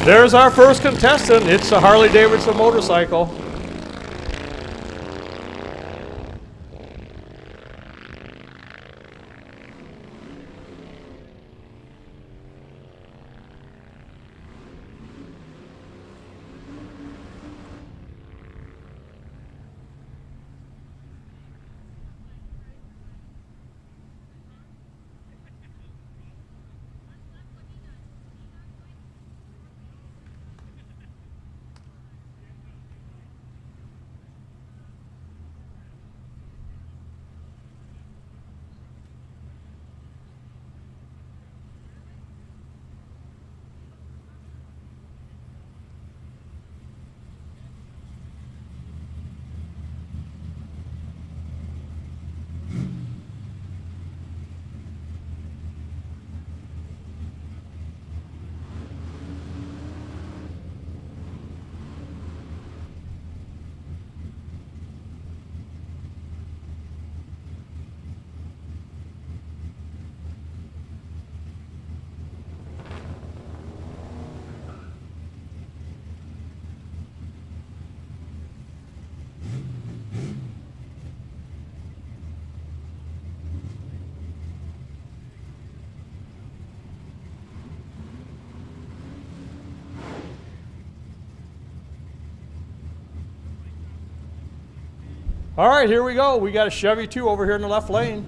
There's our first contestant. It's a Harley-Davidson motorcycle. All right, here we go. We got a Chevy 2 over here in the left lane.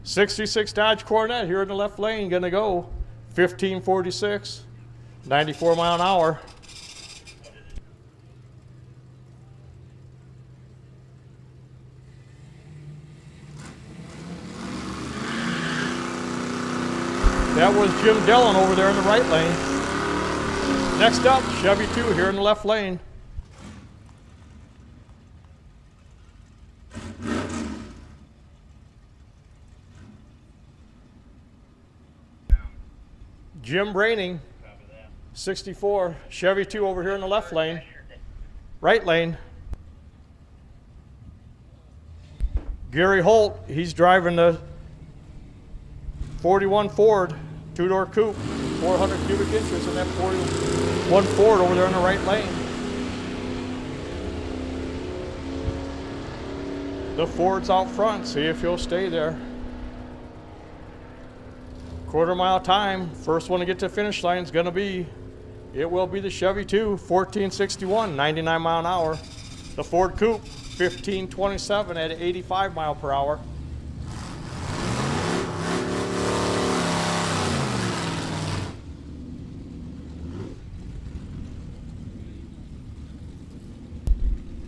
'66 Dodge Coronet here in the left lane, gonna go 1546, 94 mile an hour. That was Jim Dillon over there in the right lane. Next up, Chevy 2 here in the left lane. Jim Braining, 64, Chevy 2 over here in the left lane, right lane. Gary Holt, he's driving the 41 Ford, two-door coupe, 400 cubic inches in that 41 Ford over there in the right lane. The Ford's out front, see if he'll stay there. Quarter mile time, first one to get to the finish line is gonna be, it will be the Chevy 2, 1461, 99 mile an hour. The Ford Coupe, 1527 at 85 mile per hour.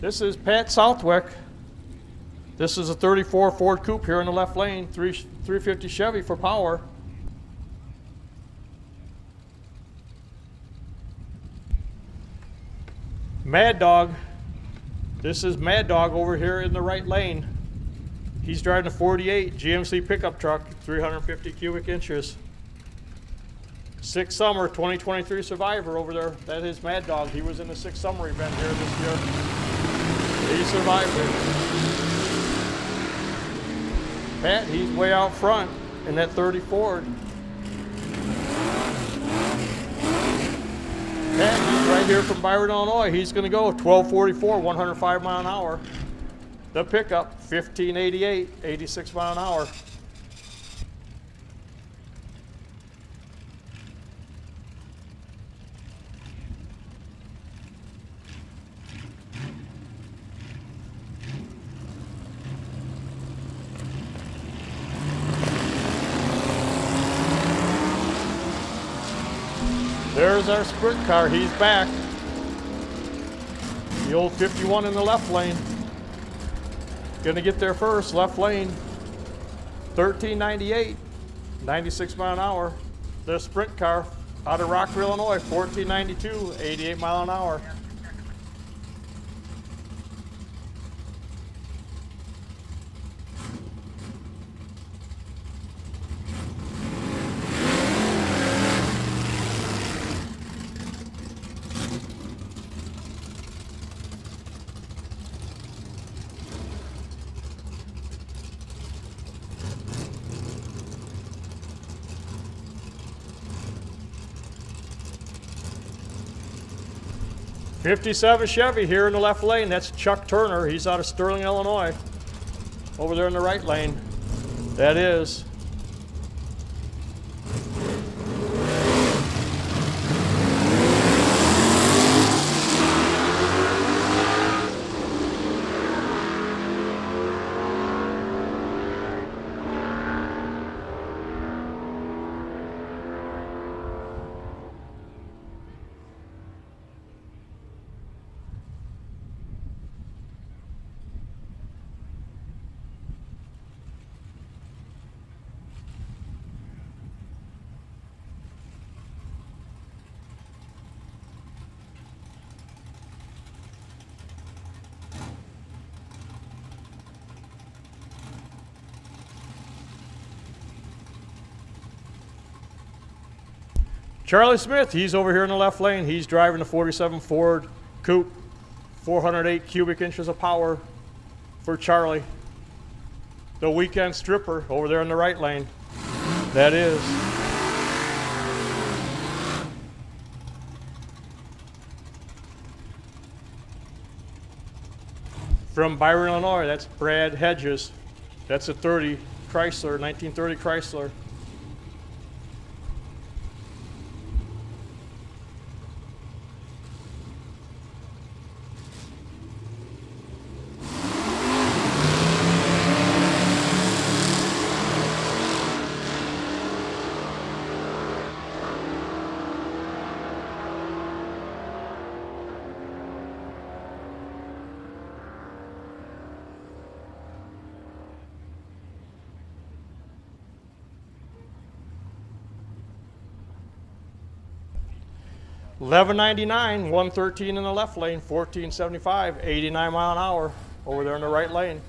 This is Pat Southwick. This is a 34 Ford Coupe here in the left lane, 350 Chevy for power. Mad Dog, this is Mad Dog over here in the right lane. He's driving a 48 GMC pickup truck, 350 cubic inches. 6th Summer 2023 Survivor over there. That is Mad Dog. He was in the 6th Summer event here this year. He survived it. Pat, he's way out front in that 30 Ford. Pat, right here from Byron, Illinois. He's going to go 1244, 105 mile an hour. The pickup, 1588, 86 mile an hour. There's our sprint car. He's back. The old 51 in the left lane. Gonna get there first, left lane. 1398, 96 mile an hour. The sprint car out of Rockville, Illinois, 1492, 88 mile an hour. '57 Chevy here in the left lane. That's Chuck Turner. He's out of Sterling, Illinois. Over there in the right lane. That is. Charlie Smith, he's over here in the left lane. He's driving the 47 Ford Coupe, 408 cubic inches of power for Charlie. The weekend stripper over there in the right lane. That is. From Byron, Illinois, that's Brad Hedges. That's a 30 Chrysler, 1930 Chrysler. $11.99, 113 in the left lane, 1475, 89 mile an hour over there in the right lane.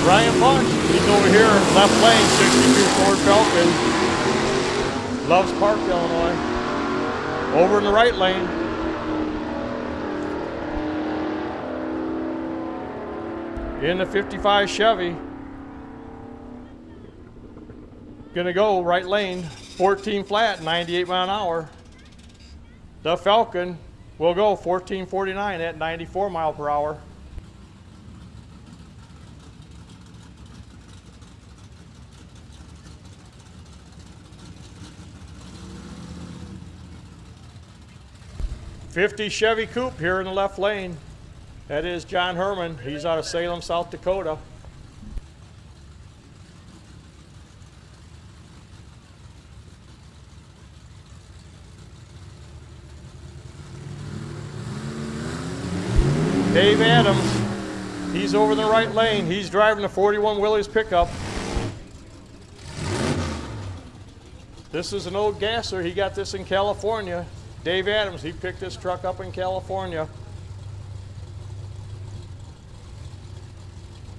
Ryan Bunch, he's over here, left lane, 62 Ford Falcon. Loves Park, Illinois. Over in the right lane. In the 55 Chevy. Gonna go right lane, 14 flat, 98 mile an hour. The Falcon will go 1449 at 94 mile per hour. '50 Chevy Coupe here in the left lane. That is John Herman. He's out of Salem, South Dakota. Dave Adams, he's over in the right lane. He's driving the 41 Willys pickup. This is an old gasser. He got this in California. Dave Adams, he picked this truck up in California.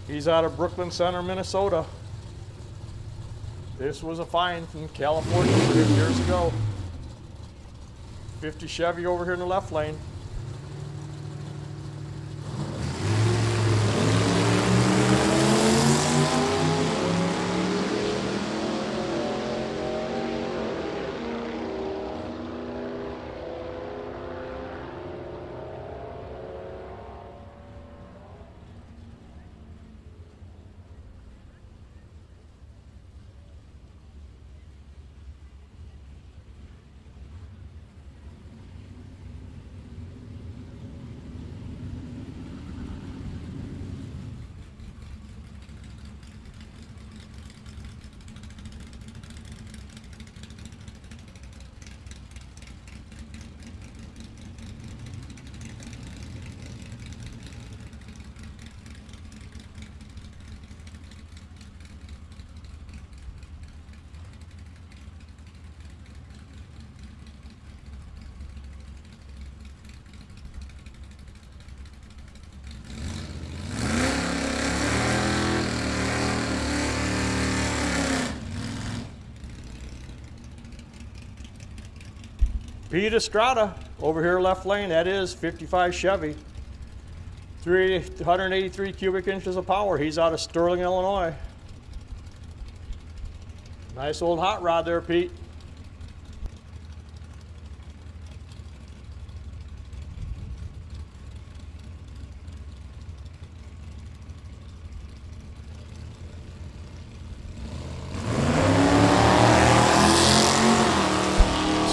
He's out of Brooklyn Center, Minnesota. This was a find from California years ago. 50 Chevy over here in the left lane. Pete Estrada over here left lane. That is 55 Chevy. 383 cubic inches of power. He's out of Sterling, Illinois. Nice old hot rod there, Pete.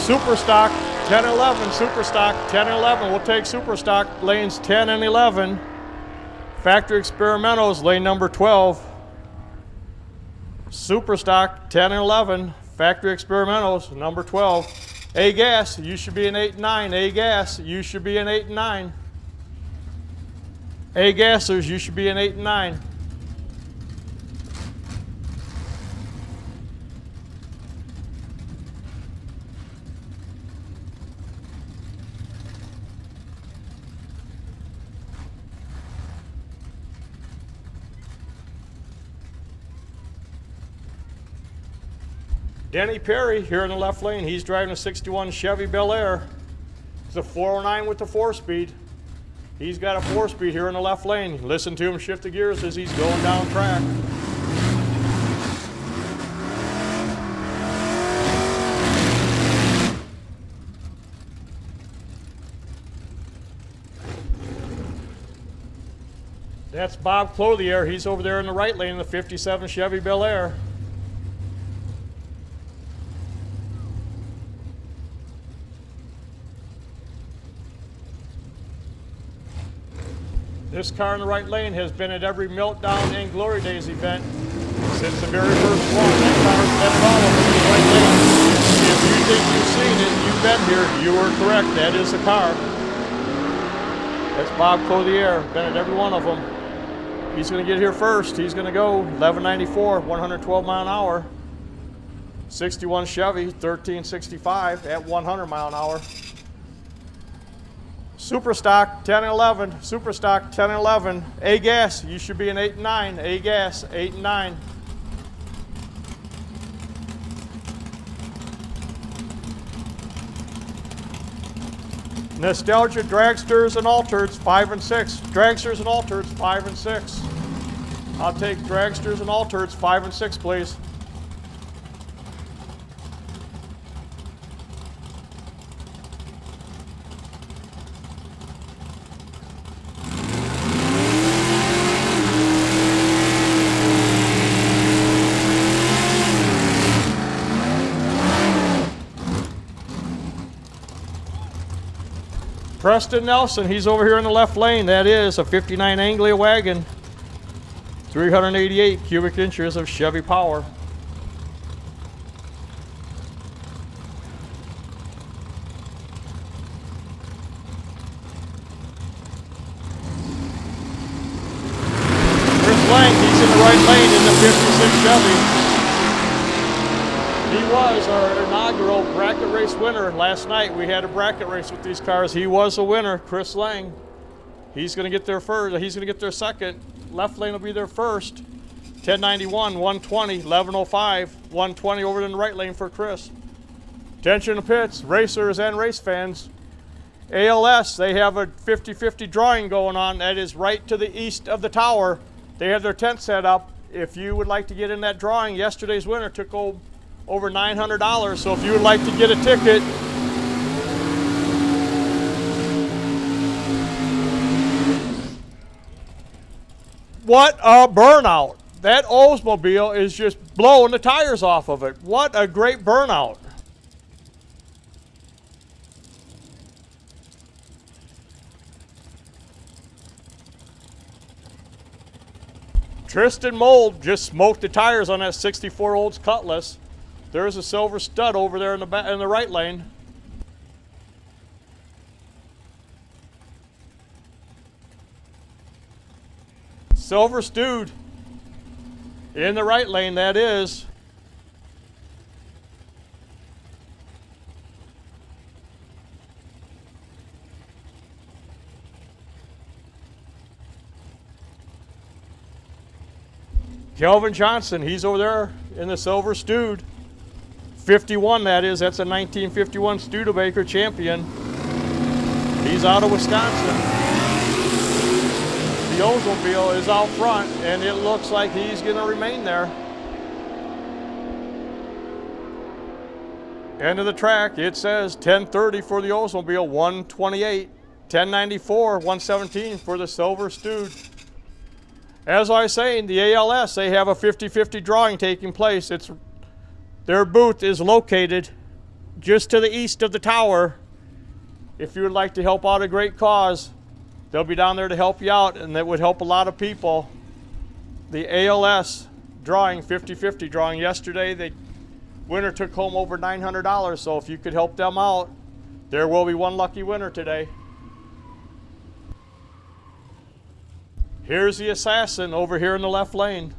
Super stock, 10 and 11, super stock, 10 and 11. We'll take super stock lanes 10 and 11. Factory experimentals, lane number 12. Super stock, 10 and 11. Factory experimentals, number 12. A gas, you should be an 8 and 9. A gas, you should be an 8 and 9. A gassers, you should be an 8 and 9. Denny Perry here in the left lane. He's driving a 61 Chevy Bel Air. It's a 409 with the 4-speed. He's got a 4-speed here in the left lane. Listen to him shift the gears as he's going down track. That's Bob Clothier. He's over there in the right lane in the 57 Chevy Bel Air. This car in the right lane has been at every Meltdown and Glory Days event since the very first one. That car's been at all of them in the right lane. If you think you've seen it, you've been here, you are correct. That is the car. That's Bob Clothier, been at every one of them. He's going to get here first. He's going to go 1194, 112 mile an hour. 61 Chevy, 1365 at 100 mile an hour. Super stock, 10 and 11. Super stock, 10 and 11. A gas, you should be an 8 and 9. A gas, 8 and 9. Nostalgia dragsters and altereds, 5 and 6. Dragsters and altereds, 5 and 6. I'll take dragsters and altereds, 5 and 6, please. Preston Nelson, he's over here in the left lane. That is a 59 Anglia wagon. 388 cubic inches of Chevy power. Chris Lang, he's in the right lane in the 56 Chevy. He was our inaugural bracket race winner. Last night we had a bracket race with these cars. He was a winner, Chris Lang. He's going to get there first. He's going to get there second. Left lane will be there first. 1091, 120, 1105, 120 over in the right lane for Chris. Attention to pits, racers and race fans. ALS, they have a 50-50 drawing going on. That is right to the east of the tower. They have their tent set up. If you would like to get in that drawing, yesterday's winner took over $900. So if you would like to get a ticket, what a burnout. That Oldsmobile is just blowing the tires off of it. What a great burnout. Tristan Mold just smoked the tires on that 64 Olds Cutlass. There's a silver stud over there in the right lane. Silver Stewed in the right lane, that is. Kelvin Johnson, he's over there in the Silver Stewed. 51, that is. That's a 1951 Studebaker champion. He's out of Wisconsin. The Oldsmobile is out front, and it looks like he's going to remain there. End of the track, it says 1030 for the Oldsmobile, 128, 1094, 117 for the Silver Stewed. As I was saying, the ALS, they have a 50-50 drawing taking place. Their booth is located just to the east of the tower. If you would like to help out a great cause, they'll be down there to help you out, and that would help a lot of people. The ALS drawing, 50-50 drawing yesterday, the winner took home over $900, so if you could help them out, there will be one lucky winner today. Here's the Assassin over here in the left lane.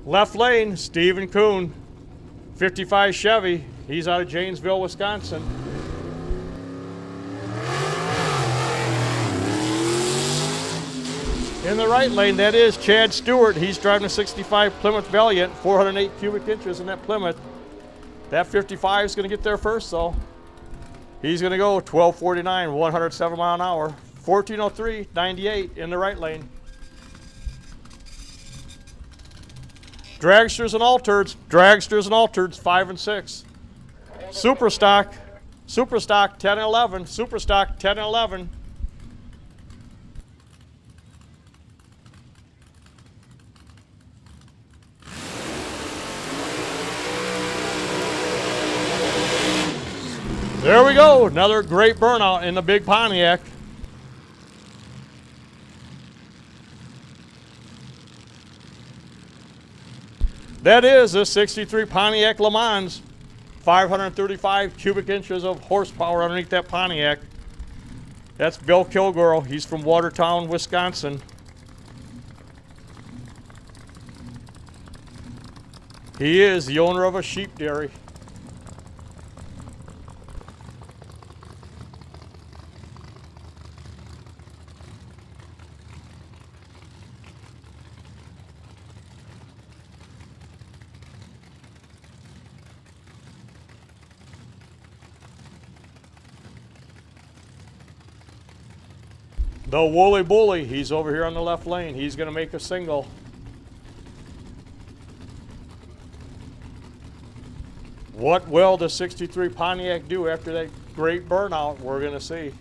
Left lane, Stephen Kuhn, 55 Chevy. He's out of Janesville, Wisconsin. In the right lane, that is Chad Stewart. He's driving a 65 Plymouth Valiant, 408 cubic inches in that Plymouth. That 55 is going to get there first, though. He's going to go 1249, 107 mile an hour. 1403, 98 in the right lane. Dragsters and Altereds, 5 and 6. Superstock, 10 and 11. Superstock, 10 and 11. There we go, another great burnout in the big Pontiac. That is a 63 Pontiac Le Mans, 535 cubic inches of horsepower underneath that Pontiac. That's Bill Kilgore. He's from Watertown, Wisconsin. He is the owner of a sheep dairy. The Woolly Bully, he's over here on the left lane. He's going to make a single. What will the 63 Pontiac do after that great burnout? We're going to see.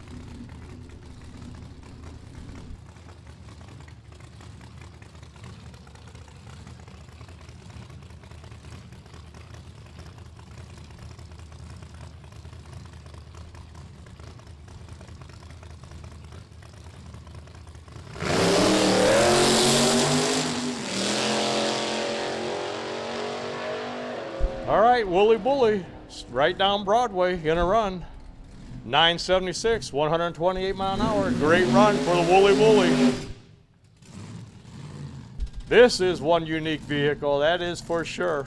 All right, Woolly Bully, right down Broadway, gonna run. 976, 128 mile an hour. Great run for the Woolly Bully. This is one unique vehicle, that is for sure.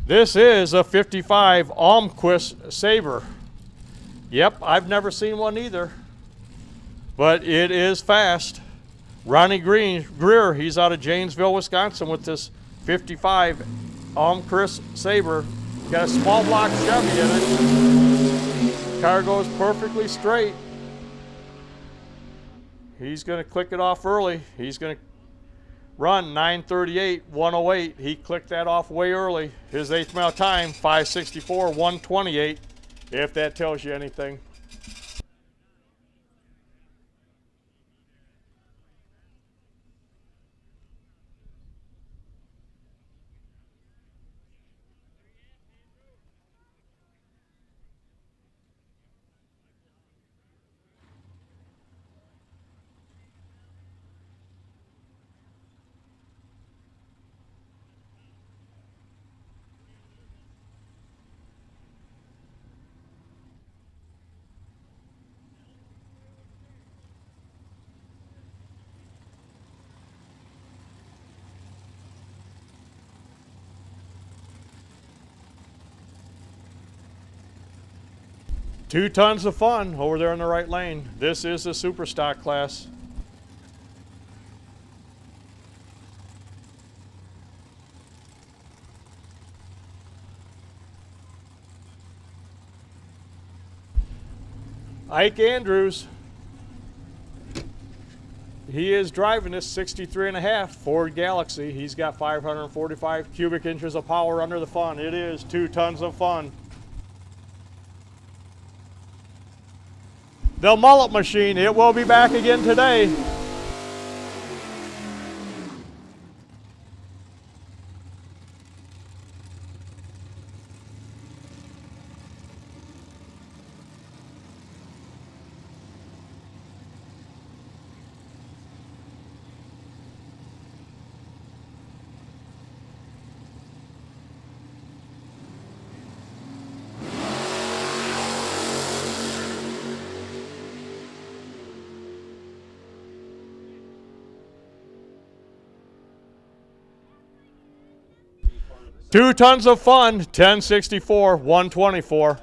This is a 55 Almquist Sabre. Yep, I've never seen one either, but it is fast. Ronnie Greer, he's out of Janesville, Wisconsin with this 55 Almquist Sabre. Got a small block Chevy in it. Car goes perfectly straight. He's gonna click it off early. He's gonna run 938, 108. He clicked that off way early. His 8th mile time, 564, 128, if that tells you anything. Two tons of fun over there in the right lane. This is the super stock class. Ike Andrews, he is driving this 63.5 Ford Galaxy. He's got 545 cubic inches of power under the fun. It is 2 tons of fun. The mullet machine, it will be back again today. Two tons of fun, 1064, 124.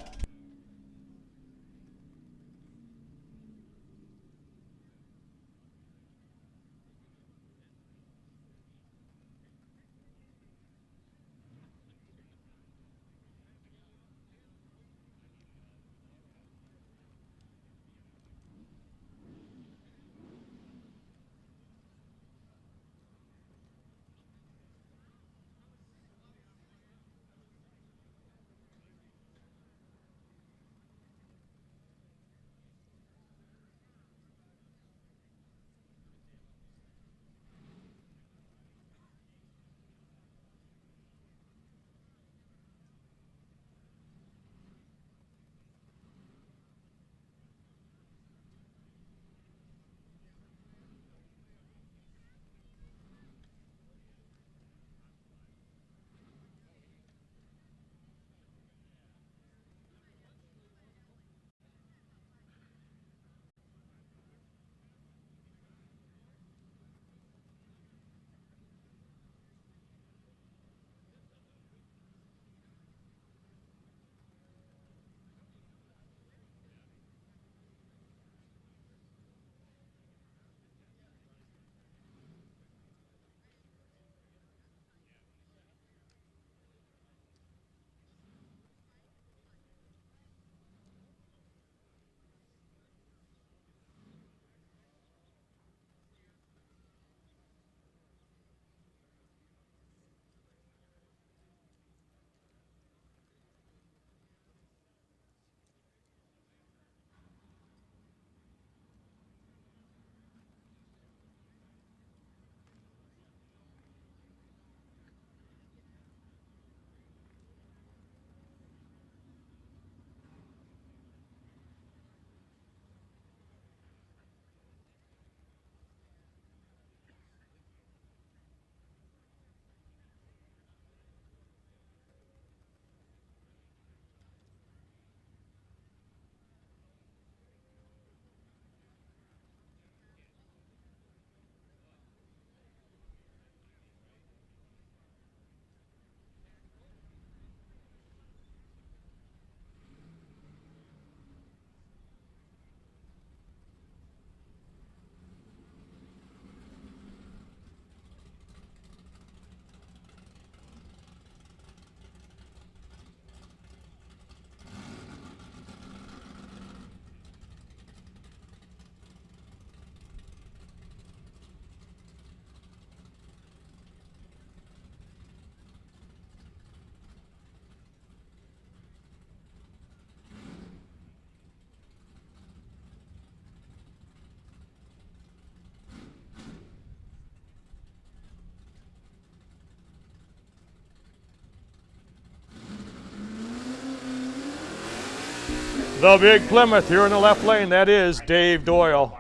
The big Plymouth here in the left lane, that is Dave Doyle.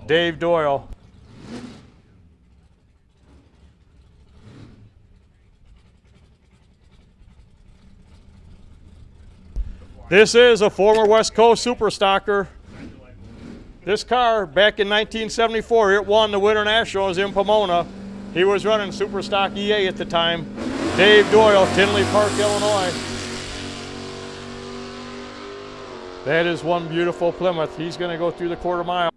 Dave Doyle. This is a former West Coast Superstocker. This car, back in 1974, it won the Winter Nationals in Pomona. He was running Superstock EA at the time. Dave Doyle, Tinley Park, Illinois. That is one beautiful Plymouth. He's going to go through the quarter mile.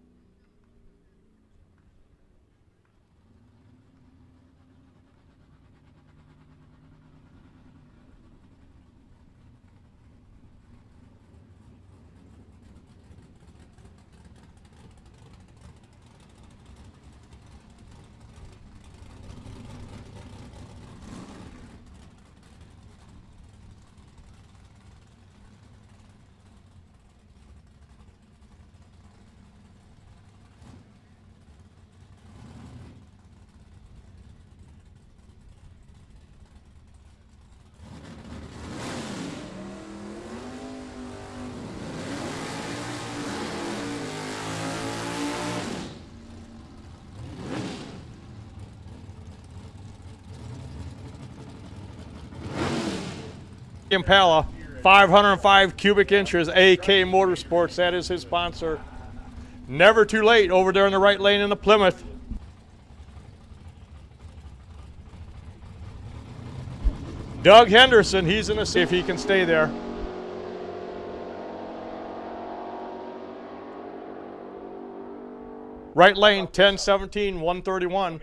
Impala, 505 cubic inches, AK Motorsports, that is his sponsor. Never too late over there in the right lane in the Plymouth. Doug Henderson, he's in the see if he can stay there. Right lane, 10-17, 131.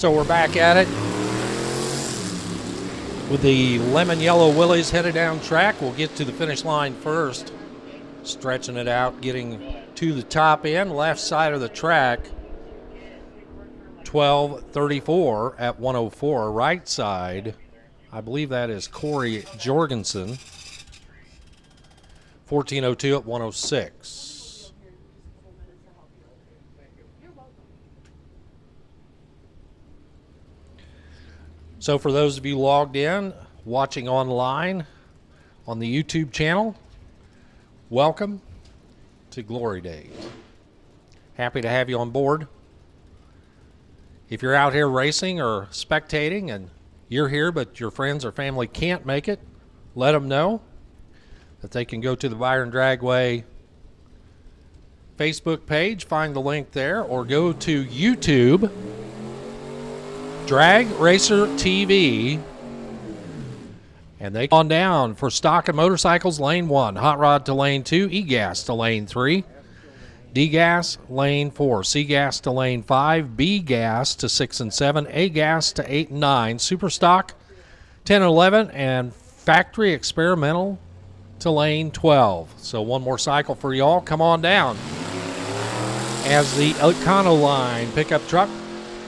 So we're back at it with the lemon yellow Willys headed down track. We'll get to the finish line first, stretching it out, getting to the top end, left side of the track. 12:34 at 104. Right side, I believe that is Corey Jorgensen. 14:02 at 106. So for those of you logged in, watching online on the YouTube channel, welcome to Glory Days. Happy to have you on board. If you're out here racing or spectating and you're here but your friends or family can't make it, let them know that they can go to the Byron Dragway Facebook page, find the link there, or go to YouTube, Drag Racer TV, and they come on down for stock and motorcycles, lane 1, hot rod to lane 2, E-gas to lane 3, D-gas, lane 4, C-gas to lane 5, B-gas to 6 and 7, A-gas to 8 and 9, super stock 10 and 11, and factory experimental to lane 12. So one more cycle for y'all. Come on down as the Econoline pickup truck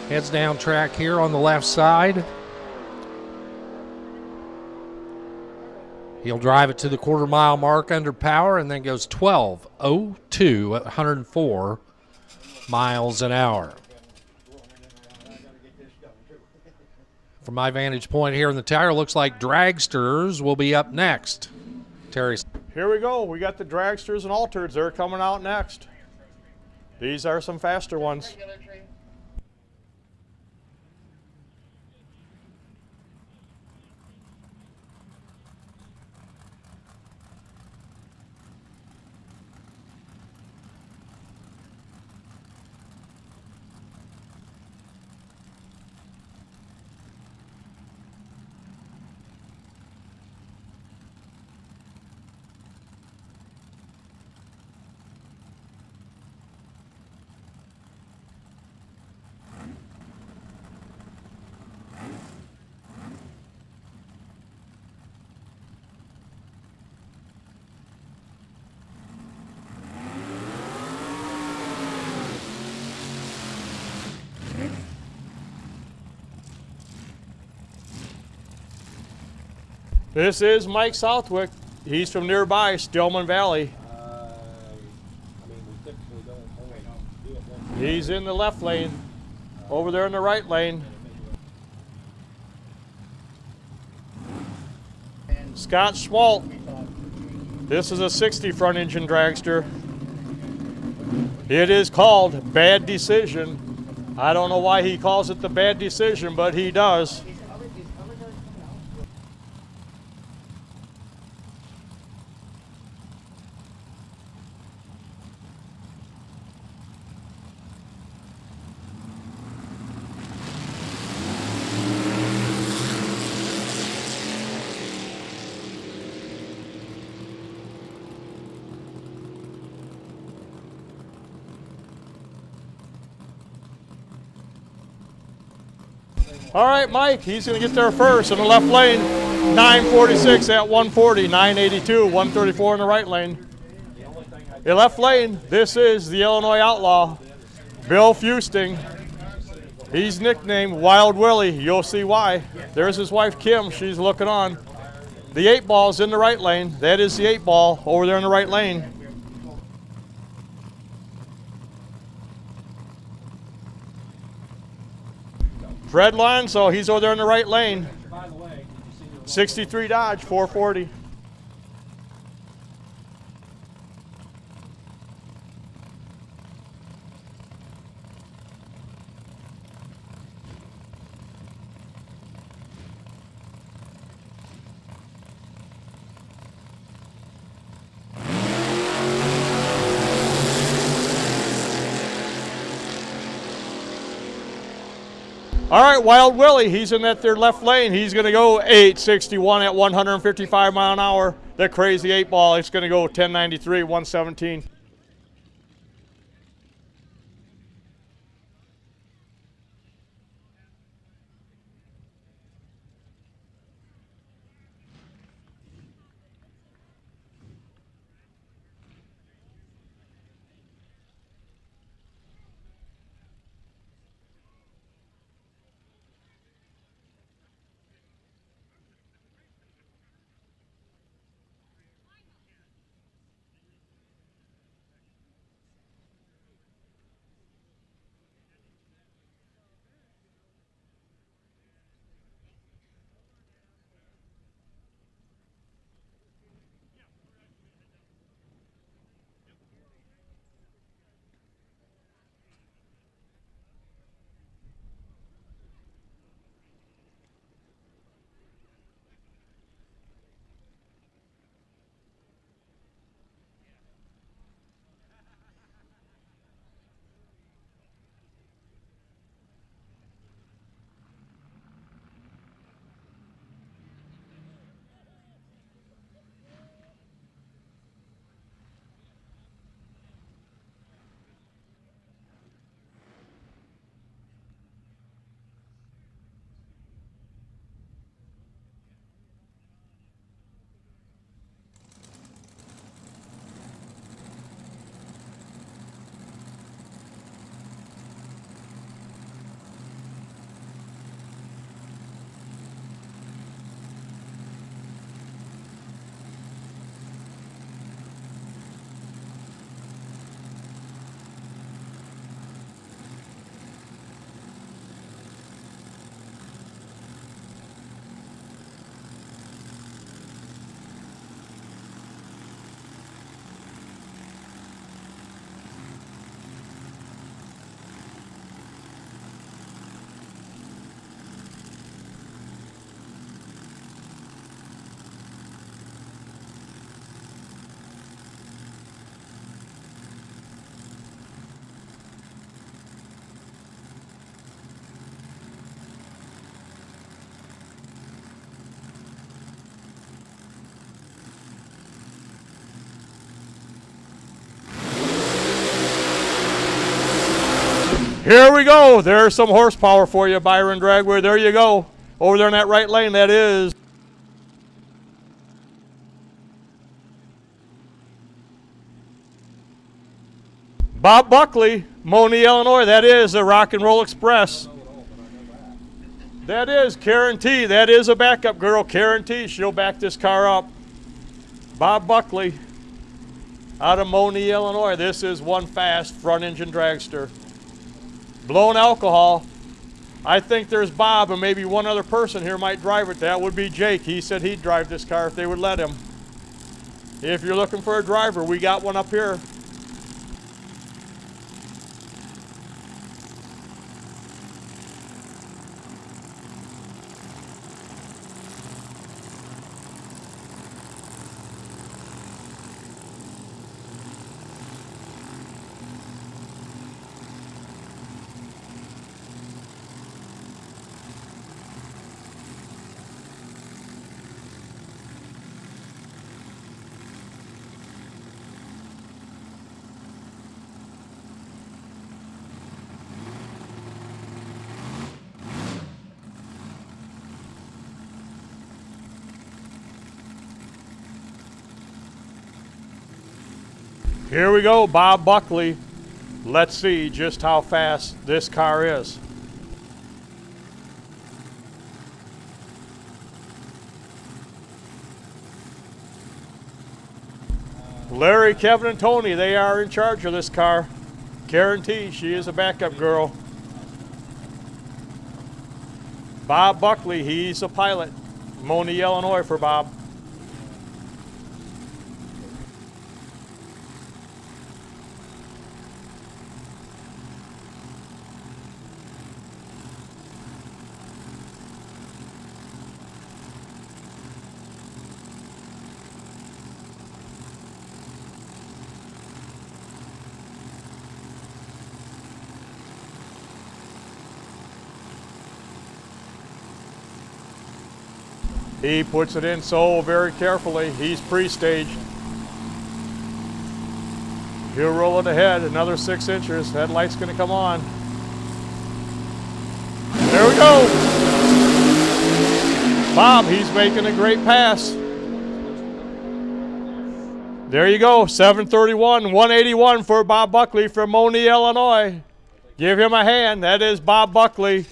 heads down track here on the left side. He'll drive it to the quarter-mile mark under power and then goes 12:02 at 104 miles an hour. From my vantage point here in the tower, looks like Dragsters will be up next. Terry. Here we go. We got the Dragsters and Altereds. They're coming out next. These are some faster ones. This is Mike Southwick. He's from nearby Stillman Valley. He's in the left lane, over there in the right lane. Scott Schmaltz. This is a 60 front engine dragster. It is called Bad Decision. I don't know why he calls it the Bad Decision, but he does. All right, Mike, he's going to get there first in the left lane. 946 at 140, 982, 134 in the right lane. The left lane, this is the Illinois Outlaw, Bill Fusting. He's nicknamed Wild Willie. You'll see why. There's his wife, Kim. She's looking on. The 8-ball's in the right lane. That is the 8-ball over there in the right lane. Red line, so he's over there in the right lane. 63 Dodge, 440. All right, Wild Willie, he's in that their left lane. He's going to go 861 at 155 mile an hour. That crazy 8-ball, it's going to go 1093, 117. Here we go. There's some horsepower for you, Byron Dragway. There you go. Over there in that right lane, that is. Bob Buckley, Moni, Illinois. That is the Rock and Roll Express. That is Karen T. That is a backup girl, Karen T. She'll back this car up. Bob Buckley out of Moni, Illinois. This is one fast front engine dragster. Blown alcohol. I think there's Bob and maybe one other person here might drive it. That would be Jake. He said he'd drive this car if they would let him. If you're looking for a driver, we got one up here. Here we go, Bob Buckley. Let's see just how fast this car is. Larry, Kevin, and Tony, they are in charge of this car. Karen T, she is a backup girl. Bob Buckley, he's a pilot. Moni, Illinois for Bob. He puts it in so very carefully. He's pre-staged. He'll roll it ahead, another 6 inches. Headlight's gonna come on. There we go. Bob, he's making a great pass. There you go, 731, 181 for Bob Buckley from Moni, Illinois. Give him a hand, that is Bob Buckley.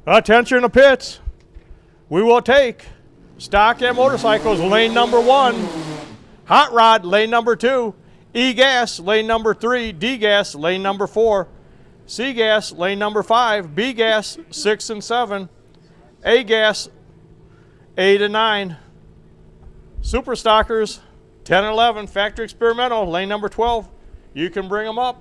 Attention to pits. We will take stock and motorcycles, lane number 1. Hot rod, lane number 2. E-gas, lane number 3. D-gas, lane number 4. C-gas, lane number 5. B-gas, 6 and 7. A-gas, 8 and 9. Super stockers, 10 and 11. Factory experimental, lane number 12. You can bring them up.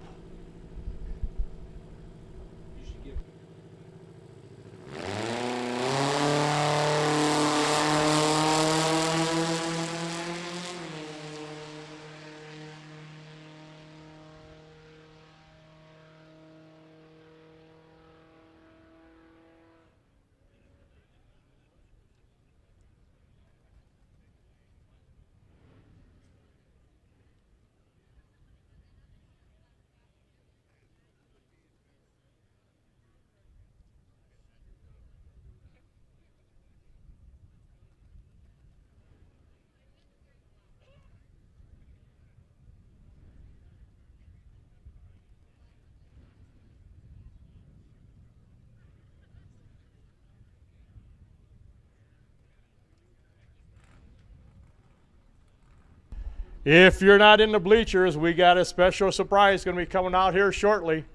If you're not in the bleachers, we got a special surprise going to be coming out here shortly.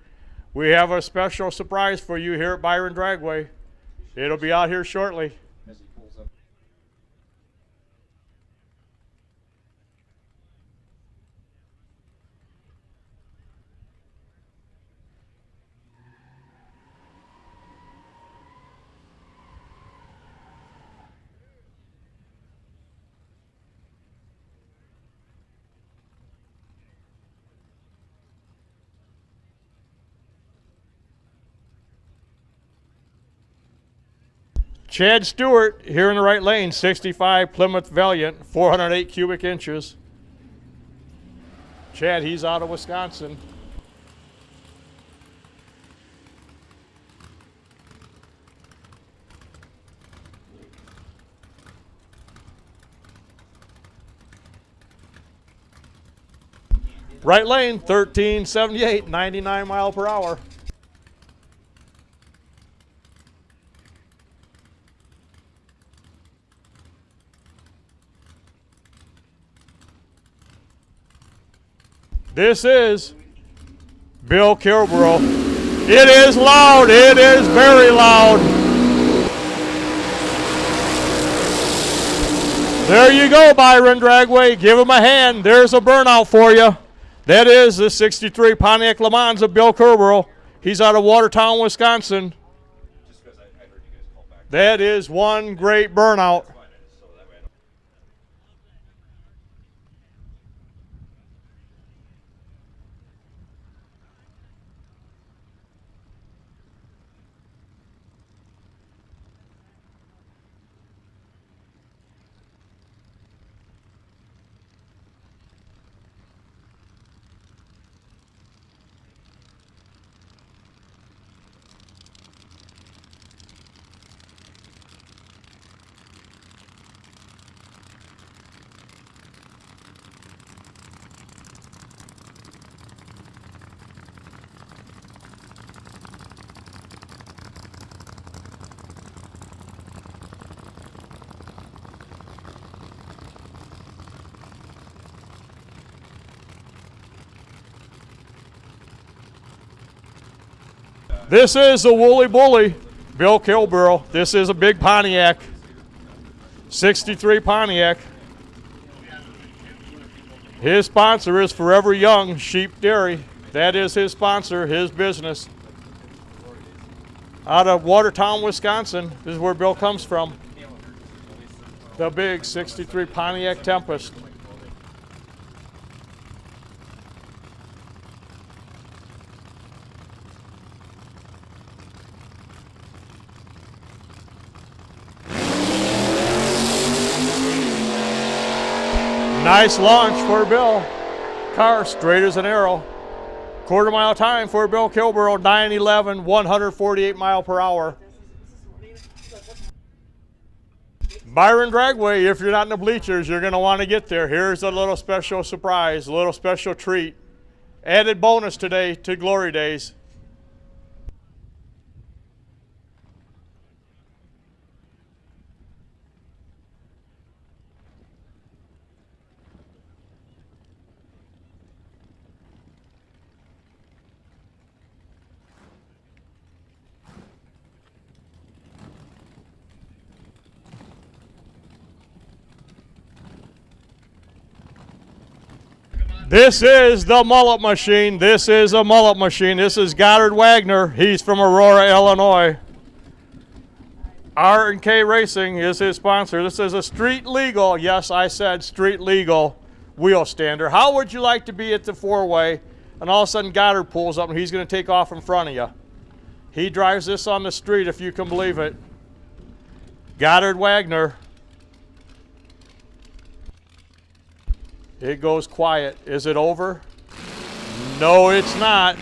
We have a special surprise for you here at Byron Dragway. It'll be out here shortly. Chad Stewart here in the right lane, 65 Plymouth Valiant, 408 cubic inches. Chad, he's out of Wisconsin. Right lane, 1378, 99 mile per hour. This is Bill Kilborough. It is loud. It is very loud. There you go, Byron Dragway. Give him a hand. There's a burnout for you. That is the 63 Pontiac Le Mans of Bill Kilborough. He's out of Watertown, Wisconsin. That is one great burnout. This is a Woolly Bully, Bill Kilborough. This is a big Pontiac, 63 Pontiac. His sponsor is Forever Young Sheep Dairy. That is his sponsor, his business. Out of Watertown, Wisconsin, this is where Bill comes from. The big 63 Pontiac Tempest. Nice launch for Bill. Car straight as an arrow. Quarter mile time for Bill Kilborough, 9:11, 148 mile per hour. Byron Dragway, if you're not in the bleachers, you're going to want to get there. Here's a little special surprise, a little special treat. Added bonus today to Glory Days. This is the mullet machine. This is a mullet machine. This is Goddard Wagner. He's from Aurora, Illinois. R&K Racing is his sponsor. This is a street legal, yes, I said street legal wheel stander. How would you like to be at the four-way and all of a sudden Goddard pulls up and he's going to take off in front of you? He drives this on the street, if you can believe it. Goddard Wagner. It goes quiet. Is it over? No, it's not.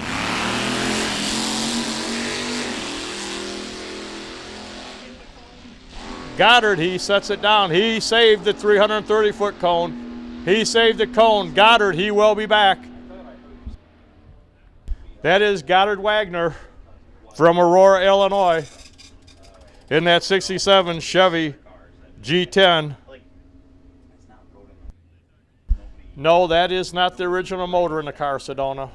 Goddard, he sets it down. He saved the 330-foot cone. He saved the cone. Goddard, he will be back. That is Goddard Wagner from Aurora, Illinois, in that 67 Chevy G10. No, that is not the original motor in the car, Sedona.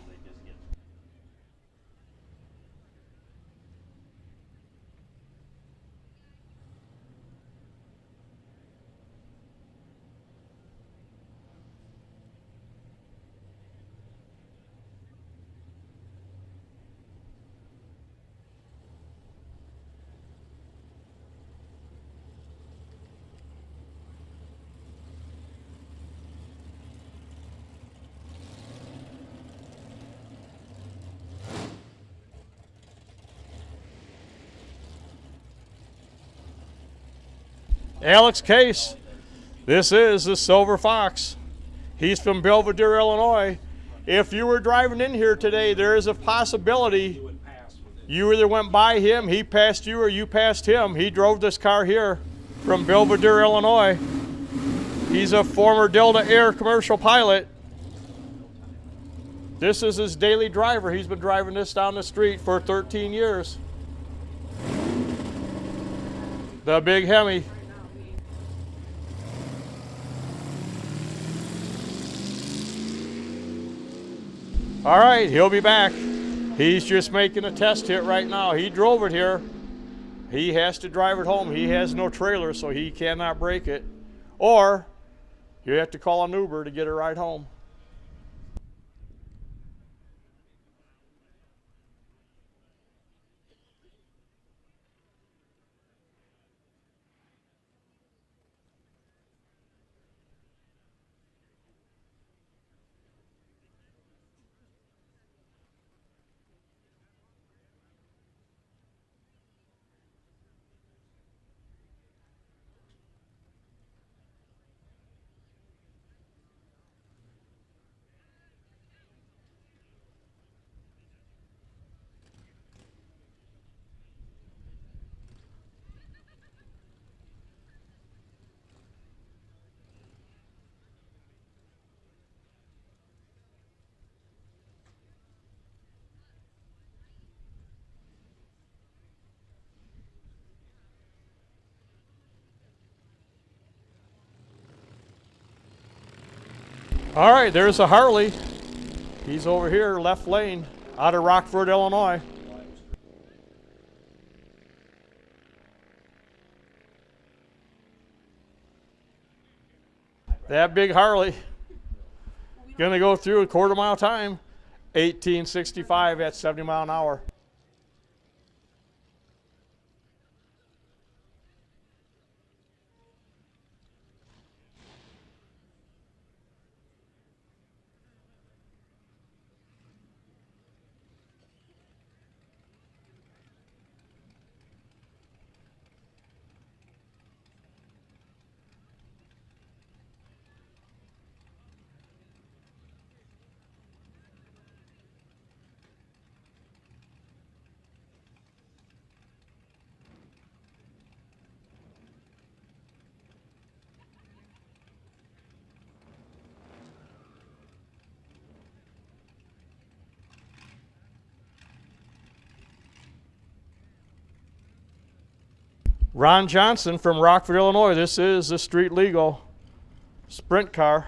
Alex Case, this is the Silver Fox. He's from Belvedere, Illinois. If you were driving in here today, there is a possibility you either went by him, he passed you, or you passed him. He drove this car here from Belvedere, Illinois. He's a former Delta Air commercial pilot. This is his daily driver. He's been driving this down the street for 13 years. The big Hemi. All right, he'll be back. He's just making a test hit right now. He drove it here. He has to drive it home. He has no trailer, so he cannot break it. Or you have to call an Uber to get a ride home. All right, there's a Harley. He's over here, left lane, out of Rockford, Illinois. That big Harley, gonna go through a quarter-mile time, 1865 at 70 mile an hour. Ron Johnson from Rockford, Illinois. This is a street legal sprint car.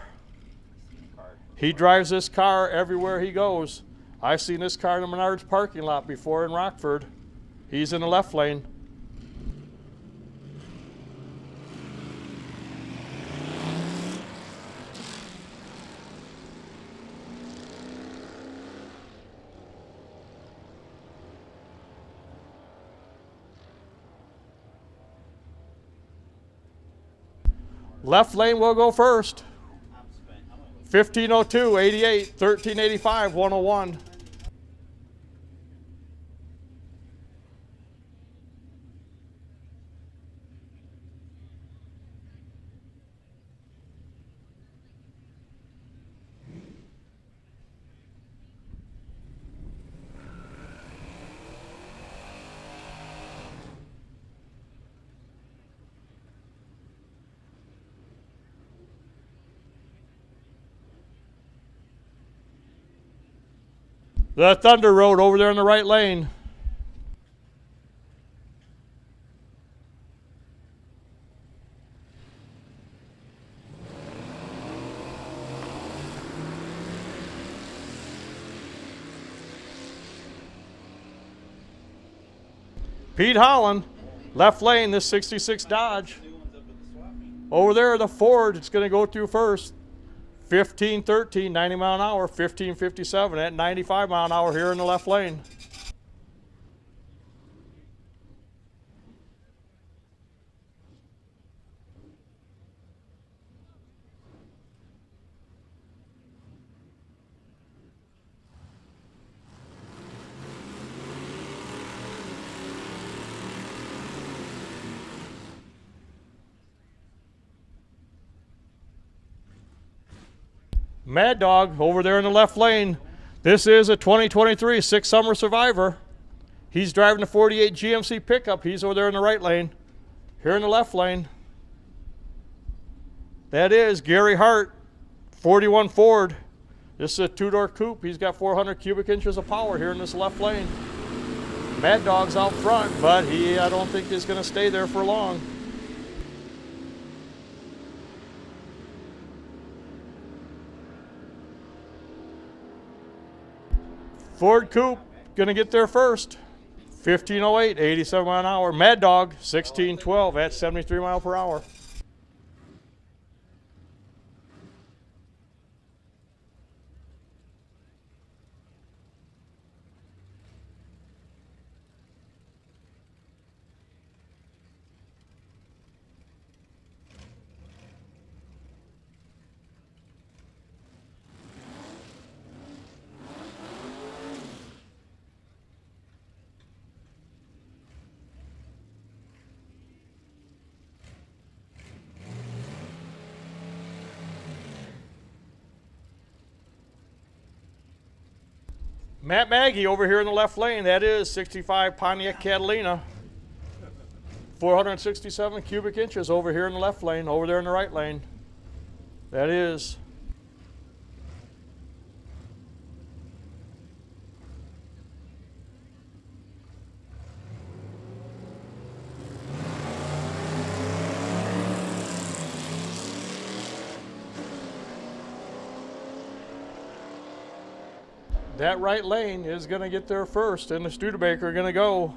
He drives this car everywhere he goes. I've seen this car in the Menards parking lot before in Rockford. He's in the left lane. Left lane will go first. 1502, 88, 1385, 101. The Thunder Road over there in the right lane. Pete Holland, left lane, this 66 Dodge. Over there, the Ford, it's going to go through first. 1513, 90 mile an hour, 1557 at 95 mile an hour here in the left lane. Mad Dog over there in the left lane. This is a 2023 Six Summer Survivor. He's driving the 48 GMC pickup. He's over there in the right lane. Here in the left lane, that is Gary Hart, 41 Ford. This is a two-door coupe. He's got 400 cubic inches of power here in this left lane. Mad Dog's out front, but I don't think he's going to stay there for long. Ford Coupe gonna get there first. 1508, 87 mile an hour. Mad Dog, 1612 at 73 mile per hour. Matt Maggie over here in the left lane, that is 65 Pontiac Catalina. 467 cubic inches over here in the left lane, over there in the right lane. That is. That right lane is going to get there first, and the Studebaker are going to go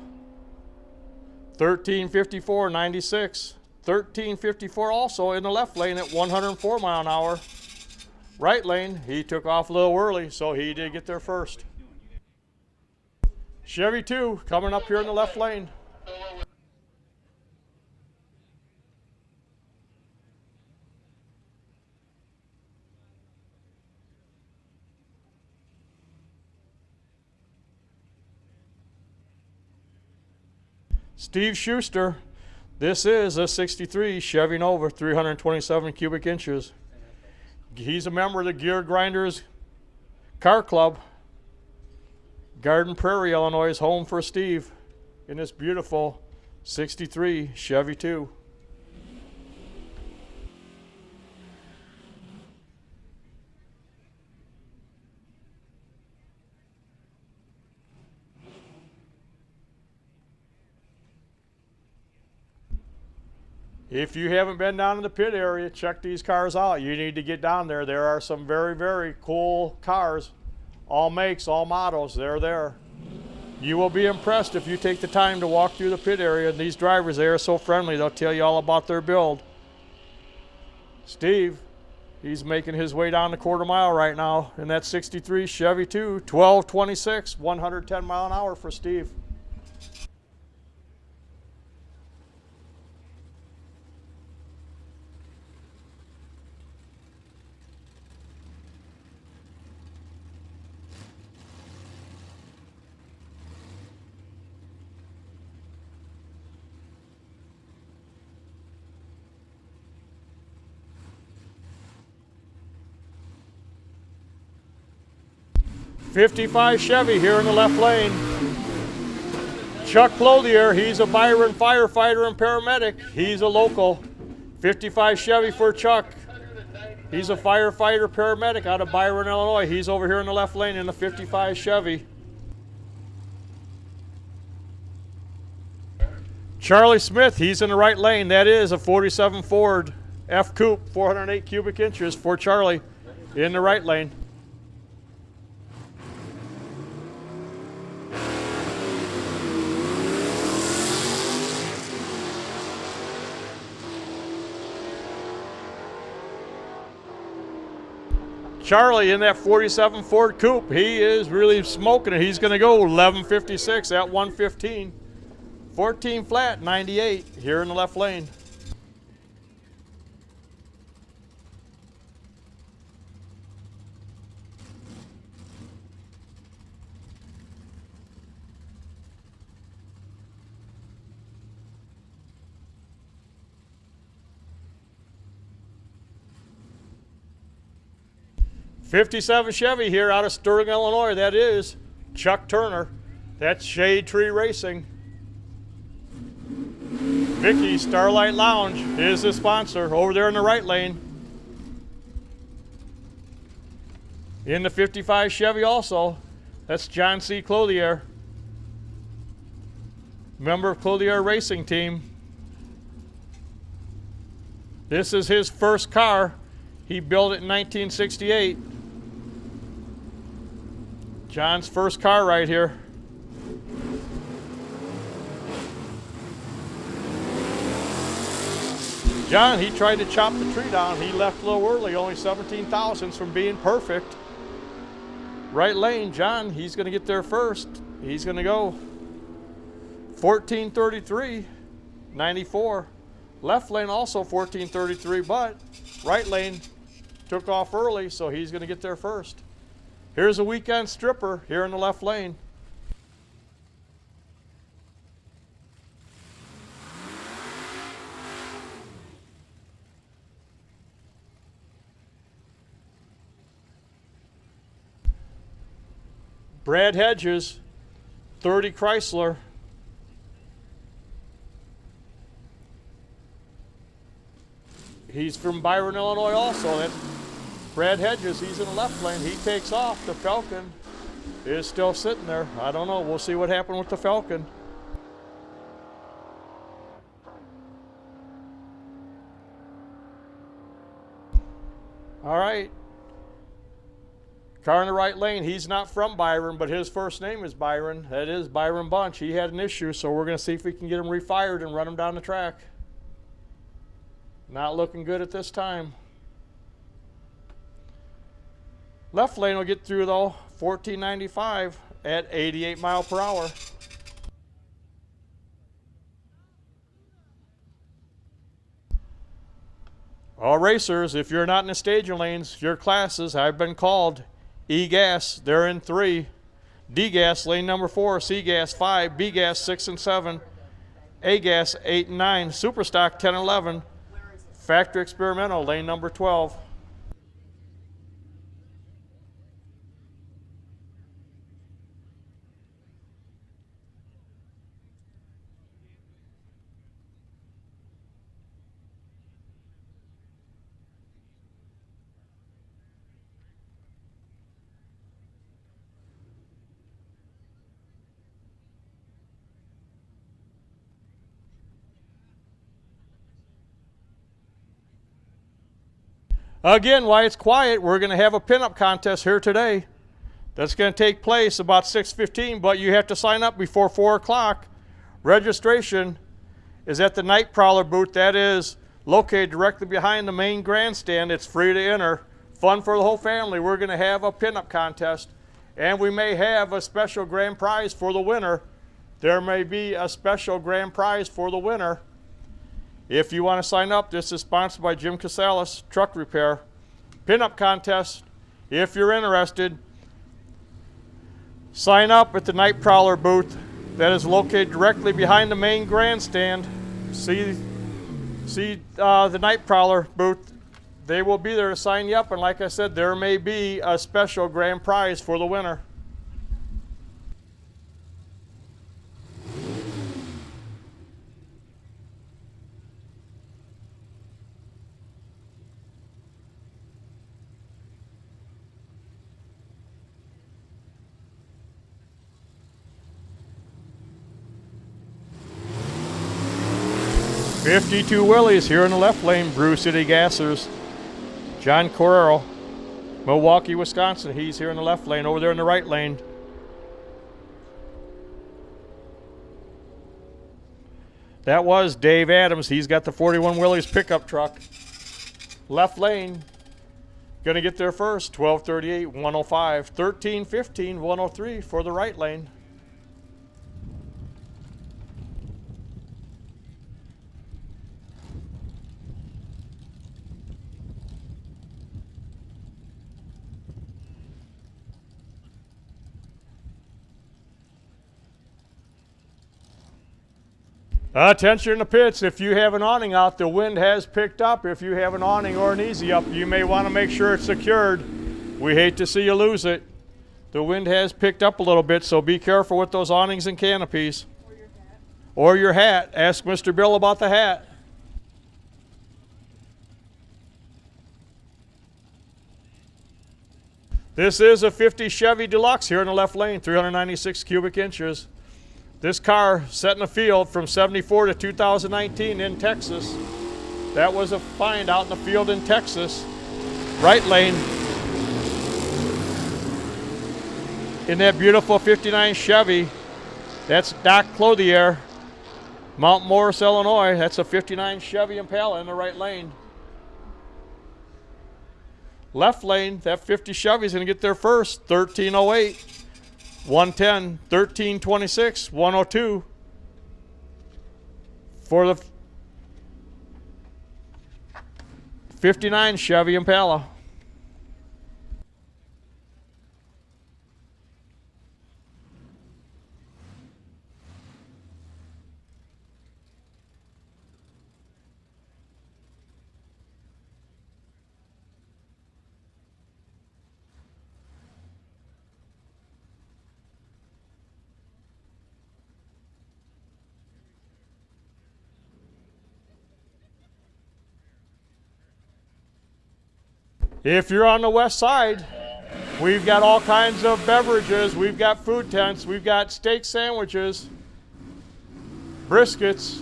1354.96. 1354 also in the left lane at 104 mile an hour. Right lane, he took off a little early, so he did get there first. Chevy 2 coming up here in the left lane. Steve Schuster, this is a 63 Chevy Nova, 327 cubic inches. He's a member of the Gear Grinders Car Club. Garden Prairie, Illinois is home for Steve in this beautiful 63 Chevy 2. If you haven't been down in the pit area, check these cars out. You need to get down there. There are some very, very cool cars. All makes, all models, they're there. You will be impressed if you take the time to walk through the pit area. And these drivers, they are so friendly. They'll tell you all about their build. Steve, he's making his way down the quarter mile right now in that 63 Chevy 2, 1226, 110 mile an hour for Steve. '55 Chevy here in the left lane. Chuck Clothier, he's a Byron firefighter and paramedic. He's a local. '55 Chevy for Chuck. He's a firefighter paramedic out of Byron, Illinois. He's over here in the left lane in the '55 Chevy. Charlie Smith, he's in the right lane. That is a 47 Ford F Coupe, 408 cubic inches for Charlie in the right lane. Charlie in that 47 Ford Coupe, he is really smoking it. He's going to go 11:56 at 115. 14 flat, 98 here in the left lane. '57 Chevy here out of Sterling, Illinois. That is Chuck Turner. That's Shade Tree Racing. Vicky Starlight Lounge is the sponsor over there in the right lane. In the '55 Chevy also, that's John C. Clothier, member of Clothier Racing Team. This is his first car. He built it in 1968. John's first car right here. John, he tried to chop the tree down. He left a little early, only 17 thousandths from being perfect. Right lane, John, he's going to get there first. He's going to go 14:33, 94. Left lane also 14:33, but right lane took off early, so he's going to get there first. Here's a weekend stripper here in the left lane. Brad Hedges, 30 Chrysler. He's from Byron, Illinois also. That's Brad Hedges, he's in the left lane. He takes off. The Falcon is still sitting there. I don't know. We'll see what happened with the Falcon. All right. Car in the right lane. He's not from Byron, but his first name is Byron. That is Byron Bunch. He had an issue, so we're going to see if we can get him refired and run him down the track. Not looking good at this time. Left lane will get through though, 14:95 at 88 miles per hour. All racers, if you're not in the staging lanes, your classes have been called E-Gas. They're in 3. D-Gas, lane number 4. C-Gas, 5. B-Gas, 6 and 7. A-Gas, 8 and 9. Superstock, 10 and 11. Factory Experimental, lane number 12. Again, while it's quiet, we're going to have a pinup contest here today. That's going to take place about 6:15, but you have to sign up before 4 o'clock. Registration is at the Night Prowler booth. That is located directly behind the main grandstand. It's free to enter. Fun for the whole family. We're going to have a pinup contest, and we may have a special grand prize for the winner. There may be a special grand prize for the winner. If you want to sign up, this is sponsored by Jim Casales Truck Repair. Pinup contest. If you're interested, sign up at the Night Prowler booth that is located directly behind the main grandstand. See the Night Prowler booth. They will be there to sign you up, and like I said, there may be a special grand prize for the winner. '52 Willys here in the left lane, Brew City Gassers. John Correro, Milwaukee, Wisconsin. He's here in the left lane, over there in the right lane. That was Dave Adams. He's got the 41 Willys pickup truck. Left lane, Gonna get there first, 12:38, 105, 13:15, 103 for the right lane. Attention in the pits, if you have an awning out, the wind has picked up. If you have an awning or an easy up, you may want to make sure it's secured. We hate to see you lose it. The wind has picked up a little bit, so be careful with those awnings and canopies. Or your hat. Or your hat. Ask Mr. Bill about the hat. This is a 50 Chevy Deluxe here in the left lane, 396 cubic inches. This car set in the field from 74 to 2019 in Texas. That was a find out in the field in Texas. Right lane. In that beautiful 59 Chevy. That's Doc Clothier, Mount Morris, Illinois. That's a 59 Chevy Impala in the right lane. Left lane, that 50 Chevy's gonna get there first, 1308. 110, 1326, 102 for the 59 Chevy Impala. If you're on the west side, we've got all kinds of beverages. We've got food tents. We've got steak sandwiches, briskets,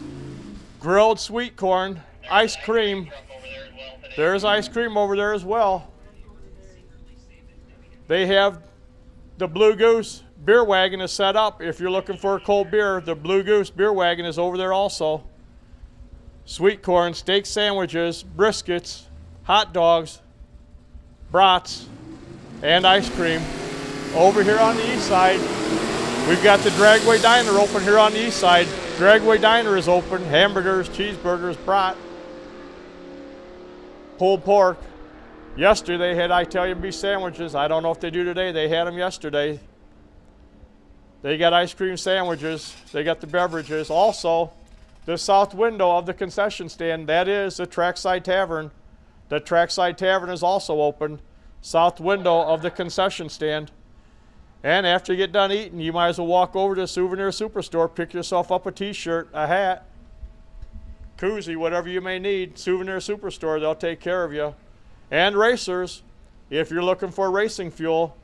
grilled sweet corn, ice cream. There's ice cream over there as well. They have the Blue Goose beer wagon is set up. If you're looking for a cold beer, the Blue Goose beer wagon is over there also. Sweet corn, steak sandwiches, briskets, hot dogs, brats, and ice cream. Over here on the east side, we've got the Dragway Diner open here on the east side. Dragway Diner is open. Hamburgers, cheeseburgers, brat, pulled pork. Yesterday they had Italian beef sandwiches. I don't know if they do today. They had them yesterday. They got ice cream sandwiches. They got the beverages. Also, the south window of the concession stand, that is the Trackside Tavern. The Trackside Tavern is also open. South window of the concession stand. And after you get done eating, you might as well walk over to the Souvenir Superstore, pick yourself up a t-shirt, a hat, koozie, whatever you may need. Souvenir Superstore, they'll take care of you. And racers, if you're looking for racing fuel,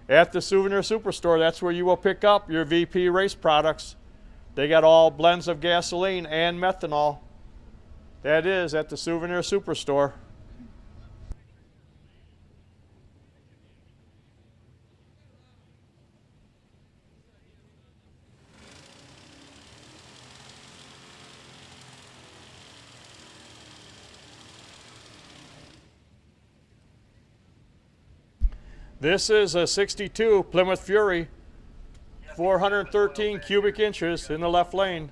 at the Souvenir Superstore, that's where you will pick up your VP race products. They got all blends of gasoline and methanol. That is at the Souvenir Superstore. This is a 62 Plymouth Fury, 413 cubic inches in the left lane.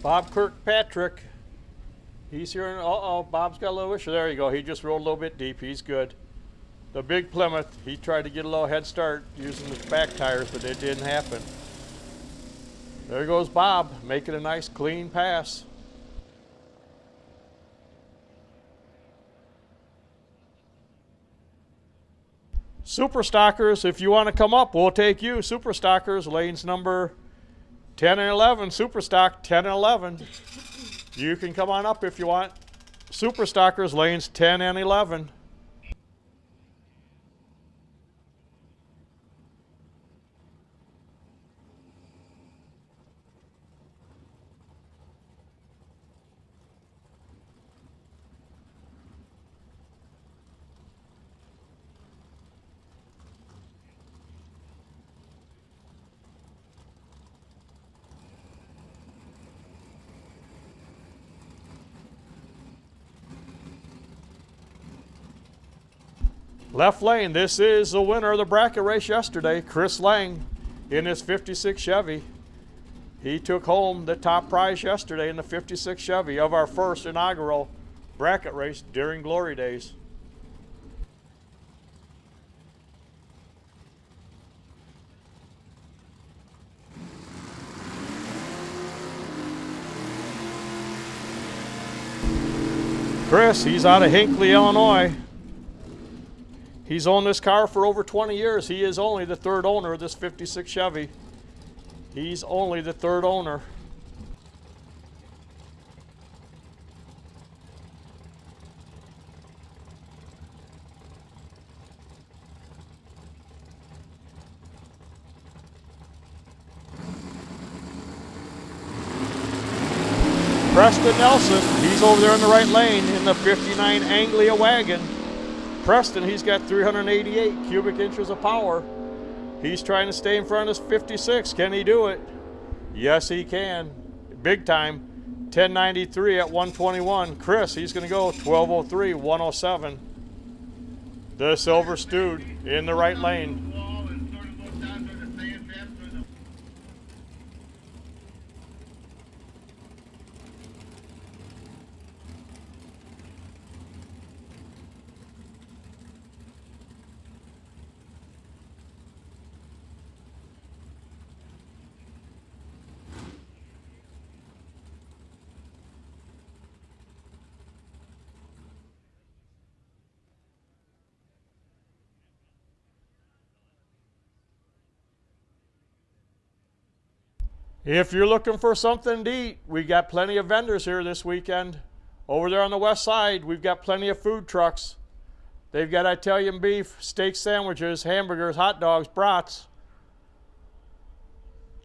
Bob Kirkpatrick, he's here. Uh-oh, Bob's got a little issue. There you go. He just rolled a little bit deep. He's good. The big Plymouth, he tried to get a little head start using the back tires, but it didn't happen. There goes Bob, making a nice clean pass. Super Stockers, if you want to come up, we'll take you. Super Stockers, lanes number 10 and 11. Super Stock 10 and 11. You can come on up if you want. Super Stockers, lanes 10 and 11. Left lane, this is the winner of the bracket race yesterday, Chris Lang in his 56 Chevy. He took home the top prize yesterday in the 56 Chevy of our first inaugural bracket race during Glory Days. Chris, he's out of Hinckley, Illinois. He's owned this car for over 20 years. He is only the third owner of this 56 Chevy. He's only the third owner. Preston Nelson, he's over there in the right lane in the 59 Anglia wagon. Preston, he's got 388 cubic inches of power. He's trying to stay in front of his 56. Can he do it? Yes, he can. Big time. 1093 at 121. Chris, he's going to go 1203, 107. The Silver Stewed in the right lane. If you're looking for something to eat, we got plenty of vendors here this weekend. Over there on the west side, we've got plenty of food trucks. They've got Italian beef, steak sandwiches, hamburgers, hot dogs, brats,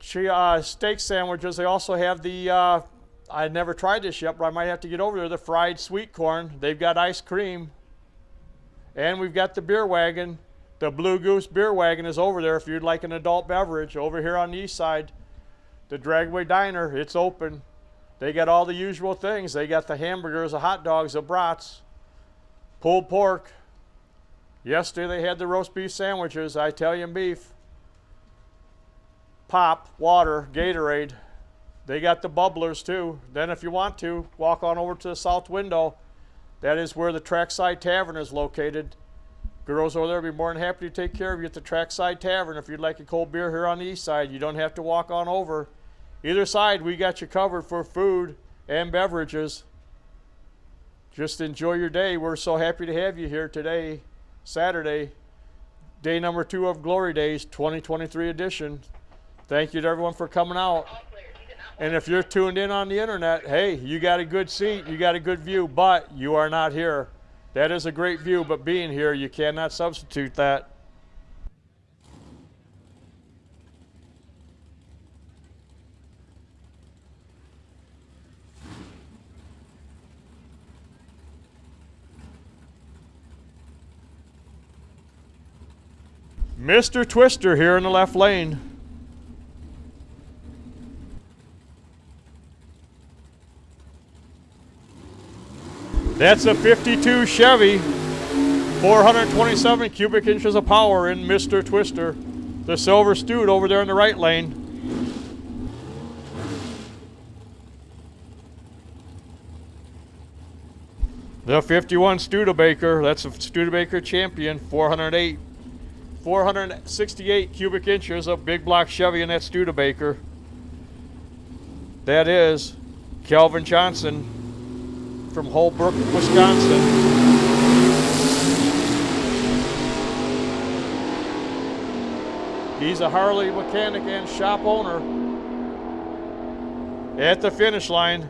steak sandwiches. They also have the, I never tried this yet, but I might have to get over there, the fried sweet corn. They've got ice cream. And we've got the beer wagon. The Blue Goose beer wagon is over there if you'd like an adult beverage. Over here on the east side, the Dragway Diner, it's open. They got all the usual things. They got the hamburgers, the hot dogs, the brats, pulled pork. Yesterday they had the roast beef sandwiches, Italian beef, pop, water, Gatorade. They got the bubblers too. Then if you want to, walk on over to the south window. That is where the Trackside Tavern is located. Girls over there will be more than happy to take care of you at the Trackside Tavern. If you'd like a cold beer here on the east side, you don't have to walk on over. Either side, we got you covered for food and beverages. Just enjoy your day. We're so happy to have you here today, Saturday, day number 2 of Glory Days, 2023 edition. Thank you to everyone for coming out. And if you're tuned in on the internet, hey, you got a good seat, you got a good view, but you are not here. That is a great view, but being here, you cannot substitute that. Mr. Twister here in the left lane. That's a 52 Chevy, 427 cubic inches of power in Mr. Twister. The Silver Stewed over there in the right lane. The 51 Studebaker, that's a Studebaker Champion, 468 cubic inches of big block Chevy in that Studebaker. That is Calvin Johnson from Holbrook, Wisconsin. He's a Harley mechanic and shop owner. At the finish line,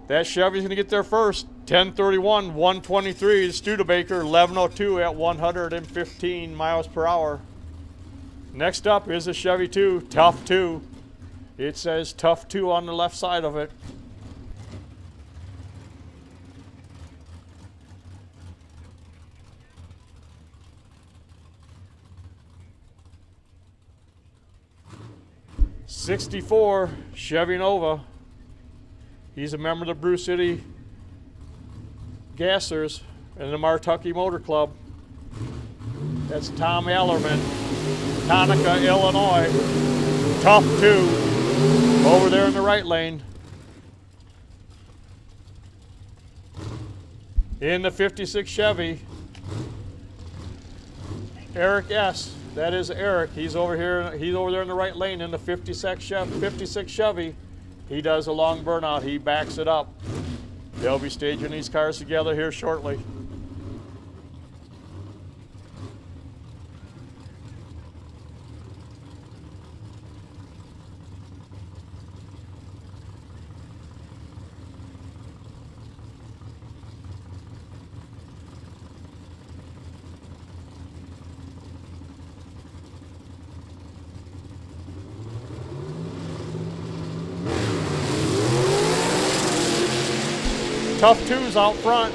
that Chevy's gonna get there first. 1031, 123, the Studebaker, 1102 at 115 miles per hour. Next up is the Chevy 2, Tough 2. It says Tough 2 on the left side of it. '64 Chevy Nova. He's a member of the Brew City Gassers and the Martucky Motor Club. That's Tom Ellerman, Tonica, Illinois. Tough 2 over there in the right lane. In the 56 Chevy, Eric S. That is Eric. He's over here. He's over there in the right lane in the 56 Chevy. He does a long burnout. He backs it up. They'll be staging these cars together here shortly. Tough 2's out front.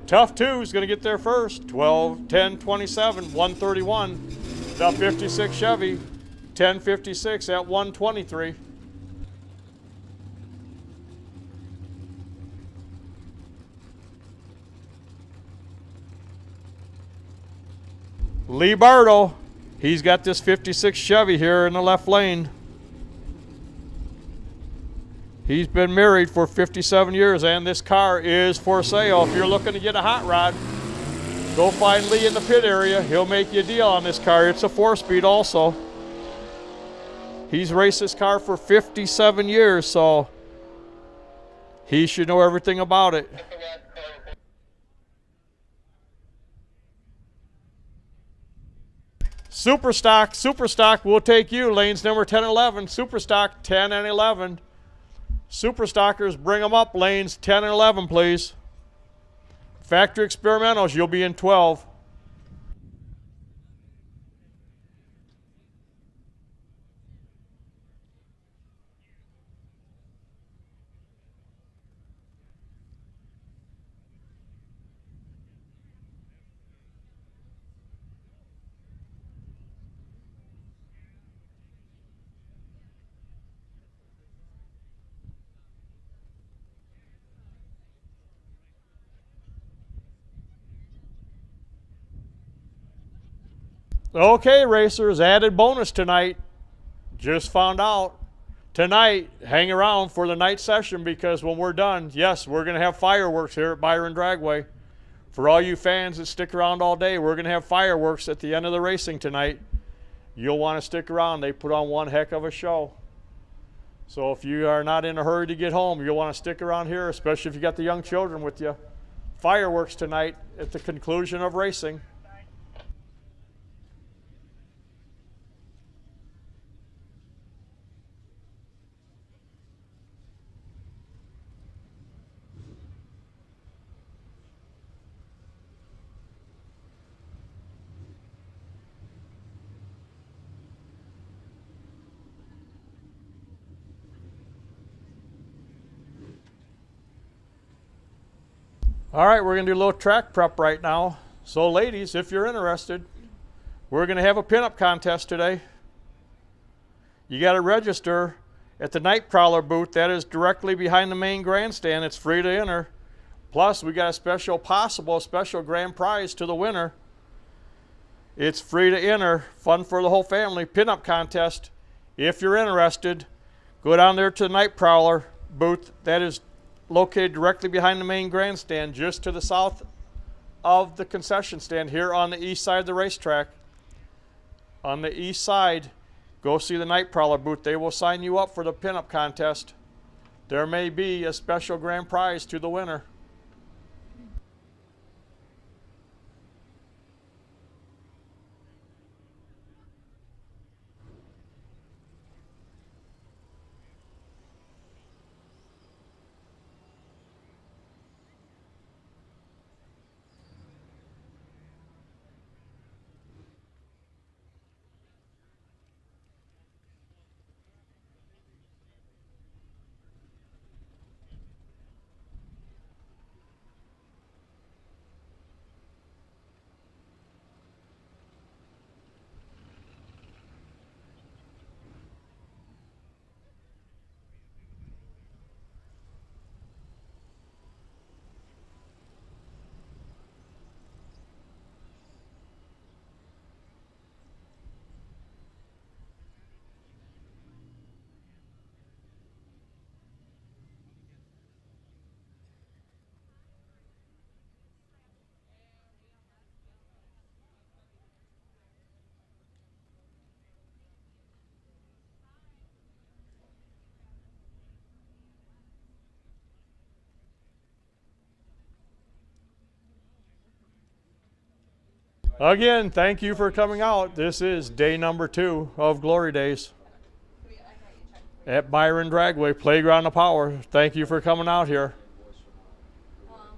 Tough 2's going to get there first. 12, 10, 27, 131. The 56 Chevy, 1056 at 123. Lee Bardo. He's got this 56 Chevy here in the left lane. He's been married for 57 years, and this car is for sale. If you're looking to get a hot rod, go find Lee in the pit area. He'll make you a deal on this car. It's a 4-speed also. He's raced this car for 57 years, so he should know everything about it. Superstock will take you. Lanes number 10 and 11. Superstock 10 and 11. Superstockers, bring them up. Lanes 10 and 11, please. Factory experimentals, you'll be in 12. Okay, racers, added bonus tonight. Just found out. Tonight, hang around for the night session because when we're done, yes, we're going to have fireworks here at Byron Dragway. For all you fans that stick around all day, we're going to have fireworks at the end of the racing tonight. You'll want to stick around. They put on one heck of a show. So if you are not in a hurry to get home, you'll want to stick around here, especially if you got the young children with you. Fireworks tonight at the conclusion of racing. All right, we're going to do a little track prep right now. So ladies, if you're interested, we're going to have a pinup contest today. You got to register at the Night Prowler booth. That is directly behind the main grandstand. It's free to enter. Plus, we got a special grand prize to the winner. It's free to enter. Fun for the whole family. Pinup contest. If you're interested, go down there to the Night Prowler booth. That is located directly behind the main grandstand, just to the south of the concession stand here on the east side of the racetrack. On the east side, go see the Night Prowler booth. They will sign you up for the pinup contest. There may be a special grand prize to the winner. Again, thank you for coming out. This is day number 2 of Glory Days at Byron Dragway, Playground of Power. Thank you for coming out here.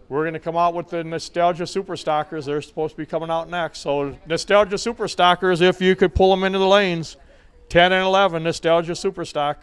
We're going to come out with the Nostalgia Super Stockers. They're supposed to be coming out next. So Nostalgia Super Stockers, if you could pull them into the lanes, 10 and 11, Nostalgia Super Stock.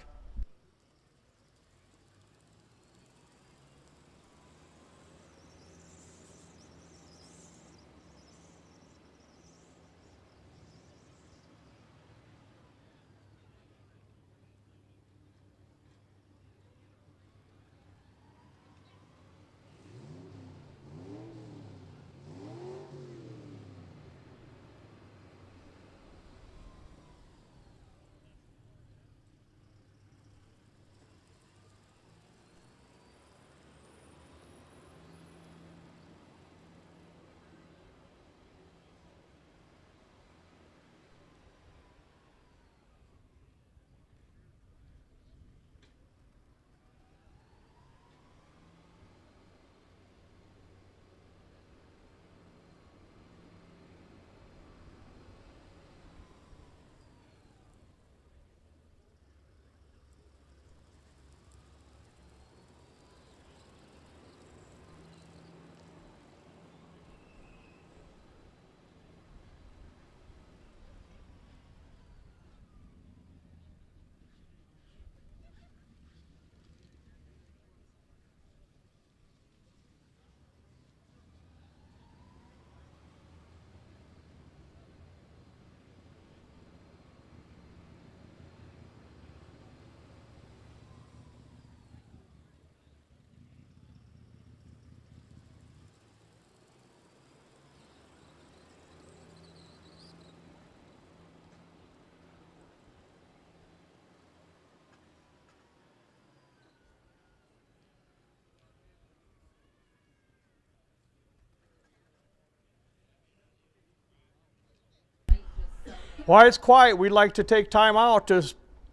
While it's quiet, we'd like to take time out to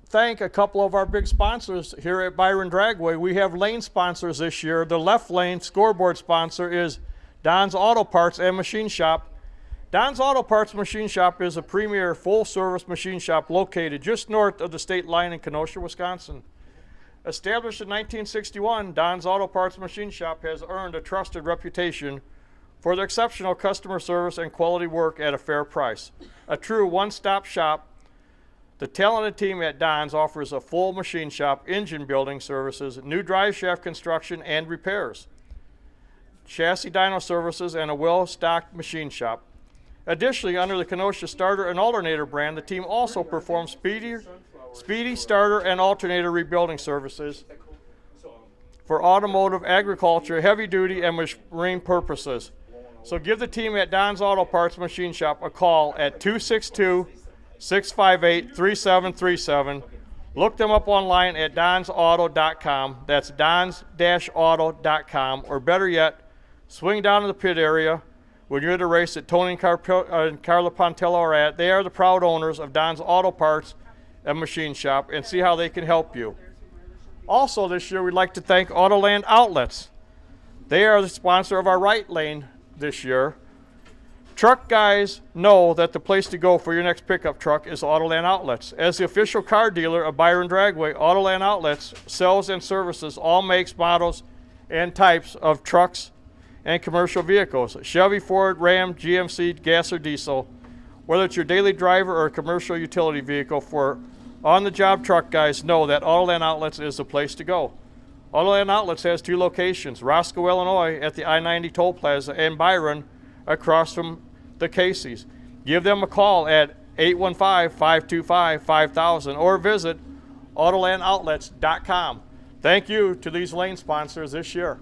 thank a couple of our big sponsors here at Byron Dragway. We have lane sponsors this year. The left lane scoreboard sponsor is Don's Auto Parts and Machine Shop. Don's Auto Parts Machine Shop is a premier full-service machine shop located just north of the state line in Kenosha, Wisconsin. Established in 1961, Don's Auto Parts Machine Shop has earned a trusted reputation for their exceptional customer service and quality work at a fair price. A true one-stop shop, the talented team at Don's offers a full machine shop, engine building services, new drive shaft construction and repairs, chassis dyno services, and a well-stocked machine shop. Additionally, under the Kenosha Starter and Alternator brand, the team also performs speedy starter and alternator rebuilding services for automotive, agriculture, heavy-duty, and marine purposes. So give the team at Don's Auto Parts Machine Shop a call at 262-658-3737. Look them up online at donsauto.com. That's dons-auto.com. Or better yet, swing down to the pit area when you're at a race that Tony and Carla Pontello are at. They are the proud owners of Don's Auto Parts and Machine Shop, and see how they can help you. Also this year, we'd like to thank Autoland Outlets. They are the sponsor of our right lane this year. Truck guys know that the place to go for your next pickup truck is Autoland Outlets. As the official car dealer of Byron Dragway, Autoland Outlets sells and services all makes, models, and types of trucks and commercial vehicles. Chevy, Ford, Ram, GMC, gas or diesel. Whether it's your daily driver or a commercial utility vehicle, for on-the-job truck guys know that Autoland Outlets is the place to go. Autoland Outlets has 2 locations, Roscoe, Illinois at the I-90 Toll Plaza, and Byron across from the Casey's. Give them a call at 815-525-5000 or visit autolandoutlets.com. Thank you to these lane sponsors this year.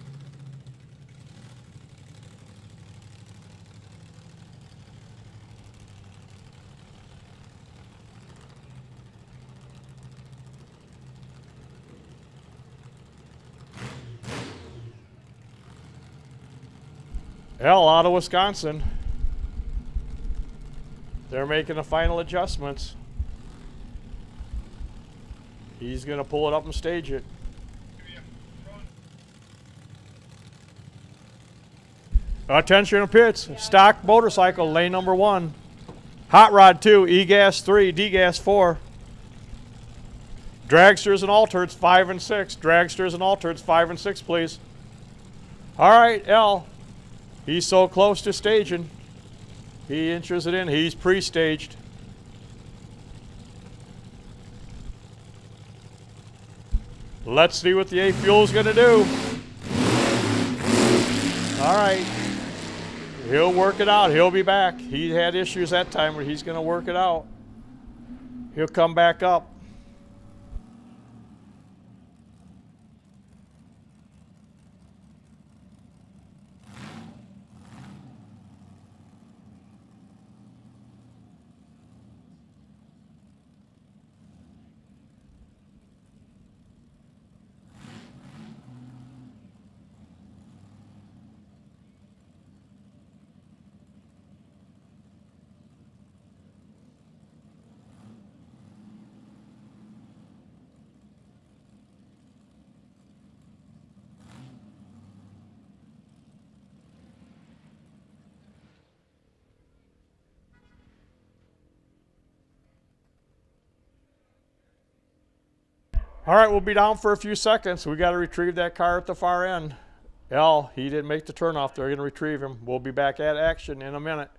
Al out of Wisconsin. They're making the final adjustments. He's going to pull it up and stage it. Attention pits. Stock motorcycle, lane number 1. Hot Rod 2, E-Gas 3, D-Gas 4. Dragsters and altereds 5 and 6. Dragsters and altereds 5 and 6, please. All right, L. He's so close to staging. He inches it in. He's pre-staged. Let's see what the A-Fuel's going to do. All right. He'll work it out. He'll be back. He had issues that time, but he's going to work it out. He'll come back up. All right, we'll be down for a few seconds. We got to retrieve that car at the far end. L, he didn't make the turnoff. They're going to retrieve him. We'll be back at action in a minute.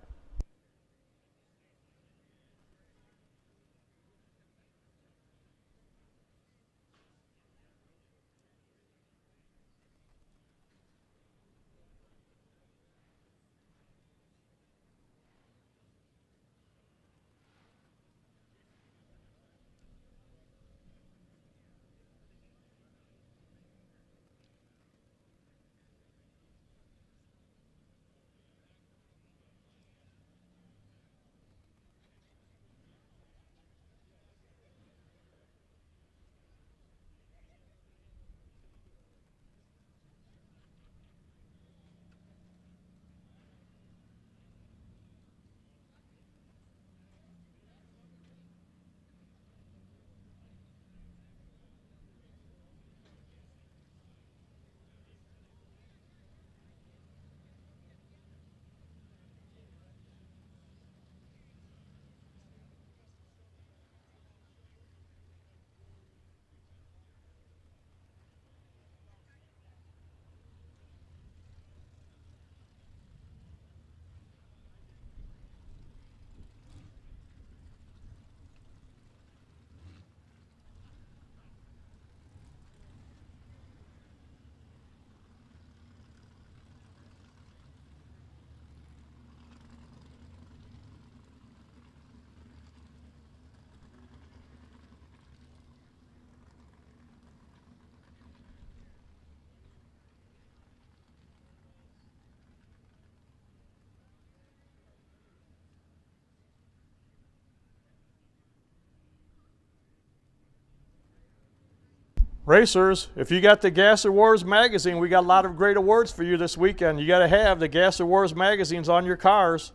Racers, if you got the Gas Awards magazine, we got a lot of great awards for you this weekend. You got to have the Gas Awards magazines on your cars.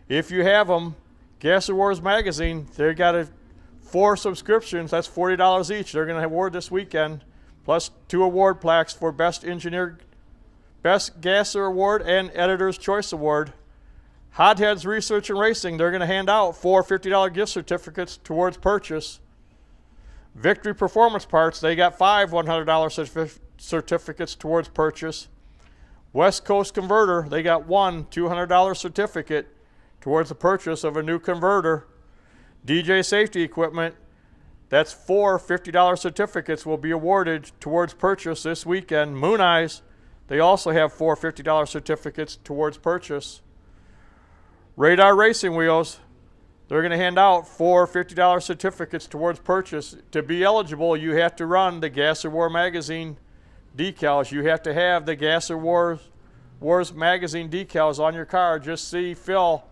If you have them, Gas Awards magazine, they got 4 subscriptions. That's $40 each. They're going to award this weekend, plus 2 award plaques for Best Engineer, Best Gasser Award, and Editor's Choice Award. Hotheads Research and Racing, they're going to hand out 4 $50 gift certificates towards purchase. Victory Performance Parts, they got 5 $100 certificates towards purchase. West Coast Converter, they got 1 $200 certificate towards the purchase of a new converter. DJ Safety Equipment, that's 4 $50 certificates will be awarded towards purchase this weekend. Moon Eyes, they also have 4 $50 certificates towards purchase. Radar Racing Wheels, they're going to hand out 4 $50 certificates towards purchase. To be eligible, you have to run the Gasser War magazine decals. You have to have the Gasser Wars magazine decals on your car. Just see Phil.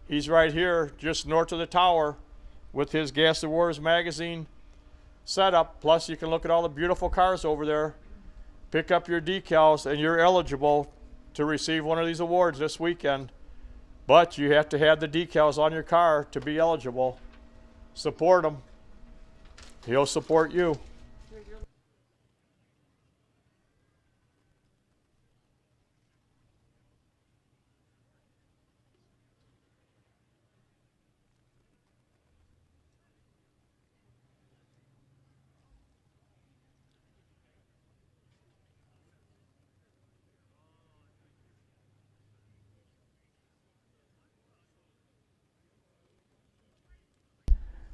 He's right here, just north of the tower, with his Gasser Wars magazine setup. Plus, you can look at all the beautiful cars over there, pick up your decals, and you're eligible to receive one of these awards this weekend. But you have to have the decals on your car to be eligible. Support him. He'll support you.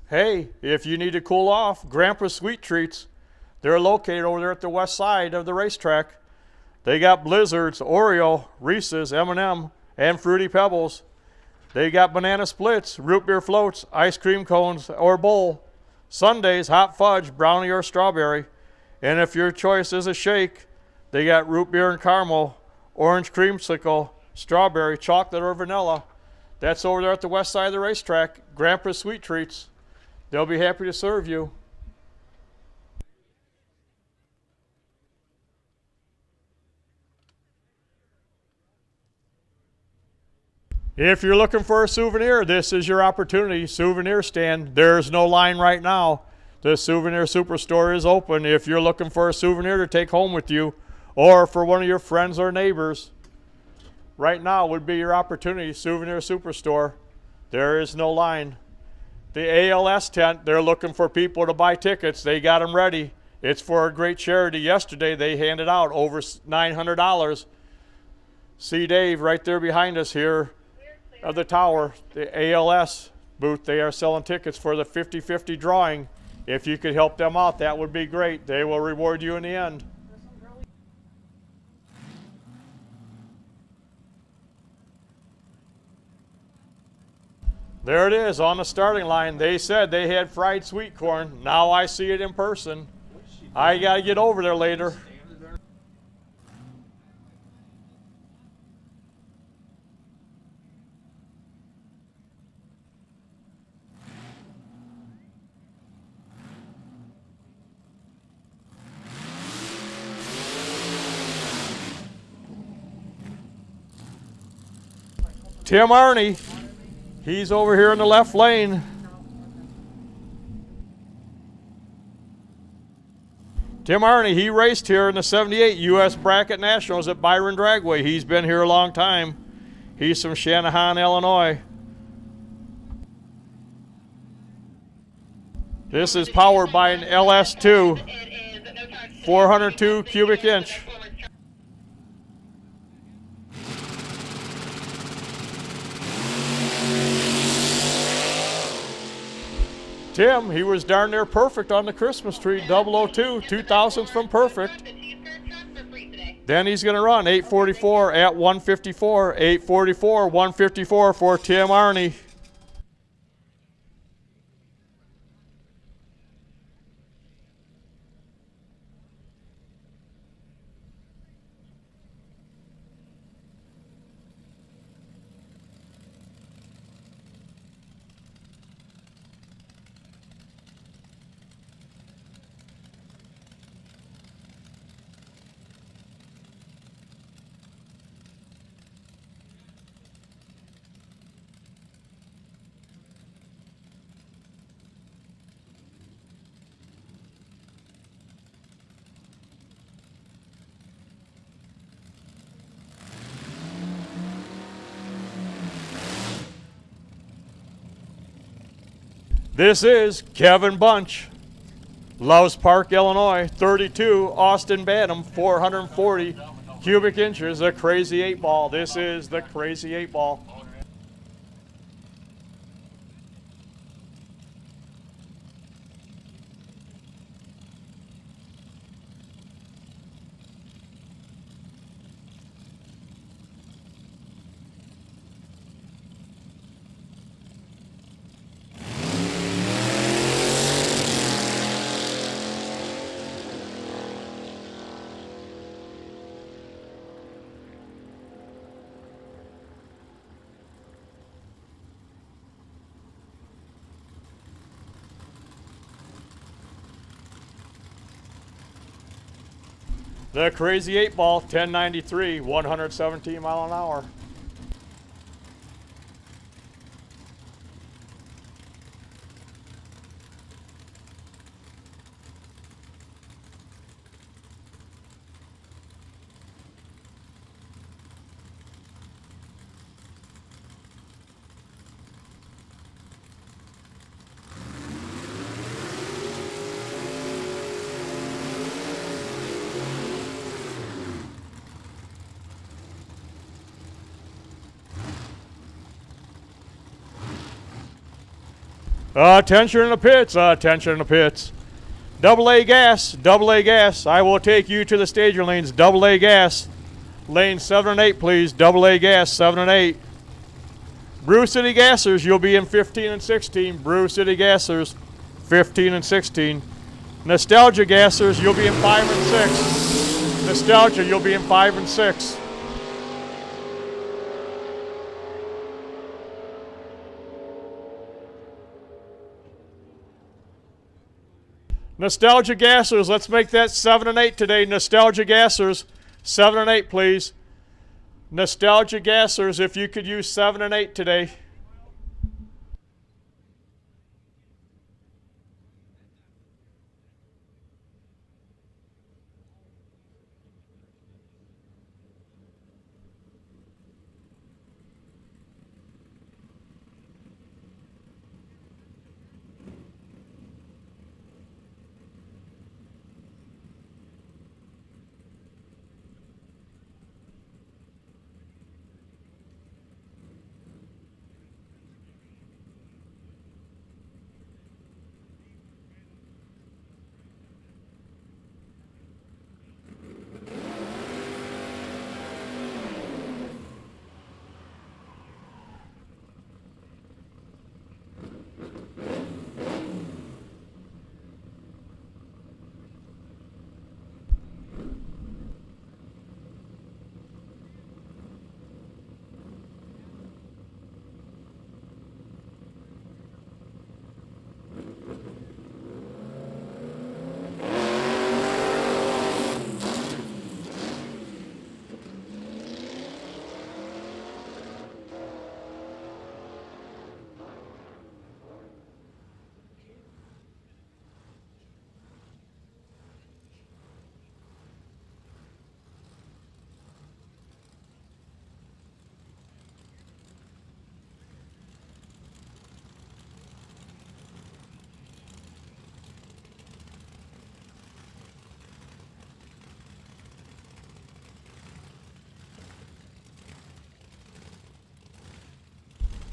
Hey, if you need to cool off, Grandpa's Sweet Treats. They're located over there at the west side of the racetrack. They got Blizzards, Oreo, Reese's, M&M, and Fruity Pebbles. They got banana splits, root beer floats, ice cream cones or bowl, sundaes, hot fudge, brownie or strawberry. And if your choice is a shake, they got root beer and caramel, orange creamsicle, strawberry, chocolate or vanilla. That's over there at the west side of the racetrack, Grandpa's Sweet Treats. They'll be happy to serve you. If you're looking for a souvenir, this is your opportunity. Souvenir stand. There's no line right now. The Souvenir Superstore is open if you're looking for a souvenir to take home with you or for one of your friends or neighbors. Right now would be your opportunity. Souvenir Superstore. There is no line. The ALS tent, they're looking for people to buy tickets. They got them ready. It's for a great charity. Yesterday they handed out over $900. See Dave right there behind us here of the tower, the ALS booth. They are selling tickets for the 50-50 drawing. If you could help them out, that would be great. They will reward you in the end. There it is on the starting line. They said they had fried sweet corn. Now I see it in person. I got to get over there later. Tim Arney. He's over here in the left lane. Tim Arney, he raced here in the 78 U.S. Bracket Nationals at Byron Dragway. He's been here a long time. He's from Channahon, Illinois. This is powered by an LS2, 402 cubic inch. Tim, he was darn near perfect on the Christmas tree, 002, 2000s from perfect. Then he's going to run 844 at 154, 844, 154 for Tim Arney. This is Kevin Bunch, Loves Park, Illinois, 32, Austin Bantam, 440 cubic inches, a crazy 8-ball. This is the crazy 8-ball. The Crazy 8 Ball, 1093, 117 mile an hour. Attention in the pits, attention in the pits. Double A gas, double A gas. I will take you to the staging lanes, double A gas. Lane 7 and 8, please, double A gas, 7 and 8. Brew City Gassers, you'll be in 15 and 16. Brew City Gassers, 15 and 16. Nostalgia Gassers, you'll be in 5 and 6. Nostalgia, you'll be in 5 and 6. Nostalgia Gassers, let's make that 7 and 8 today. Nostalgia Gassers, 7 and 8, please. Nostalgia Gassers, if you could use 7 and 8 today.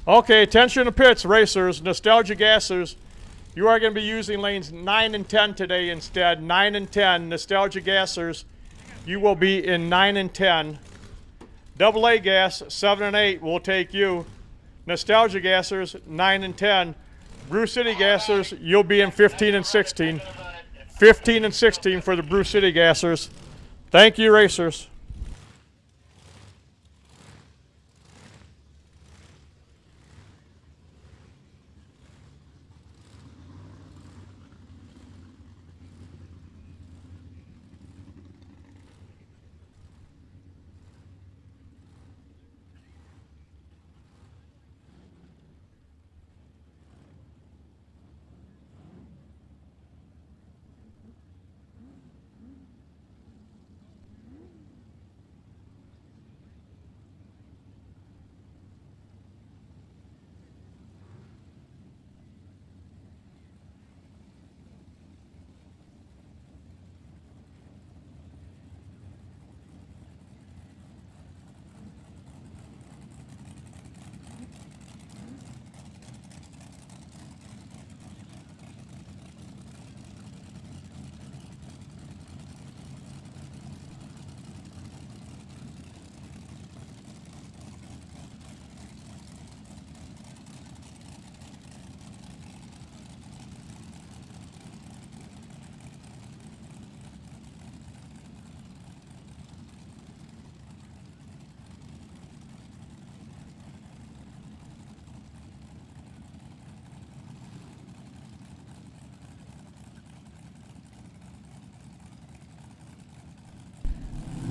Okay, attention in the pits, racers, Nostalgia Gassers. You are going to be using lanes 9 and 10 today instead. 9 and 10, Nostalgia Gassers. You will be in 9 and 10. Double A gas, 7 and 8 will take you. Nostalgia Gassers, 9 and 10. Brew City Gassers, you'll be in 15 and 16. 15 and 16 for the Brew City Gassers. Thank you, racers.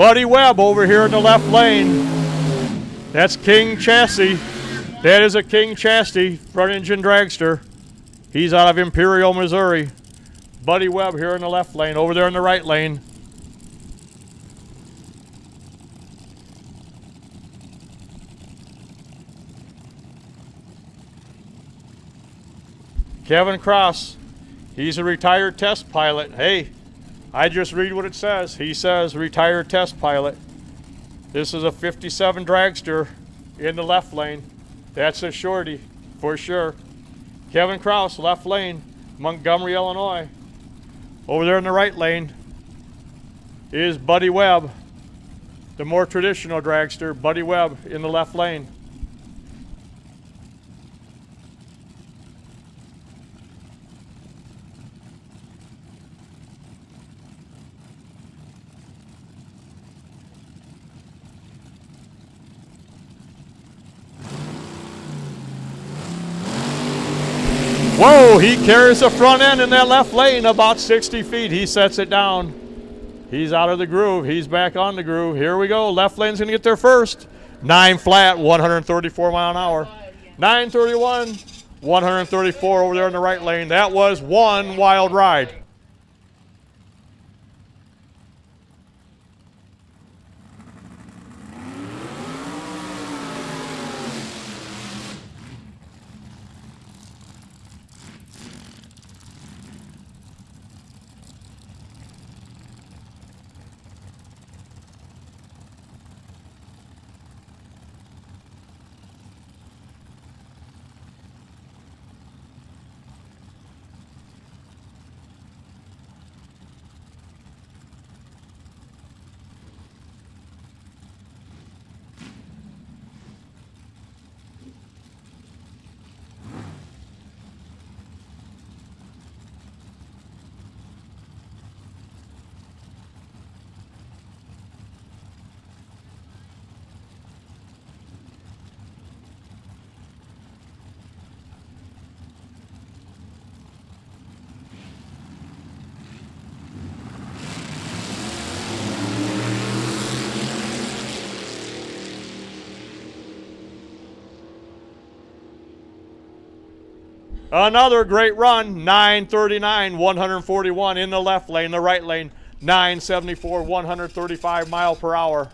Buddy Webb over here in the left lane. That's King Chassis. That is a King Chassis front engine dragster. He's out of Imperial, Missouri. Buddy Webb here in the left lane, over there in the right lane. Kevin Cross, he's a retired test pilot. Hey, I just read what it says. He says retired test pilot. This is a 57 dragster in the left lane. That's a shorty for sure. Kevin Cross, left lane, Montgomery, Illinois. Over there in the right lane is Buddy Webb, the more traditional dragster. Buddy Webb in the left lane. Whoa, he carries the front end in that left lane about 60 feet. He sets it down. He's out of the groove. He's back on the groove. Here we go. Left lane's going to get there first. 9 flat, 134 mile an hour. 931, 134 over there in the right lane. That was one wild ride. Another great run, 939, 141 in the left lane, the right lane, 974, 135 mile per hour.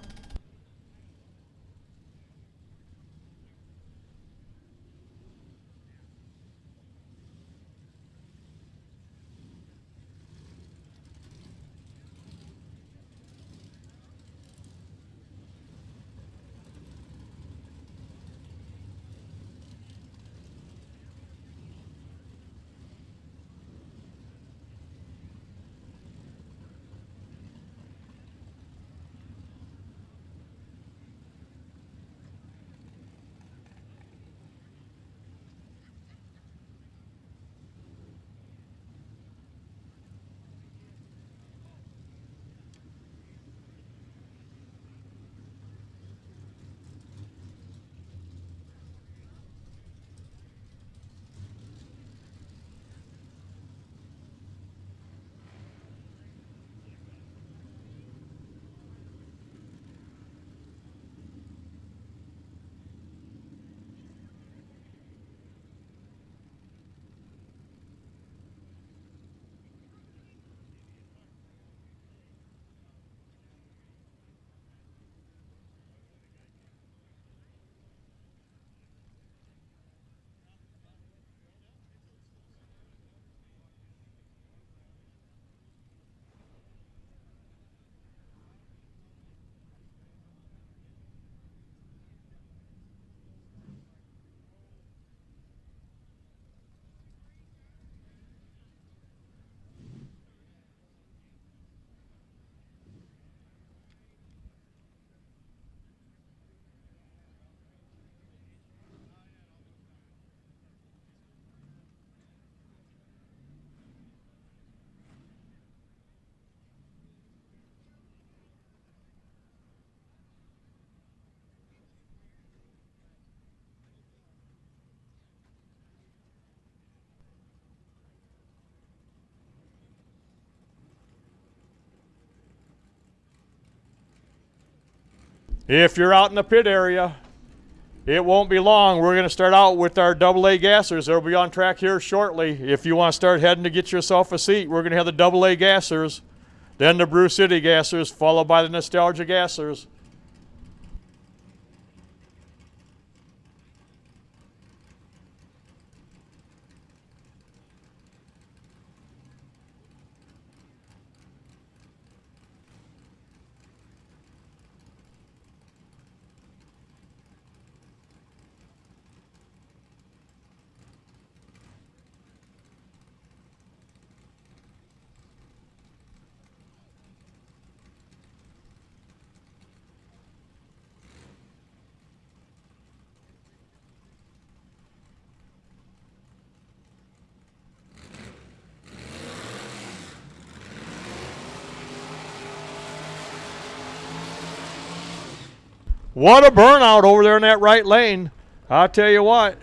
If you're out in the pit area, it won't be long. We're going to start out with our AA gassers. They'll be on track here shortly. If you want to start heading to get yourself a seat, we're going to have the AA gassers, then the Brew City gassers, followed by the Nostalgia gassers. What a burnout over there in that right lane. I'll tell you what.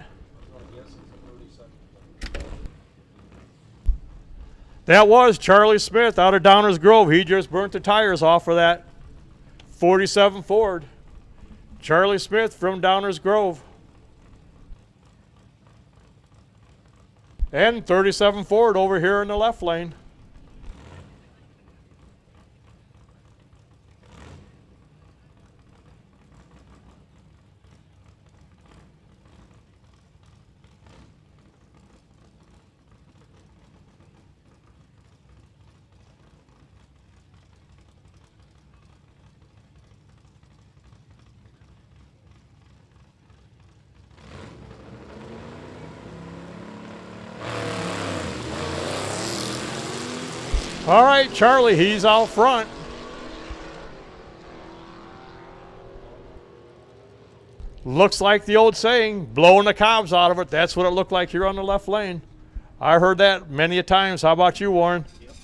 That was Charlie Smith out of Downers Grove. He just burnt the tires off of that 47 Ford. Charlie Smith from Downers Grove. And 37 Ford over here in the left lane. All right, Charlie, he's out front. Looks like the old saying, blowing the cobs out of it. That's what it looked like here on the left lane. I heard that many a times. How about you, Warren? Yep.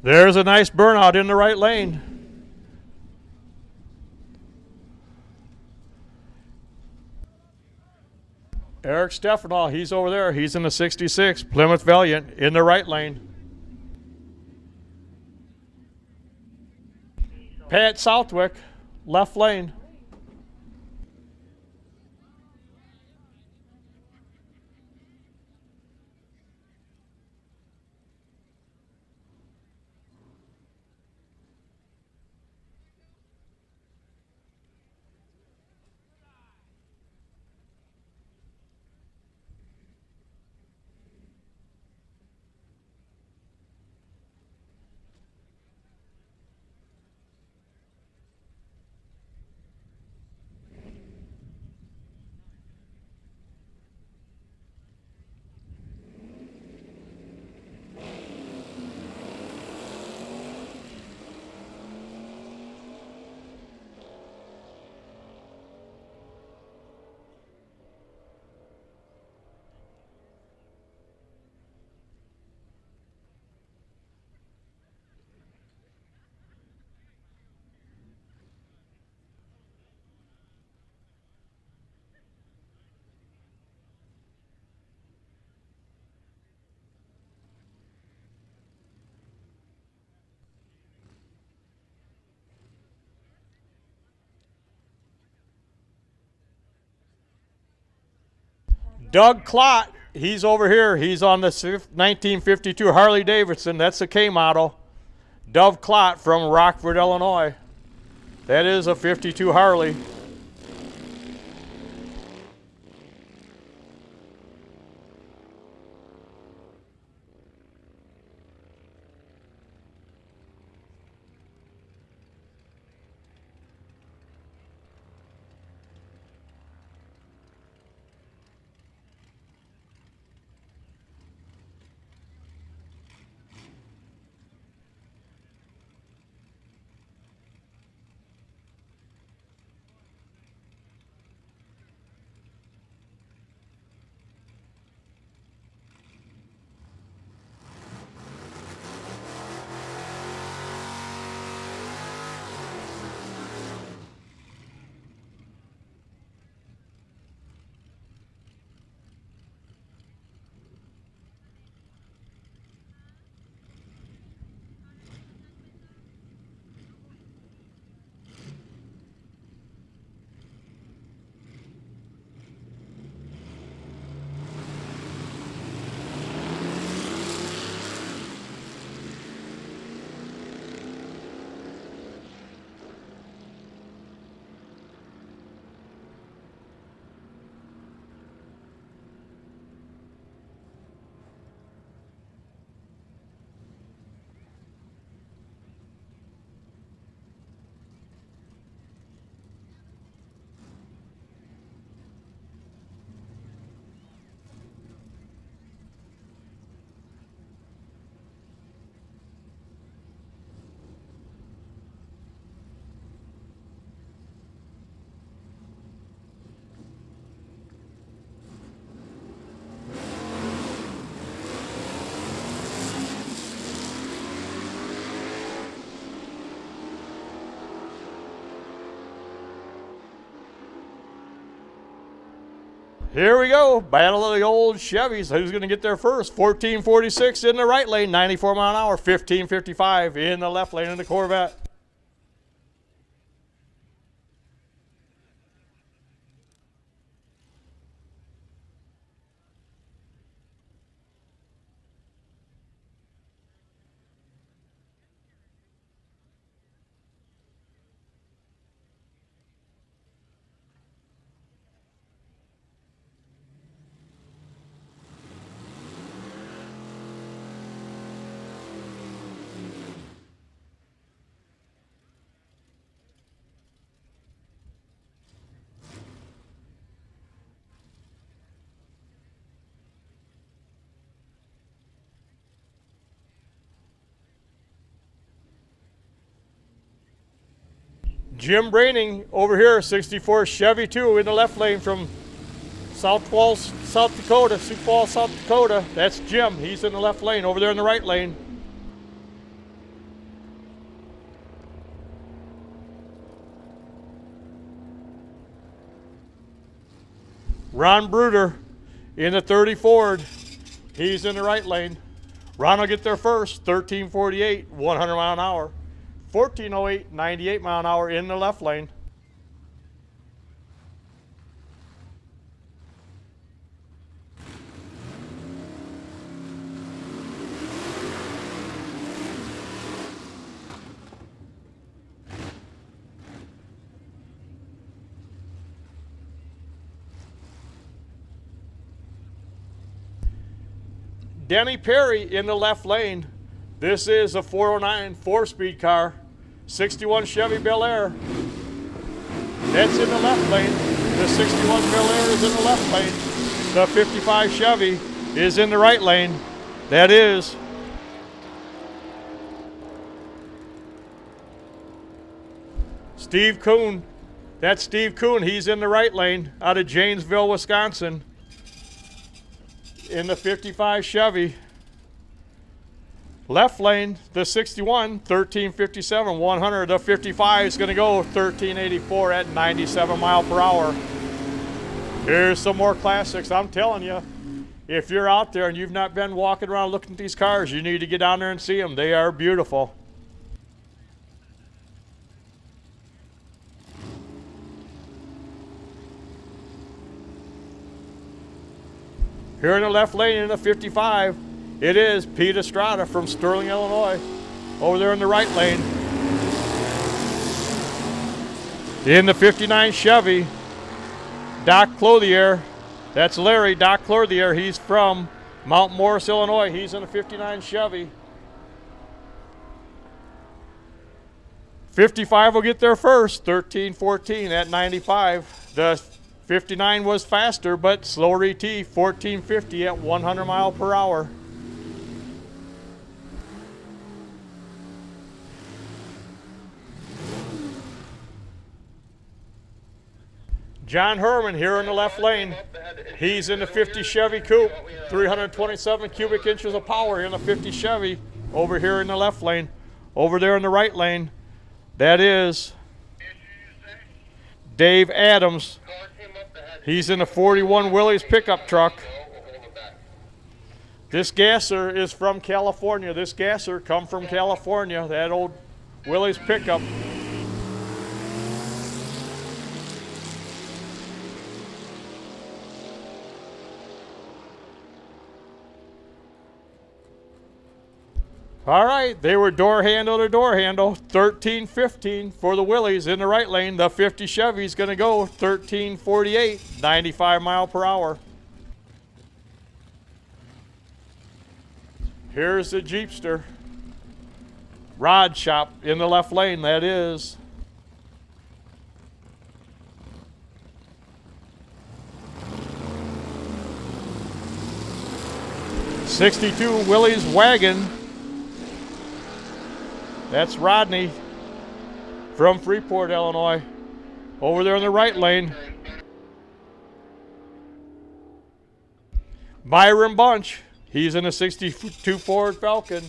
There's a nice burnout in the right lane. Eric Stefano, he's over there. He's in the 66, Plymouth Valiant, in the right lane. Pat Southwick, left lane. Doug Klott, he's over here. He's on the 1952 Harley Davidson. That's a K model. Doug Klott from Rockford, Illinois. That is a 52 Harley. Here we go. Battle of the old Chevys. Who's going to get there first? 1446 in the right lane, 94 mile an hour. 1555 in the left lane in the Corvette. Jim Braining over here, 64 Chevy 2 in the left lane from South Falls, South Dakota, Sioux Falls, South Dakota. That's Jim. He's in the left lane. Over there in the right lane. Ron Bruder in the 30 Ford. He's in the right lane. Ron will get there first, 1348, 100 mile an hour. 1408, 98 mile an hour in the left lane. Denny Perry in the left lane. This is a 409 4-speed car, 61 Chevy Bel Air. That's in the left lane. The 61 Bel Air is in the left lane. The 55 Chevy is in the right lane. That is Steve Kuhn. That's Steve Kuhn. He's in the right lane out of Janesville, Wisconsin, in the 55 Chevy. Left lane, the 61, 1357, 100. The 55 is going to go 1384 at 97 mile per hour. Here's some more classics. I'm telling you, if you're out there and you've not been walking around looking at these cars, you need to get down there and see them. They are beautiful. Here in the left lane in the 55, it is Pete Estrada from Sterling, Illinois. Over there in the right lane. In the 59 Chevy, Doc Clothier. That's Larry, Doc Clothier. He's from Mount Morris, Illinois. He's in the 59 Chevy. 55 will get there first, 1314 at 95. The 59 was faster, but slower ET, 1450 at 100 mile per hour. John Herman here in the left lane. He's in the 50 Chevy Coupe, 327 cubic inches of power in the 50 Chevy. Over here in the left lane. Over there in the right lane, that is Dave Adams. He's in the 41 Willys pickup truck. This gasser is from California. This gasser come from California, that old Willys pickup. All right, they were door handle to door handle. 1315 for the Willys in the right lane. The 50 Chevy's going to go 1348, 95 mile per hour. Here's the Jeepster. Rod Shop in the left lane, that is. '62 Willys wagon. That's Rodney from Freeport, Illinois. Over there in the right lane. Byron Bunch. He's in a 62 Ford Falcon.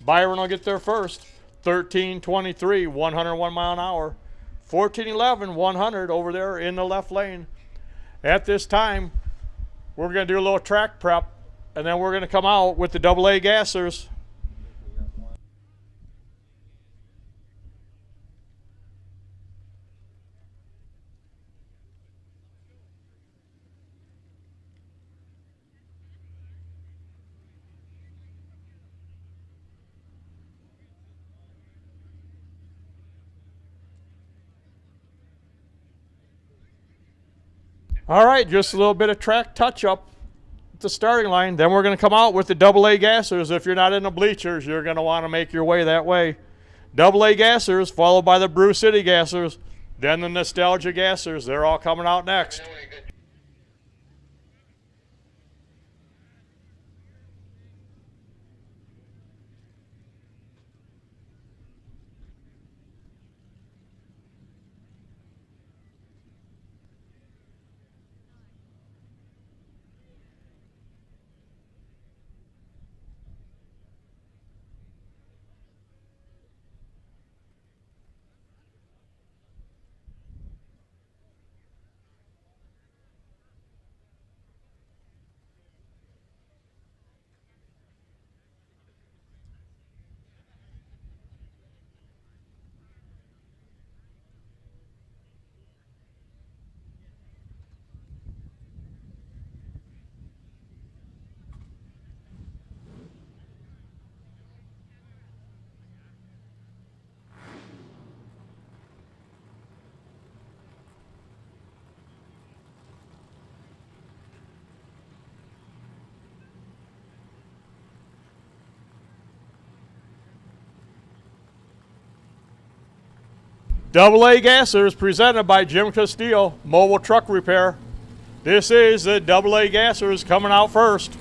Byron will get there first. 1323, 101 mile an hour. 1411, 100 over there in the left lane. At this time, We're going to do a little track prep, and then we're going to come out with the AA gassers. All right, just a little bit of track touch-up at the starting line. Then we're going to come out with the AA gassers. If you're not in the bleachers, you're going to want to make your way that way. AA gassers, followed by the Brew City gassers, then the Nostalgia gassers. They're all coming out next. AA gassers presented by Jim Castillo, Mobile Truck Repair. This is the AA gassers coming out first.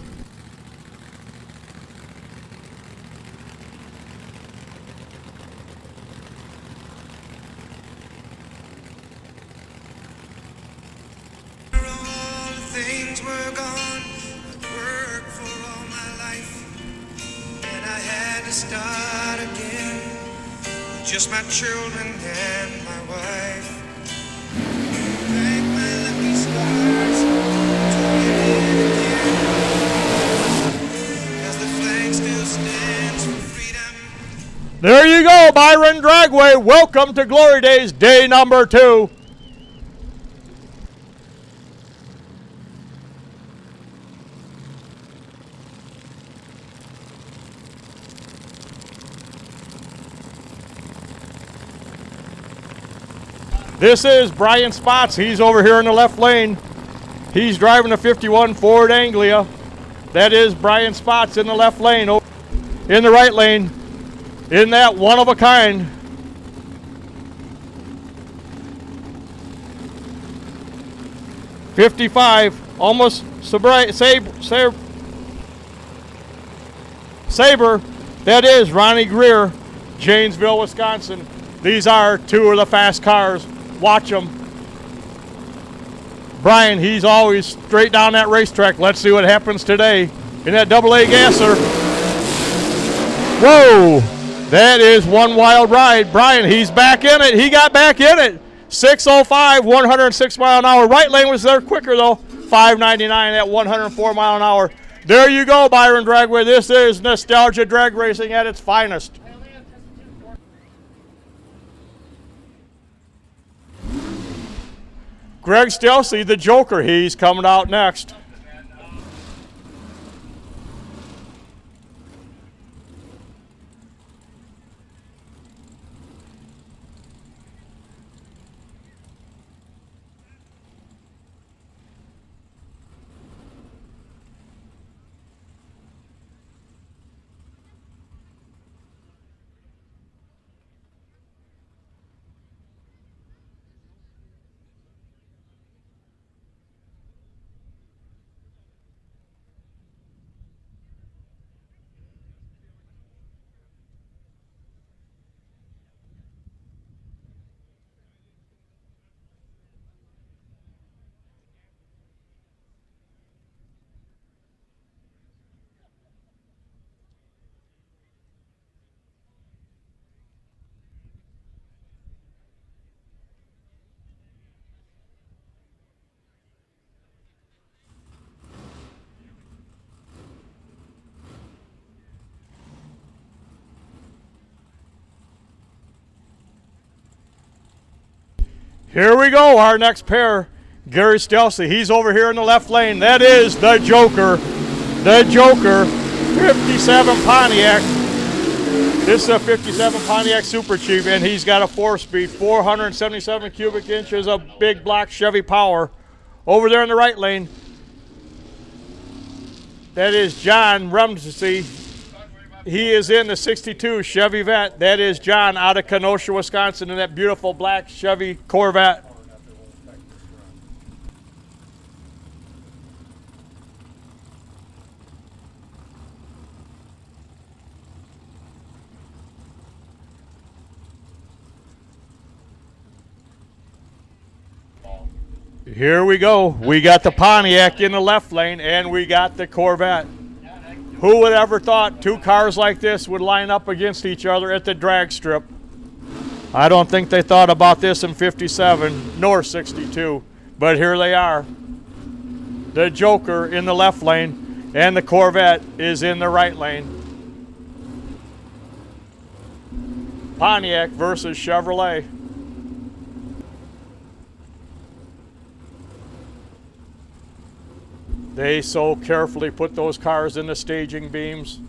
Things were gone, worked for all my life, and I had to start again. Just my children and my wife. Thank my lucky stars, doing it again. 'Cause the flag still stands for freedom. There you go, Byron Dragway. Welcome to Glory Days, day number 2. This is Brian Spots. He's over here in the left lane. He's driving a 51 Ford Anglia. That is Brian Spots in the left lane. In the right lane, in that one of a kind. '55, almost Sabre. That is Ronnie Greer, Janesville, Wisconsin. These are 2 of the fast cars. Watch them. Brian, he's always straight down that racetrack. Let's see what happens today in that AA gasser. Whoa, that is one wild ride. Brian, he's back in it. He got back in it. 605, 106 mile an hour. Right lane was there quicker though. 599 at 104 mile an hour. There you go, Byron Dragway. This is nostalgia drag racing at its finest. Greg Stelsey, the Joker, he's coming out next. Here we go, our next pair. Gary Stelsey, he's over here in the left lane. That is the Joker. The Joker, 57 Pontiac. This is a 57 Pontiac Super Chief, and he's got a 4-speed, 477 cubic inches of big block Chevy power. Over there in the right lane, that is John Rumsey. He is in the 62 Chevy Vet. That is John out of Kenosha, Wisconsin, in that beautiful black Chevy Corvette. Here we go. We got the Pontiac in the left lane, and we got the Corvette. Who would ever thought two cars like this would line up against each other at the drag strip? I don't think they thought about this in 57 nor 62, but here they are. The Joker in the left lane, and the Corvette is in the right lane. Pontiac versus Chevrolet. They so carefully put those cars in the staging beams.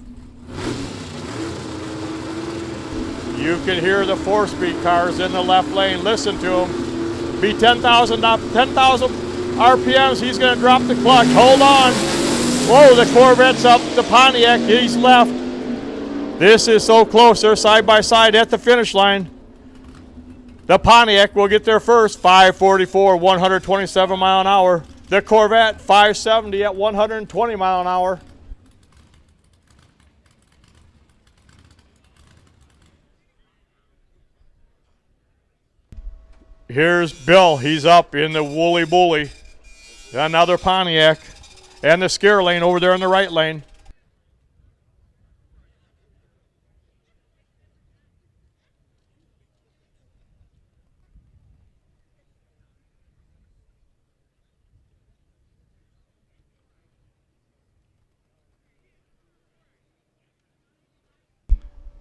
You can hear the 4-speed cars in the left lane. Listen to them. Be 10,000 RPMs. He's going to drop the clutch. Hold on. Whoa, the Corvette's up. The Pontiac, he's left. This is so close. They're side by side at the finish line. The Pontiac will get there first. 544, 127 mile an hour. The Corvette, 570 at 120 mile an hour. Here's Bill. He's up in the Woolly Bully. Another Pontiac. And the scare lane over there in the right lane.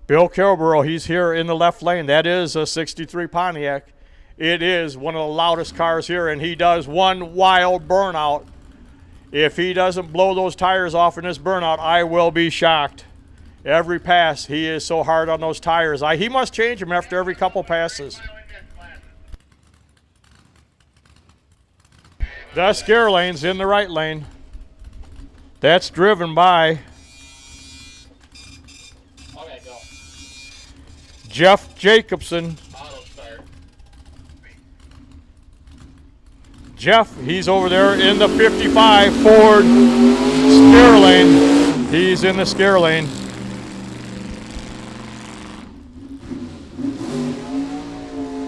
Bill Kilborough, he's here in the left lane. That is a 63 Pontiac. It is one of the loudest cars here, and he does one wild burnout. If he doesn't blow those tires off in this burnout, I will be shocked. Every pass, he is so hard on those tires. He must change them after every couple passes. The scare lane's in the right lane. That's driven by Jeff Jacobson. Jeff, he's over there in the 55 Ford scare lane. He's in the scare lane.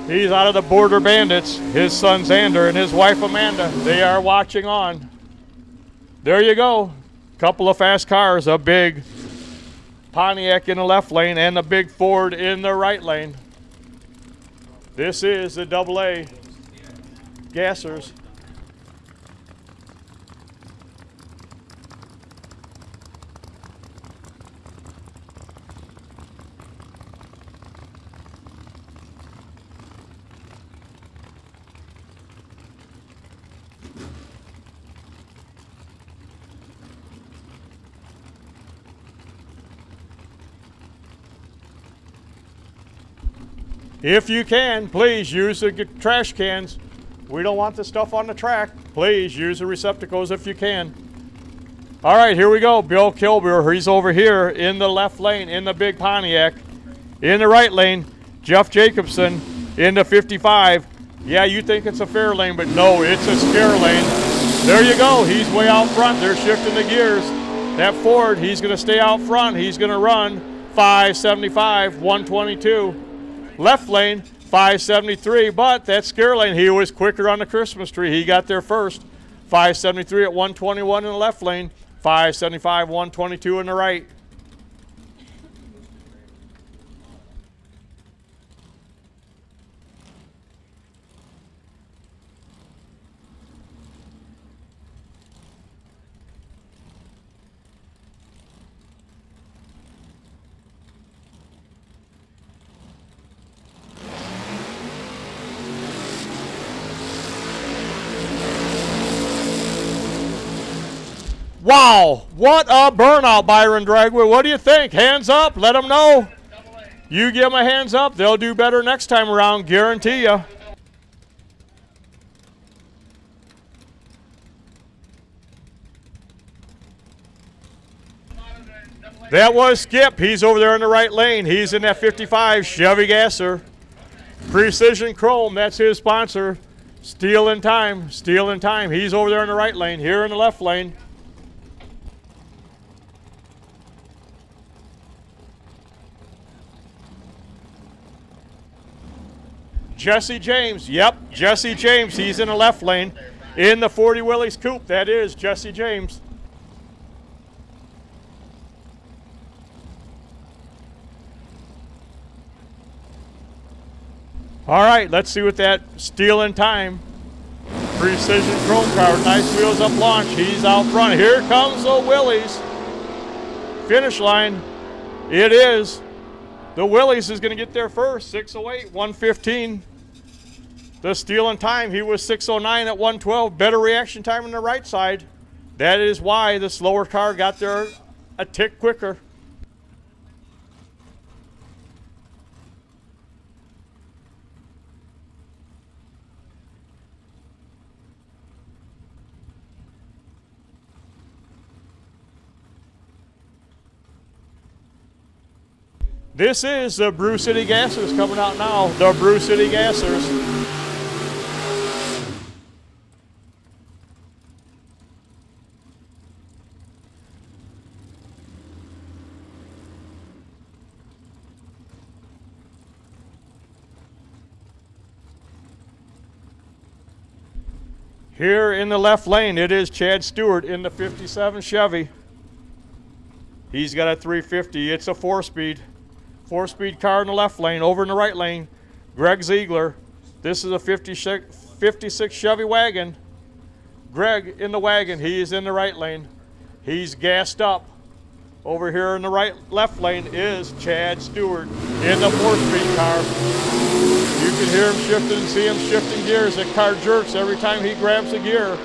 He's out of the Border Bandits. His son Xander and his wife Amanda, they are watching on. There you go. Couple of fast cars, a big Pontiac in the left lane and the big Ford in the right lane. This is the AA Gassers. If you can, please use the trash cans. We don't want the stuff on the track. Please use the receptacles if you can. All right, here we go. Bill Kilborough, he's over here in the left lane in the big Pontiac. In the right lane, Jeff Jacobson in the 55. Yeah, you think it's a fair lane, but no, it's a scare lane. There you go. He's way out front. They're shifting the gears. That Ford, he's going to stay out front. He's going to run 575, 122. Left lane, 573, but that scare lane, he was quicker on the Christmas tree. He got there first. 573 at 121 in the left lane, 575, 122 in the right. Wow, what a burnout, Byron Dragway. What do you think? Hands up, let them know. You give them a hands up, they'll do better next time around, guarantee you. That was Skip. He's over there in the right lane. He's in that 55 Chevy Gasser. Precision Chrome, that's his sponsor. Steel in time, steel in time. He's over there in the right lane, here in the left lane. Jesse James, yep, Jesse James. He's in the left lane. In the 40 Willys Coupe, that is Jesse James. All right, let's see what that steel in time. Precision Chrome car, nice wheels up launch. He's out front. Here comes the Willys. Finish line. It is. The Willys is going to get there first. 608, 115. The steel in time, he was 609 at 112. Better reaction time on the right side. That is why the slower car got there a tick quicker. This is the Brew City Gassers coming out now. The Brew City Gassers. Here in the left lane, it is Chad Stewart in the 57 Chevy. He's got a 350. It's a 4-speed. 4-speed car in the left lane. Over in the right lane, Greg Ziegler. This is a 56 Chevy wagon. Greg in the wagon. He is in the right lane. He's gassed up. Over here in the left lane is Chad Stewart in the 4-speed car. You can hear him shifting and see him shifting gears. That car jerks every time he grabs a gear.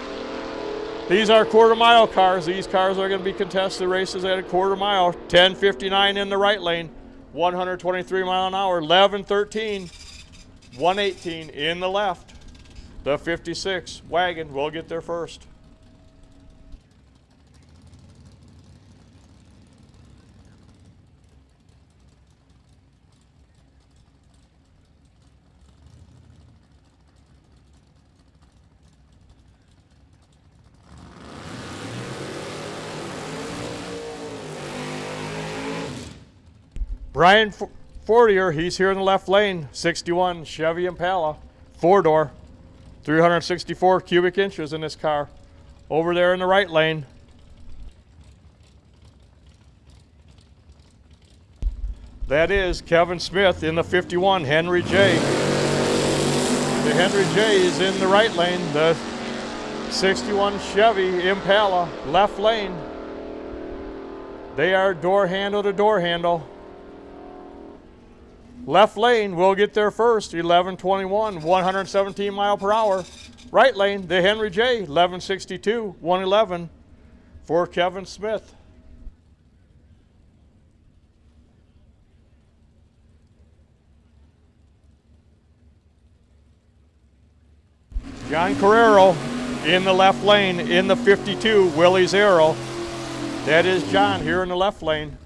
These are quarter-mile cars. These cars are going to be contested races at a quarter mile. 10:59 in the right lane. 123 mile an hour. 11:13. 118 in the left. The 56 wagon will get there first. Brian Fortier, he's here in the left lane. 61 Chevy Impala, 4-door, 364 cubic inches in this car. Over there in the right lane. That is Kevin Smith in the 51 Henry J. The Henry J is in the right lane. The 61 Chevy Impala, left lane. They are door handle to door handle. Left lane will get there first, 11:21, 117 mile per hour. Right lane, the Henry J, 11:62, 111 for Kevin Smith. John Carrero in the left lane in the 52 Willys Aero. That is John here in the left lane.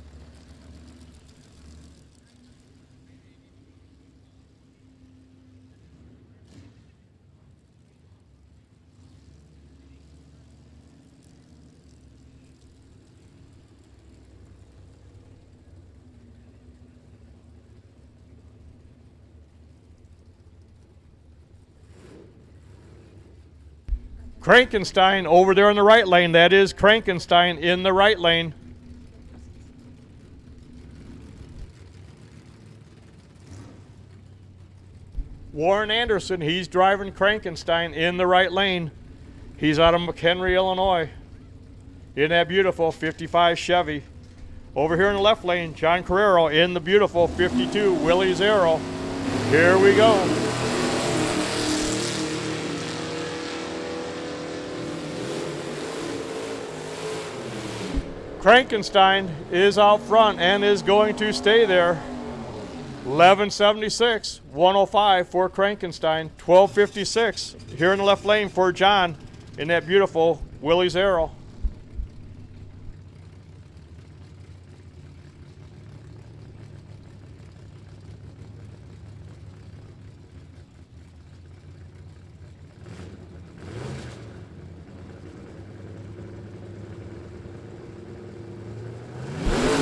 Krankenstein over there in the right lane. That is Krankenstein in the right lane. Warren Anderson, he's driving Krankenstein in the right lane. He's out of McHenry, Illinois. In that beautiful 55 Chevy. Over here in the left lane, John Carrero in the beautiful 52 Willys Aero. Here we go. Frankenstein is out front and is going to stay there. 1176, 105 for Frankenstein. 1256 here in the left lane for John in that beautiful Willie's Arrow.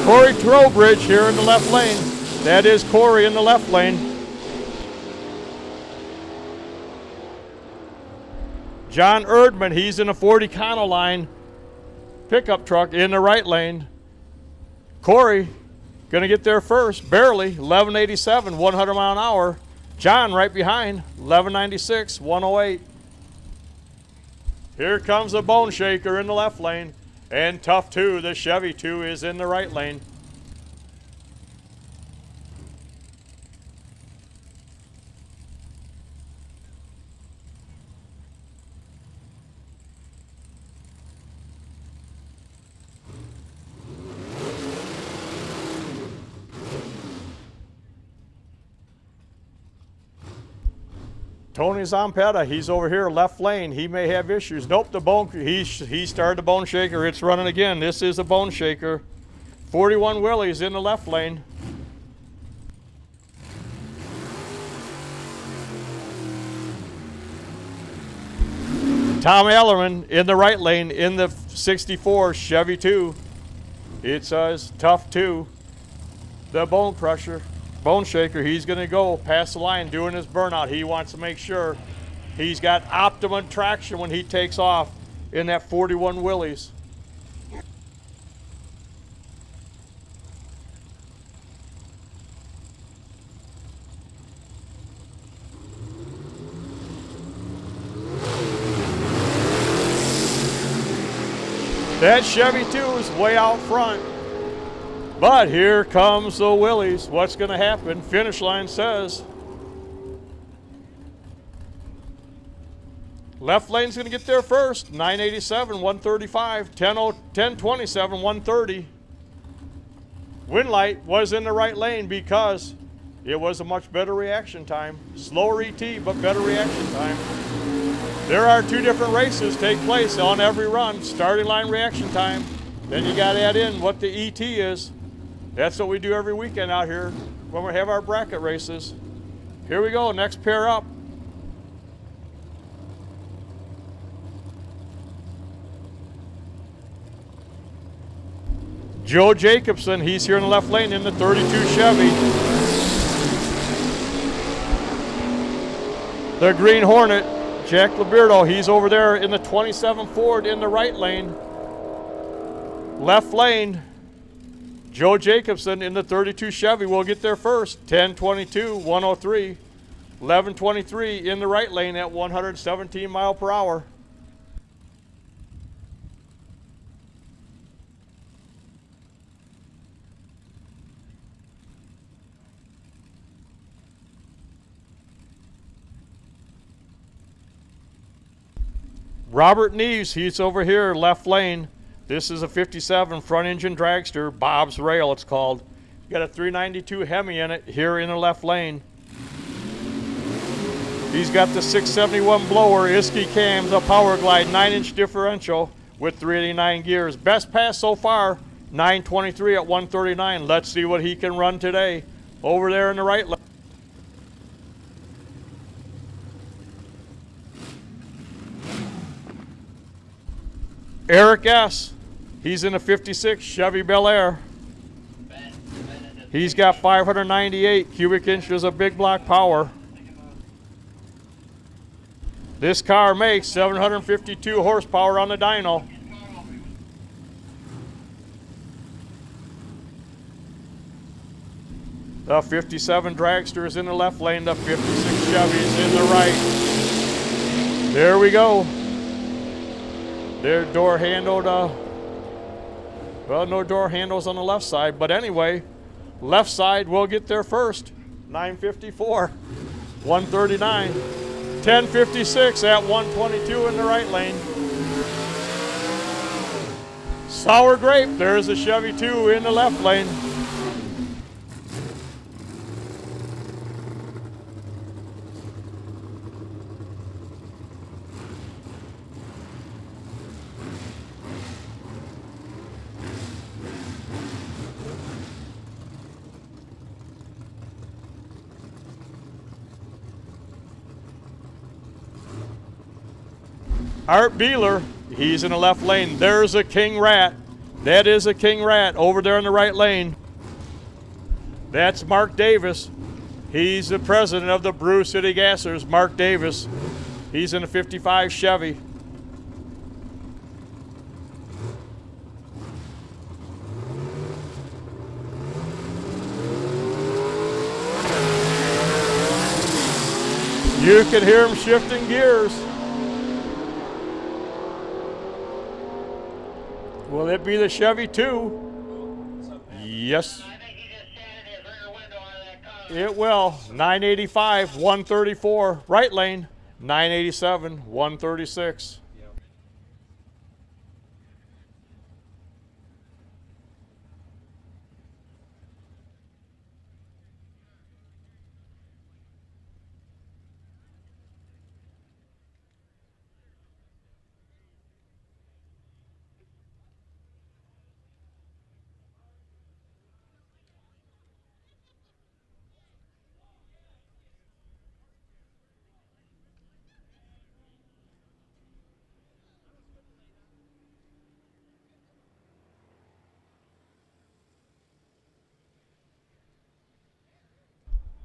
Corey Trowbridge here in the left lane. That is Corey in the left lane. John Erdman, he's in a 40 Econoline pickup truck in the right lane. Corey gonna get there first, barely, 1187, 100 mile an hour. John right behind, 1196, 108. Here comes the Bone Shaker in the left lane. And Tough 2, the Chevy 2, is in the right lane. Tony Zampetta, he's over here, left lane. He may have issues. Nope, he started the Bone Shaker. It's running again. This is a Bone Shaker. 41 Willie's in the left lane. Tom Ellerman in the right lane in the 64 Chevy 2. It says Tough 2, the Bone Crusher. Bone Shaker, he's going to go past the line doing his burnout. He wants to make sure he's got optimum traction when he takes off in that 41 Willys. That Chevy 2 is way out front. But here comes the Willys. What's going to happen? Finish line says. Left lane's going to get there first. 987, 135, 1027, 130. Winlight was in the right lane because it was a much better reaction time. Slower ET, but better reaction time. There are two different races take place on every run. Starting line reaction time. Then you got to add in what the ET is. That's what we do every weekend out here when we have our bracket races. Here we go, next pair up. Joe Jacobson, he's here in the left lane in the 32 Chevy. The Green Hornet, Jack Liberto, he's over there in the 27 Ford in the right lane. Left lane, Joe Jacobson in the 32 Chevy will get there first. 1022, 103. 1123 in the right lane at 117 mile per hour. Robert Neves, he's over here, left lane. This is a 57 front engine dragster, Bob's Rail it's called. Got a 392 Hemi in it here in the left lane. He's got the 671 blower, Isky cams, a Power Glide 9-inch differential with 389 gears. Best pass so far, 923 at 139. Let's see what he can run today. Over there in the right lane. Eric S. He's in a 56 Chevy Bel Air. He's got 598 cubic inches of big block power. This car makes 752 horsepower on the dyno. The 57 dragster is in the left lane. The 56 Chevy is in the right. There we go. Their door handled, well, no door handles on the left side, but anyway, left side will get there first. 954, 139, 1056 at 122 in the right lane. Sour grape, there's a Chevy 2 in the left lane. Art Beeler, he's in the left lane. There's a King Rat. That is a King Rat over there in the right lane. That's Mark Davis. He's the president of the Brew City Gassers, Mark Davis. He's in a 55 Chevy. You can hear him shifting gears. Will it be the Chevy 2? Yes. It will. 985, 134. Right lane. 987, 136.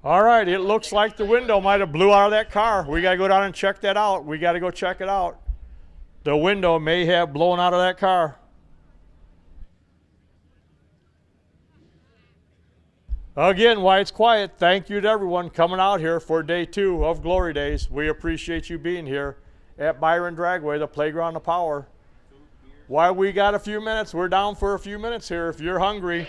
All right, it looks like the window might have blew out of that car. We got to go down and check that out. We got to go check it out. The window may have blown out of that car. Again, why it's quiet, thank you to everyone coming out here for day 2 of Glory Days. We appreciate you being here at Byron Dragway, the playground of power. While we got a few minutes, we're down for a few minutes here. If you're hungry,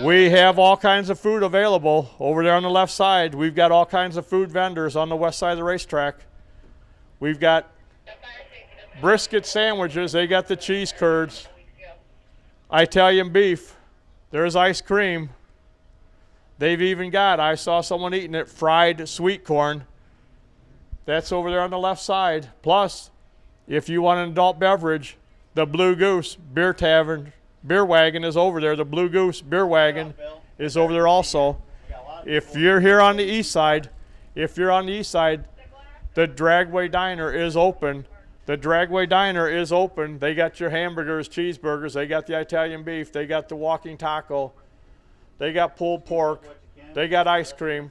we have all kinds of food available over there on the left side. We've got all kinds of food vendors on the west side of the racetrack. We've got brisket sandwiches. They got the cheese curds, Italian beef. There's ice cream. They've even got, I saw someone eating it, fried sweet corn. That's over there on the left side. Plus, if you want an adult beverage, the Blue Goose Beer Tavern Beer Wagon is over there. The Blue Goose Beer Wagon is over there also. If you're here on the east side, the Dragway Diner is open. The Dragway Diner is open. They got your hamburgers, cheeseburgers. They got the Italian beef. They got the walking taco. They got pulled pork. They got ice cream.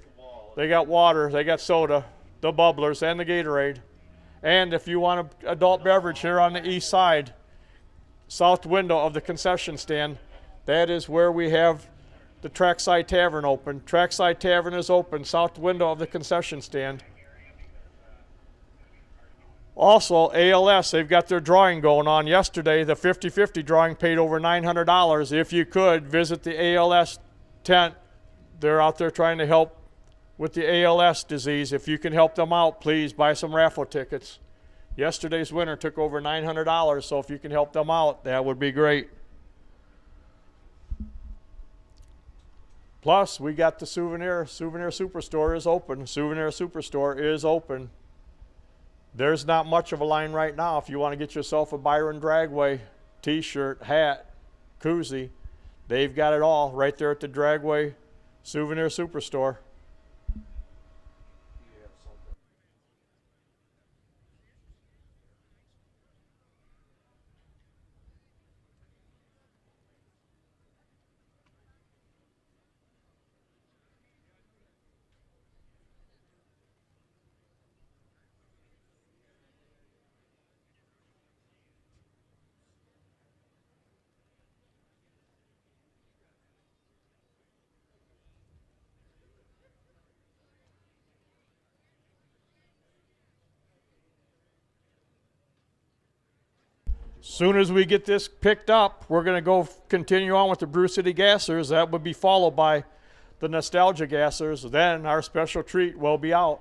They got water. They got soda, the bubblers, and the Gatorade. And if you want an adult beverage here on the east side, south window of the concession stand, that is where we have the Trackside Tavern open. Trackside Tavern is open, south window of the concession stand. Also, ALS, they've got their drawing going on. Yesterday, the 50-50 drawing paid over $900. If you could, visit the ALS tent. They're out there trying to help with the ALS disease. If you can help them out, please buy some raffle tickets. Yesterday's winner took over $900, so if you can help them out, that would be great. Plus, we got the Souvenir Superstore is open. Souvenir Superstore is open. There's not much of a line right now. If you want to get yourself a Byron Dragway t-shirt, hat, koozie, they've got it all right there at the Dragway Souvenir Superstore. Soon as we get this picked up, we're going to go continue on with the Brew City Gassers. That would be followed by the Nostalgia Gassers. Then our special treat will be out.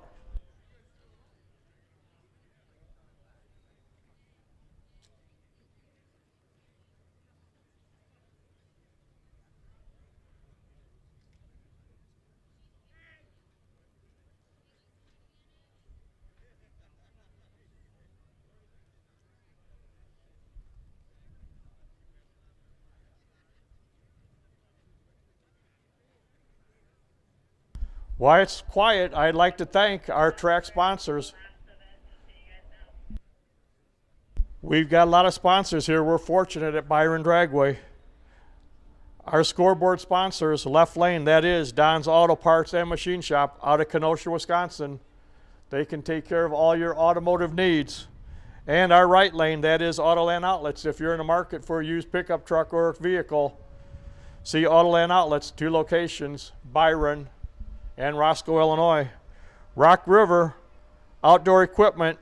While it's quiet, I'd like to thank our track sponsors. We've got a lot of sponsors here. We're fortunate at Byron Dragway. Our scoreboard sponsors, left lane, that is Don's Auto Parts and Machine Shop out of Kenosha, Wisconsin. They can take care of all your automotive needs. And our right lane, that is Autoland Outlets. If you're in the market for a used pickup truck or vehicle, see Autoland Outlets, 2 locations, Byron and Roscoe, Illinois. Rock River Outdoor Equipment,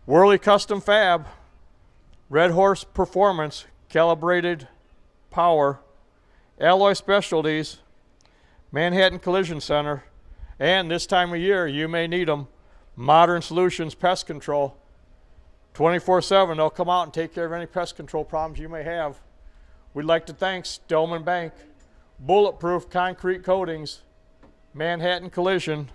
Whirly Custom Fab, Red Horse Performance, Calibrated Power, Alloy Specialties, Manhattan Collision Center, and this time of year, you may need them, Modern Solutions Pest Control. 24/7, they'll come out and take care of any pest control problems you may have. We'd like to thank Stillman Bank, Bulletproof Concrete Coatings, Manhattan Collision.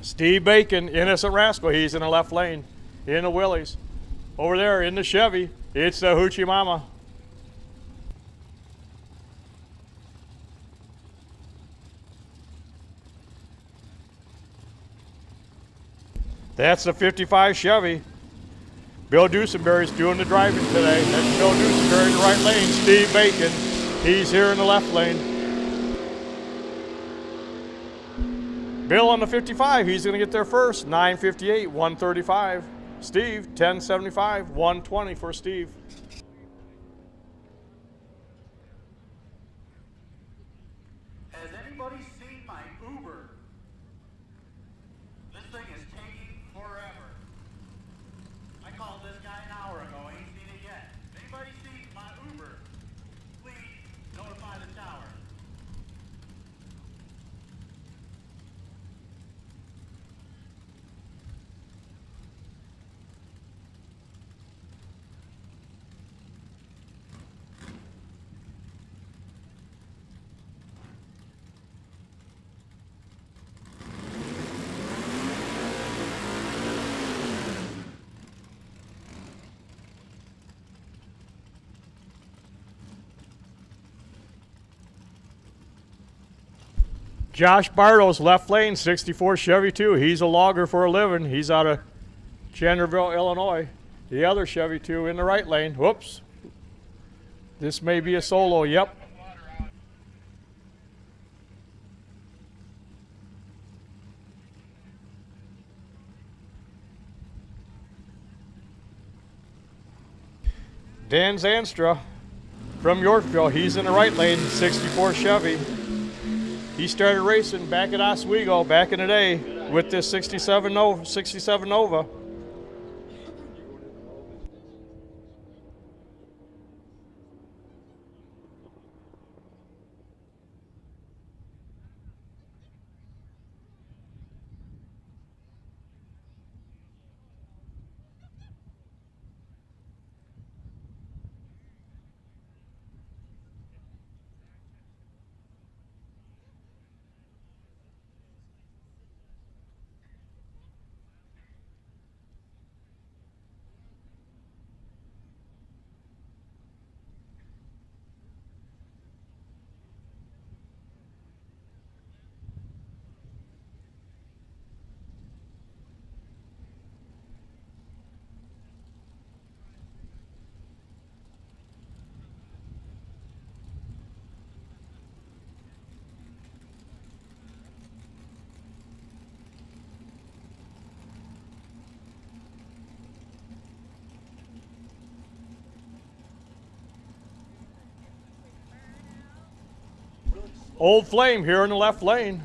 Steve Bacon, Innocent Rascal, he's in the left lane, in the Willys. Over there in the Chevy, it's the Hoochie Mama. That's the 55 Chevy. Bill Dusenberry's doing the driving today. That's Bill Dusenberry in the right lane. Steve Bacon, he's here in the left lane. Bill on the 55, he's going to get there first. 9:58, 1:35. Steve, 10:75, 1:20 for Steve. Has anybody seen my Uber? This thing is taking forever. I called this guy an hour ago, ain't seen it yet. If anybody sees my Uber, please notify the tower. Josh Bartow's left lane, 64 Chevy 2. He's a logger for a living. He's out of Chandlerville, Illinois. The other Chevy 2 in the right lane. Whoops. This may be a solo. Yep. Dan Zanstra from Yorkville. He's in the right lane, 64 Chevy. He started racing back at Oswego back in the day with this 67 Nova. Old Flame here in the left lane.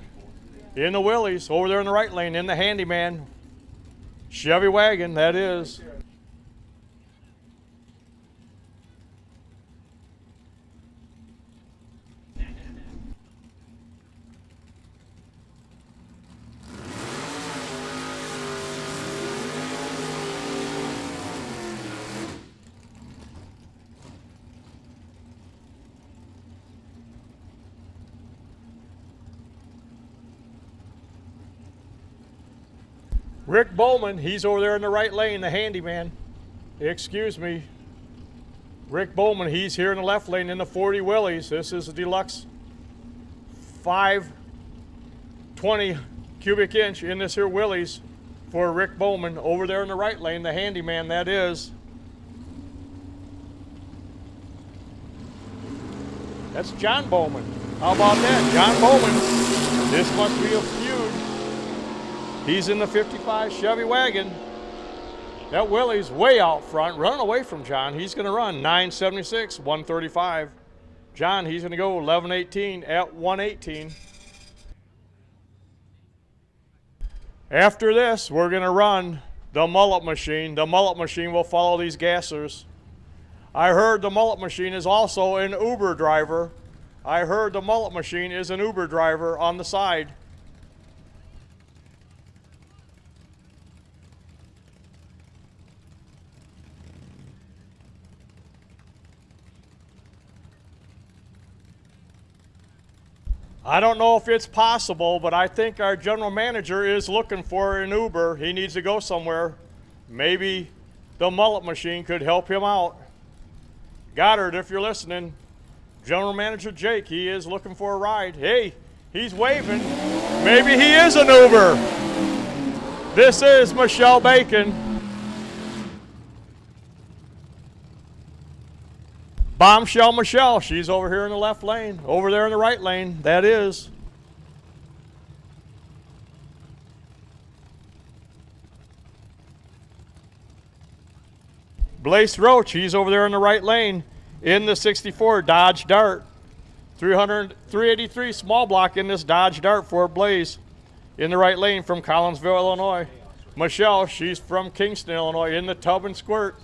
In the Willys, over there in the right lane, in the Handyman. Chevy wagon, that is. Rick Bowman, he's over there in the right lane, the Handyman. Excuse me. Rick Bowman, he's here in the left lane in the 40 Willys. This is a deluxe 520 cubic inch in this here Willys for Rick Bowman. Over there in the right lane, the Handyman, that is. That's John Bowman. How about that? John Bowman. This must be a feud. He's in the 55 Chevy wagon. That Willie's way out front, running away from John. He's going to run 9:76, 1:35. John, he's going to go 11:18 at 1:18. After this, we're going to run the mullet machine. The mullet machine will follow these gassers. I heard the mullet machine is also an Uber driver. I heard the mullet machine is an Uber driver on the side. I don't know if it's possible, but I think our general manager is looking for an Uber. He needs to go somewhere. Maybe the mullet machine could help him out. Goddard, if you're listening, General Manager Jake, he is looking for a ride. Hey, he's waving. Maybe he is an Uber. This is Michelle Bacon. Bombshell Michelle, she's over here in the left lane. Over there in the right lane, that is. Blaze Roach, he's over there in the right lane in the 64 Dodge Dart. 383 small block in this Dodge Dart for Blaze in the right lane from Collinsville, Illinois. Michelle, she's from Kingston, Illinois in the Tub and Squirt.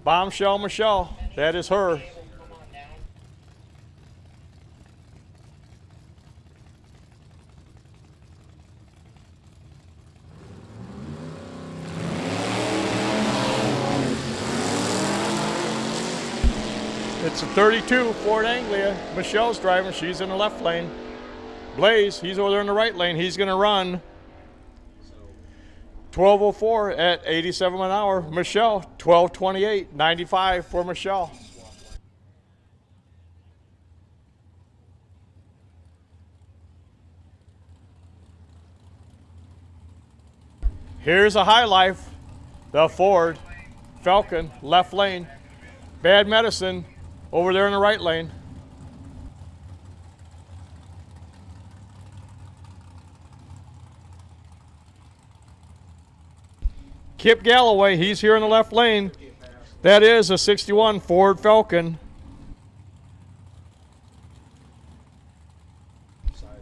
Bombshell Michelle, that is her. It's a 32 Ford Anglia. Michelle's driving, she's in the left lane. Blaze, he's over there in the right lane. He's gonna run 1204 at 87 an hour. Michelle, 1228, 95 for Michelle. Here's a high life, the Ford Falcon, left lane. Bad Medicine, over there in the right lane. Kip Galloway, he's here in the left lane. That is a 61 Ford Falcon.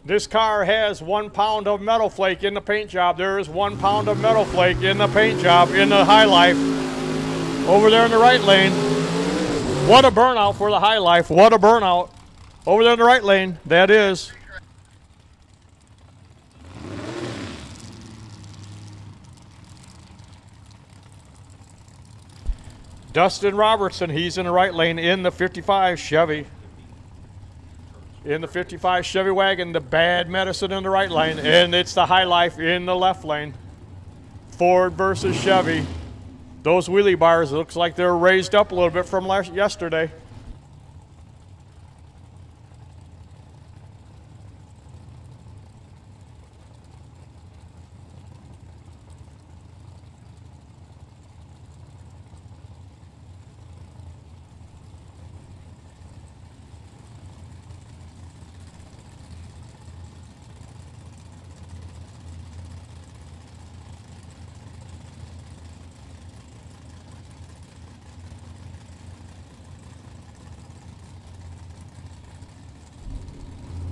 This car has 1 pound of metal flake in the paint job. There is 1 pound of metal flake in the paint job in the High Life. Over there in the right lane. What a burnout for the High Life. What a burnout. Over there in the right lane. That is. Dustin Robertson, he's in the right lane in the 55 Chevy. In the 55 Chevy wagon, the Bad Medicine in the right lane, and it's the High Life in the left lane. Ford versus Chevy. Those wheelie bars, it looks like they're raised up a little bit from yesterday.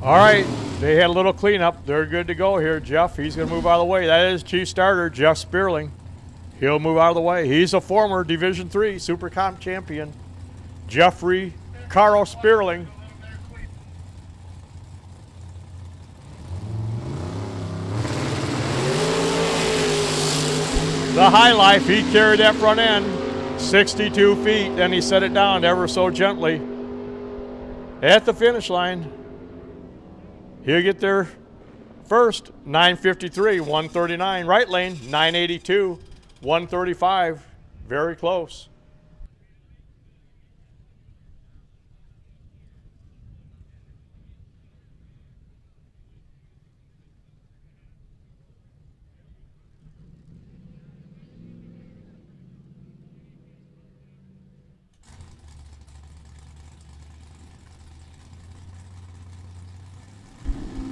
All right, they had a little cleanup. They're good to go here. Jeff, he's going to move out of the way. That is Chief Starter, Jeff Spearling. He'll move out of the way. He's a former Division III Super Comp champion, Jeffrey Carl Spearling. The High Life, he carried that front end 62 feet, and he set it down ever so gently at the finish line. He'll get there first, 953, 139. Right lane, 982, 135. Very close.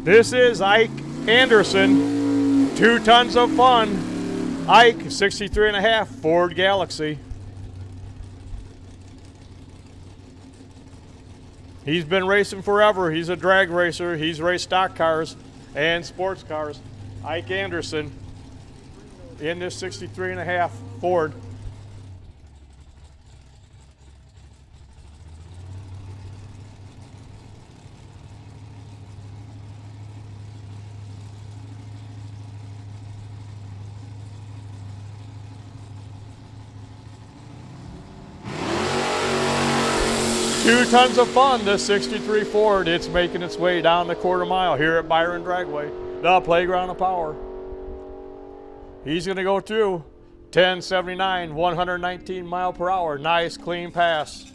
This is Ike Anderson, 2 tons of fun. Ike, 63 and a half, Ford Galaxy. He's been racing forever. He's a drag racer. He's raced stock cars and sports cars. Ike Anderson in this 63 and a half Ford. 2 tons of fun, this 63 Ford. It's making its way down the quarter mile here at Byron Dragway, the playground of power. He's going to go through 1079, 119 mile per hour. Nice clean pass.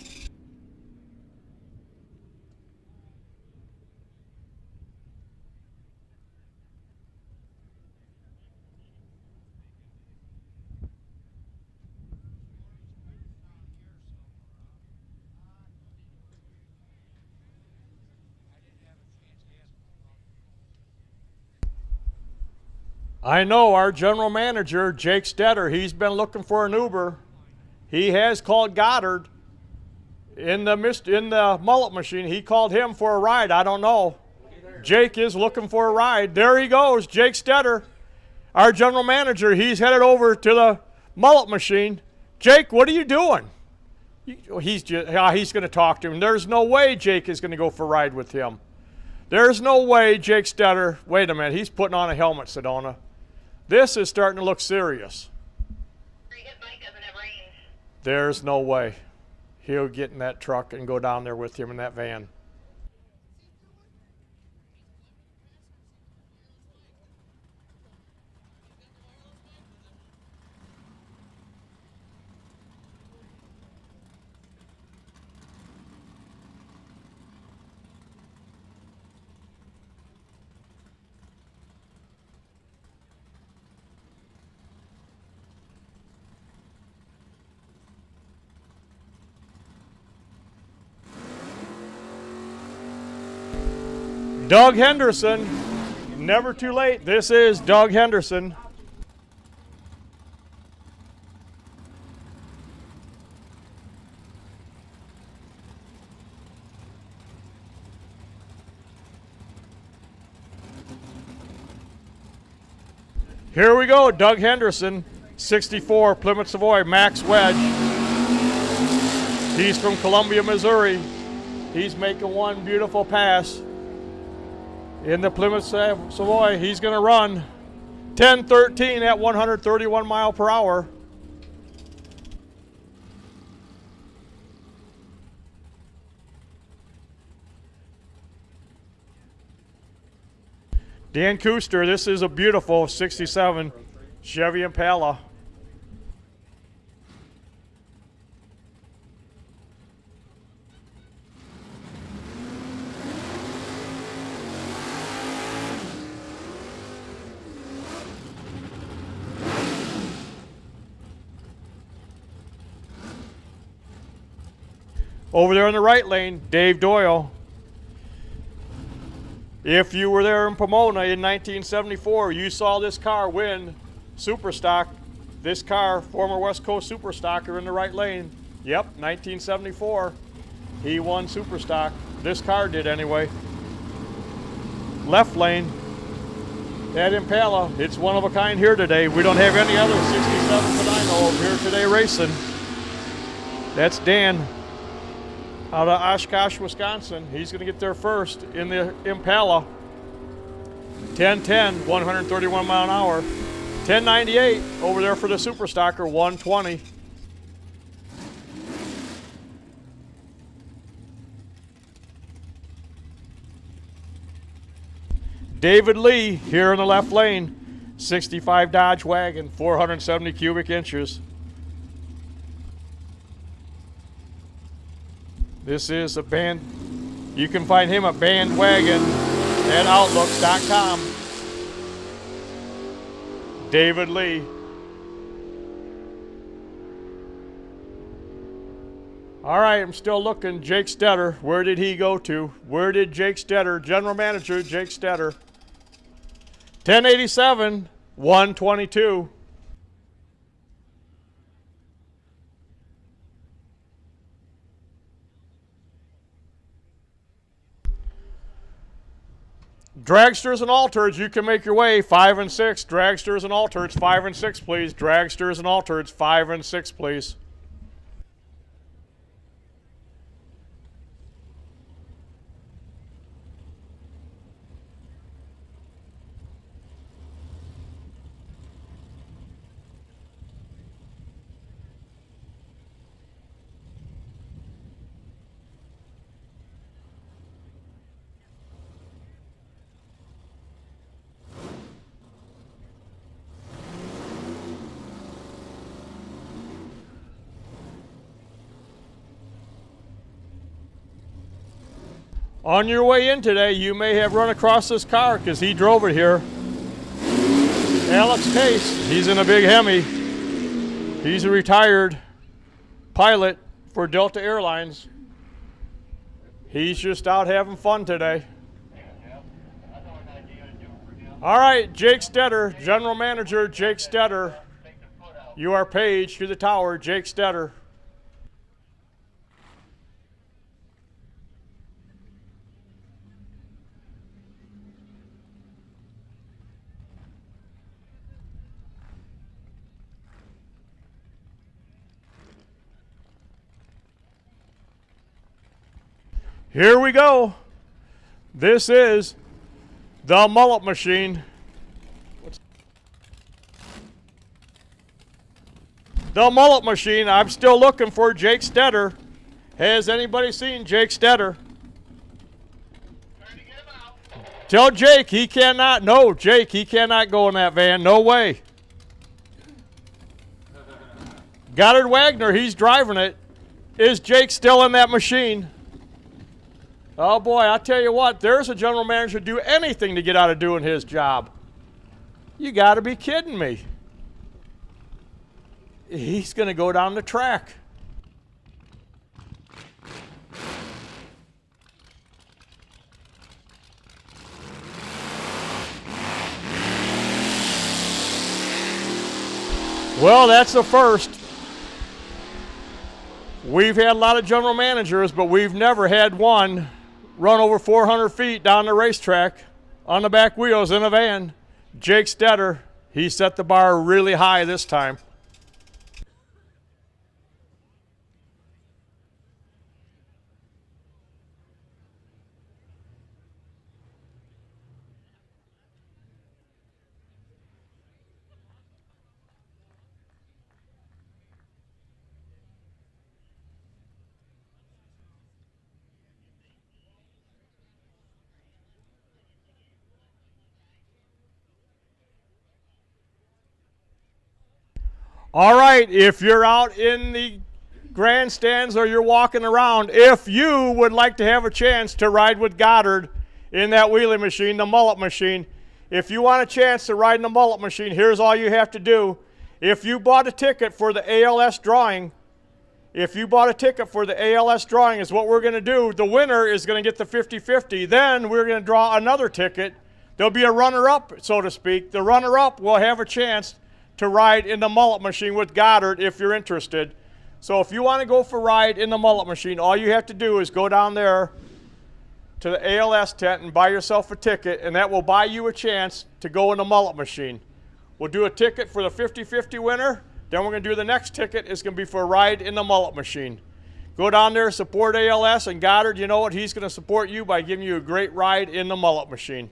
I know our general manager, Jake Stetter, he's been looking for an Uber. He has called Goddard in the mullet machine. He called him for a ride. I don't know. Jake is looking for a ride. There he goes, Jake Stetter, our general manager. He's headed over to the mullet machine. Jake, what are you doing? He's going to talk to him. There's no way Jake is going to go for a ride with him. There's no way Jake Stetter. Wait a minute, he's putting on a helmet, Sedona. This is starting to look serious. There's no way he'll get in that truck and go down there with him in that van. Doug Henderson, never too late. This is Doug Henderson. Here we go, Doug Henderson, 64 Plymouth Savoy Max Wedge. He's from Columbia, Missouri. He's making one beautiful pass. In the Plymouth Savoy, he's going to run 10:13 at 131 mile per hour. Dan Kuster, this is a beautiful 67 Chevy Impala. Over there in the right lane, Dave Doyle. If you were there in Pomona in 1974, you saw this car win Superstock. This car, former West Coast Superstocker in the right lane. Yep, 1974. He won Superstock. This car did anyway. Left lane, that Impala. It's one of a kind here today. We don't have any other 67 that I know of here today racing. That's Dan out of Oshkosh, Wisconsin. He's going to get there first in the Impala. 10:10, 131 mile an hour. 10:98 over there for the Superstocker, 120. David Lee here in the left lane, 65 Dodge wagon, 470 cubic inches. This is a band. You can find him at Bandwagon and Outlook.com. David Lee. All right, I'm still looking. Jake Stetter, where did he go to? Where did Jake Stetter, general manager Jake Stetter? 1087, 122. Dragsters and Altereds, you can make your way 5 and 6. Dragsters and Altereds, 5 and 6, please. Dragsters and Altereds, 5 and 6, please. On your way in today, you may have run across this car because he drove it here. Alex Case, he's in a big Hemi. He's a retired pilot for Delta Airlines. He's just out having fun today. All right, Jake Stetter, General Manager Jake Stetter. You are paged to the tower, Jake Stetter. Here we go. This is the mullet machine. The mullet machine. I'm still looking for Jake Stetter. Has anybody seen Jake Stetter? Tell Jake he cannot. No, Jake, he cannot go in that van. No way. Goddard Wagner, he's driving it. Is Jake still in that machine? Oh boy, I tell you what, there's a general manager do anything to get out of doing his job. You got to be kidding me. He's going to go down the track. Well, that's the first. We've had a lot of general managers, but we've never had one run over 400 feet down the racetrack on the back wheels in a van. Jake Stetter, he set the bar really high this time. All right, if you're out in the grandstands or you're walking around, if you would like to have a chance to ride with Goddard in that wheelie machine, the mullet machine, if you want a chance to ride in the mullet machine, here's all you have to do. If you bought a ticket for the ALS drawing, is what we're going to do. The winner is going to get the 50-50. Then we're going to draw another ticket. There'll be a runner-up, so to speak. The runner-up will have a chance to ride in the mullet machine with Goddard if you're interested. So if you want to go for a ride in the mullet machine, all you have to do is go down there to the ALS tent and buy yourself a ticket, and that will buy you a chance to go in the mullet machine. We'll do a ticket for the 50-50 winner. Then we're going to do the next ticket. It's going to be for a ride in the mullet machine. Go down there, support ALS, and Goddard, you know what? He's going to support you by giving you a great ride in the mullet machine.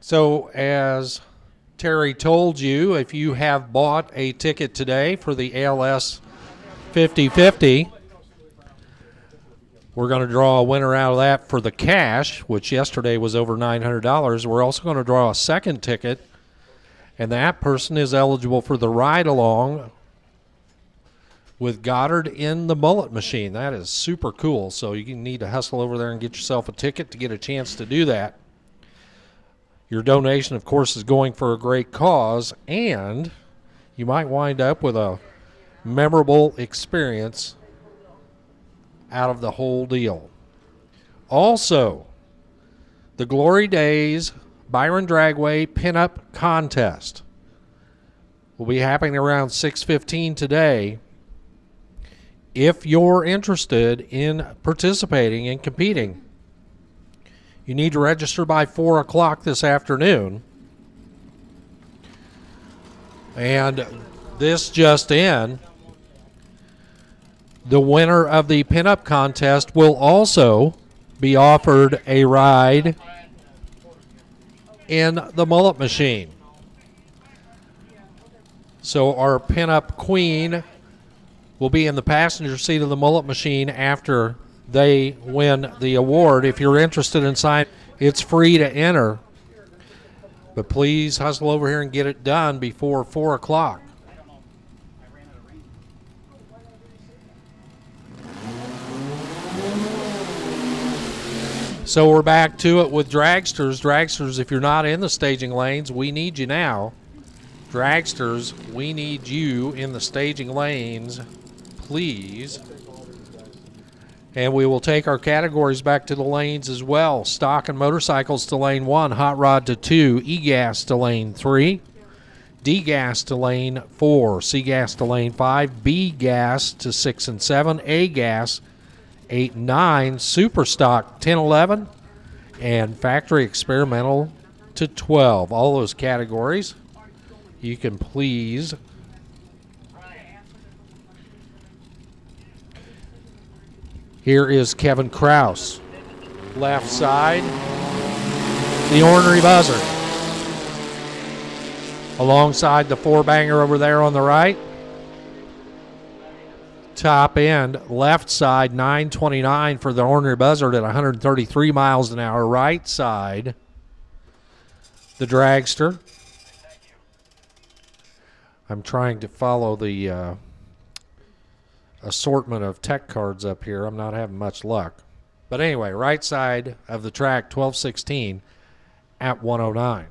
So as Terry told you, if you have bought a ticket today for the ALS 50-50, We're going to draw a winner out of that for the cash, which yesterday was over $900. We're also going to draw a second ticket, and that person is eligible for the ride-along with Goddard in the mullet machine. That is super cool. So you need to hustle over there and get yourself a ticket to get a chance to do that. Your donation, of course, is going for a great cause, and you might wind up with a memorable experience out of the whole deal. Also, the Glory Days Byron Dragway Pinup Contest will be happening around 6:15 today. If you're interested in participating and competing, you need to register by 4 o'clock this afternoon. And this just in, the winner of the pinup contest will also be offered a ride in the mullet machine. So our pinup queen will be in the passenger seat of the mullet machine after they win the award. If you're interested in signing, it's free to enter. But please hustle over here and get it done before 4 o'clock. So we're back to it with dragsters. Dragsters, if you're not in the staging lanes, we need you now. Dragsters, we need you in the staging lanes, please. And we will take our categories back to the lanes as well. Stock and motorcycles to lane 1, hot rod to 2, e-gas to lane 3, D-gas to lane 4, C-gas to lane 5, B-gas to 6 and 7, A-gas 8 and 9, super stock 10, 11, and factory experimental to 12. All those categories you can please here is Kevin Kraus, left side, the ornery buzzard, alongside the four banger over there on the right. Top end, left side, 929 for the ornery buzzard at 133 miles an hour. Right side, the dragster. I'm trying to follow the assortment of tech cards up here. I'm not having much luck. But anyway, right side of the track, 1216 at 109.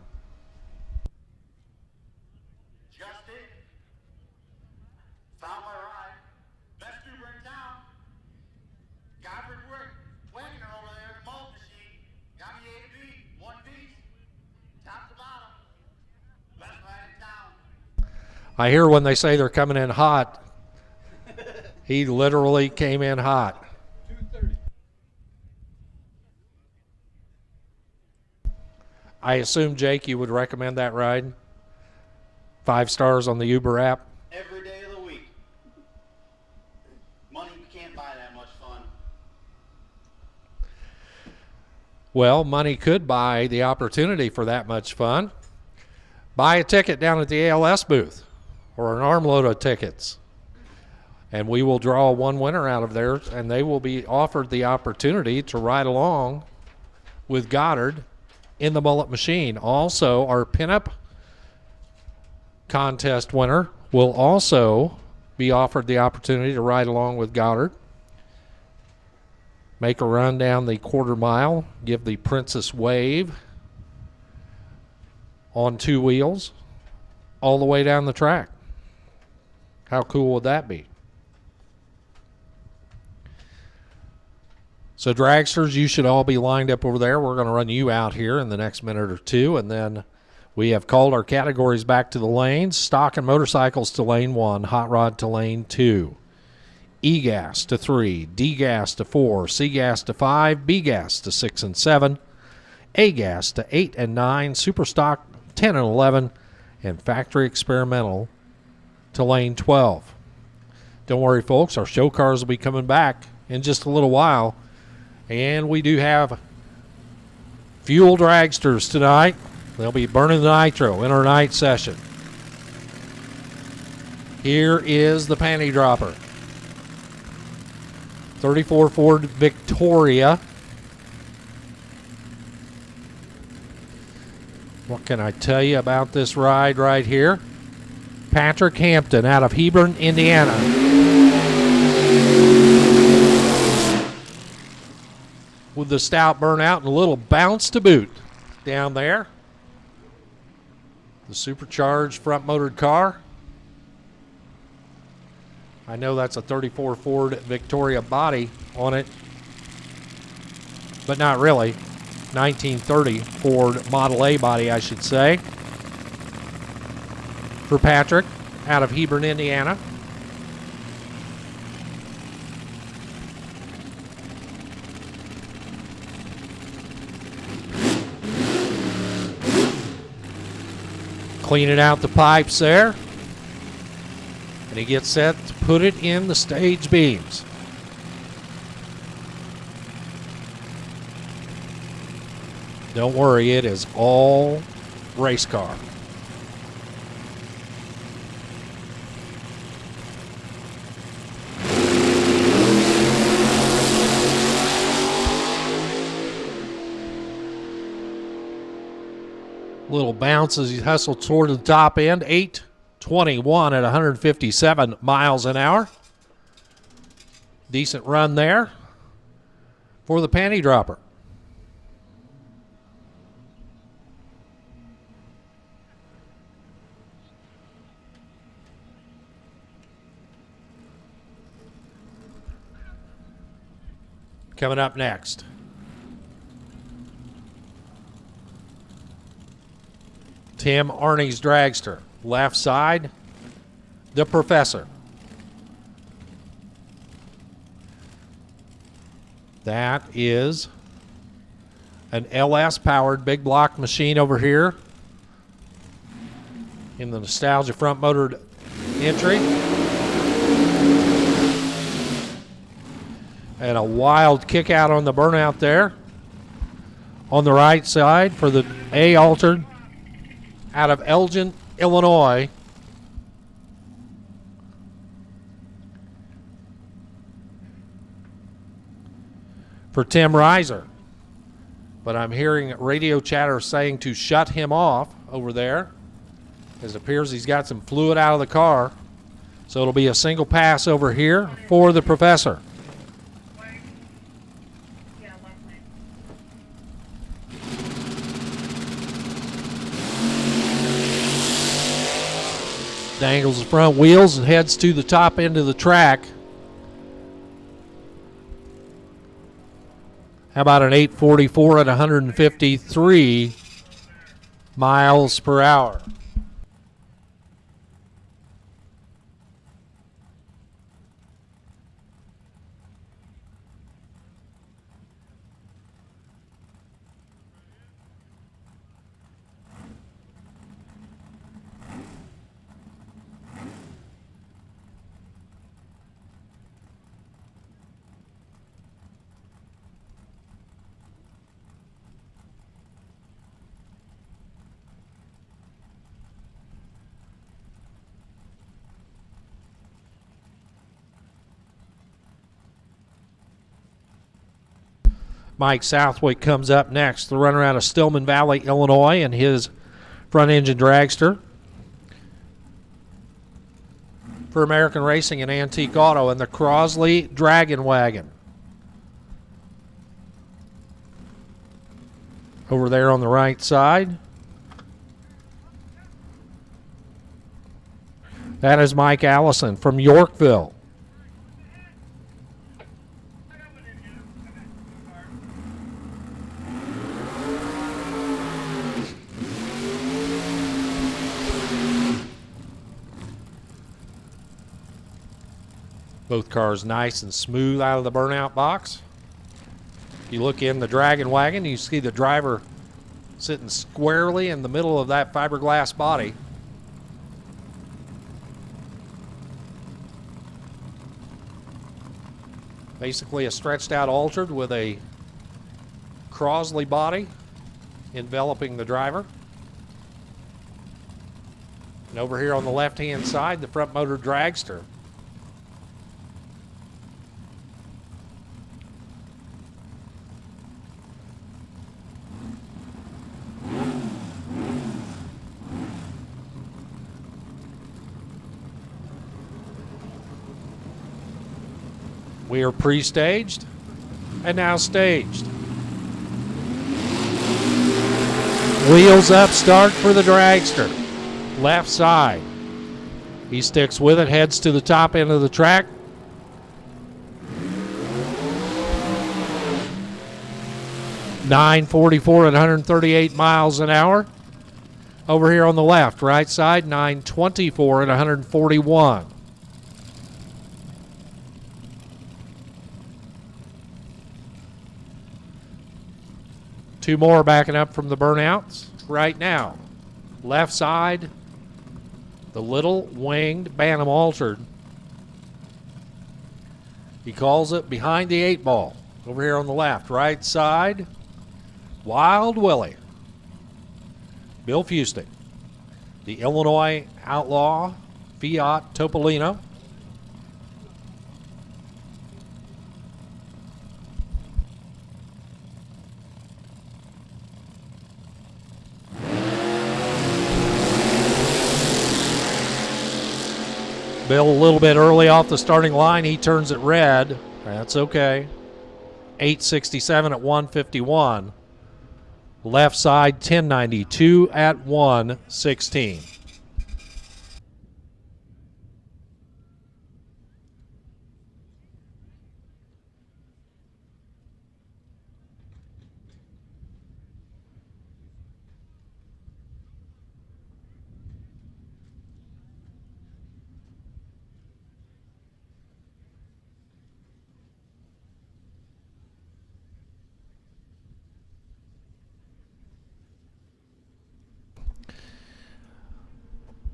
I hear when they say they're coming in hot, he literally came in hot. 2:30. I assume, Jake, you would recommend that ride? 5 stars on the Uber app? Every day of the week. Money can't buy that much fun. Well, money could buy the opportunity for that much fun. Buy a ticket down at the ALS booth or an armload of tickets, and we will draw one winner out of there, and they will be offered the opportunity to ride along with Goddard in the mullet machine. Also, our pinup contest winner will also be offered the opportunity to ride along with Goddard, make a run down the quarter mile, give the princess wave on 2 wheels all the way down the track. How cool would that be? So dragsters, you should all be lined up over there. We're going to run you out here in the next minute or two, and then we have called our categories back to the lanes. Stock and motorcycles to lane 1, hot rod to lane 2, E-gas to 3, D-gas to 4, C-gas to 5, B-gas to 6 and 7, A-gas to 8 and 9, super stock 10 and 11, and factory experimental to lane 12. Don't worry, folks, our show cars will be coming back in just a little while, and we do have fuel dragsters tonight. They'll be burning the nitro in our night session. Here is the panty dropper. 34 Ford Victoria. What can I tell you about this ride right here? Patrick Hampton out of Hebron, Indiana. With the stout burnout and a little bounce to boot down there. The supercharged front motored car. I know that's a 34 Ford Victoria body on it, but not really. 1930 Ford Model A body, I should say. For Patrick out of Hebron, Indiana. Cleaning out the pipes there. And he gets set to put it in the stage beams. Don't worry, it is all race car. Little bounce as he hustles toward the top end. 8:21 at 157 miles an hour. Decent run there for the panty dropper. Coming up next, Tim Arney's dragster. Left side, the Professor. That is an LS powered big block machine over here in the nostalgia front motored entry. And a wild kick out on the burnout there. On the right side for the A altered out of Elgin, Illinois. For Tim Reiser. But I'm hearing radio chatter saying to shut him off over there. As it appears he's got some fluid out of the car. So it'll be a single pass over here for the Professor. Dangles the front wheels and heads to the top end of the track. How about an 844 at 153 miles per hour? Mike Southwick comes up next, the runner out of Stillman Valley, Illinois, and his front engine dragster. For American Racing and Antique Auto, and the Crosley Dragon Wagon. Over there on the right side. That is Mike Allison from Yorkville. Both cars nice and smooth out of the burnout box. You look in the Dragon Wagon, you see the driver sitting squarely in the middle of that fiberglass body. Basically a stretched out altered with a Crosley body enveloping the driver. And over here on the left hand side, the front motor dragster. We are pre-staged and now staged. Wheels up, start for the dragster. Left side. He sticks with it, heads to the top end of the track. .944 at 138 miles an hour. Over here on the left, right side, 924 at 141. Two more backing up from the burnouts right now. Left side, the little winged Bantam Altered. He calls it behind the 8-ball. Over here on the left, right side, Wild Willie. Bill Fusting, the Illinois Outlaw Fiat Topolino. Bill a little bit early off the starting line. He turns it red. That's okay. 867 at 151. Left side 1092 at 116.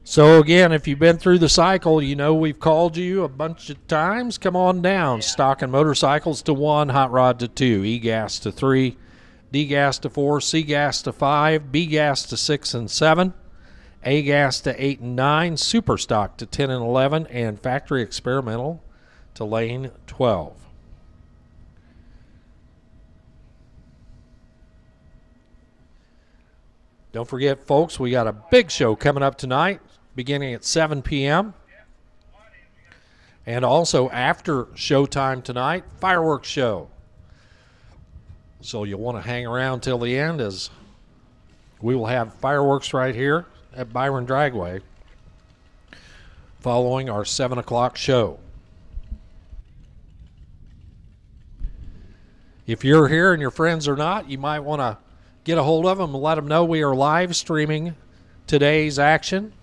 So again, if you've been through the cycle, you know we've called you a bunch of times. Come on down. Stock and motorcycles to 1, hot rod to 2, E-gas to 3, D-gas to 4, C-gas to 5, B-gas to 6 and 7, A-gas to 8 and 9, super stock to 10 and 11, and factory experimental to lane 12. Don't forget, folks, we got a big show coming up tonight, beginning at 7 p.m. And also after showtime tonight, fireworks show. So you'll want to hang around till the end, as we will have fireworks right here at Byron Dragway following our 7 o'clock show. If you're here and your friends are not, you might want to get a hold of them and let them know we are live streaming today's action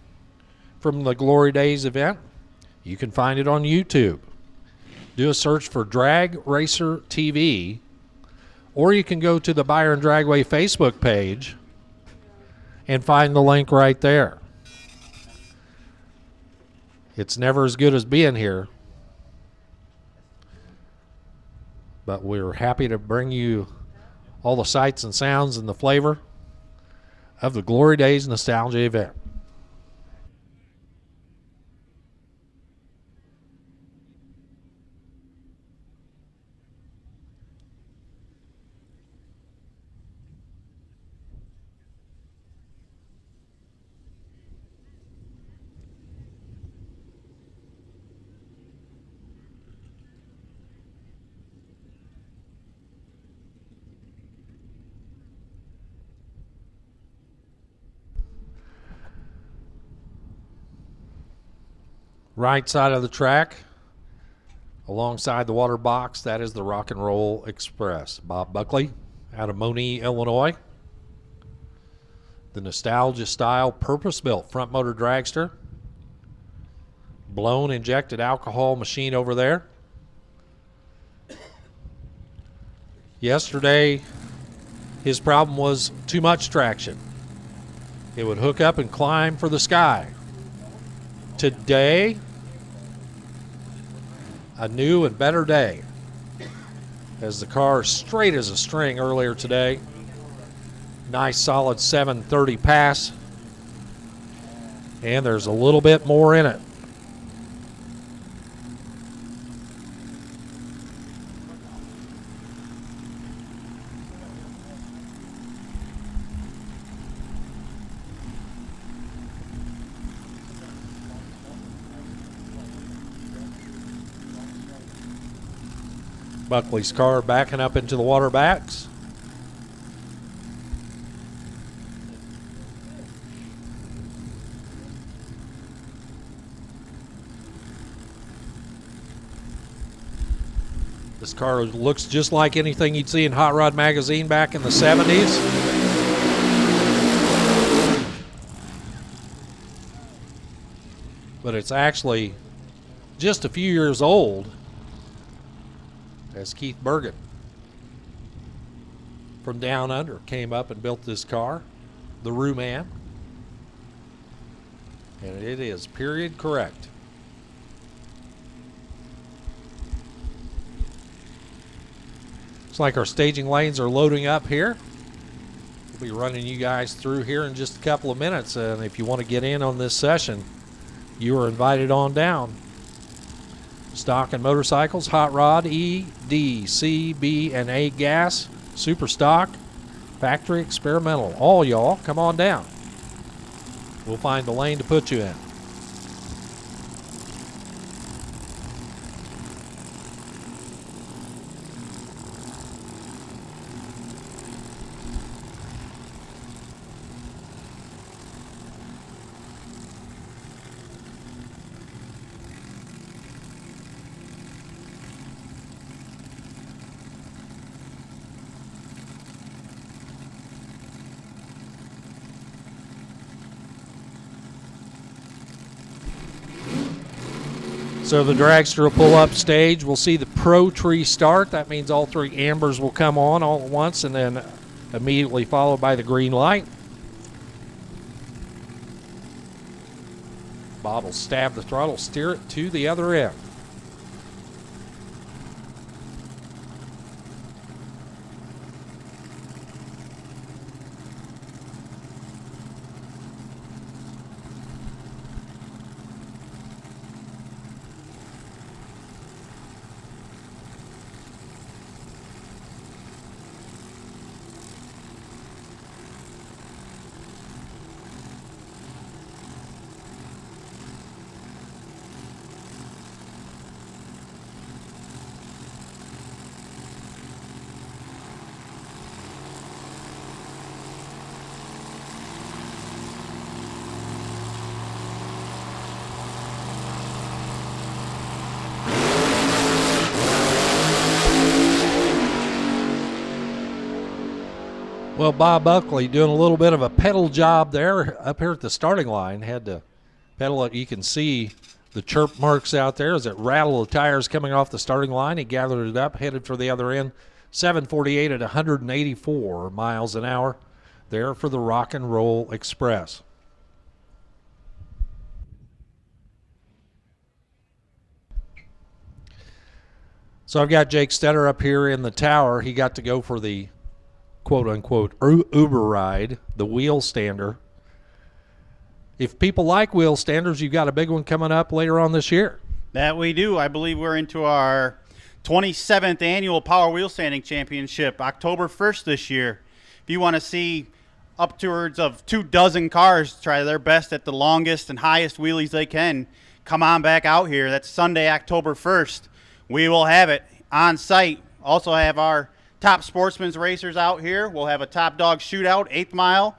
from the Glory Days event. You can find it on YouTube. Do a search for Drag Racer TV, or you can go to the Byron Dragway Facebook page and find the link right there. It's never as good as being here, but we're happy to bring you all the sights and sounds and the flavor of the Glory Days Nostalgia event. Right side of the track, alongside the water box, that is the Rock and Roll Express. Bob Buckley out of Monee, Illinois. The nostalgia style purpose-built front motor dragster. Blown injected alcohol machine over there. Yesterday, his problem was too much traction. It would hook up and climb for the sky. Today, a new and better day, as the car straight as a string earlier today. Nice solid 730 pass, and there's a little bit more in it. Buckley's car backing up into the water backs. This car looks just like anything you'd see in Hot Rod Magazine back in the 70s. But it's actually just a few years old, as Keith Bergen from Down Under came up and built this car, the Roo Man. And it is period correct. Looks like our staging lanes are loading up here. We'll be running you guys through here in just a couple of minutes, and if you want to get in on this session, you are invited on down. Stock and motorcycles, hot rod, E, D, C, B, and A gas, super stock, factory, experimental. All y'all, come on down. We'll find the lane to put you in. So the dragster will pull up stage. We'll see the pro tree start. That means all three ambers will come on all at once and then immediately followed by the green light. Bob will stab the throttle, steer it to the other end. Well, Bob Buckley doing a little bit of a pedal job there up here at the starting line. Had to pedal it. You can see the chirp marks out there as it rattled the tires coming off the starting line. He gathered it up, headed for the other end. 748 at 184 miles an hour there for the Rock and Roll Express. So I've got Jake Stetter up here in the tower. He got to go for the quote-unquote Uber ride, the wheel stander. If people like wheel standers, you've got a big one coming up later on this year. That we do. I believe we're into our 27th annual Power Wheel Standing Championship, October 1st this year. If you want to see upwards of 24 cars try their best at the longest and highest wheelies they can, come on back out here. That's Sunday, October 1st. We will have it on site. Also have our top sportsmen's racers out here. We'll have a top dog shootout, 8th mile.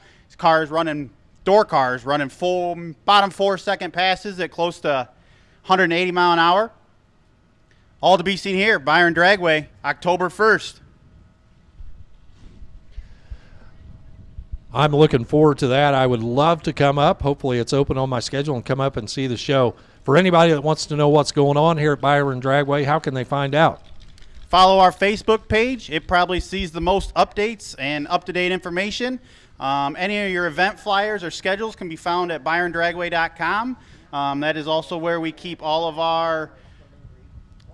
Door cars running full bottom 4 second passes at close to 180 mile an hour. All to be seen here, Byron Dragway, October 1st. I'm looking forward to that. I would love to come up. Hopefully it's open on my schedule and come up and see the show. For anybody that wants to know what's going on here at Byron Dragway, how can they find out? Follow our Facebook page. It probably sees the most updates and up-to-date information. Any of your event flyers or schedules can be found at byrondragway.com. That is also where we keep all of our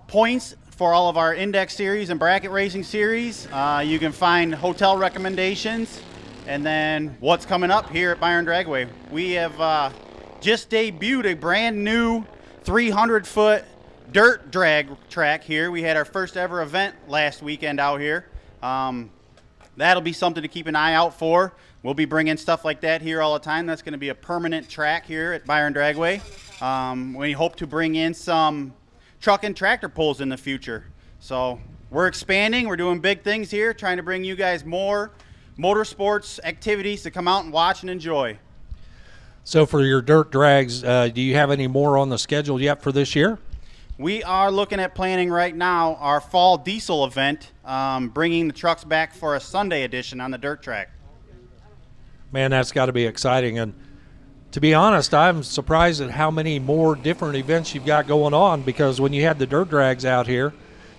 points for all of our index series and bracket racing series. You can find hotel recommendations and then what's coming up here at Byron Dragway. We have just debuted a brand new 300-foot dirt drag track here. We had our first ever event last weekend out here. That'll be something to keep an eye out for. We'll be bringing stuff like that here all the time. That's going to be a permanent track here at Byron Dragway. We hope to bring in some truck and tractor pulls in the future. So we're expanding. We're doing big things here, trying to bring you guys more motorsports activities to come out and watch and enjoy. So for your dirt drags, do you have any more on the schedule yet for this year? We are looking at planning right now our fall diesel event, bringing the trucks back for a Sunday edition on the dirt track. Man, that's got to be exciting. And to be honest, I'm surprised at how many more different events you've got going on, because when you had the dirt drags out here,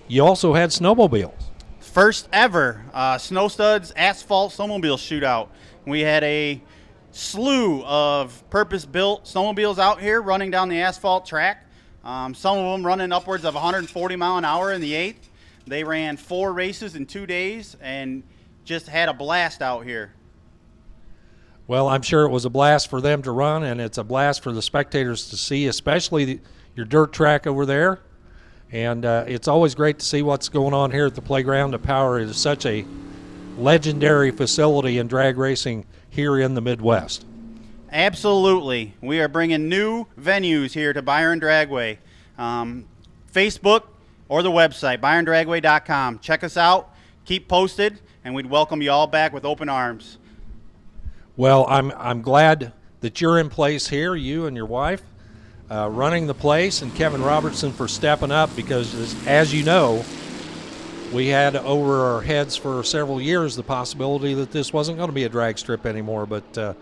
you also had snowmobiles. First ever snow studs asphalt snowmobile shootout. We had a slew of purpose-built snowmobiles out here running down the asphalt track. Some of them running upwards of 140 mile an hour in the 8th. They ran 4 races in 2 days and just had a blast out here. Well, I'm sure it was a blast for them to run, and it's a blast for the spectators to see, especially your dirt track over there. And it's always great to see what's going on here at the Playground of Power. It is such a legendary facility in drag racing here in the Midwest. Absolutely. We are bringing new venues here to Byron Dragway. Facebook or the website, byrondragway.com. Check us out, keep posted, and we'd welcome you all back with open arms. Well, I'm glad that you're in place here, you and your wife, running the place, and Kevin Robertson for stepping up, because as you know, we had over our heads for several years the possibility that this wasn't going to be a drag strip anymore, but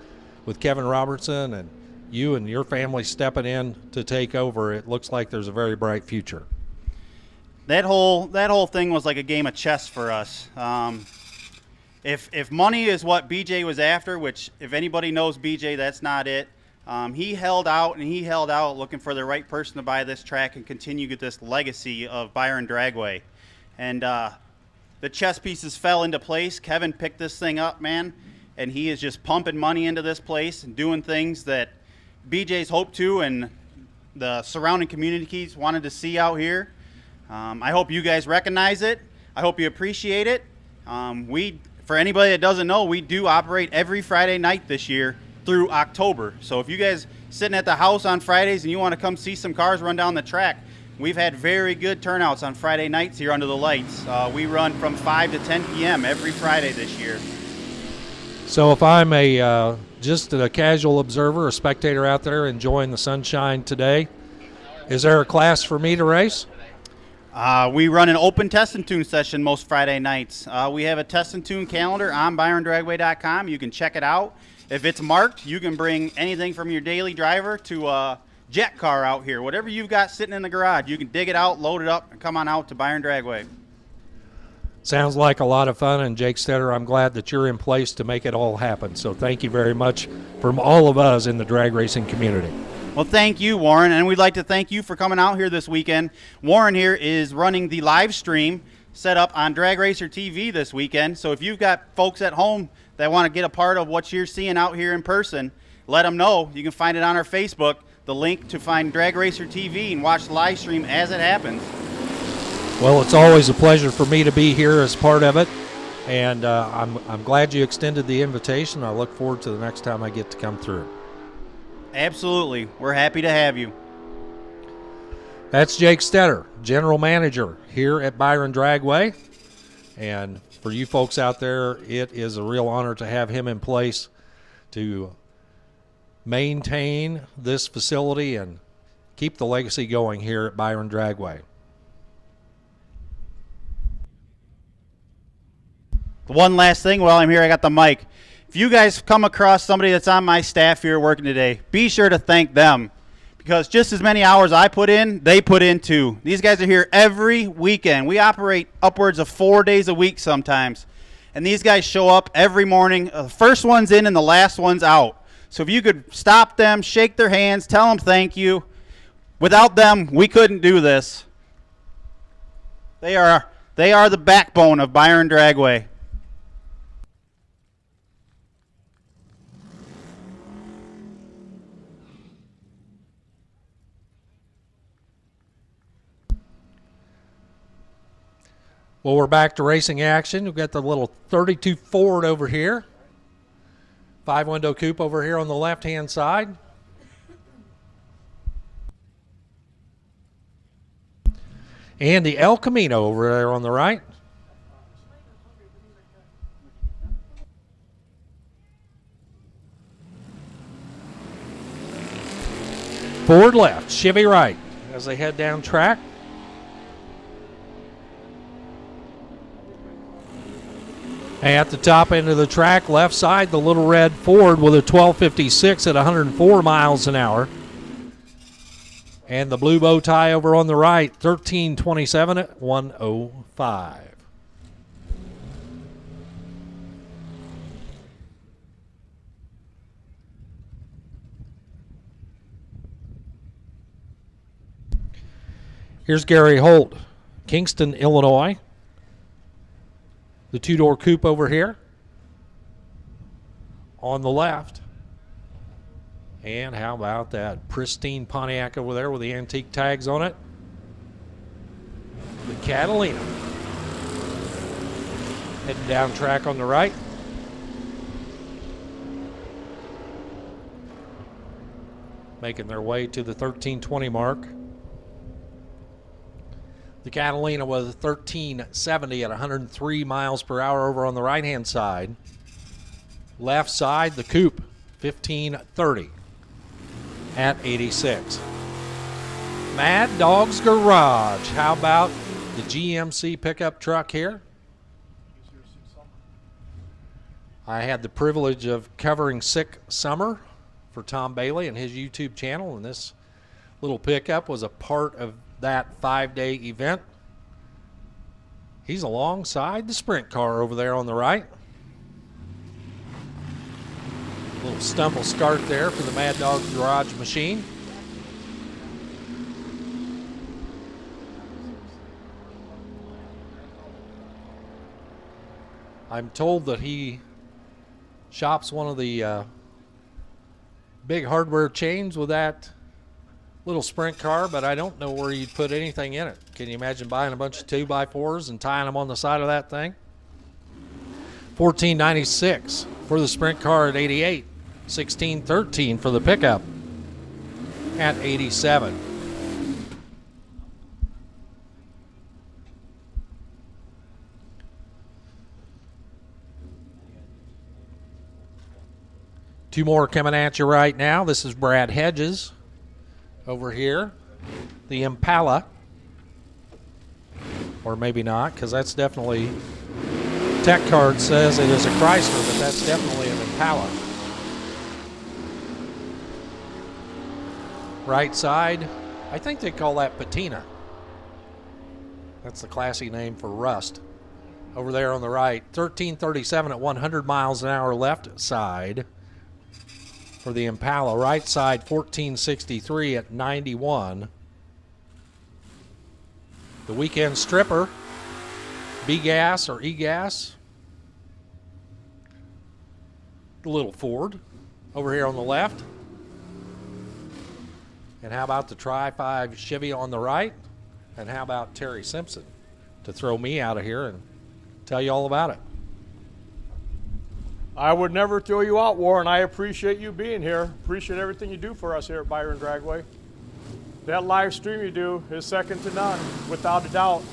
with Kevin Robertson and you and your family stepping in to take over, it looks like there's a very bright future. That whole thing was like a game of chess for us. If money is what BJ was after, which if anybody knows BJ, that's not it. He held out and he held out looking for the right person to buy this track and continue this legacy of Byron Dragway. And the chess pieces fell into place. Kevin picked this thing up, man, and he is just pumping money into this place and doing things that BJ's hoped to and the surrounding communities wanted to see out here. I hope you guys recognize it. I hope you appreciate it. For anybody that doesn't know, we do operate every Friday night this year through October. So if you guys sitting at the house on Fridays and you want to come see some cars run down the track, we've had very good turnouts on Friday nights here under the lights. We run from 5 to 10 p.m. every Friday this year. So if I'm just a casual observer, a spectator out there enjoying the sunshine today, is there a class for me to race? We run an open test and tune session most Friday nights. We have a test and tune calendar on byrondragway.com. You can check it out. If it's marked, you can bring anything from your daily driver to a jet car out here. Whatever you've got sitting in the garage, you can dig it out, load it up, and come on out to Byron Dragway. Sounds like a lot of fun, and Jake Stetter, I'm glad that you're in place to make it all happen. So thank you very much from all of us in the drag racing community. Well, thank you, Warren, and we'd like to thank you for coming out here this weekend. Warren here is running the live stream set up on Drag Racer TV this weekend. So if you've got folks at home that want to get a part of what you're seeing out here in person, let them know. You can find it on our Facebook, the link to find Drag Racer TV, and watch the live stream as it happens. Well, it's always a pleasure for me to be here as part of it, and I'm glad you extended the invitation. I look forward to the next time I get to come through. Absolutely. We're happy to have you. That's Jake Stetter, General Manager here at Byron Dragway. And for you folks out there, it is a real honor to have him in place to maintain this facility and keep the legacy going here at Byron Dragway. One last thing while I'm here, I got the mic. If you guys come across somebody that's on my staff here working today, be sure to thank them, because just as many hours I put in, they put in too. These guys are here every weekend. We operate upwards of 4 days a week sometimes, and these guys show up every morning. The first one's in and the last one's out. So if you could stop them, shake their hands, tell them thank you. Without them, we couldn't do this. They are the backbone of Byron Dragway. Well, we're back to racing action. We've got the little 32 Ford over here. 5-window coupe over here on the left-hand side. Andy El Camino over there on the right. Ford left, Chevy right as they head down track. At the top end of the track, left side, the little red Ford with a 1256 at 104 miles an hour. And the blue bow tie over on the right, 1327 at 105. Here's Gary Holt, Kingston, Illinois. The two-door coupe over here on the left. And how about that pristine Pontiac over there with the antique tags on it? The Catalina. Heading down track on the right. Making their way to the 1320 mark. The Catalina was 1370 at 103 miles per hour over on the right-hand side. Left side, the coupe, 1530 at 86. Mad Dog's Garage. How about the GMC pickup truck here? I had the privilege of covering Sick Summer for Tom Bailey and his YouTube channel, and this little pickup was a part of that 5-day event. He's alongside the sprint car over there on the right. Little stumble start there for the Mad Dog Garage machine. I'm told that he shops one of the big hardware chains with that little sprint car, but I don't know where you'd put anything in it. Can you imagine buying a bunch of 2x4s and tying them on the side of that thing? $14.96 for the sprint car at 88. $16.13 for the pickup at 87. Two more coming at you right now. This is Brad Hedges over here. The Impala. Or maybe not, because that's definitely, tech card says it is a Chrysler, but that's definitely an Impala. Right side, I think they call that patina. That's the classy name for rust. Over there on the right, 1337 at 100 miles an hour left side for the Impala. Right side, 1463 at 91. The weekend stripper, B-Gas or E-Gas. The little Ford over here on the left. And how about the Tri-5 Chevy on the right? And how about Terry Simpson to throw me out of here and tell you all about it? I would never throw you out, Warren. I appreciate you being here. Appreciate everything you do for us here at Byron Dragway. That live stream you do is second to none, without a doubt.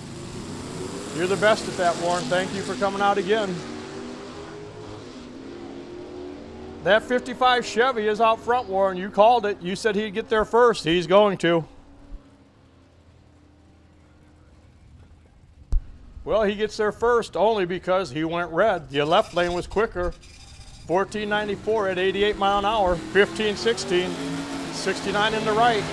You're the best at that, Warren. Thank you for coming out again. That 55 Chevy is out front, Warren. You called it. You said he'd get there first. He's going to. Well, he gets there first only because he went red. The left lane was quicker. 1494 at 88 mile an hour. 1516. 69 in the right.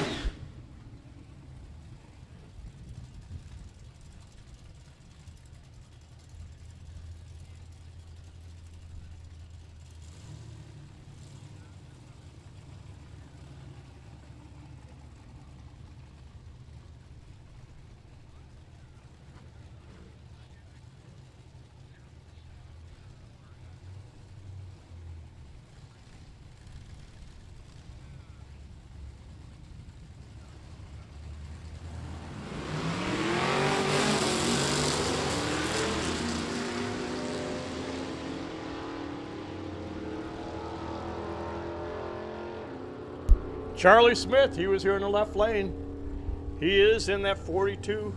Charlie Smith, he was here in the left lane. He is in that 42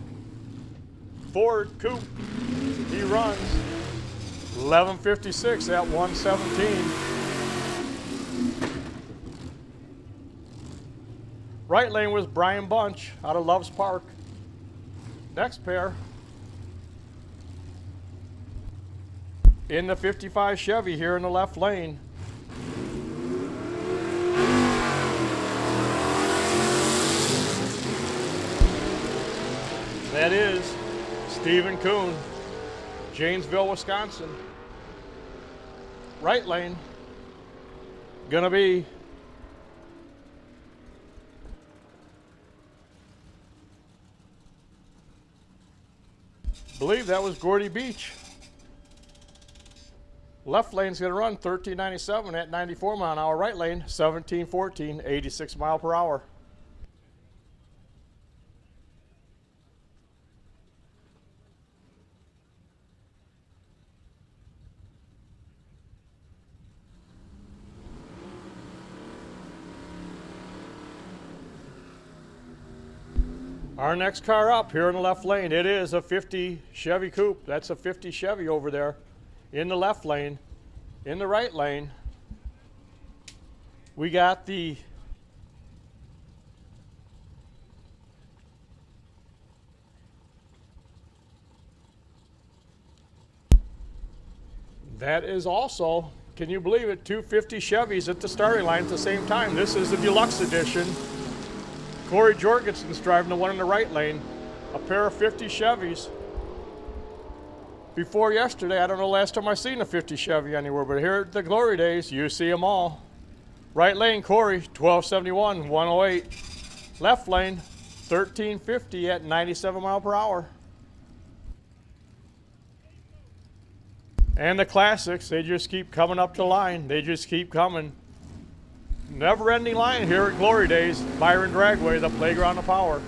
Ford coupe. He runs 11:56 at 117. Right lane was Brian Bunch out of Loves Park. Next pair in the 55 Chevy here in the left lane. That is Stephen Kuhn, Janesville, Wisconsin. Right lane, gonna be believe that was Gordy Beach. Left lane's gonna run 1397 at 94 mile an hour. Right lane 1714, 86 mile per hour. Our next car up here in the left lane, it is a 50 Chevy Coupe. That's a 50 Chevy over there in the left lane. In the right lane, we got the that is also, can you believe it, 250 Chevys at the starting line at the same time. This is the deluxe edition. Corey Jorgensen's driving the one in the right lane. A pair of 50 Chevys. Before yesterday, I don't know the last time I seen a 50 Chevy anywhere, but here at the glory days, you see them all. Right lane, Corey, 1271, 108. Left lane, 1350 at 97 mile per hour. And the classics, they just keep coming up the line. They just keep coming. Never-ending line here at Glory Days. Byron Dragway, the playground of power.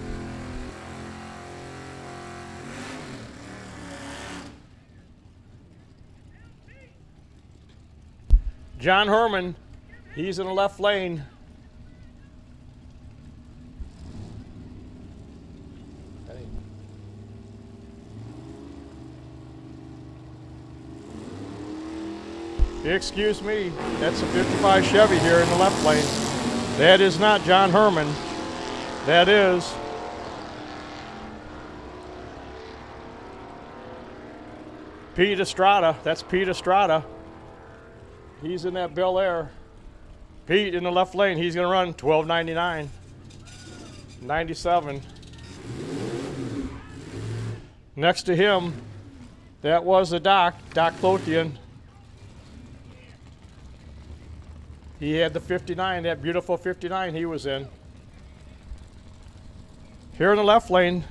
John Herman, he's in the left lane. Excuse me, that's a 55 Chevy here in the left lane. That is not John Herman. That is Pete Estrada. That's Pete Estrada. He's in that Bel Air. Pete in the left lane, he's gonna run 1299, 97. Next to him, that was the Doc Clothian. He had the 59, that beautiful 59 he was in. Here in the left lane,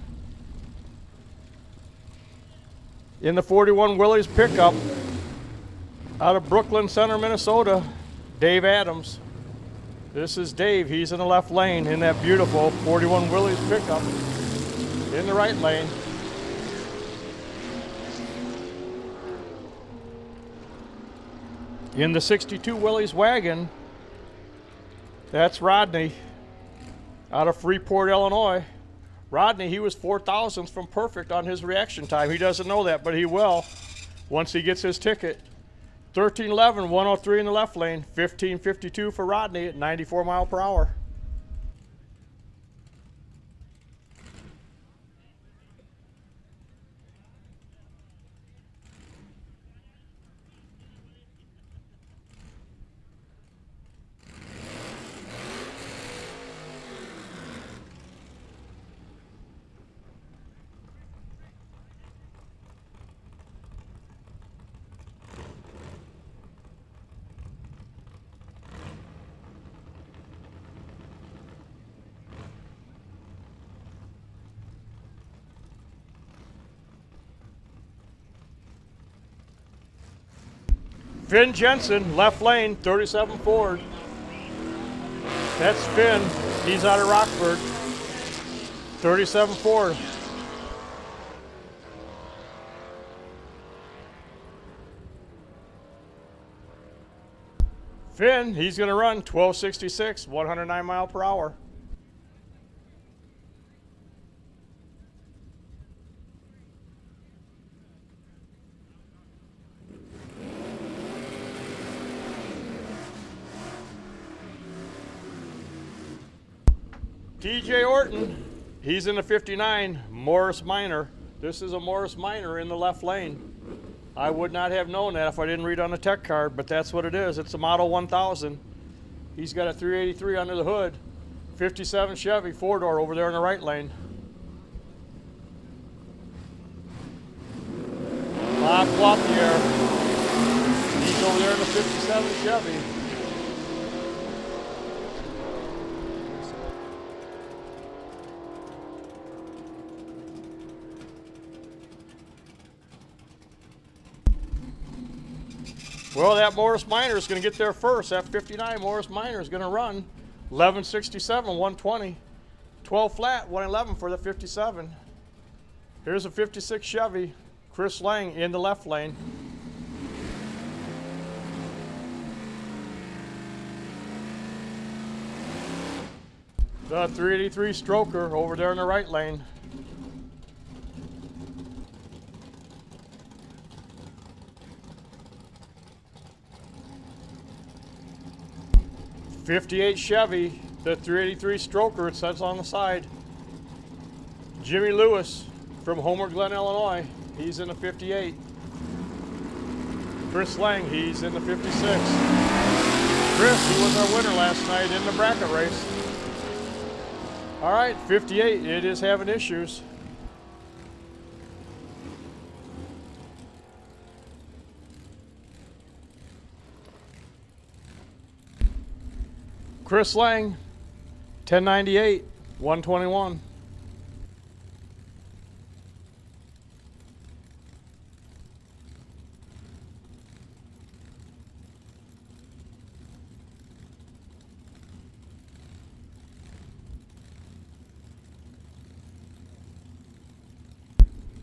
in the 41 Willys pickup, out of Brooklyn Center, Minnesota, Dave Adams. This is Dave, he's in the left lane in that beautiful 41 Willys pickup. In the right lane. In the 62 Willys wagon, that's Rodney out of Freeport, Illinois. Rodney, he was 4 thousandths from perfect on his reaction time. He doesn't know that, but he will once he gets his ticket. 1311, 103 in the left lane, 1552 for Rodney at 94 mile per hour. Finn Jensen, left lane, 37 Ford. That's Finn. He's out of Rockford. 37 Ford. Finn, he's going to run 1266, 109 mile per hour. TJ Orton, he's in the 59, Morris Minor. This is a Morris Minor in the left lane. I would not have known that if I didn't read on the tech card, but that's what it is. It's a Model 1000. He's got a 383 under the hood. 57 Chevy, 4-door over there in the right lane. Bob Guapier, he's over there in the 57 Chevy. Well, that Morris Minor is going to get there first. That 59 Morris Minor is going to run 1167, 120. 12 flat, 111 for the 57. Here's a 56 Chevy, Chris Lang in the left lane. The 383 Stroker over there in the right lane. '58 Chevy, the 383 Stroker, it says on the side. Jimmy Lewis from Homer Glen, Illinois, he's in the 58. Chris Lang, he's in the 56. Chris, he was our winner last night in the bracket race. All right, 58, it is having issues. Chris Lang, 1098, 121.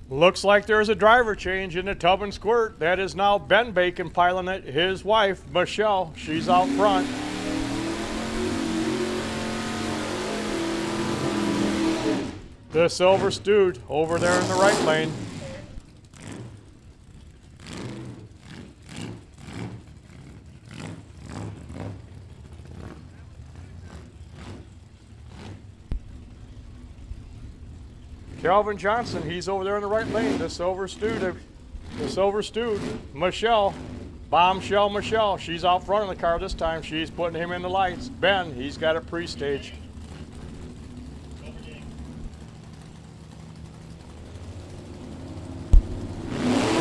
Looks like there's a driver change in the Tub and Squirt. That is now Ben Bacon piloting it. His wife, Michelle, she's out front. The Silver Stewed over there in the right lane. Calvin Johnson, he's over there in the right lane. The Silver Stewed, Michelle, Bombshell Michelle, she's out front of the car this time. She's putting him in the lights. Ben, he's got it pre-staged.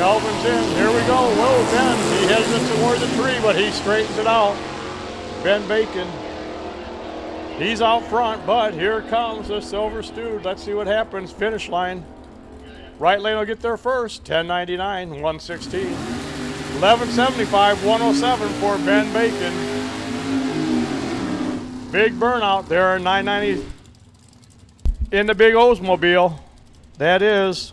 Calvin's in. Here we go. Whoa, Ben. He heads it toward the tree, but he straightens it out. Ben Bacon. He's out front, but here comes the Silver Stewed. Let's see what happens. Finish line. Right lane will get there first. 1099, 116. 1175, 107 for Ben Bacon. Big burnout there. 990 in the big Oldsmobile. That is.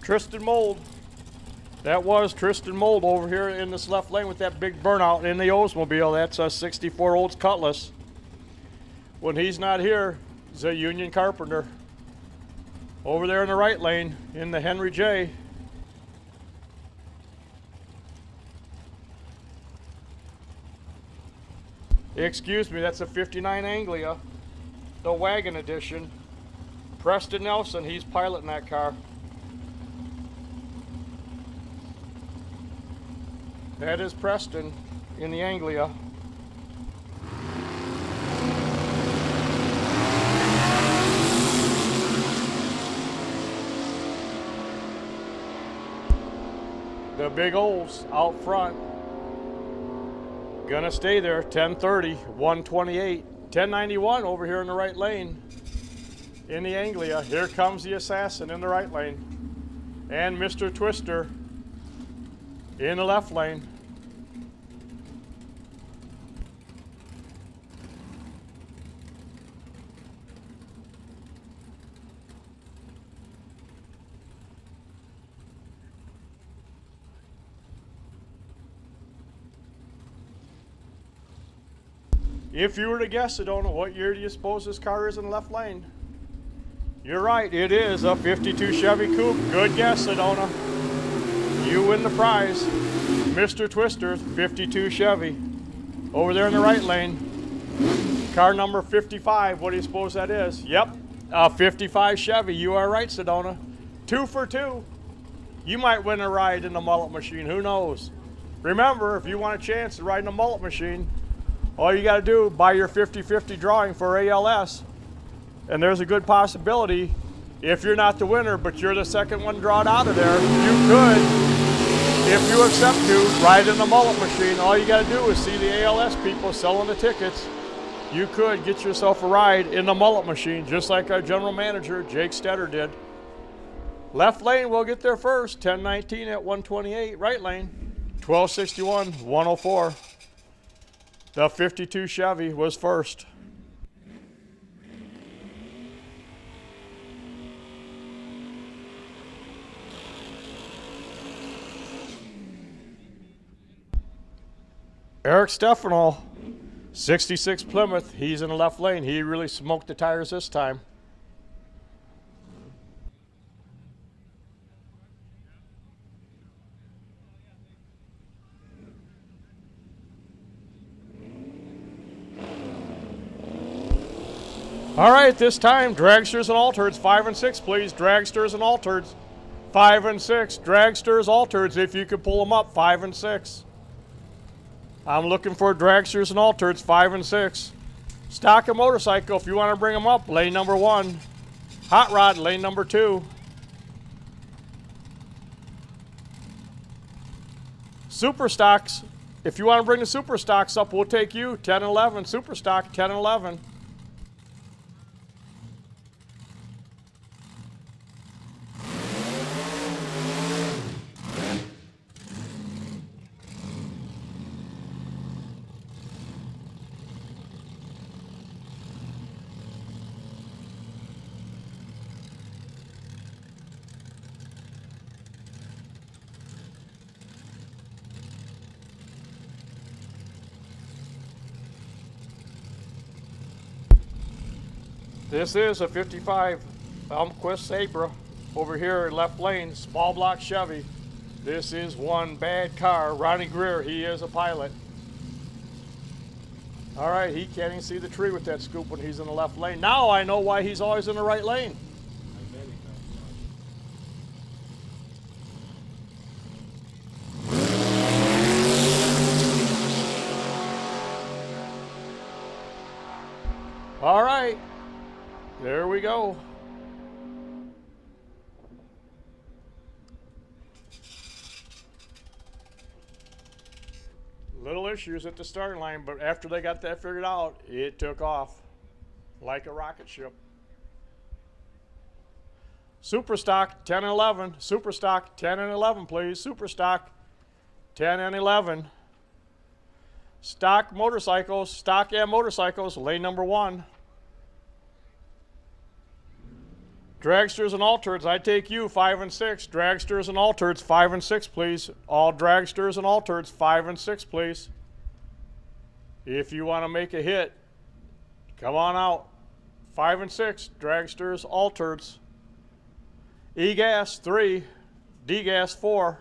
Tristan Mold. That was Tristan Mold over here in this left lane with that big burnout in the Oldsmobile. That's a 64 Olds Cutlass. When he's not here, he's a Union Carpenter. Over there in the right lane in the Henry J. Excuse me, that's a 59 Anglia, the wagon edition. Preston Nelson, he's piloting that car. That is Preston in the Anglia. The big Olds out front. Gonna stay there. 1030, 128, 1091 over here in the right lane in the Anglia. Here comes the Assassin in the right lane. And Mr. Twister in the left lane. If you were to guess, Sedona, what year do you suppose this car is in the left lane? You're right, it is a 52 Chevy Coupe. Good guess, Sedona. You win the prize. Mr. Twister, 52 Chevy. Over there in the right lane. Car number 55, what do you suppose that is? Yep, 55 Chevy. You are right, Sedona. 2 for 2. You might win a ride in the mullet machine, who knows? Remember, if you want a chance to ride in a mullet machine, all you gotta do, buy your 50-50 drawing for ALS. And there's a good possibility, if you're not the winner, but you're the second one drawn out of there, you could, if you accept to, ride in the mullet machine. All you gotta do is see the ALS people selling the tickets. You could get yourself a ride in the mullet machine, just like our general manager, Jake Stetter, did. Left lane, we'll get there first. 1019 at 128. Right lane, 1261, 104. The 52 Chevy was first. Eric Stefano, 66 Plymouth. He's in the left lane. He really smoked the tires this time. All right, this time, dragsters and altereds, 5 and 6, please. Dragsters and altereds, 5 and 6. Dragsters, altereds, if you could pull them up, 5 and 6. I'm looking for dragsters and altereds, 5 and 6. Stock and motorcycle, if you want to bring them up, lane number 1. Hot rod, lane number 2. Super stocks, if you want to bring the super stocks up, we'll take you, 10 and 11. Super stock, 10 and 11. This is a 55 Elmquist Sabra over here in left lane, small block Chevy. This is one bad car. Ronnie Greer, he is a pilot. All right, he can't even see the tree with that scoop when he's in the left lane. Now I know why he's always in the right lane. All right. There we go. Little issues at the starting line, but after they got that figured out, it took off like a rocket ship. Super stock 10 and 11. Super stock 10 and 11, please. Super stock 10 and 11. Stock motorcycles, stock and motorcycles, lane number 1. Dragsters and altereds, I take you, 5 and 6. Dragsters and altereds, 5 and 6, please. All dragsters and altereds, 5 and 6, please. If you want to make a hit, come on out. 5 and 6, dragsters, altereds. E-gas, 3. D-gas, 4.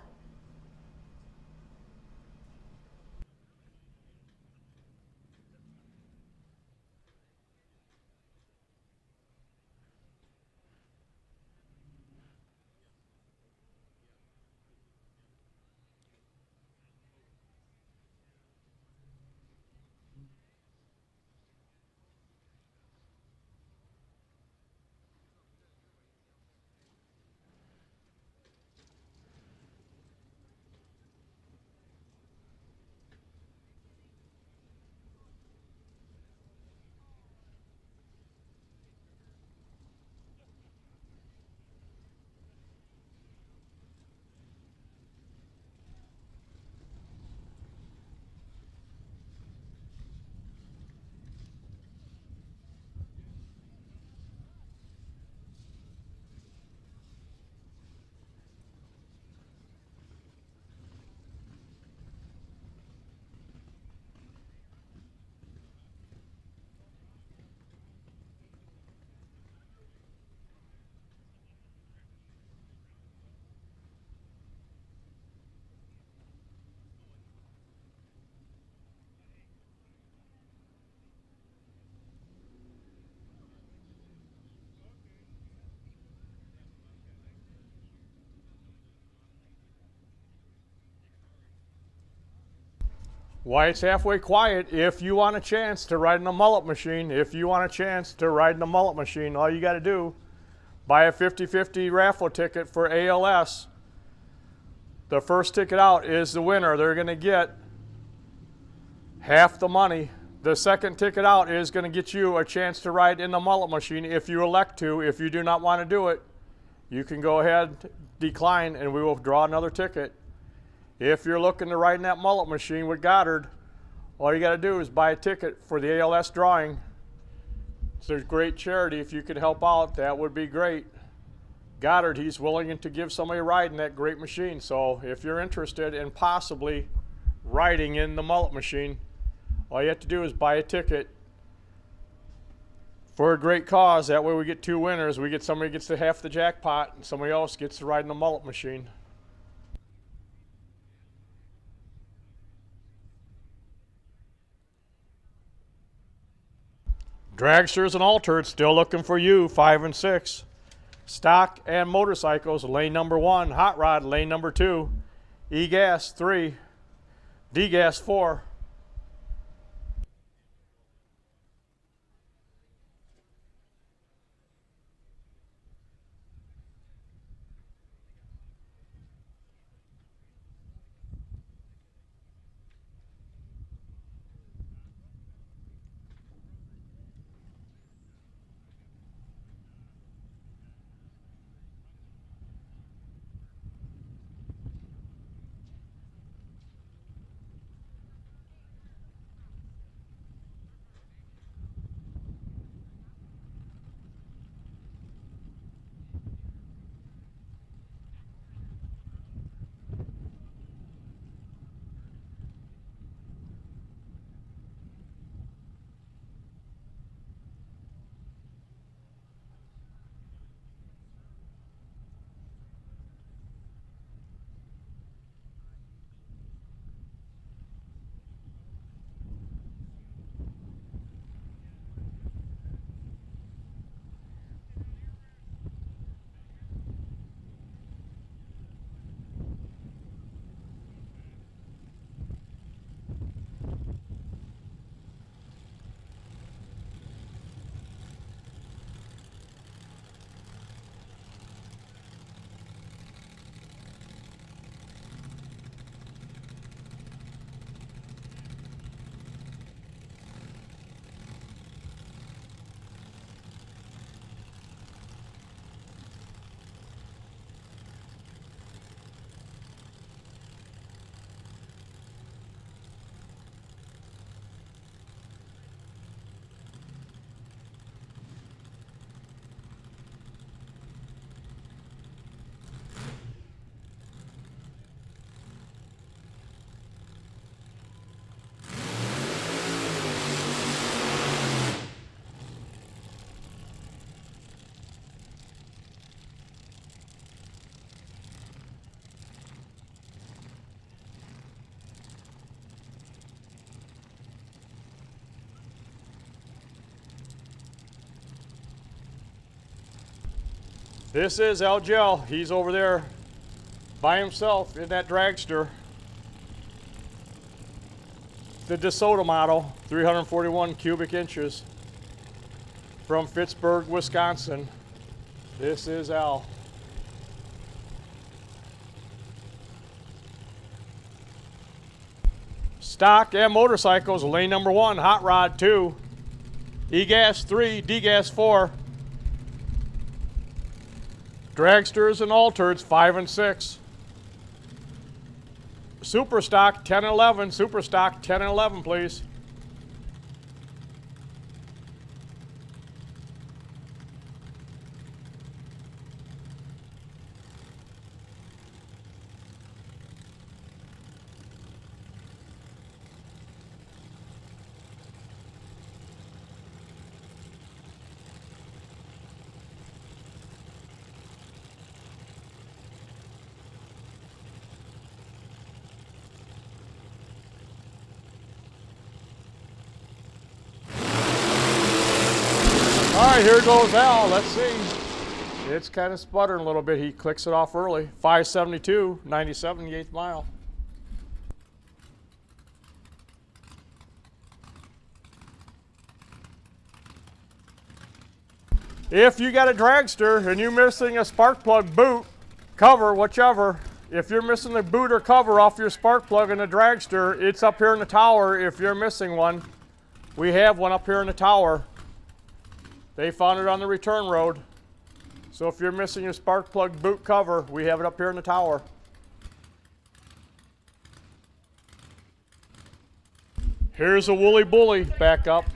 Why it's halfway quiet. If you want a chance to ride in a mullet machine, all you got to do, buy a 50-50 raffle ticket for ALS. The first ticket out is the winner. They're going to get half the money. The second ticket out is going to get you a chance to ride in the mullet machine if you elect to. If you do not want to do it, you can go ahead, decline, and we will draw another ticket. If you're looking to ride in that mullet machine with Goddard, all you got to do is buy a ticket for the ALS drawing. It's a great charity. If you could help out, that would be great. Goddard, he's willing to give somebody a ride in that great machine. So if you're interested in possibly riding in the mullet machine, all you have to do is buy a ticket for a great cause. That way we get two winners. We get somebody gets to half the jackpot and somebody else gets to ride in the mullet machine. Dragsters and altereds still looking for you, 5 and 6. Stock and motorcycles, lane number 1. Hot rod, lane number 2. E-gas, 3. D-gas, 4. This is Al Gel. He's over there by himself in that dragster. The DeSoto model, 341 cubic inches from Pittsburgh, Wisconsin. This is Al. Stock and motorcycles, lane number 1, hot rod 2, E-gas 3, D-gas 4. Dragsters and altereds, 5 and 6. Super stock, 10 and 11. Super stock, 10 and 11, please. All right, here goes Al. Let's see. It's kind of sputtering a little bit. He clicks it off early. 572, 97, the 8th mile. If you got a dragster and you're missing a spark plug boot, cover, whichever, if you're missing the boot or cover off your spark plug in the dragster, it's up here in the tower if you're missing one. We have one up here in the tower. They found it on the return road. So if you're missing your spark plug boot cover, we have it up here in the tower. Here's a woolly bully back up.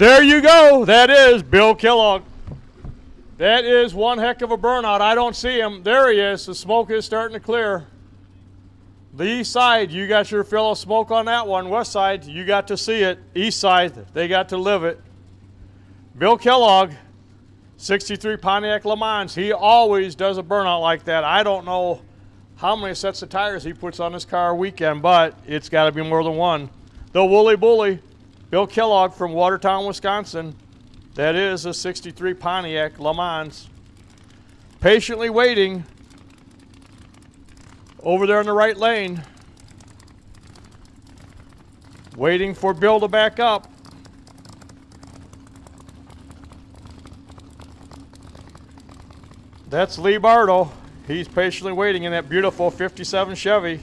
There you go. That is Bill Kellogg. That is one heck of a burnout. I don't see him. There he is. The smoke is starting to clear. The east side, you got your fill of smoke on that one. West side, you got to see it. East side, they got to live it. Bill Kellogg, 63 Pontiac Le Mans. He always does a burnout like that. I don't know how many sets of tires he puts on his car a weekend, but it's got to be more than one. The Woolly Bully, Bill Kellogg from Watertown, Wisconsin. That is a 63 Pontiac Le Mans. patiently waiting over there in the right lane, waiting for Bill to back up. That's Lee Bardo. He's patiently waiting in that beautiful 57 Chevy.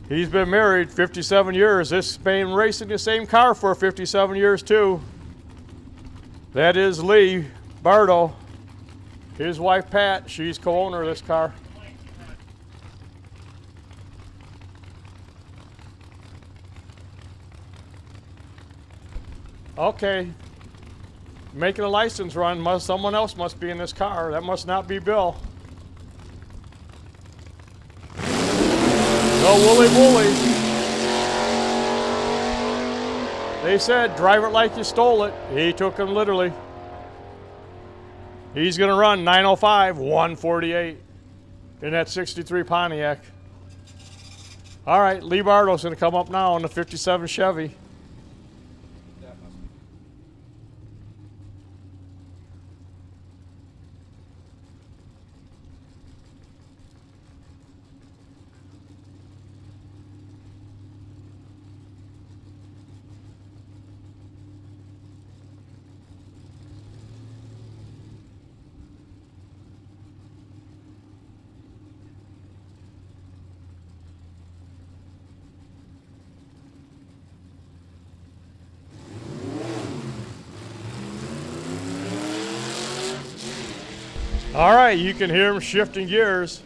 He's been married 57 years. This has been racing the same car for 57 years too. That is Lee Bardo. His wife Pat, she's co-owner of this car. Okay, making a license run, someone else must be in this car. That must not be Bill. No wooly wooly. They said, drive it like you stole it. He took him literally. He's gonna run 905, 148 in that 63 Pontiac. All right, Lee Bardo's gonna come up now in the 57 Chevy. All right, you can hear him shifting gears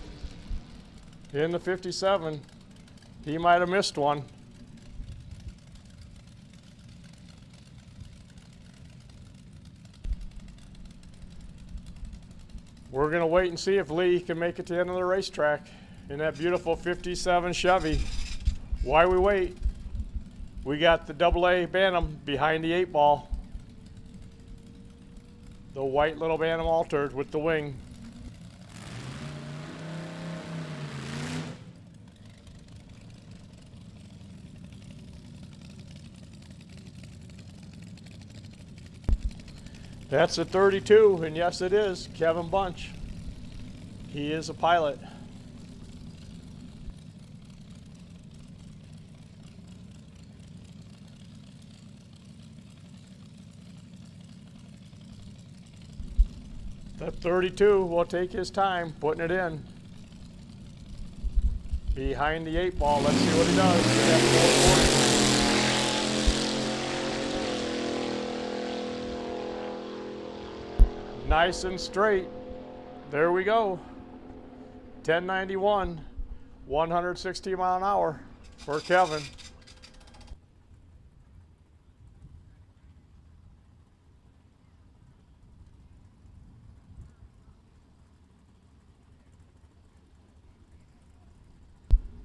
in the 57. He might have missed one. We're gonna wait and see if Lee can make it to the end of the racetrack in that beautiful 57 Chevy. Why we wait? We got the AA Bantam behind the 8-ball. The white little Bantam altered with the wing. That's a 32, and yes it is, Kevin Bunch. He is a pilot. That 32 will take his time putting it in. Behind the 8-ball, let's see what he does. That 440. Nice and straight. There we go. 1091, 160 mile an hour for Kevin.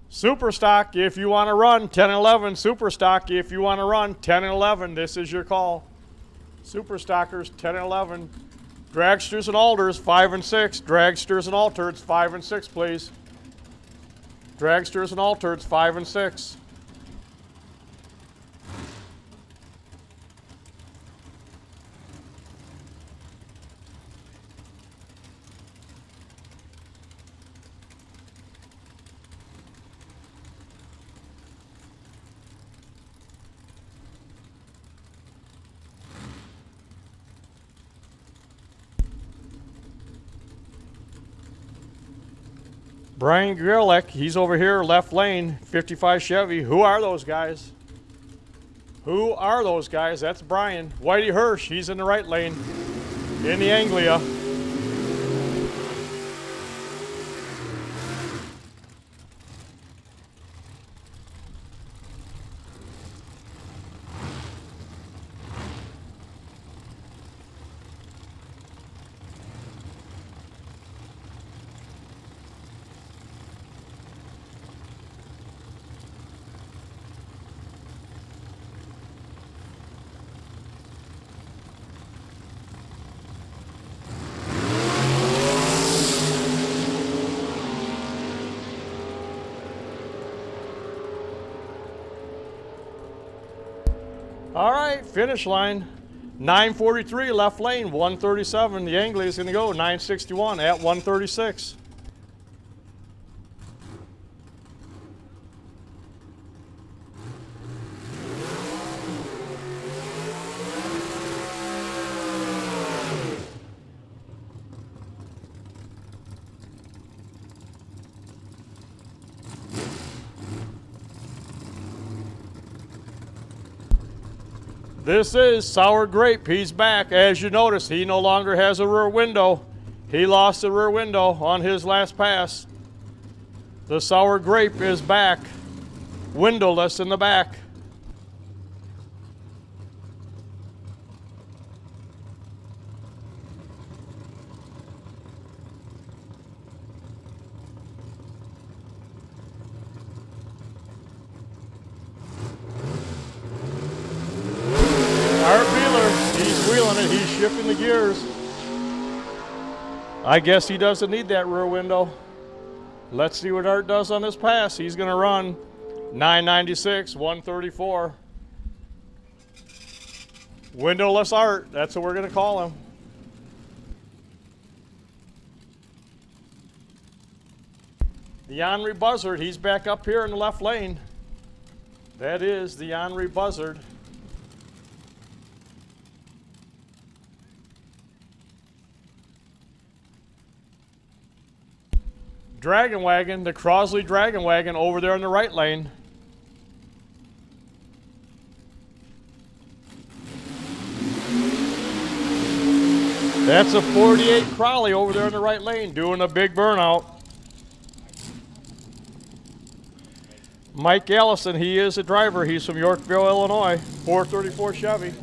Super stock if you want to run 10 and 11. Super stock if you want to run 10 and 11. This is your call. Super stockers 10 and 11. Dragsters and alders 5 and 6. Dragsters and altereds 5 and 6, please. Dragsters and altereds 5 and 6. Brian Grillick, he's over here, left lane, 55 Chevy. Who are those guys? Who are those guys? That's Brian. Whitey Hirsch, he's in the right lane, in the Anglia. All right, finish line. 943 left lane, 137. The Angley is going to go 961 at 136. This is Sour Grape. He's back. As you notice, he no longer has a rear window. He lost the rear window on his last pass. The Sour Grape is back, windowless in the back. He's wheeling it, he's shifting the gears. I guess he doesn't need that rear window. Let's see what Art does on this pass. He's going to run 996, 134. Windowless Art, that's what we're going to call him. The Henri Buzzard, he's back up here in the left lane. That is the Henri Buzzard. Dragon Wagon, the Crosley Dragon Wagon over there in the right lane. That's a 48 Crowley over there in the right lane doing a big burnout. Mike Allison, he is a driver. He's from Yorkville, Illinois, 434 Chevy.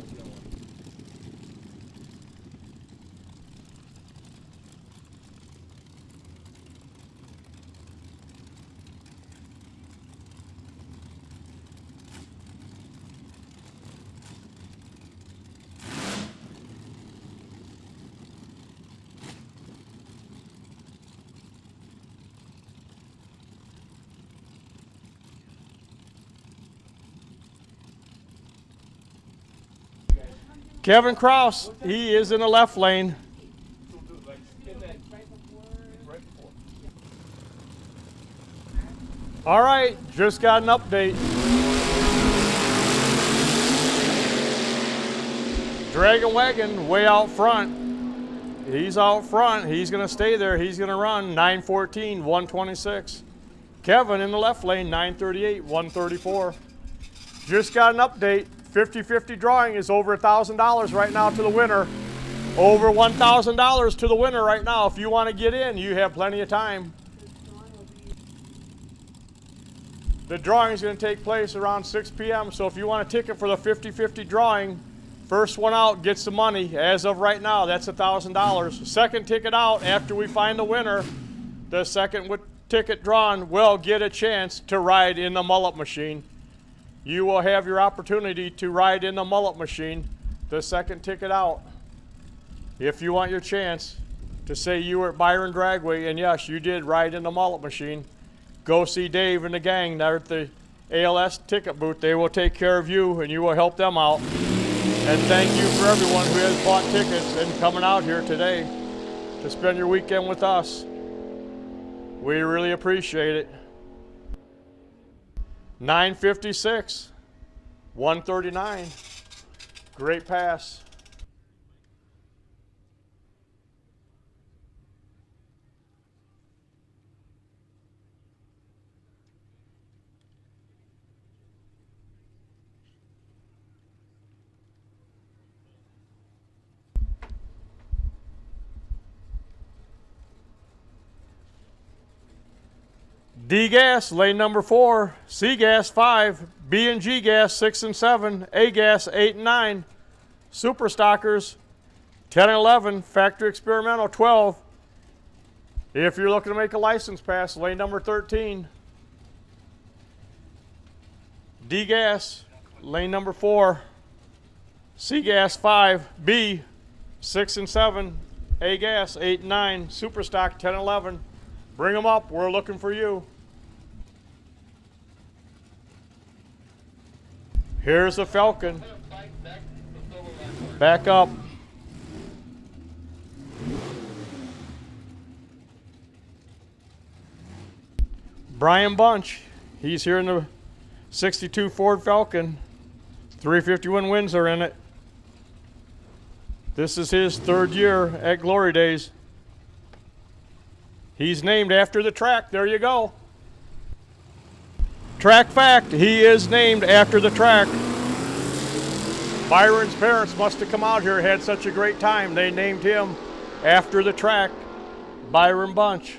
Kevin Kraus, he is in the left lane. All right, just got an update. Dragon Wagon way out front. He's out front. He's going to stay there. He's going to run 914, 126. Kevin in the left lane, 938, 134. Just got an update. 50-50 drawing is over $1,000 right now to the winner. Over $1,000 to the winner right now. If you want to get in, you have plenty of time. The drawing is going to take place around 6 p.m. So if you want a ticket for the 50-50 drawing, first one out gets the money. As of right now, that's $1,000. Second ticket out after we find the winner, the second ticket drawn will get a chance to ride in the mullet machine. You will have your opportunity to ride in the mullet machine, the second ticket out. If you want your chance to say you were at Byron Dragway, and yes, you did ride in the mullet machine, go see Dave and the gang. They're at the ALS ticket booth. They will take care of you, and you will help them out. And thank you for everyone who has bought tickets and coming out here today to spend your weekend with us. We really appreciate it. 956, 139. Great pass. D gas, lane number 4, C gas 5, B and G gas 6 and 7, A gas 8 and 9, Super Stockers 10 and 11, Factory Experimental 12. If you're looking to make a license pass, lane number 13. D gas, lane number 4, C gas 5, B 6 and 7, A gas 8 and 9, Super Stock 10 and 11. Bring them up, we're looking for you. Here's the Falcon. Back up. Brian Bunch, he's here in the 62 Ford Falcon. 351 wins are in it. This is his third year at Glory Days. He's named after the track. There you go. Track fact, he is named after the track. Byron's parents must have come out here and had such a great time. They named him after the track, Byron Bunch.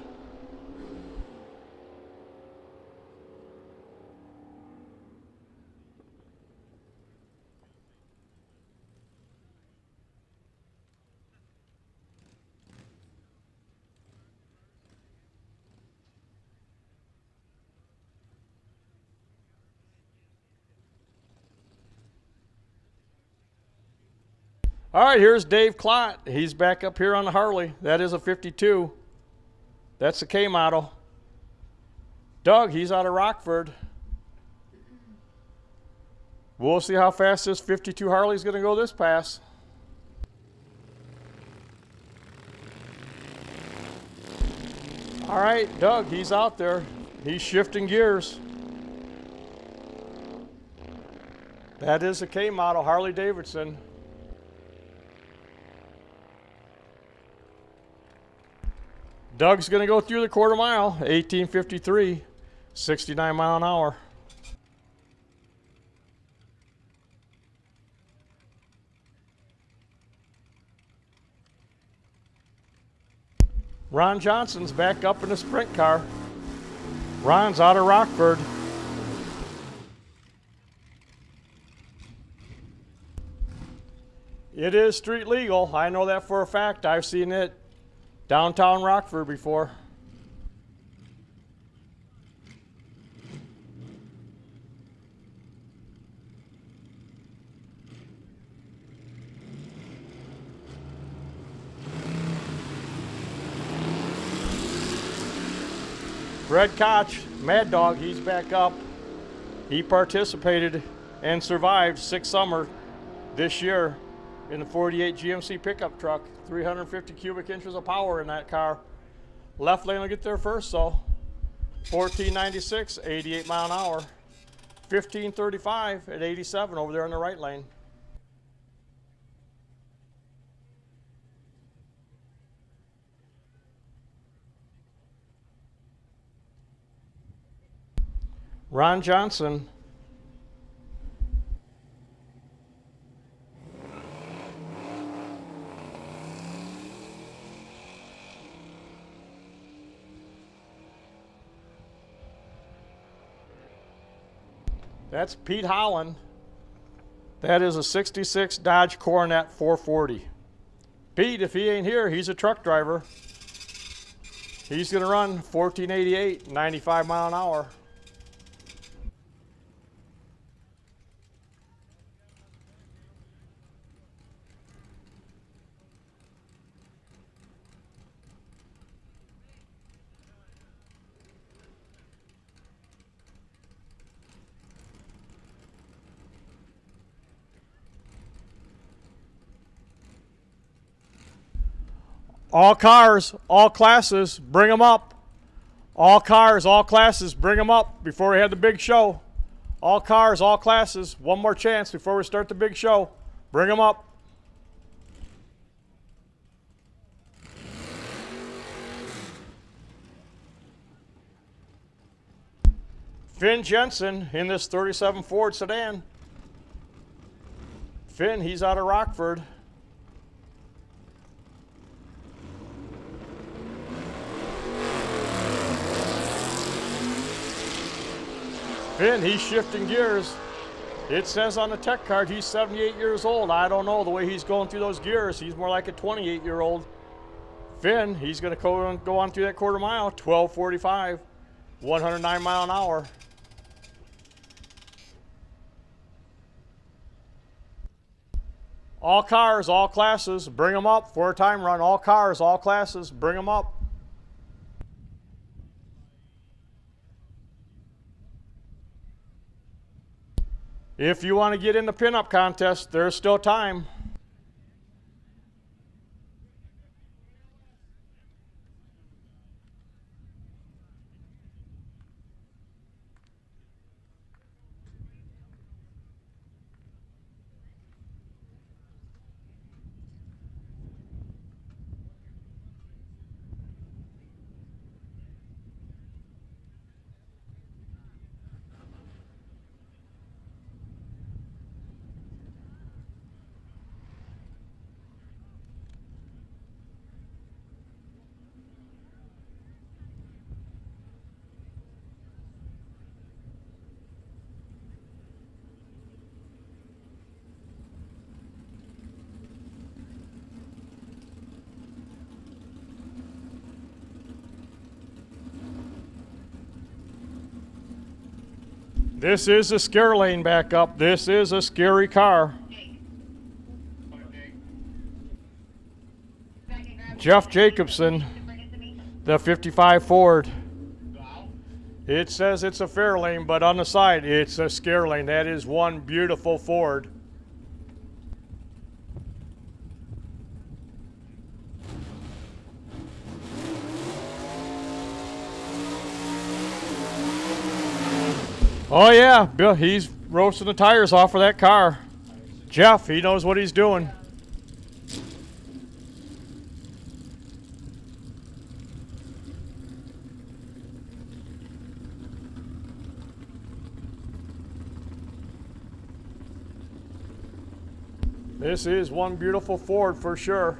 All right, here's Dave Klott. He's back up here on the Harley. That is a 52. That's a K model. Doug, he's out of Rockford. We'll see how fast this 52 Harley's going to go this pass. All right, Doug, he's out there. He's shifting gears. That is a K model Harley Davidson. Doug's going to go through the quarter mile, 18:53, 69 mile an hour. Ron Johnson's back up in the sprint car. Ron's out of Rockford. It is street legal. I know that for a fact. I've seen it downtown Rockford before. Fred Koch, Mad Dog, he's back up. He participated and survived 6 summer this year in the 48 GMC pickup truck. 350 cubic inches of power in that car. Left lane will get there first, so 1496, 88 mile an hour. 1535 at 87 over there in the right lane. Ron Johnson. That's Pete Holland. That is a 66 Dodge Coronet 440. Pete, if he ain't here, he's a truck driver. He's gonna run 1488, 95 mile an hour. All cars, all classes, bring them up. All cars, all classes, bring them up before we have the big show. All cars, all classes, one more chance before we start the big show. Bring them up. Finn Jensen in this 37 Ford sedan. Finn, he's out of Rockford. Finn, he's shifting gears. It says on the tech card he's 78 years old. I don't know, the way he's going through those gears, he's more like a 28-year-old. Finn, he's going to go on through that quarter mile, 12:45, 109 mile an hour. All cars, all classes, bring them up for a time run. All cars, all classes, bring them up. If you want to get in the pinup contest, there's still time. This is a scare lane back up. This is a scary car. Jeff Jacobson, the 55 Ford. It says it's a fair lane, but on the side, it's a scare lane. That is one beautiful Ford. Oh yeah, Bill, he's roasting the tires off of that car. Jeff, he knows what he's doing. This is one beautiful Ford for sure.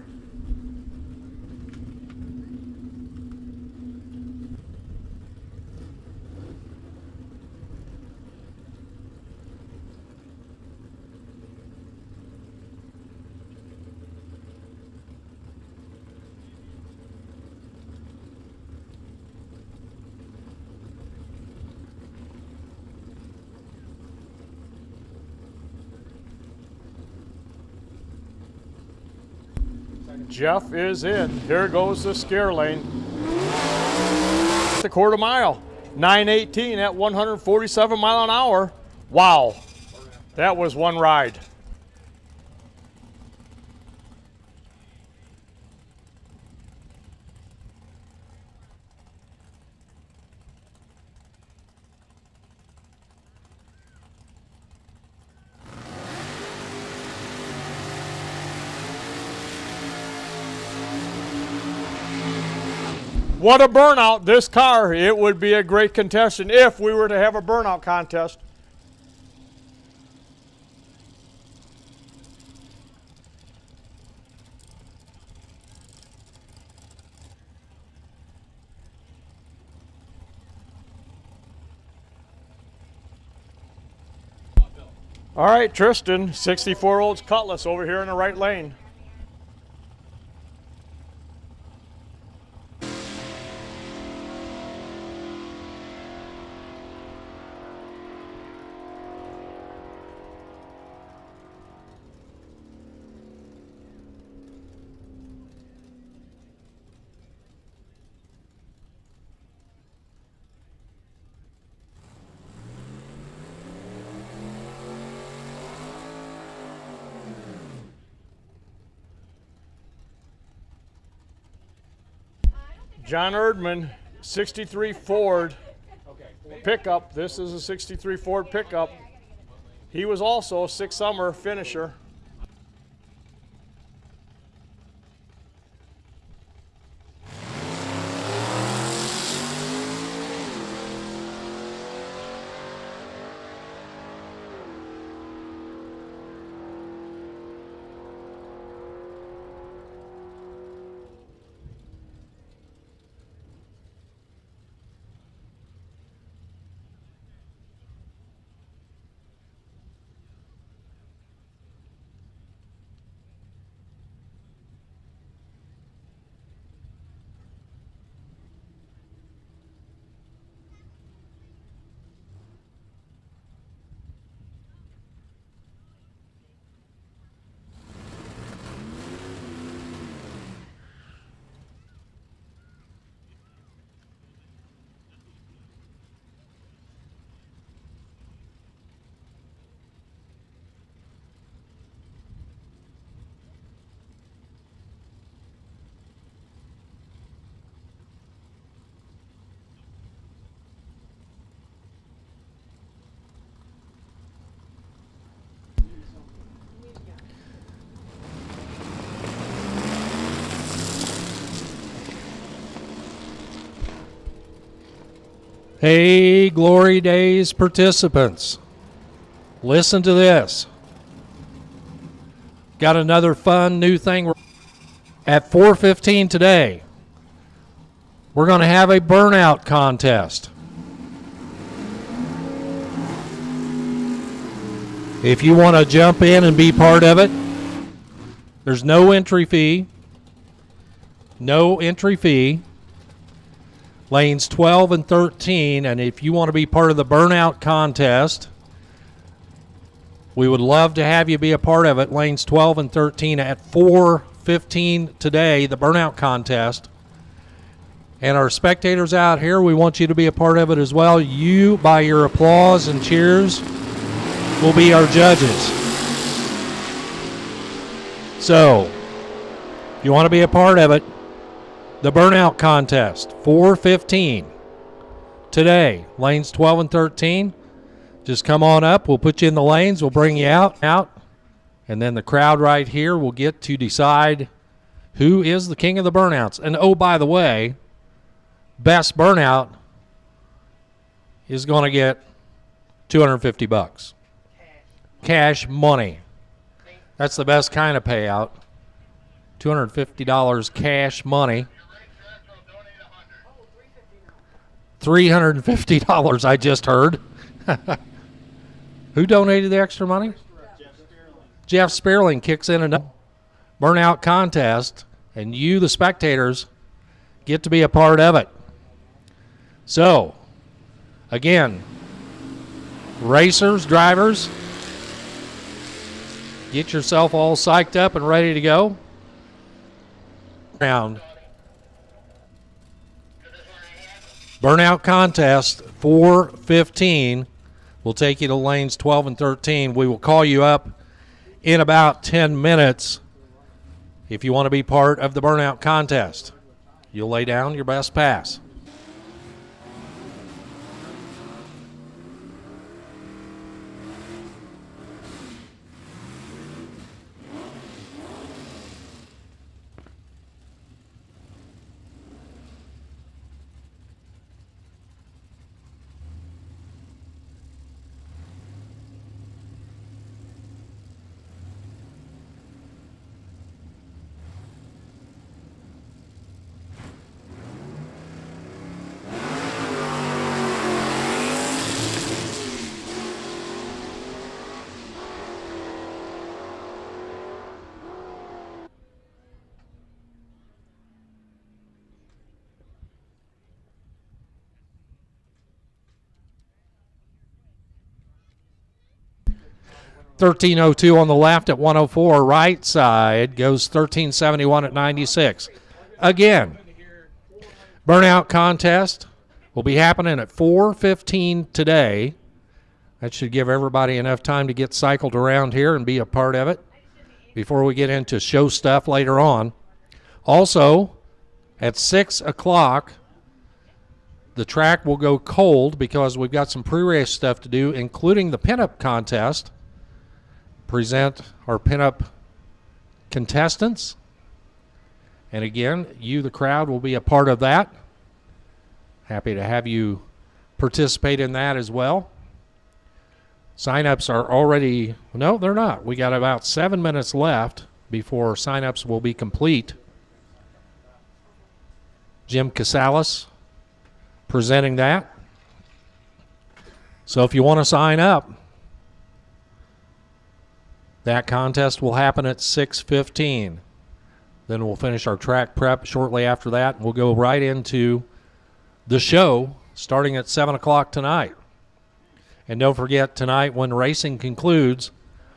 Jeff is in. Here goes the scare lane. The quarter mile. 918 at 147 mile an hour. Wow. That was one ride. What a burnout. This car, it would be a great contestant if we were to have a burnout contest. All right, Tristan, 64 Olds Cutlass over here in the right lane. John Erdman, 63 Ford pickup. This is a 63 Ford pickup. He was also a 6 summer finisher. Hey, Glory Days participants, listen to this. Got another fun new thing. At 4:15 today, we're going to have a burnout contest. If you want to jump in and be part of it, there's no entry fee. No entry fee. lanes 12 and 13. And if you want to be part of the burnout contest, we would love to have you be a part of it. Lanes 12 and 13 at 4:15 today, the burnout contest. And our spectators out here, we want you to be a part of it as well. You, by your applause and cheers, will be our judges. So, if you want to be a part of it, the burnout contest, 4:15 today, lanes 12 and 13. Just come on up. We'll put you in the lanes. We'll bring you out. And then the crowd right here will get to decide who is the king of the burnouts. And oh, by the way, best burnout is going to get $250. Cash money. That's the best kind of payout. $250 cash money. $350 I just heard. Who donated the extra money? Jeff Spearling kicks in a burnout contest, and you, the spectators, get to be a part of it. So, again, racers, drivers, get yourself all psyched up and ready to go. Round. Burnout contest, 4:15. We'll take you to lanes 12 and 13. We will call you up in about 10 minutes if you want to be part of the burnout contest. You'll lay down your best pass. $13.02 on the left at 104. Right side goes $13.71 at 96. Again, burnout contest will be happening at 4:15 today. That should give everybody enough time to get cycled around here and be a part of it before we get into show stuff later on. Also, at 6 o'clock, the track will go cold because we've got some pre-race stuff to do, including the pinup contest. Present our pinup contestants. And again, you, the crowd, will be a part of that. Happy to have you participate in that as well. Sign-ups are already, no, they're not. We got about 7 minutes left before sign-ups will be complete. Jim Casales presenting that. So if you want to sign up, that contest will happen at 6:15. Then we'll finish our track prep shortly after that. We'll go right into the show starting at 7 o'clock tonight. And don't forget, tonight when racing concludes,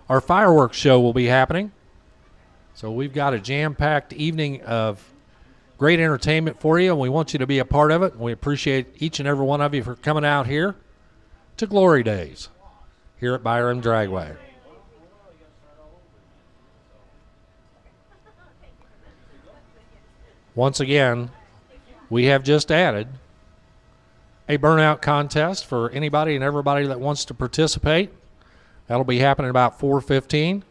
our fireworks show will be happening. So we've got a jam-packed evening of great entertainment for you, and we want you to be a part of it. And we appreciate each and every one of you for coming out here to Glory Days here at Byron Dragway. Once again, we have just added a burnout contest for anybody and everybody that wants to participate. That'll be happening about 4:15.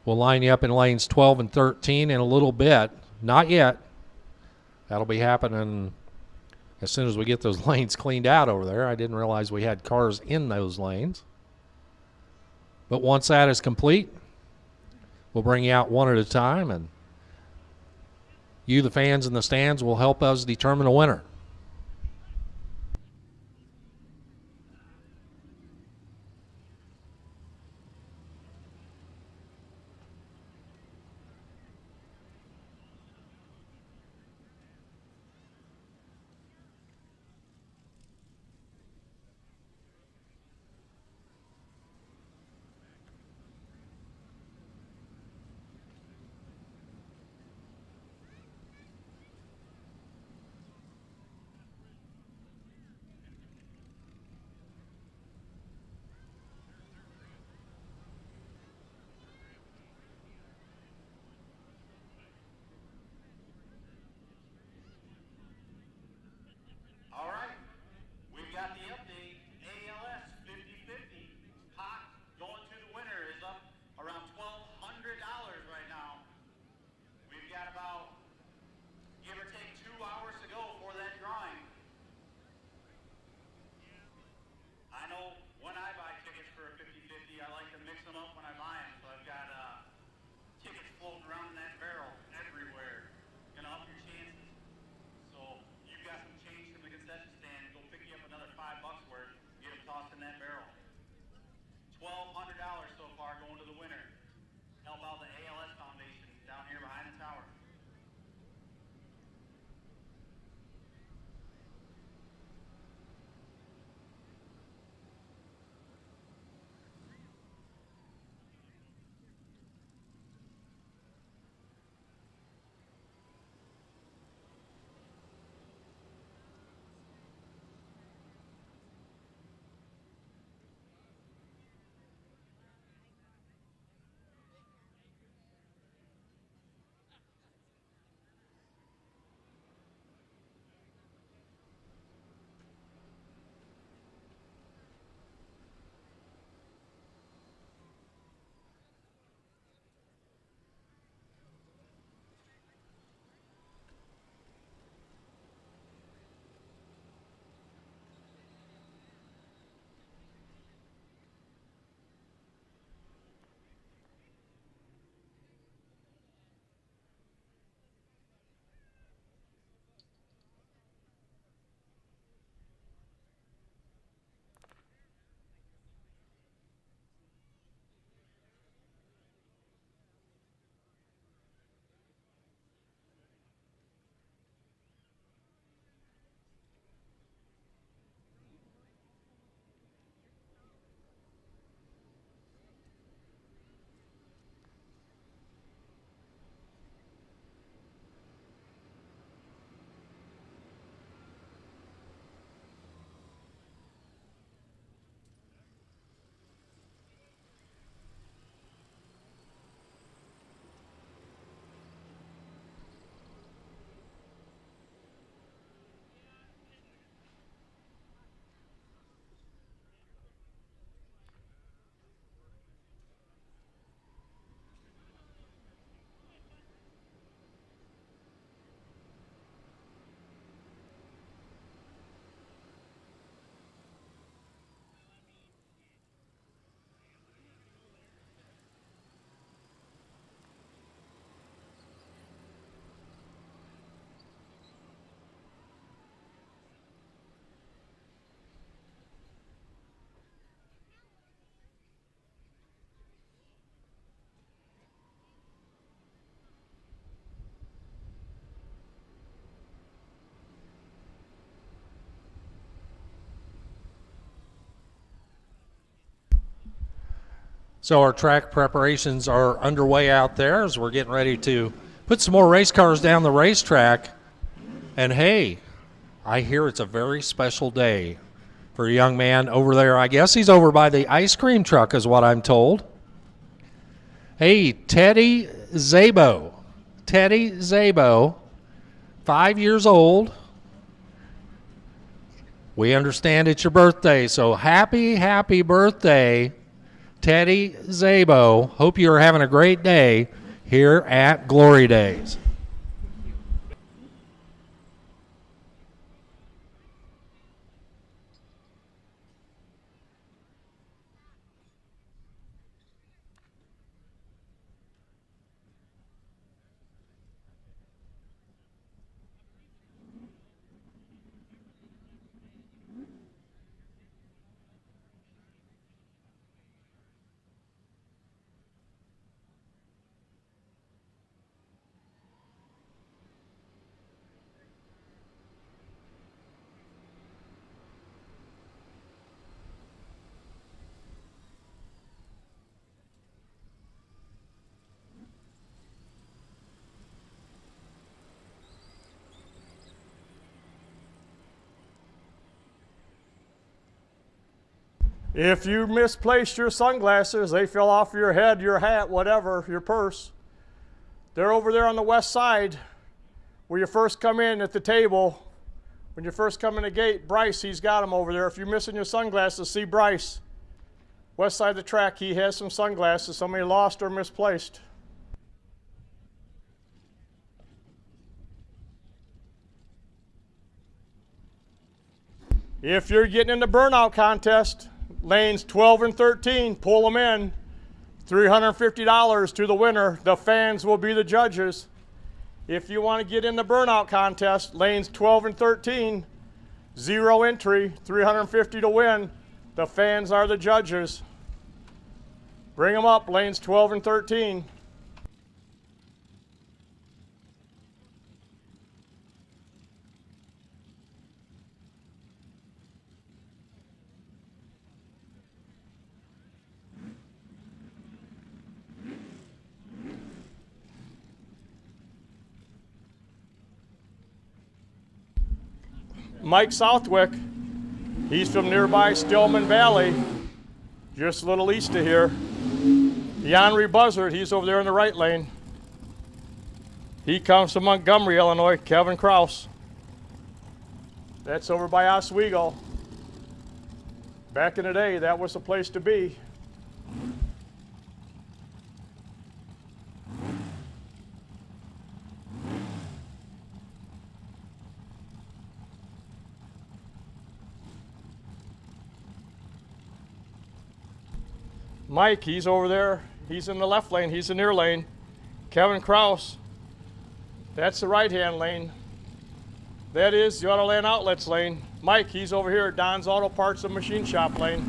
We'll line you up in lanes 12 and 13 in a little bit. Not yet. That'll be happening as soon as we get those lanes cleaned out over there. I didn't realize we had cars in those lanes. But once that is complete, we'll bring you out one at a time, and you, the fans in the stands, will help us determine a winner. So our track preparations are underway out there as we're getting ready to put some more race cars down the racetrack. And hey, I hear it's a very special day for a young man over there. I guess he's over by the ice cream truck is what I'm told. Hey, Teddy Zabo. Teddy Zabo, 5 years old. We understand it's your birthday, so happy birthday, Teddy Zabo. Hope you're having a great day here at Glory Days. If you misplaced your sunglasses, they fell off your head, your hat, whatever, your purse, they're over there on the west side where you first come in at the table. When you first come in the gate, Bryce, he's got them over there. If you're missing your sunglasses, see Bryce. West side of the track, he has some sunglasses somebody lost or misplaced. If you're getting in the burnout contest, lanes 12 and 13, pull them in. $350 to the winner. The fans will be the judges. If you want to get in the burnout contest, lanes 12 and 13, 0 entry, $350 to win. The fans are the judges. Bring them up, lanes 12 and 13. Mike Southwick, he's from nearby Stillman Valley, just a little east of here. The Henry Buzzard, he's over there in the right lane. He comes from Montgomery, Illinois, Kevin Kraus. That's over by Oswego. Back in the day, that was the place to be. Mike, he's over there. He's in the left lane. He's in the near lane. Kevin Kraus, that's the right-hand lane. That is the Autoland Outlets lane. Mike, he's over here at Don's Auto Parts and Machine Shop lane.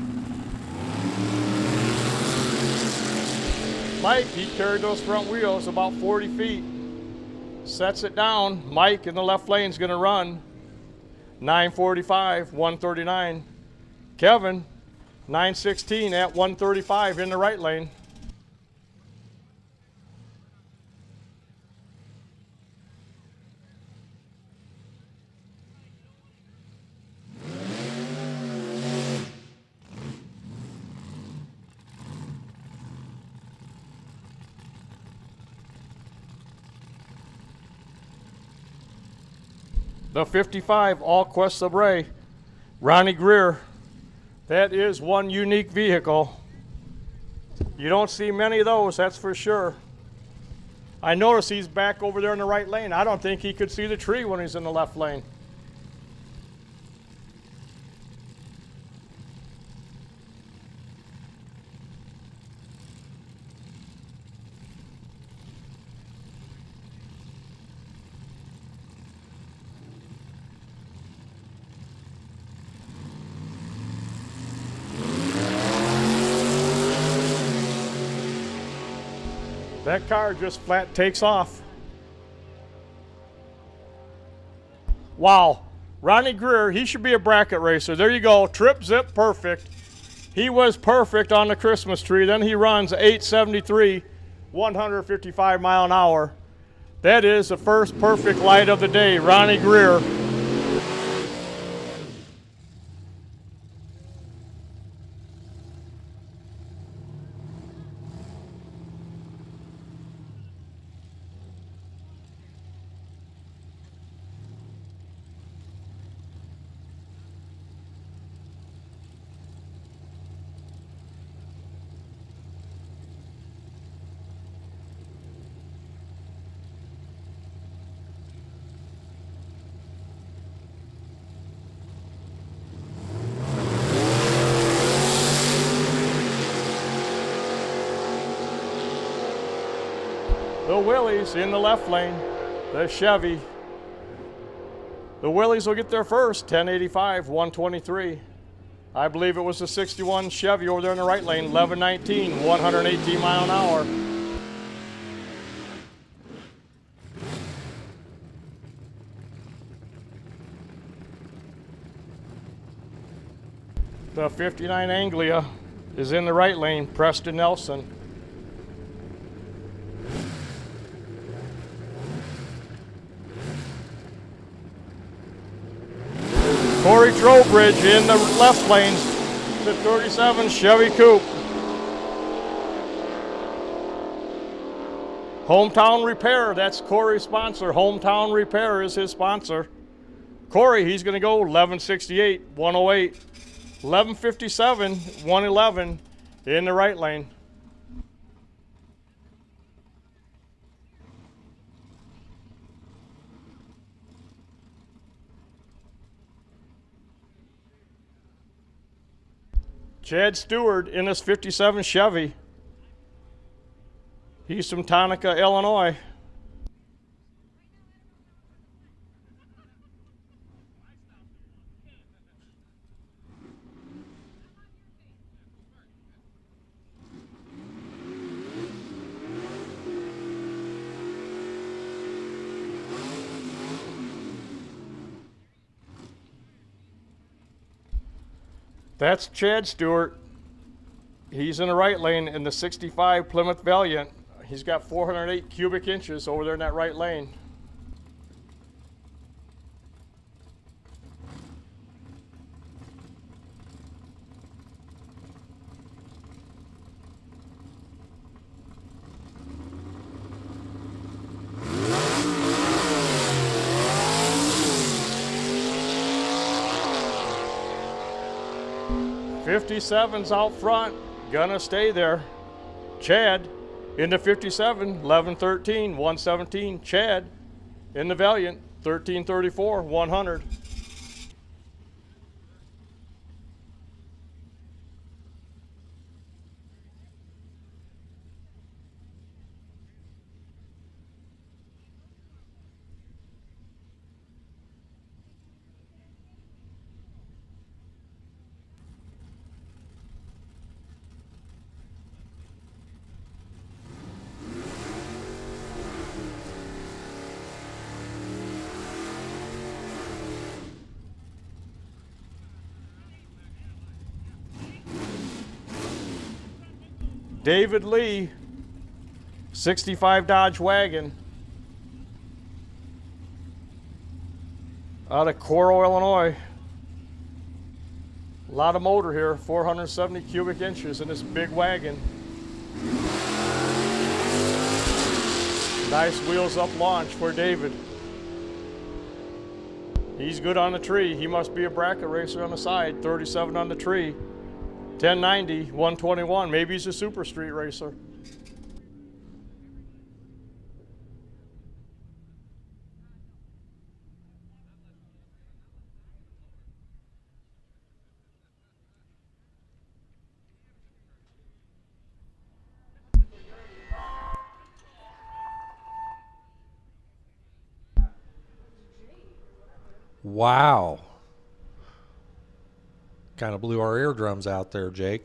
Mike, he carried those front wheels about 40 feet. Sets it down. Mike in the left lane is going to run 9:45, 1:39. Kevin, 9:16 at 1:35 in the right lane. The 55 All-Quest Sabre, Ronnie Greer. That is one unique vehicle. You don't see many of those, that's for sure. I notice he's back over there in the right lane. I don't think he could see the tree when he's in the left lane. That car just flat takes off. Wow. Ronnie Greer, he should be a bracket racer. There you go. Trip, zip, perfect. He was perfect on the Christmas tree. Then he runs 873, 155 mile an hour. That is the first perfect light of the day, Ronnie Greer. The Willies in the left lane, the Chevy. The Willies will get there first, 1085, 123. I believe it was the 61 Chevy over there in the right lane, 1119, 118 mile an hour. The 59 Anglia is in the right lane, Preston Nelson. Corey Trowbridge in the left lane, the 37 Chevy Coupe. Hometown Repair, that's Corey's sponsor. Hometown Repair is his sponsor. Corey, he's going to go 1168, 108, 1157, 111 in the right lane. Chad Stewart in his 57 Chevy. He's from Tonica, Illinois. That's Chad Stewart. He's in the right lane in the 65 Plymouth Valiant. He's got 408 cubic inches over there in that right lane. '57's out front, gonna stay there. Chad in the 57, 1113, 117. Chad in the Valiant, 1334, 100. David Lee, 65 Dodge wagon, out of Coro, Illinois. A lot of motor here, 470 cubic inches in this big wagon. Nice wheels up launch for David. He's good on the tree. He must be a bracket racer on the side, 37 on the tree. 1090, 121. Maybe he's a super street racer. Wow. Kind of blew our eardrums out there, Jake.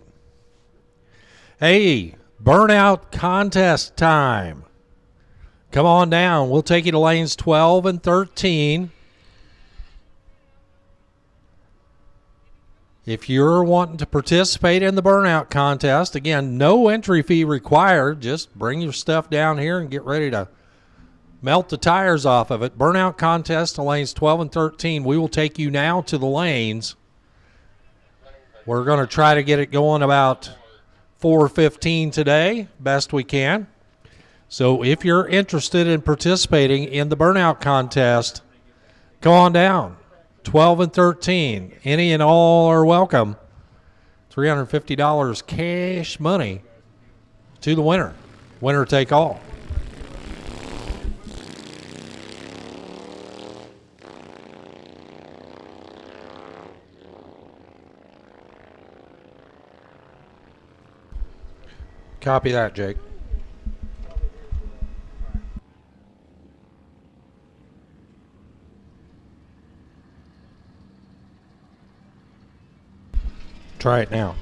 Hey, burnout contest time. Come on down. We'll take you to lanes 12 and 13. If you're wanting to participate in the burnout contest, again, no entry fee required. Just bring your stuff down here and get ready to melt the tires off of it. Burnout contest to lanes 12 and 13. We will take you now to the lanes. We're going to try to get it going about 4:15 today, best we can. So if you're interested in participating in the burnout contest, come on down. 12 and 13. Any and all are welcome. $350 cash money to the winner. Winner take all. Copy that, Jake. Try it now.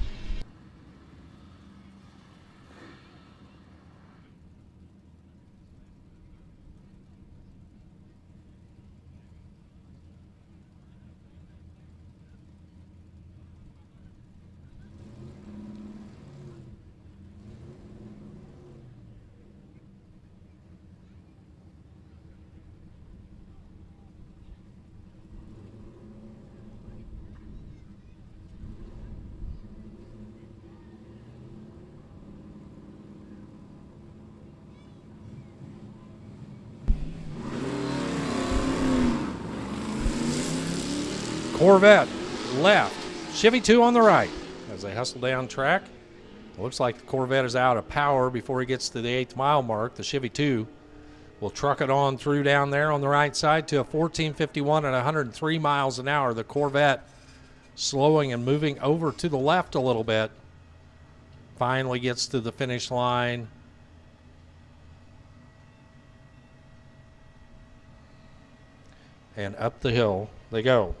Corvette left, Chevy 2 on the right as they hustle down track. It looks like the Corvette is out of power before he gets to the 8th mile mark. The Chevy 2 will truck it on through down there on the right side to a 14:51 at 103 miles an hour. The Corvette slowing and moving over to the left a little bit. Finally gets to the finish line. And up the hill they go.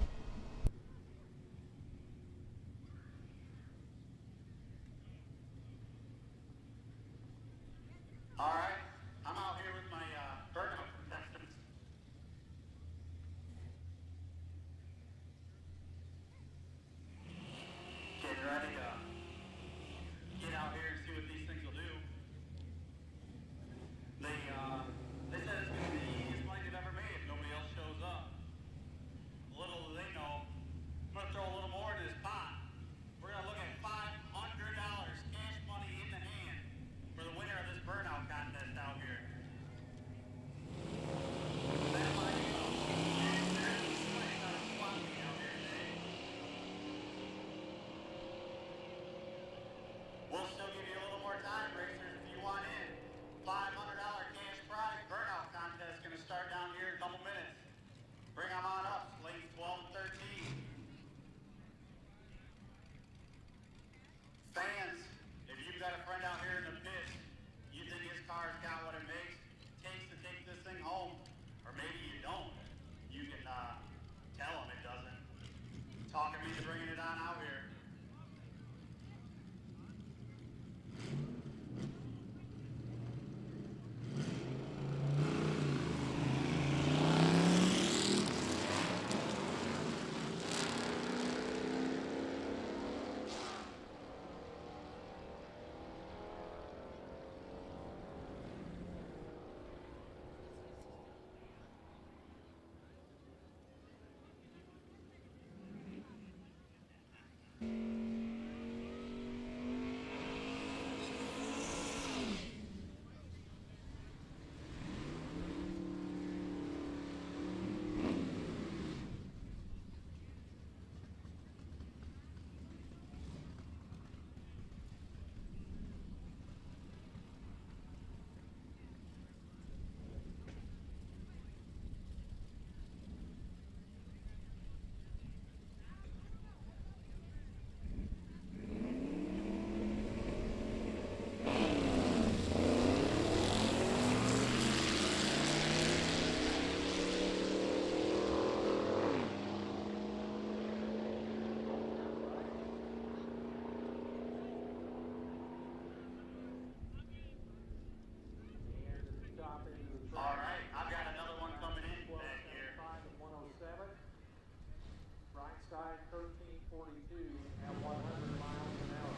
Side 13. 42 at 100 miles an hour.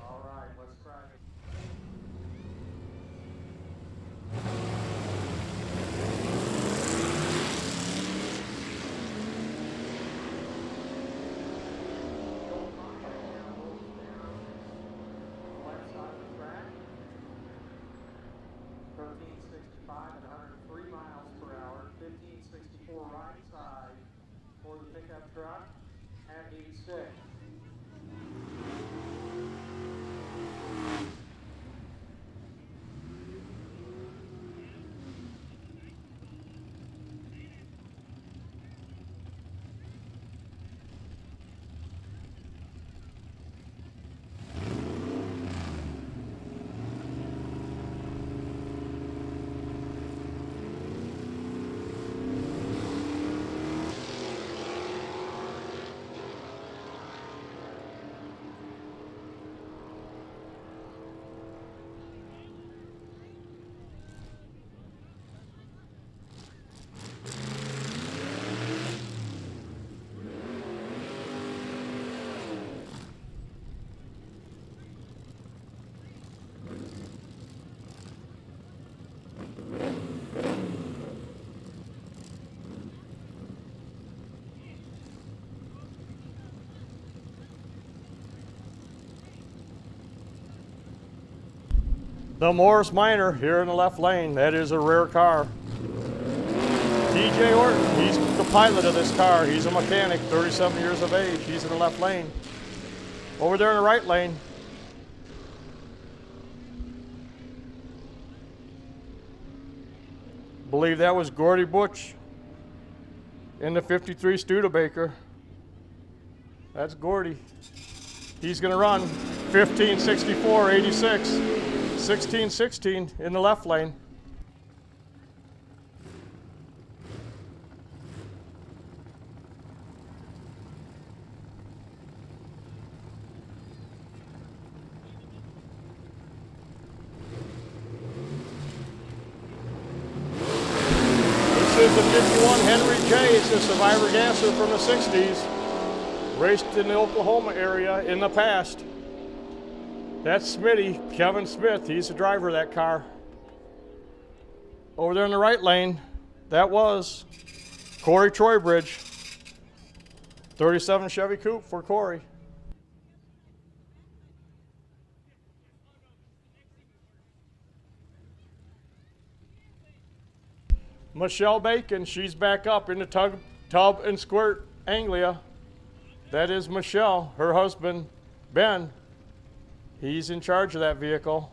All right, let's try it. Left side of the track. 1365 at 103 miles per hour. 1564 right side for the pickup truck at 86. The Morris Minor here in the left lane. That is a rare car. TJ Orton, he's the pilot of this car. He's a mechanic, 37 years of age. He's in the left lane. Over there in the right lane. Believe that was Gordy Butch in the 53 Studebaker. That's Gordy. He's going to run 1564, 86, 1616 in the left lane. This is the 51 Henry J. It's a Survivor Gasser from the 60s. Raced in the Oklahoma area in the past. That's Smitty, Kevin Smith. He's the driver of that car. Over there in the right lane, that was Corey Troybridge. 37 Chevy Coupe for Corey. Michelle Bacon, she's back up in the tub and squirt Anglia. That is Michelle. Her husband, Ben, he's in charge of that vehicle.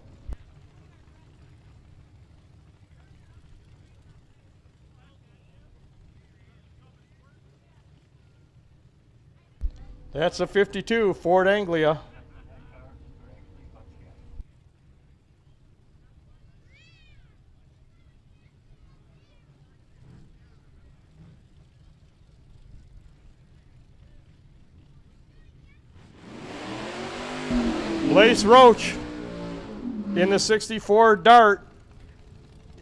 That's a 52 Ford Anglia. Blaze Roach in the 64 Dart.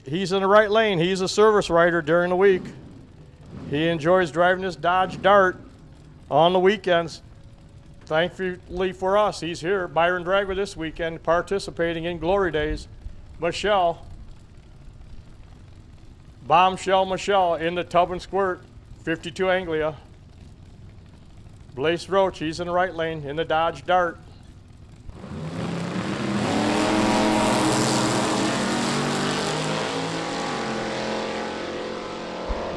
He's in the right lane. He's a service rider during the week. He enjoys driving this Dodge Dart on the weekends. Thankfully for us, he's here at Byron Dragway this weekend participating in Glory Days. Michelle, Bombshell Michelle in the tub and squirt, 52 Anglia. Blaze Roach, he's in the right lane in the Dodge Dart.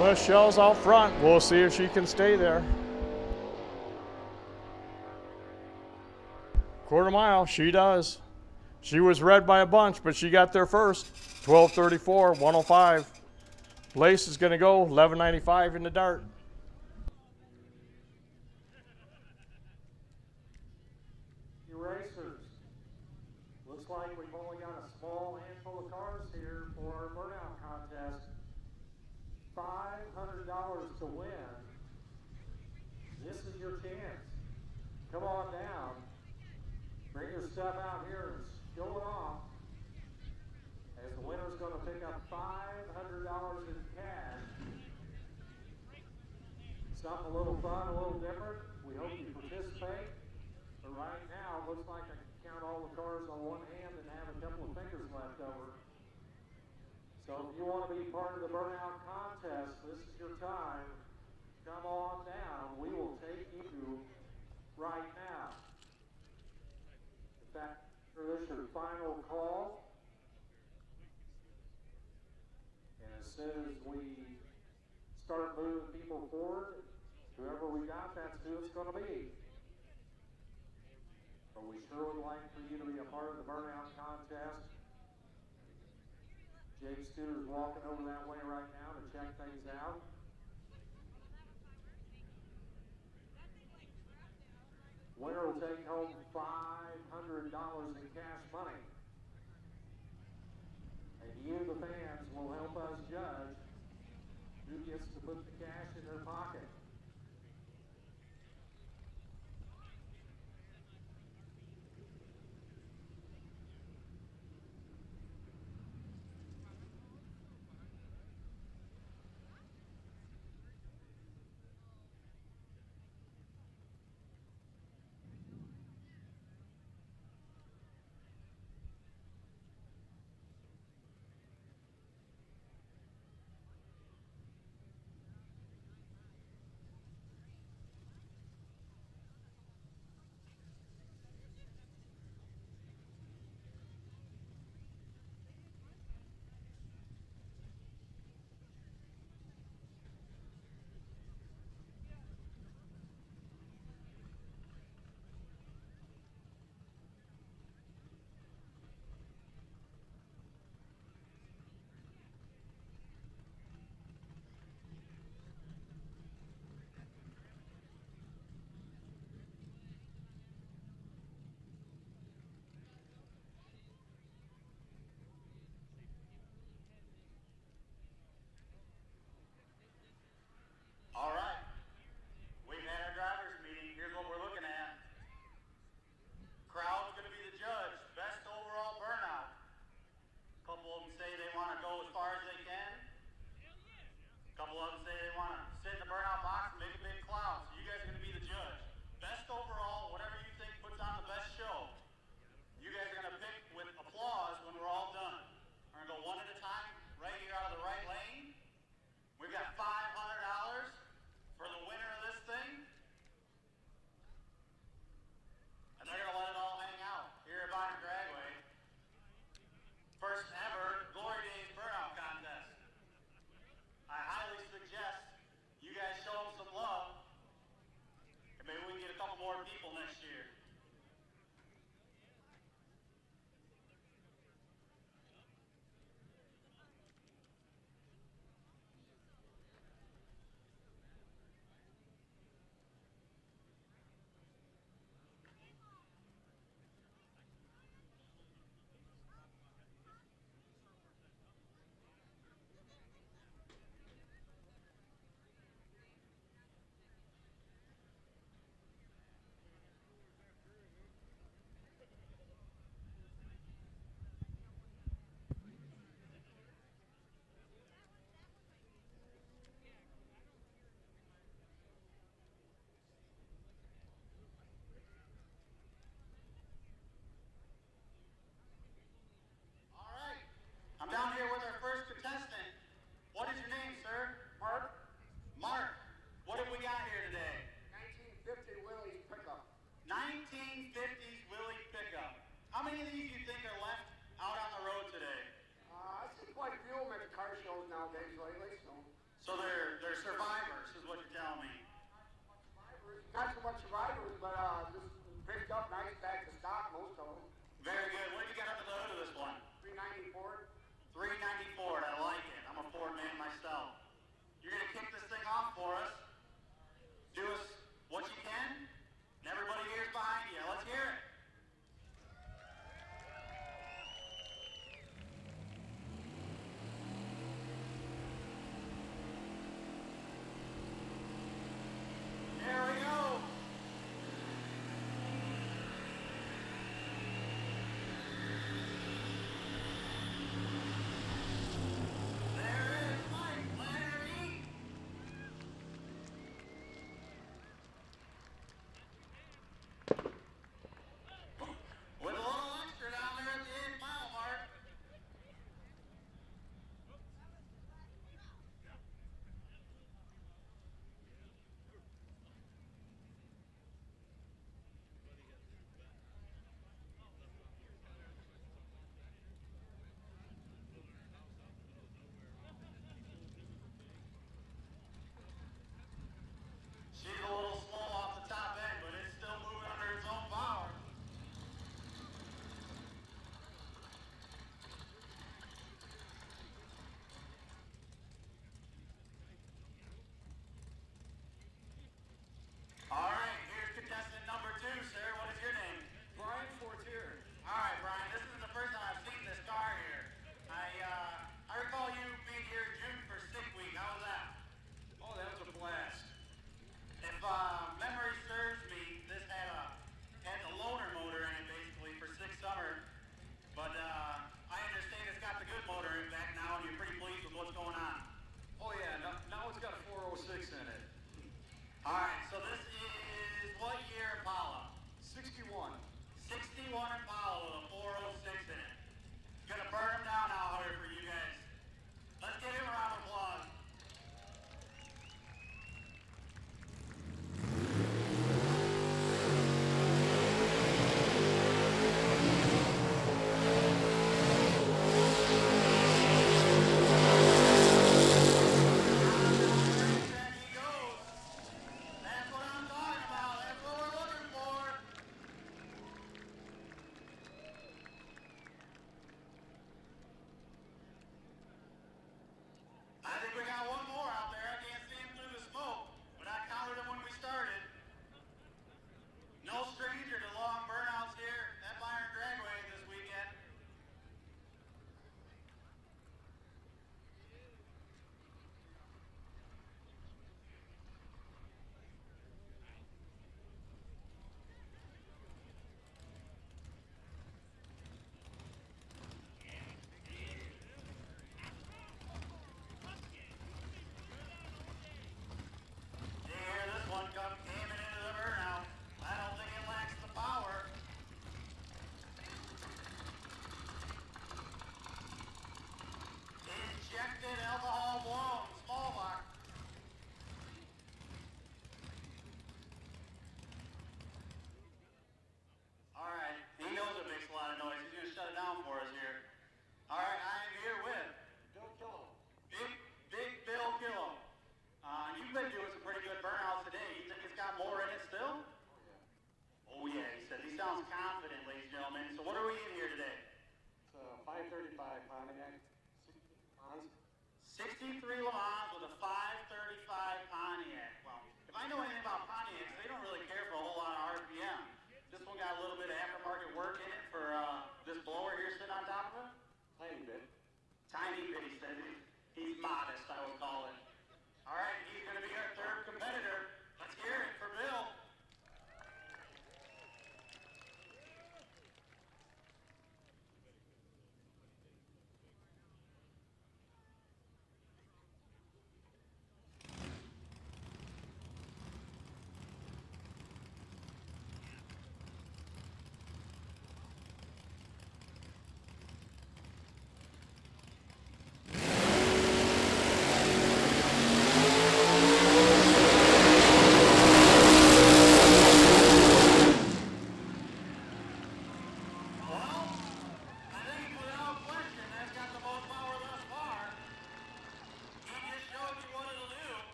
Michelle's out front. We'll see if she can stay there. Quarter mile, she does. She was red by a bunch, but she got there first. 12:34, 105. Blaze is going to go 11:95 in the Dart. You racers, looks like we've only got a small handful of cars here for our burnout contest. $500 to win. This is your chance. Come on down. Bring your stuff out here and show it off. As the winner's going to pick up $500 in cash. Something a little fun, a little different. We hope you participate. But right now, it looks like I can count all the cards on one hand and have a couple of fingers left over. So if you want to be part of the burnout contest, this is your time. Come on down. We will take you right now. In fact, this is your final call. And as soon as we start moving people forward, whoever we got, that's who it's going to be. But we sure would like for you to be a part of the burnout contest. Jake Studer's walking over that way right now to check things out. Winner will take home $500 in cash money. And you, the fans, will help us judge who gets to put the cash in their pocket. 63 Le Mans with a 535 Pontiac. Well, if I know anything about Pontiacs, they don't really care for a whole lot of RPM. This one got a little bit of aftermarket work in it for this blower here sitting on top of it. Tiny bit. Tiny bit, he said. He's modest, I would call it. All right, he's going to be our third competitor. Let's hear it for Bill.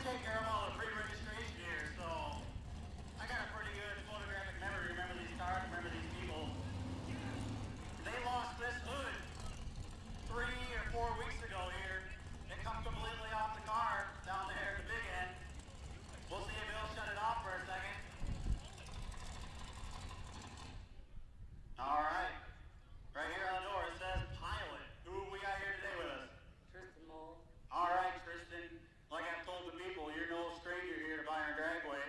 Take care of all the pre-registration here, so I got a pretty good photographic memory. Remember these cars, remember these people. They lost this hood 3 or 4 weeks ago here. It comes completely off the car down there at the big end. We'll see if he'll shut it off for a second. All right. Right here on the door it says pilot. Who we got here today with us? Tristan Mold. All right, Tristan. Like I've told the people, you're no stranger here to Byron Dragway.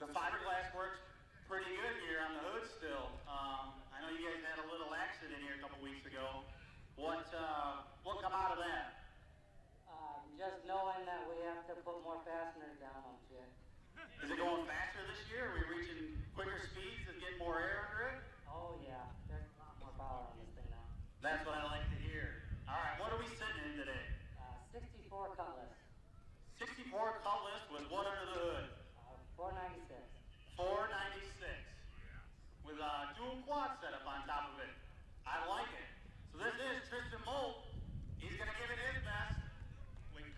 The fiberglass works pretty good here on the hood still. I know you guys had a little accident here a couple weeks ago. What come out of that? Just knowing that we have to put more fasteners down on shit. Is it going faster this year? Are we reaching quicker speeds and getting more air under it? Oh yeah, there's a lot more power on this thing now. That's what I like to hear. All right, what are we sitting in today? 64 Cutlass. 64 Cutlass with what under the hood? 496. 496 with a dual quad setup on top of it. I like it. So this is Tristan Molt. He's going to give it his best. Wait.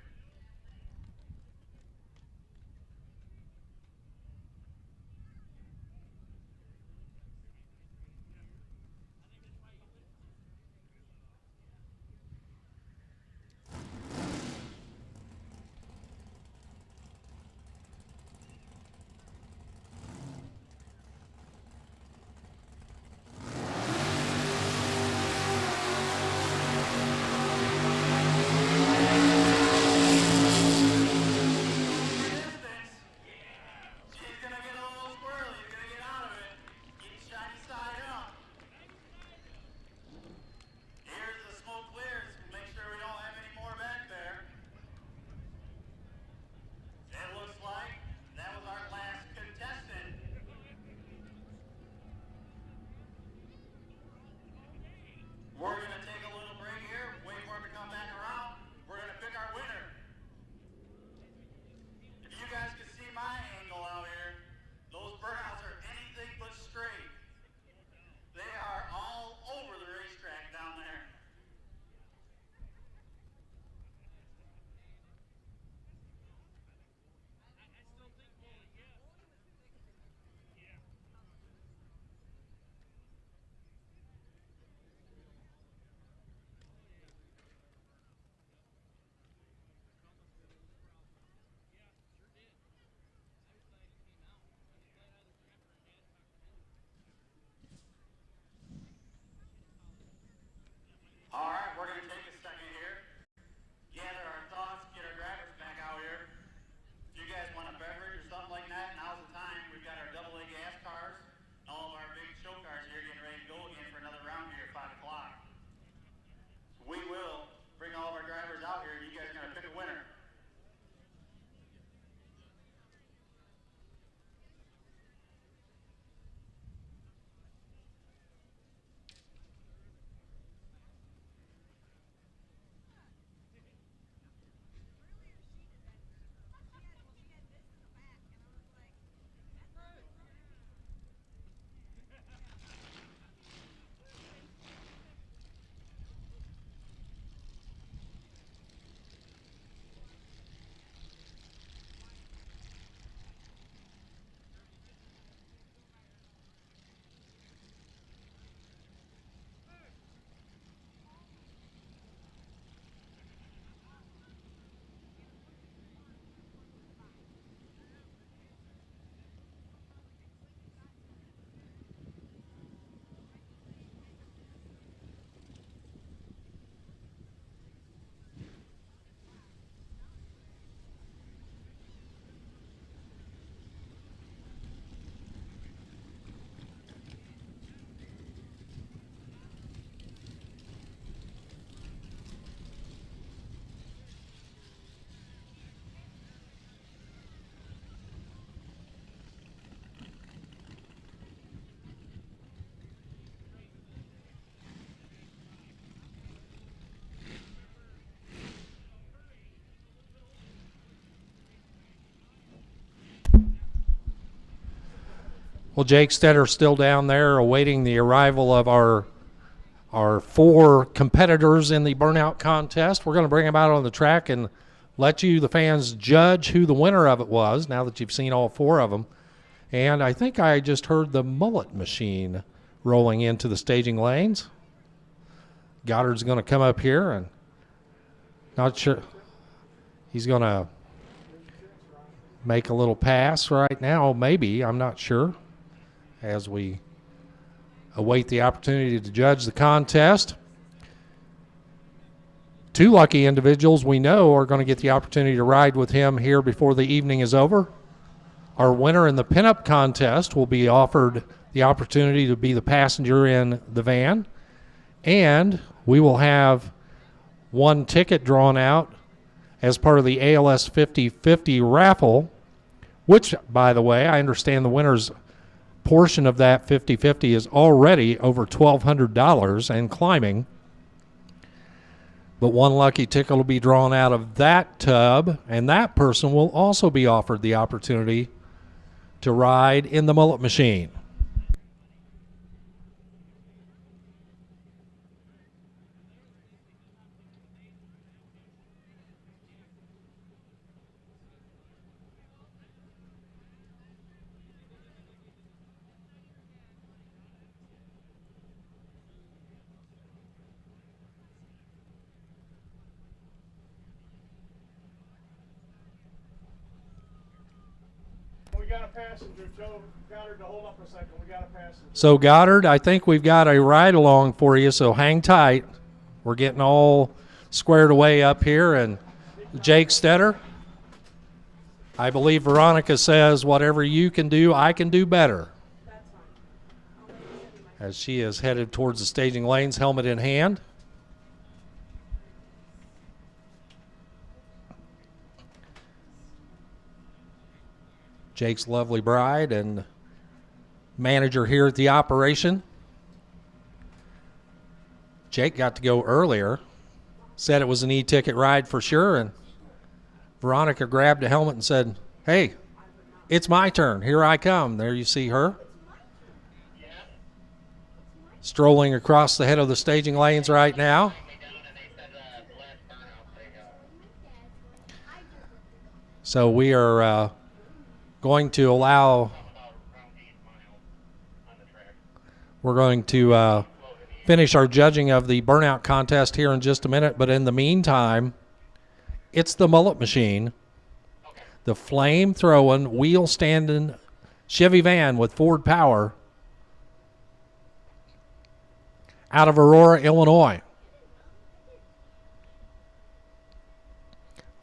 Well, Jake Stetter still down there awaiting the arrival of our 4 competitors in the burnout contest. We're going to bring them out on the track and let you, the fans, judge who the winner of it was now that you've seen all 4 of them. And I think I just heard the mullet machine rolling into the staging lanes. Goddard's going to come up here and not sure. He's going to make a little pass right now, maybe. I'm not sure. As we await the opportunity to judge the contest. 2 lucky individuals we know are going to get the opportunity to ride with him here before the evening is over. Our winner in the pinup contest will be offered the opportunity to be the passenger in the van. And we will have 1 ticket drawn out as part of the ALS 50/50 raffle, which, by the way, I understand the winner's portion of that 50/50 is already over $1,200 and climbing. But 1 lucky ticket will be drawn out of that tub, and that person will also be offered the opportunity to ride in the mullet machine. We got a passenger. Tell Goddard to hold up a second. We got a passenger. So Goddard, I think we've got a ride along for you, so hang tight. We're getting all squared away up here. And Jake Stetter, I believe Veronica says, whatever you can do, I can do better. As she is headed towards the staging lanes, helmet in hand. Jake's lovely bride and manager here at the operation. Jake got to go earlier, said it was an e-ticket ride for sure, and Veronica grabbed a helmet and said, "Hey, it's my turn. Here I come." There you see her. Strolling across the head of the staging lanes right now. So we are going to allow, we're going to finish our judging of the burnout contest here in just a minute, but in the meantime, it's the mullet machine, the flame-throwing, wheel-standing Chevy van with Ford power out of Aurora, Illinois.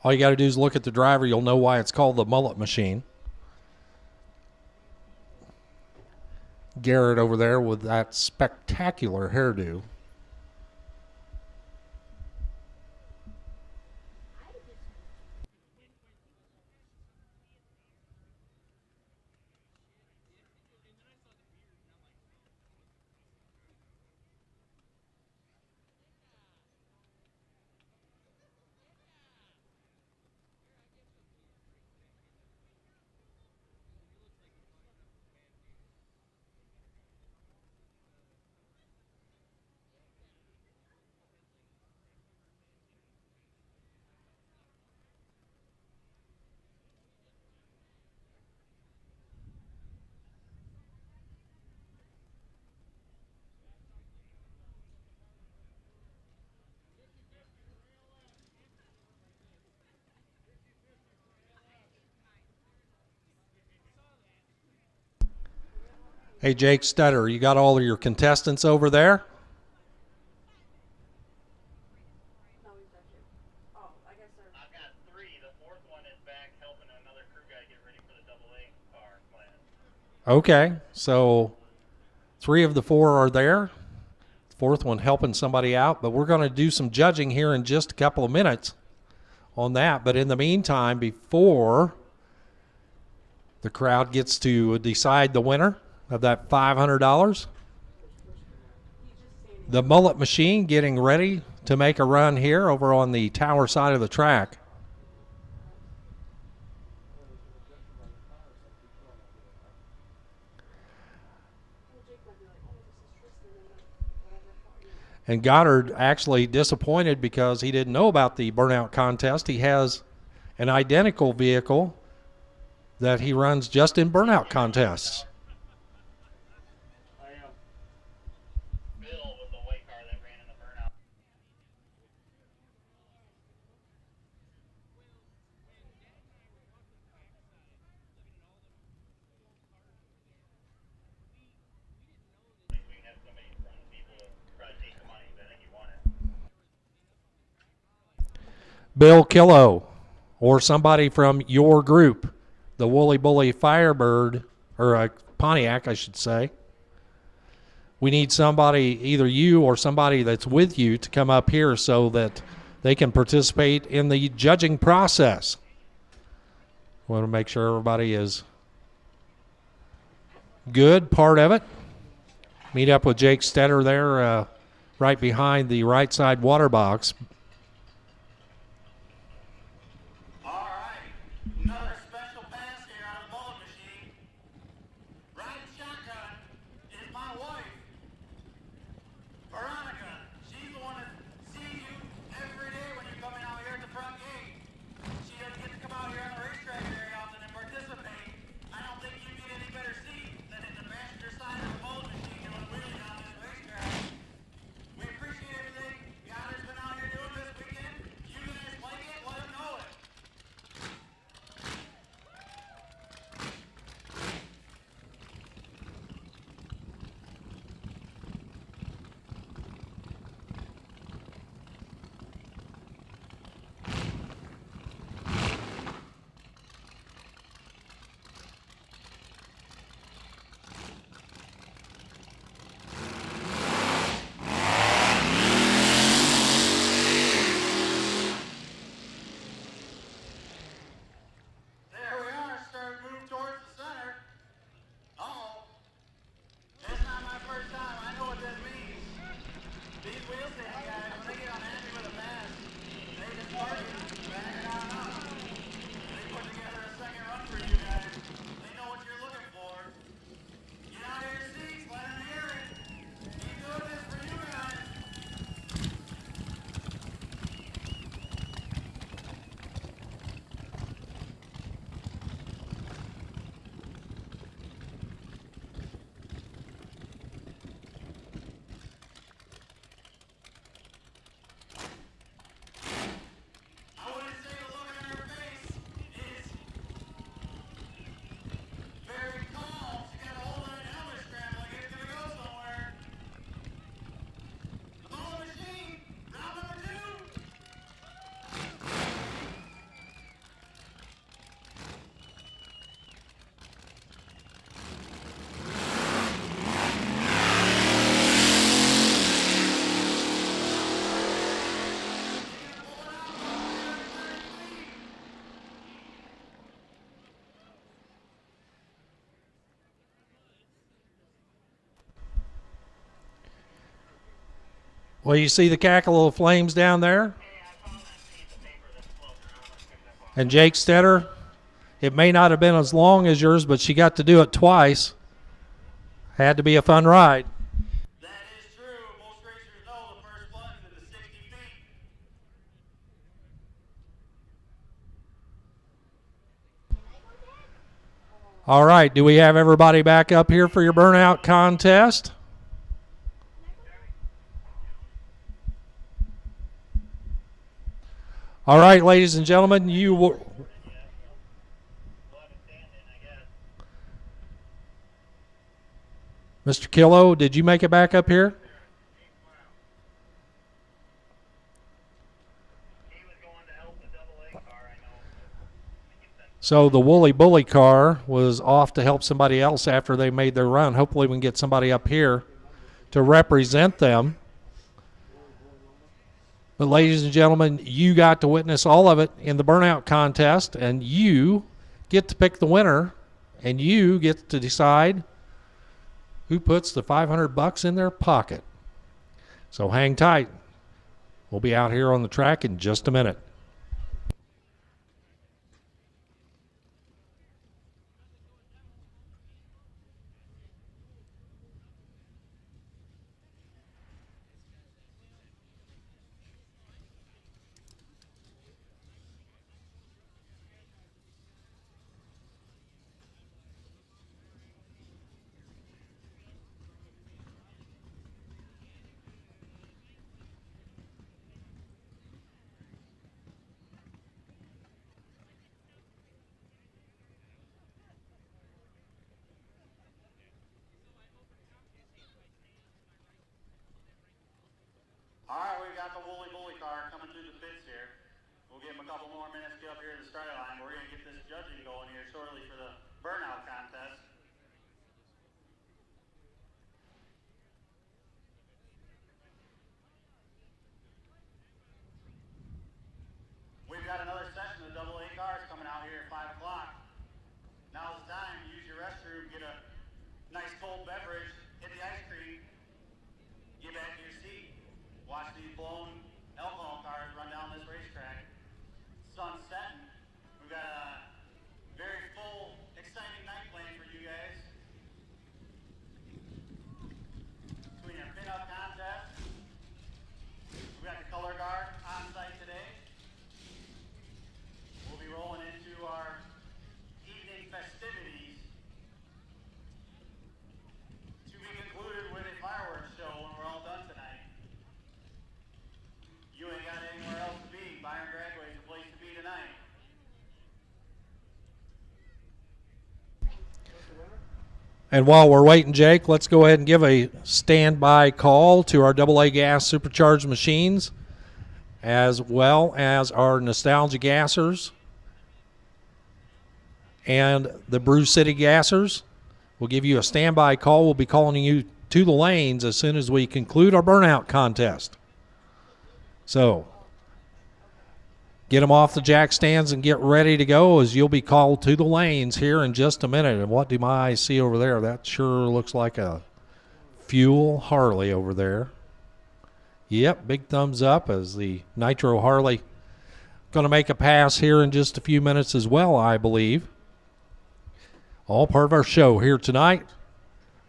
All you got to do is look at the driver. You'll know why it's called the mullet machine. Garrett over there with that spectacular hairdo. Hey, Jake Stetter, you got all of your contestants over there? I've got 3. The 4th one is back helping another crew guy get ready for the AA car class. Okay, so 3 of the 4 are there. The 4th one helping somebody out, but we're going to do some judging here in just a couple of minutes on that. But in the meantime, before the crowd gets to decide the winner of that $500, the mullet machine getting ready to make a run here over on the tower side of the track. And Goddard actually disappointed because he didn't know about the burnout contest. He has an identical vehicle that he runs just in burnout contests. Bill was the white car that ran in the burnout. We can have somebody from people to try to take the money, but I think you want it. Bill Killo, or somebody from your group, the Woolly Bully Firebird, or Pontiac, I should say. We need somebody, either you or somebody that's with you, to come up here so that they can participate in the judging process. We want to make sure everybody is good, part of it. Meet up with Jake Stetter there, right behind the right side water box. All right, another special pass here on the bullet machine. Riding shotgun is my wife, Veronica. She's the one that sees you every day when you're coming out here at the front gate. She doesn't get to come out here on the racetrack very often and participate. I don't think you get any better seat than in the passenger side of the bullet machine doing wheelies on this racetrack. We appreciate everything Goddard's been out here doing this weekend. You guys like it? Let him know it. There we are, starting to move towards the center. Uh-oh. That's not my first time. I know what that means. These wheel stand guys, when they get unhappy with a pass, they just park it, back it on up. They put together a second run for you guys. They know what you're looking for. Get out of your seats, let them hear it. Keep doing this for you guys. I wouldn't say the look on her face is very calm. She got a hold of that helmet strap like it's gonna go somewhere. The bullet machine, round number 2. Well, you see the cackle of flames down there? And Jake Stetter, it may not have been as long as yours, but she got to do it twice. Had to be a fun ride. That is true. Most racers know the first plunge is the 60 feet. All right, do we have everybody back up here for your burnout contest? All right, ladies and gentlemen, you will. Mr. Killo, did you make it back up here? So the Woolly Bully car was off to help somebody else after they made their run. Hopefully we can get somebody up here to represent them. But ladies and gentlemen, you got to witness all of it in the burnout contest, and you get to pick the winner, and you get to decide who puts the $500 in their pocket. So hang tight. We'll be out here on the track in just a minute. got the Woolly Bully car coming through the pits here. We'll give him a couple more minutes to get up here to the starting line. We're going to get this judging going here shortly for the burnout contest. We've got another session of AA cars coming out here at 5 o'clock. Now's the time to use your restroom, get a nice cold beverage, hit the ice cream, get back to your seat, watch these blown alcohol cars run down this racetrack. Sun's setting. We've got a very full, exciting night planned for you guys. Between our pin-up contest, we've got the color guard on site today. We'll be rolling into our evening festivities to be concluded with a fireworks show when we're all done tonight. You ain't got anywhere else to be. Byron Dragway is the place to be tonight. And while we're waiting, Jake, let's go ahead and give a standby call to our AA gas supercharged machines, as well as our nostalgia gassers and the Brew City gassers. We'll give you a standby call. We'll be calling you to the lanes as soon as we conclude our burnout contest. So get them off the jack stands and get ready to go, as you'll be called to the lanes here in just a minute. And what do my eyes see over there? That sure looks like a fuel Harley over there. Yep, big thumbs up as the Nitro Harley going to make a pass here in just a few minutes as well, I believe. All part of our show here tonight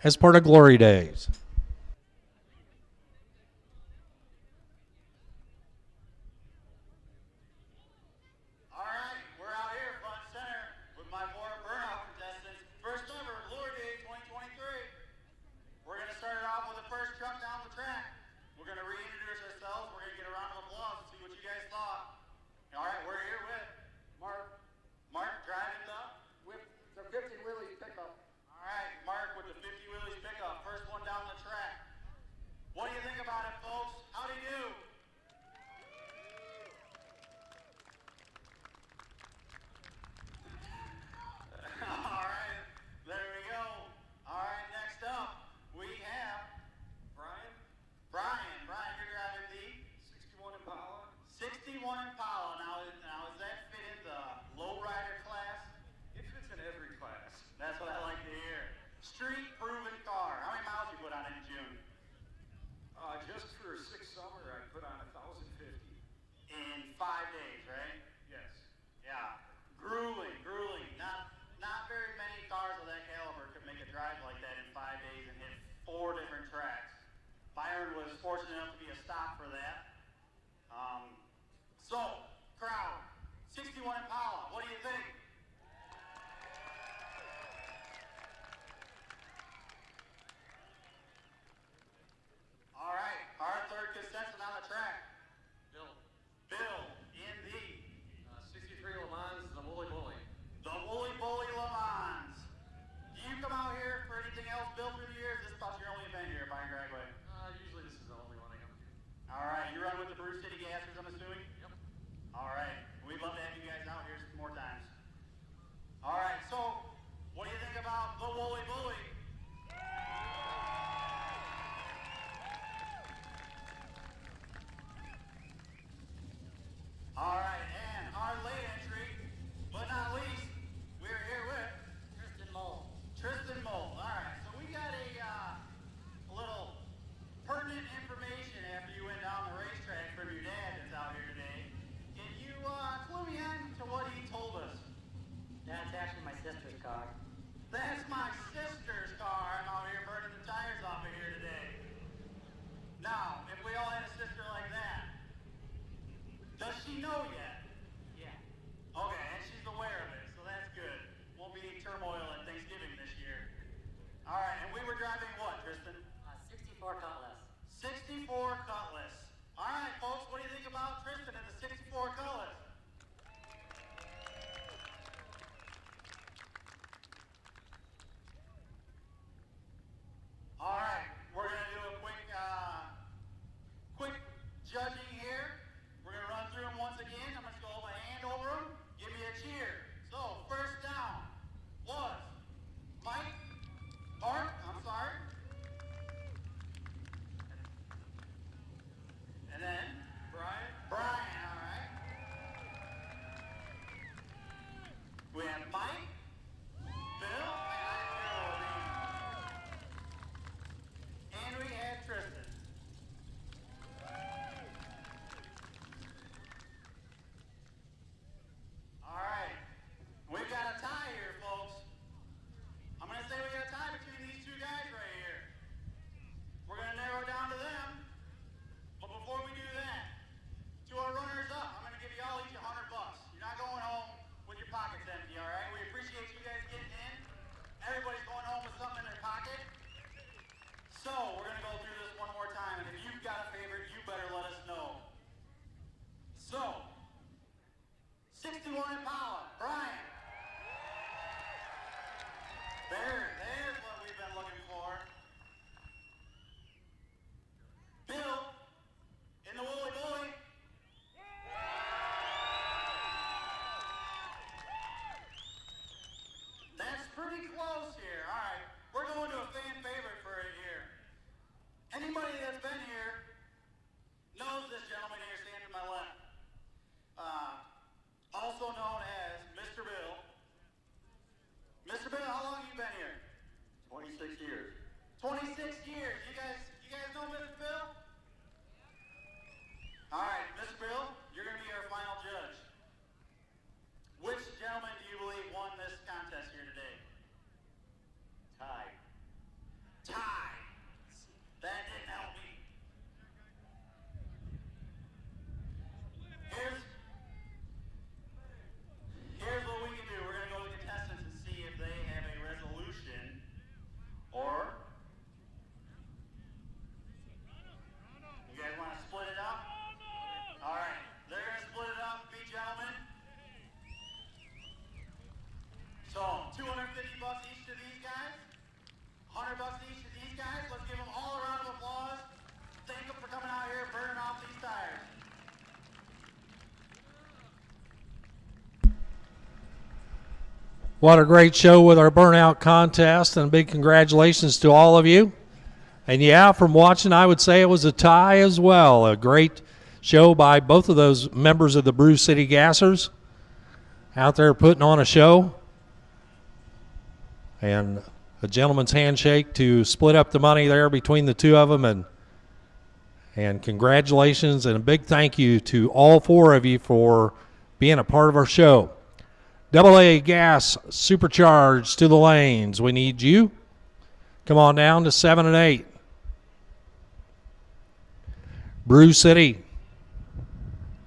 as part of Glory Days. All right, we're out here front and center with my four burnout contestants. First ever Glory Days 2023. We're going to start it off with the first truck down the track. We're going to reintroduce ourselves. We're going to get a round of applause and see what you guys thought. All right, we're here with Mark, Mark driving with the 50 Willys pickup. All right, Mark with the 50 wheelies pickup. First one down the track. What do you think about it, folks? How do you do? All right, there we go. All right, next up, we have Brian, Brian, you're driving the 61 Impala. 61 Impala. Now is that fit in the lowrider class? It fits in every class. That's what I like to hear. Street proven car. How many miles you put on it in June? Just for 6 summer, I put on 1,050. In 5 days, right? Yes. Yeah. Grueling. Not very many cars of that caliber could make a drive like that in 5 days and hit 4 different tracks. Byron was fortunate enough to be a stop for that. So, crowd, 61 Impala, what do you think? All right, our third contestant on the track. Bill in the 63 Le Mans, the Woolly Bully. Woolly Bully Le Mans. Do you come out here for anything else, Bill, through the years? This is about your only event here at Byron Dragway. Usually this is the only one I come to. All right, you run with the Brew City Gassers, I'm assuming? Yep. All right, we'd love to have you guys out here some more times. All right, so what do you think about the Woolly Bully? All right, and our late entry, but not least, we're here with Tristan Mole. All right, so we got a little pertinent information after you went down the racetrack from your dad that's out here today. Can you clue me in to what he told us? That's actually my sister's car. That's my sister's car. I'm out here burning the tires off of here today. Now, if we all had a sister like that, does she know yet? Yeah. Okay, and she's aware of it, so that's good. Won't be any turmoil at Thanksgiving this year. All right, and we were driving what, Tristan? 64 Cutlass. 64 Cutlass. All right, folks, what do you think about Tristan and the 64 Cutlass? All right, we're gonna do a quick judging What a great show with our burnout contest, and a big congratulations to all of you. And yeah, from watching, I would say it was a tie as well. A great show by both of those members of the Brew City Gassers out there putting on a show. And a gentleman's handshake to split up the money there between the two of them. And congratulations and a big thank you to all four of you for being a part of our show. AA Gas Supercharged to the lanes. We need you. Come on down to 7 and 8. Brew City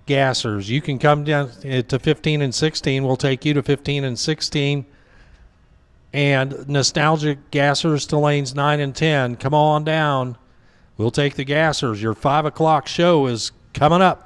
Gassers, you can come down to 15 and 16. We'll take you to 15 and 16. And Nostalgic Gassers to lanes 9 and 10. Come on down. We'll take the Gassers. Your 5 o'clock show is coming up.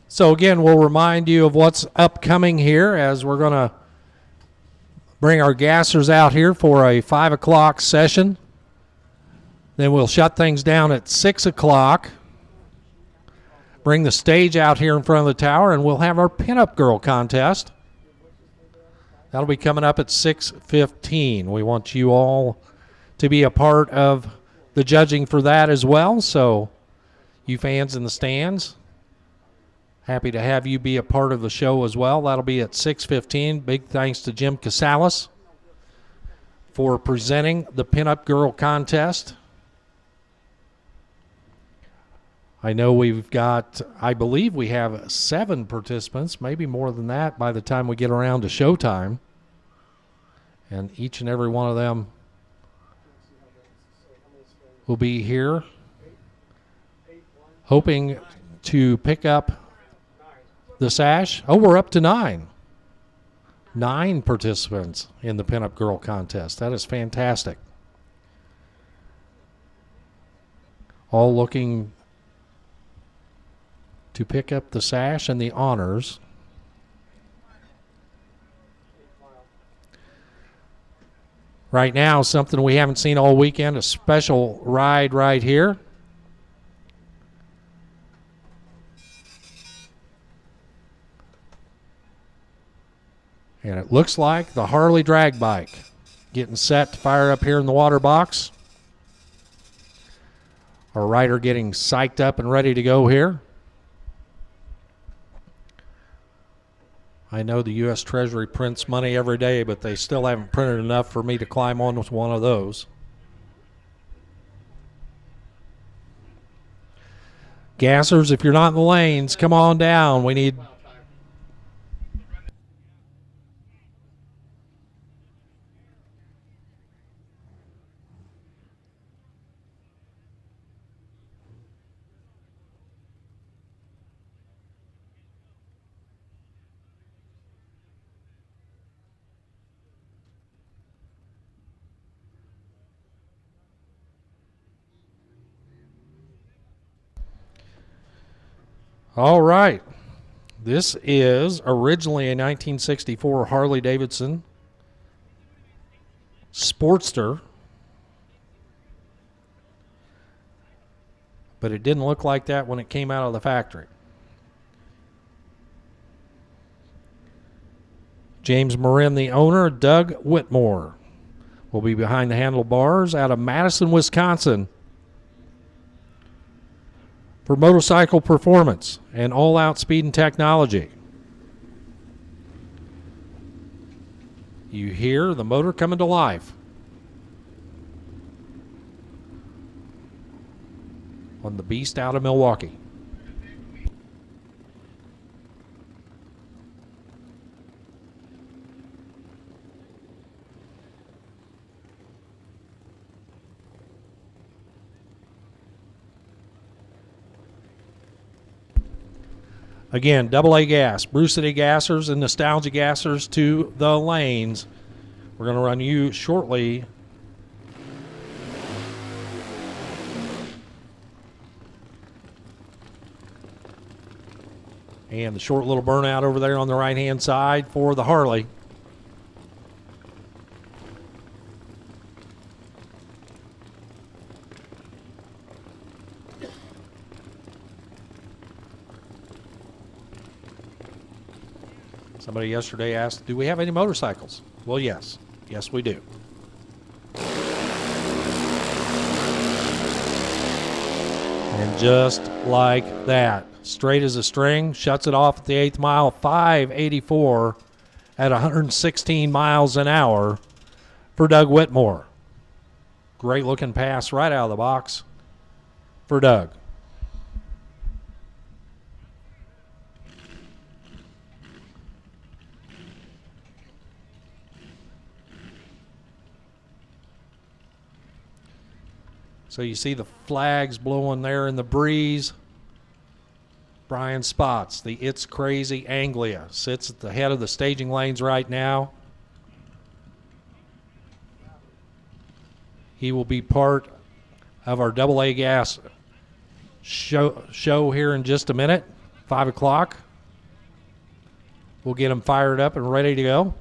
So again, we'll remind you of what's upcoming here as we're going to bring our gassers out here for a 5 o'clock session. Then we'll shut things down at 6 o'clock. Bring the stage out here in front of the tower, and we'll have our pinup girl contest. That'll be coming up at 6:15. We want you all to be a part of the judging for that as well. So you fans in the stands, happy to have you be a part of the show as well. That'll be at 6:15. Big thanks to Jim Casales for presenting the Pinup Girl contest. I know we've got, I believe we have 7 participants, maybe more than that by the time we get around to showtime. And each and every one of them will be here hoping to pick up the sash. Oh, we're up to 9. 9 participants in the Pinup Girl contest. That is fantastic. All looking to pick up the sash and the honors. Right now, something we haven't seen all weekend, a special ride right here. And it looks like the Harley drag bike getting set to fire up here in the water box. Our rider getting psyched up and ready to go here. I know the U.S. Treasury prints money every day, but they still haven't printed enough for me to climb on with one of those. Gassers, if you're not in the lanes, come on down. We need... All right. This is originally a 1964 Harley-Davidson Sportster, but it didn't look like that when it came out of the factory. James Marin, the owner. Doug Whitmore will be behind the handlebars out of Madison, Wisconsin, for motorcycle performance and all-out speed and technology. You hear the motor coming to life on the beast out of Milwaukee. Again, AA gas, Brew City gassers and Nostalgia gassers to the lanes. We're going to run you shortly. And the short little burnout over there on the right-hand side for the Harley. Somebody yesterday asked, do we have any motorcycles? Well, yes. Yes, we do. And just like that, straight as a string, shuts it off at the 8th mile, 584 at 116 miles an hour for Doug Whitmore. Great looking pass right out of the box for Doug. So you see the flags blowing there in the breeze. Brian Spots, the It's Crazy Anglia, sits at the head of the staging lanes right now. He will be part of our AA gas show here in just a minute, 5 o'clock. We'll get him fired up and ready to go.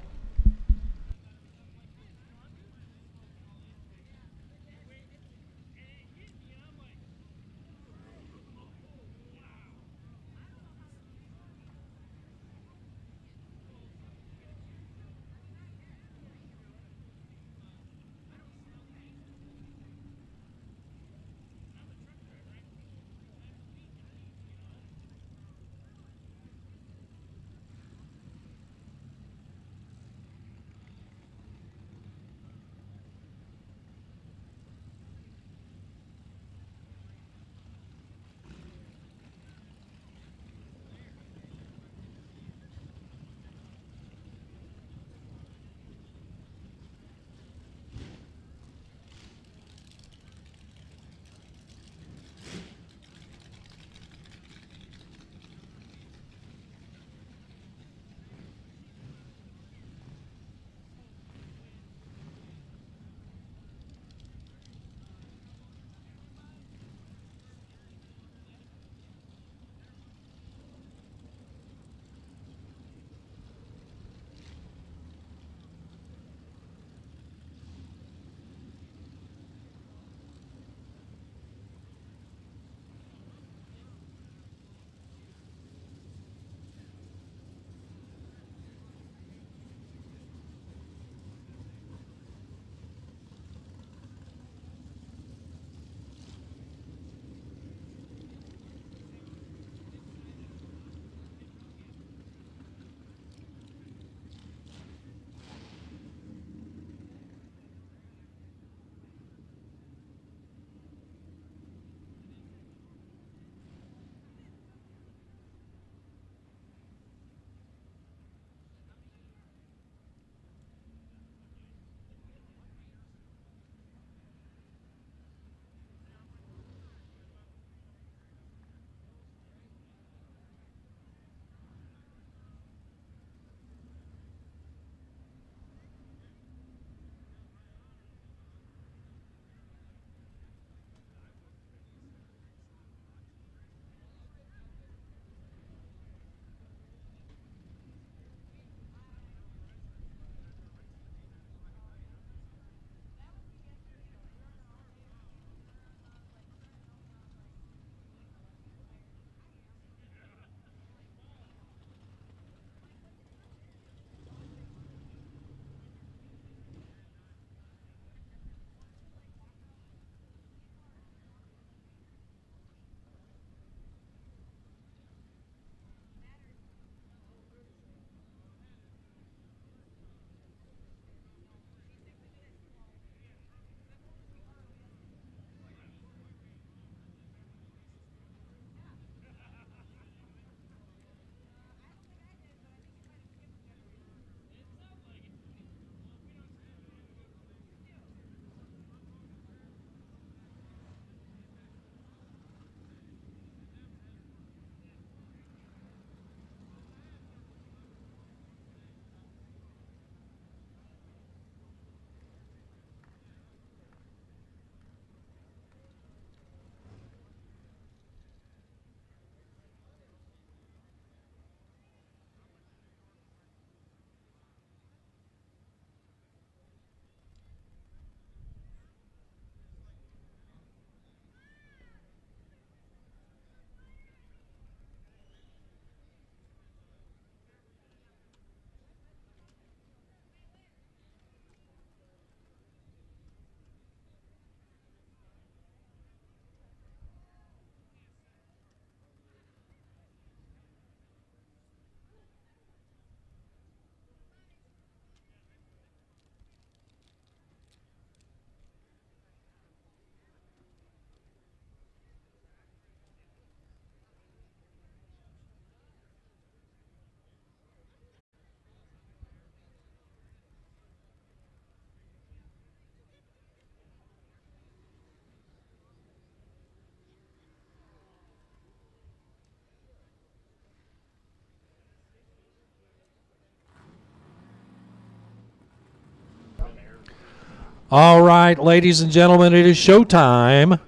All right, ladies and gentlemen, it is showtime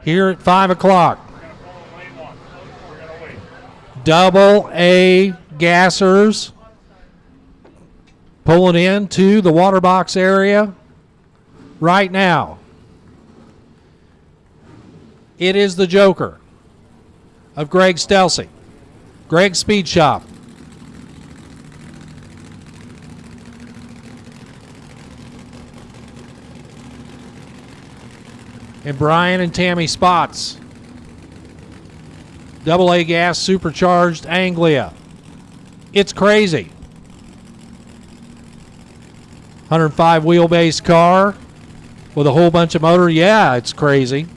here at 5 o'clock. Double A gassers pulling into the water box area right now. It is the Joker of Greg Stelsey, Greg's Speed Shop. And Brian and Tammy Spots. Double A gas supercharged Anglia. It's crazy. 105 wheelbase car with a whole bunch of motor. Yeah, it's crazy.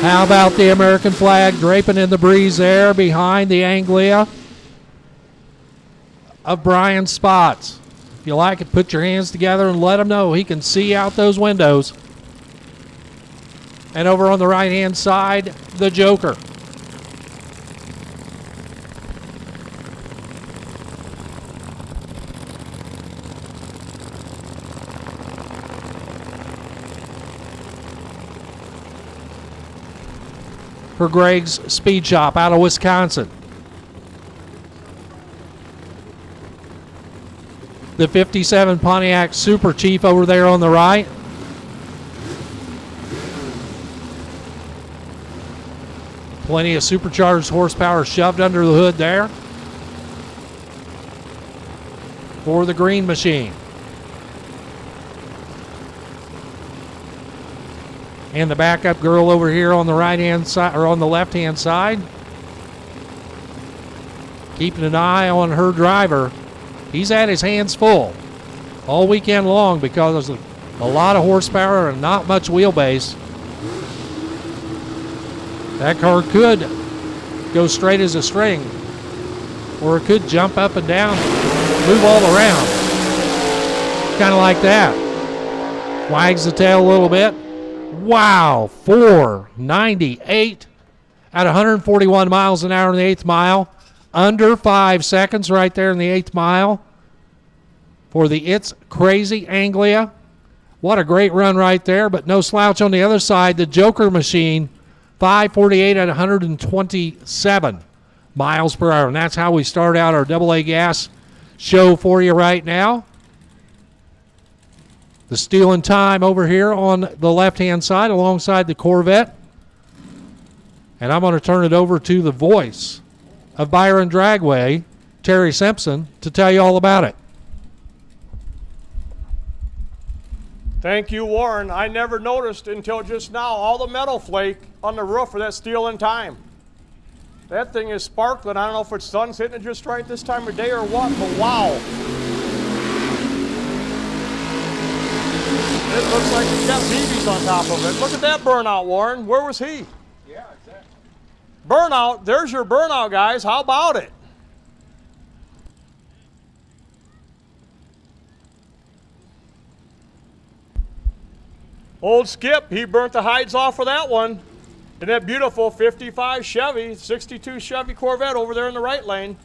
How about the American flag draping in the breeze there behind the Anglia of Brian Spots? If you like it, put your hands together and let him know he can see out those windows. And over on the right-hand side, the Joker. For Greg's Speed Shop out of Wisconsin. The 57 Pontiac Super Chief over there on the right. Plenty of supercharged horsepower shoved under the hood there. For the Green Machine. And the backup girl over here on the right-hand side, or on the left-hand side. Keeping an eye on her driver. He's had his hands full all weekend long because there's a lot of horsepower and not much wheelbase. That car could go straight as a string, or it could jump up and down, move all around. Kind of like that. Wags the tail a little bit. Wow, 498 at 141 miles an hour in the 8th mile. Under 5 seconds right there in the 8th mile for the It's Crazy Anglia. What a great run right there, but no slouch on the other side. The Joker Machine, 548 at 127 miles per hour. And that's how we start out our Double A gas show for you right now. The Steel and Time over here on the left-hand side alongside the Corvette. And I'm going to turn it over to the voice of Byron Dragway, Terry Simpson, to tell you all about it. Thank you, Warren. I never noticed until just now all the metal flake on the roof of that Steel and Time. That thing is sparkling. I don't know if it's sun's hitting it just right this time of day or what, but wow. It looks like it's got BBs on top of it. Look at that burnout, Warren. Where was he? Yeah, exactly. Burnout. There's your burnout, guys. How about it? Old Skip, he burnt the hides off of that one. And that beautiful 55 Chevy, 62 Chevy Corvette over there in the right lane.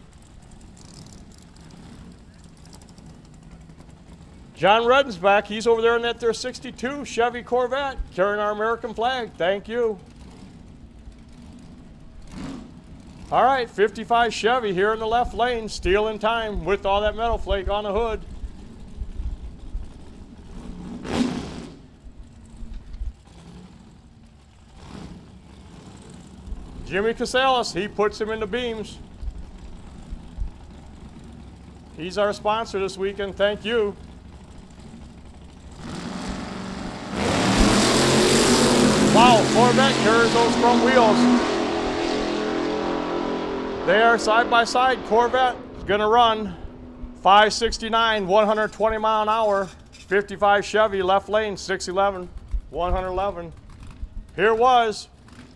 John Redden's back. He's over there in that there 62 Chevy Corvette carrying our American flag. Thank you. All right, 55 Chevy here in the left lane, Steel and Time with all that metal flake on the hood. Jimmy Casales, he puts him in the beams. He's our sponsor this weekend. Thank you. Wow, Corvette carries those front wheels. They are side by side. Corvette is going to run 569, 120 mile an hour. 55 Chevy, left lane, 611, 111. Here was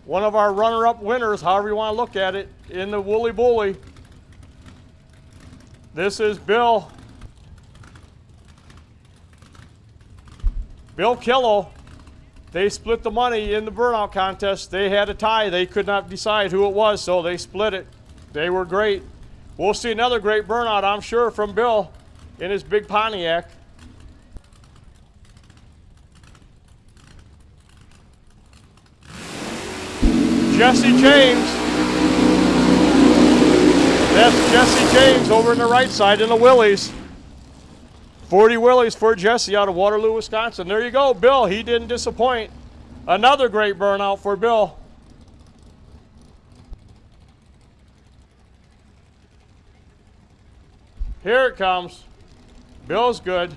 one of our runner-up winners, however you want to look at it, in the Woolly Bully. This is Bill Bill Killo, they split the money in the burnout contest. They had a tie. They could not decide who it was, so they split it. They were great. We'll see another great burnout, I'm sure, from Bill in his big Pontiac. Jesse James. That's Jesse James over in the right side in the Willies. 40 Willies for Jesse out of Waterloo, Wisconsin. There you go, Bill. He didn't disappoint. Another great burnout for Bill. Here it comes. Bill's good.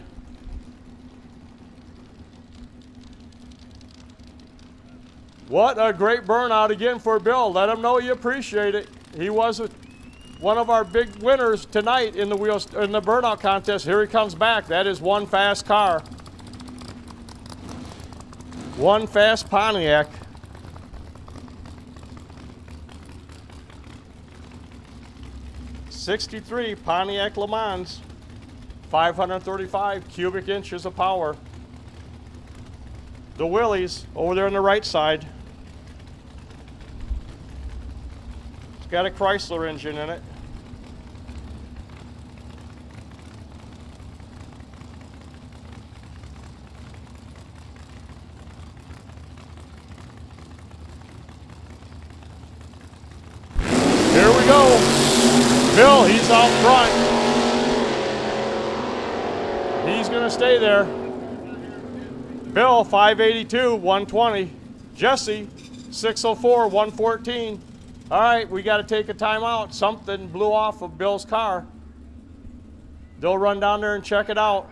What a great burnout again for Bill. Let him know you appreciate it. He was one of our big winners tonight in the burnout contest. Here he comes back. That is one fast car. One fast Pontiac. '63 Pontiac Le Mans. 535 cubic inches of power. The Willies over there on the right side. It's got a Chrysler engine in it. Here we go. Bill, he's out front. He's going to stay there. Bill, 582, 120. Jesse, 604, 114. All right, we got to take a timeout. Something blew off of Bill's car. They'll run down there and check it out.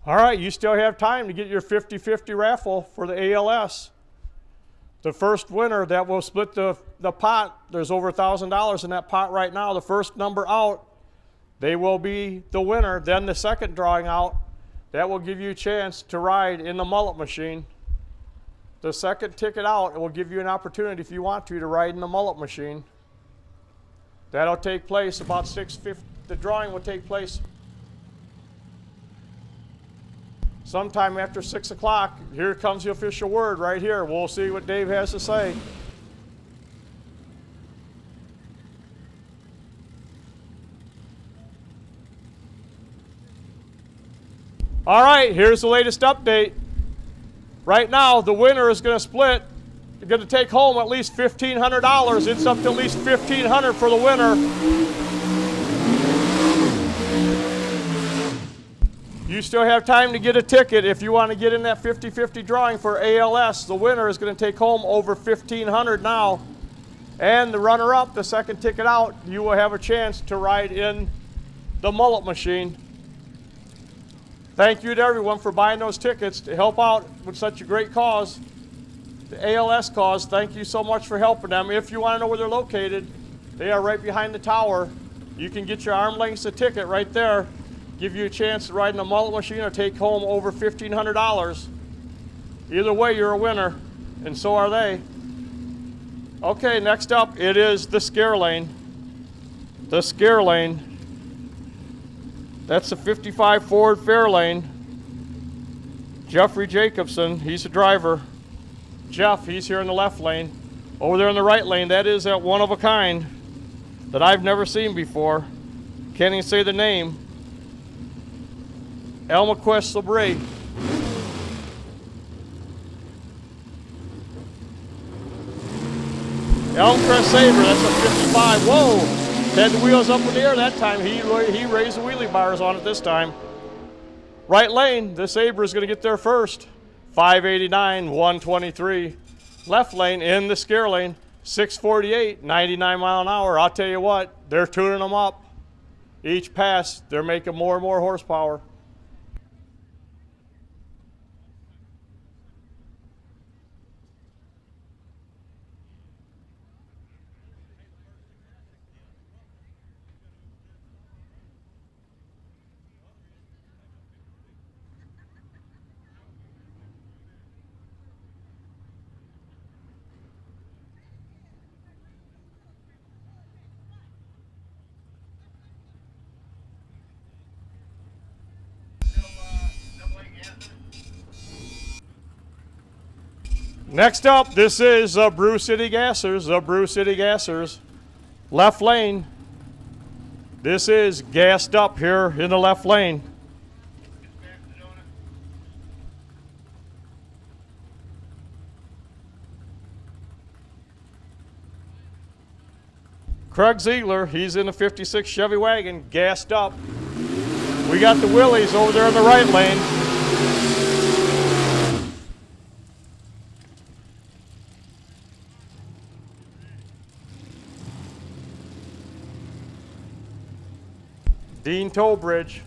All right, you still have time to get your 50-50 raffle for the ALS. The first winner that will split the pot, there's over $1,000 in that pot right now. The first number out, they will be the winner. Then the second drawing out, that will give you a chance to ride in the mullet machine. The second ticket out, it will give you an opportunity, if you want to ride in the mullet machine. That'll take place about 6:50. The drawing will take place sometime after 6 o'clock. Here comes the official word right here. We'll see what Dave has to say. All right, here's the latest update. Right now, the winner is going to split. You're going to take home at least $1,500. It's up to at least $1,500 for the winner. You still have time to get a ticket if you want to get in that 50-50 drawing for ALS. The winner is going to take home over $1,500 now. And the runner-up, the second ticket out, you will have a chance to ride in the mullet machine. Thank you to everyone for buying those tickets to help out with such a great cause. The ALS cause, thank you so much for helping them. If you want to know where they're located, they are right behind the tower. You can get your arm lengths of ticket right there. Give you a chance to ride in the mullet machine or take home over $1,500. Either way, you're a winner, and so are they. Okay, next up, it is the scare lane. The scare lane. That's the 55 Ford Fairlane. Jeffrey Jacobson, he's the driver. Jeff, he's here in the left lane. Over there in the right lane, that is that one of a kind that I've never seen before. Can't even say the name. Elmaquest Labrie. Elmcrest Sabre, that's a 55. Whoa! Had the wheels up in the air that time. He raised the wheelie bars on it this time. Right lane, the Sabre is going to get there first. 589, 123. Left lane in the scare lane, 648, 99 mile an hour. I'll tell you what, they're tuning them up. Each pass, they're making more and more horsepower. Next up, this is Brew City Gassers, the Brew City Gassers. Left lane. This is gassed up here in the left lane. Craig Ziegler, he's in the 56 Chevy wagon, gassed up. We got the Willies over there in the right lane. Dean Towbridge.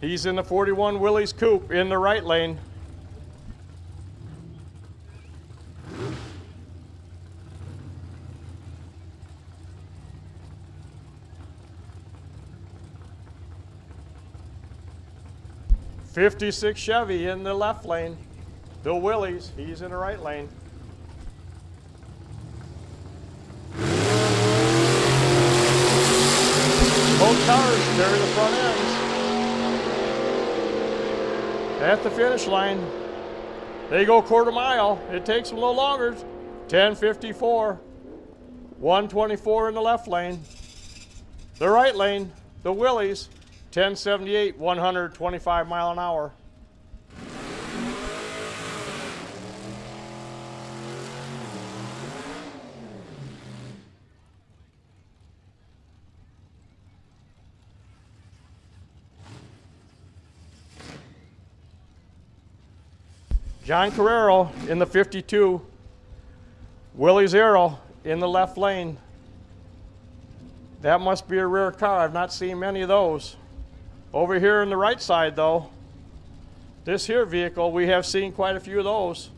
He's in the 41 Willys Coupe in the right lane. '56 Chevy in the left lane. Bill Willys, he's in the right lane. Both cars carry the front ends. At the finish line, they go quarter mile. It takes them a little longer. 10:54, 124 in the left lane. The right lane, the Willys, 10:78, 125 mile an hour. John Carrero in the 52. Willys Arrow in the left lane. That must be a rare car. I've not seen many of those. Over here on the right side though, this here vehicle, we have seen quite a few of those.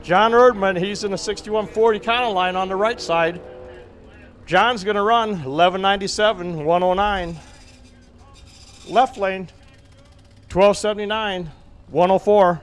John Erdman, he's in the 6140 Econo line on the right side. John's going to run 1197, 109. Left lane, 1279, 104.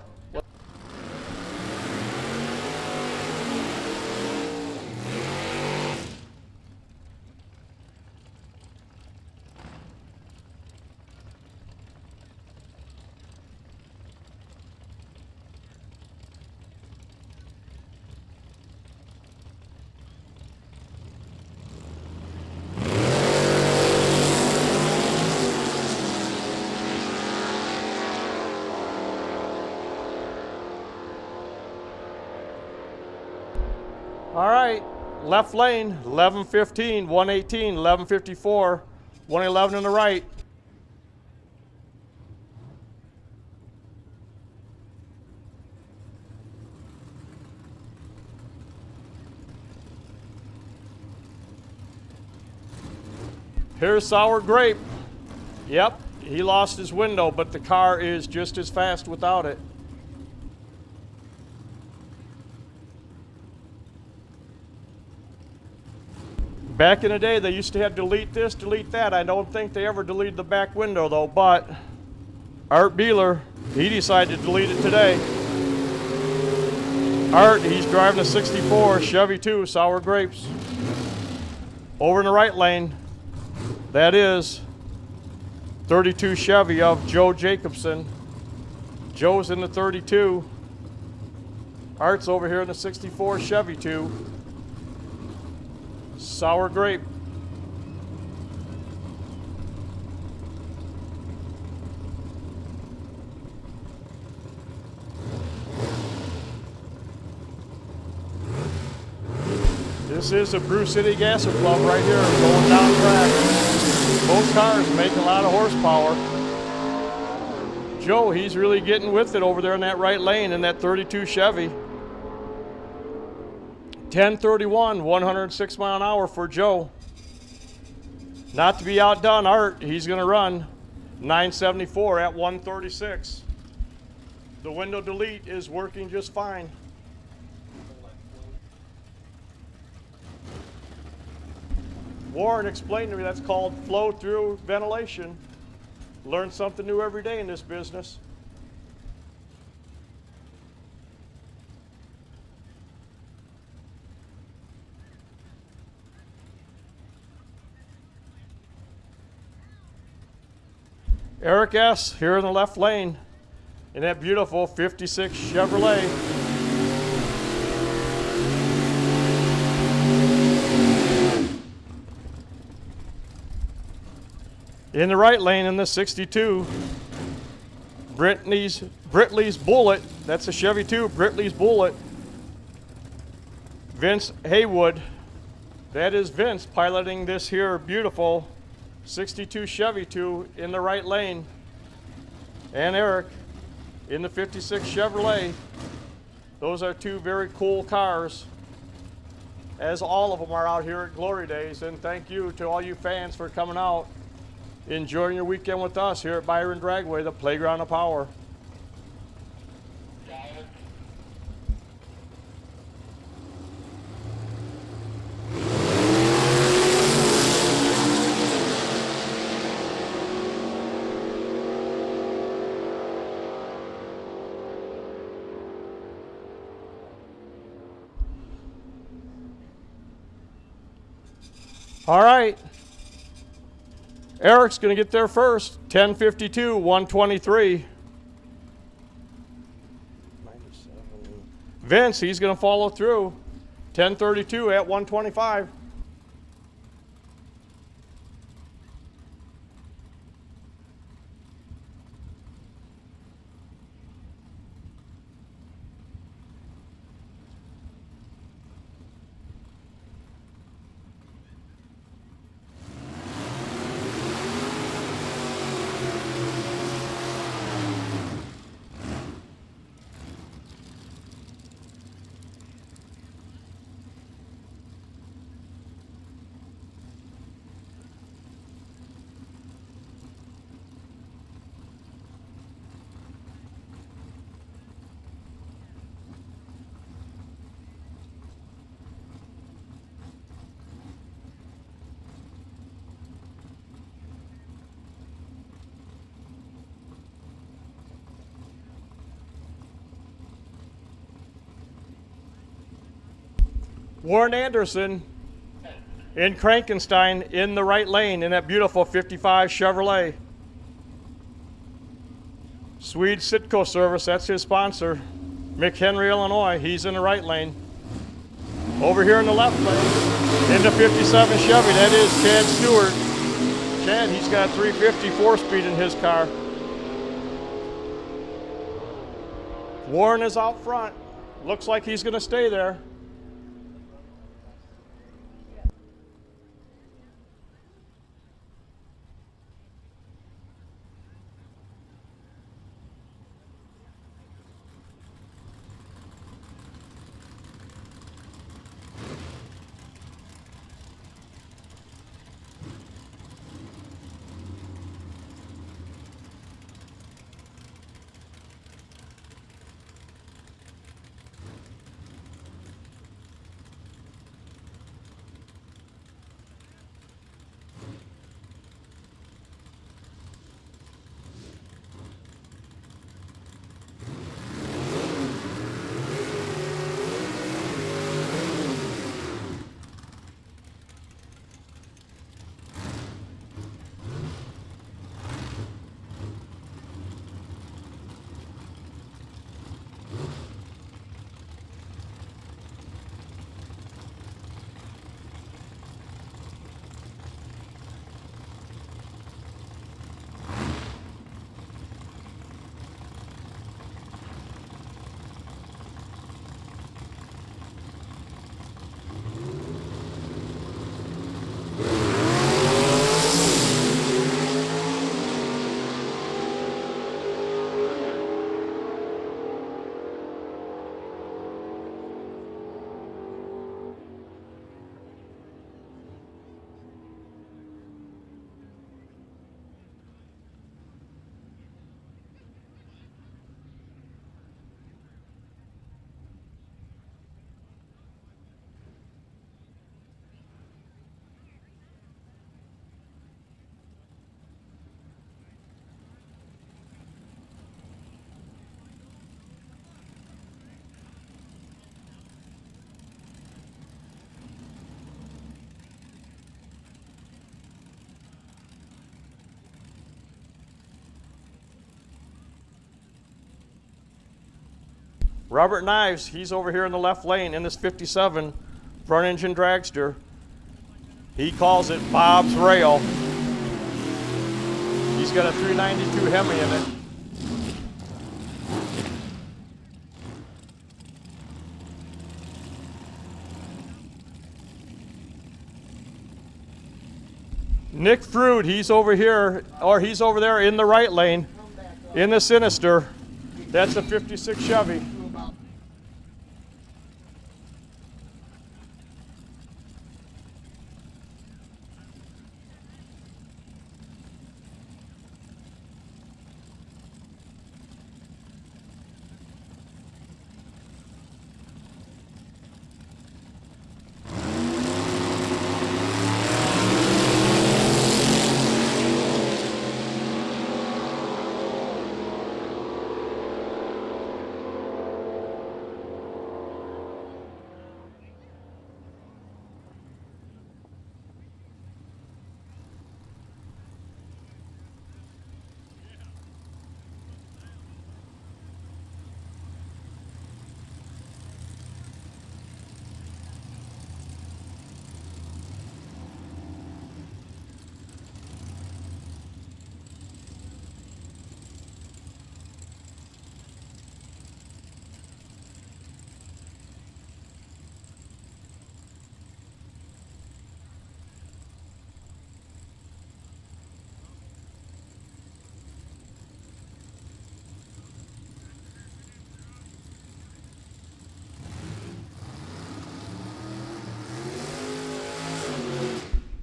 All right, left lane, 1115, 118, 1154, 111 on the right. Here's Sour Grape. Yep, he lost his window, but the car is just as fast without it. Back in the day, they used to have delete this, delete that. I don't think they ever deleted the back window though, but Art Beeler, he decided to delete it today. Art, he's driving a 64 Chevy 2 Sour Grapes. Over in the right lane, that is 32 Chevy of Joe Jacobson. Joe's in the 32. Art's over here in the 64 Chevy 2 Sour Grape. This is a Brew City Gasser Club right here, going down track. Both cars make a lot of horsepower. Joe, he's really getting with it over there in that right lane in that 32 Chevy. 10:31, 106 mile an hour for Joe. Not to be outdone, Art, he's going to run 974 at 136. The window delete is working just fine. Warren explained to me that's called flow-through ventilation. Learn something new every day in this business. Eric S. here in the left lane in that beautiful 56 Chevrolet. In the right lane in the 62, Britley's Bullet. That's a Chevy 2, Britley's Bullet. Vince Haywood, that is Vince piloting this here beautiful 62 Chevy 2 in the right lane. And Eric in the 56 Chevrolet. Those are two very cool cars, as all of them are out here at Glory Days. And thank you to all you fans for coming out, enjoying your weekend with us here at Byron Dragway, the playground of power. All right. Eric's going to get there first. 10:52, 123. Vince, he's going to follow through. 10:32 at 125. Warren Anderson in Krankenstein in the right lane in that beautiful 55 Chevrolet. Swede Sitco Service, that's his sponsor. McHenry, Illinois, he's in the right lane. Over here in the left lane, in the 57 Chevy, that is Chad Stewart. Chad, he's got a 350 4-speed in his car. Warren is out front. Looks like he's going to stay there. Robert Knives, he's over here in the left lane in this 57 front engine dragster. He calls it Bob's Rail. He's got a 392 Hemi in it. Nick Frood, he's over here, or he's over there in the right lane, in the Sinister. That's a 56 Chevy.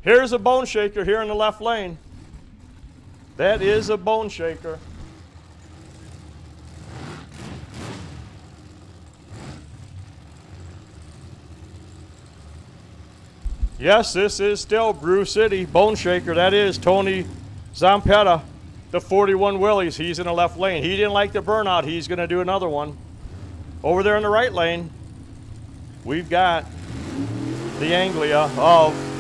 Here's a bone shaker here in the left lane. That is a bone shaker. Yes, this is still Brew City Bone Shaker. That is Tony Zampetta, the 41 Willies. He's in the left lane. He didn't like the burnout. He's going to do another one. Over there in the right lane, we've got the Anglia of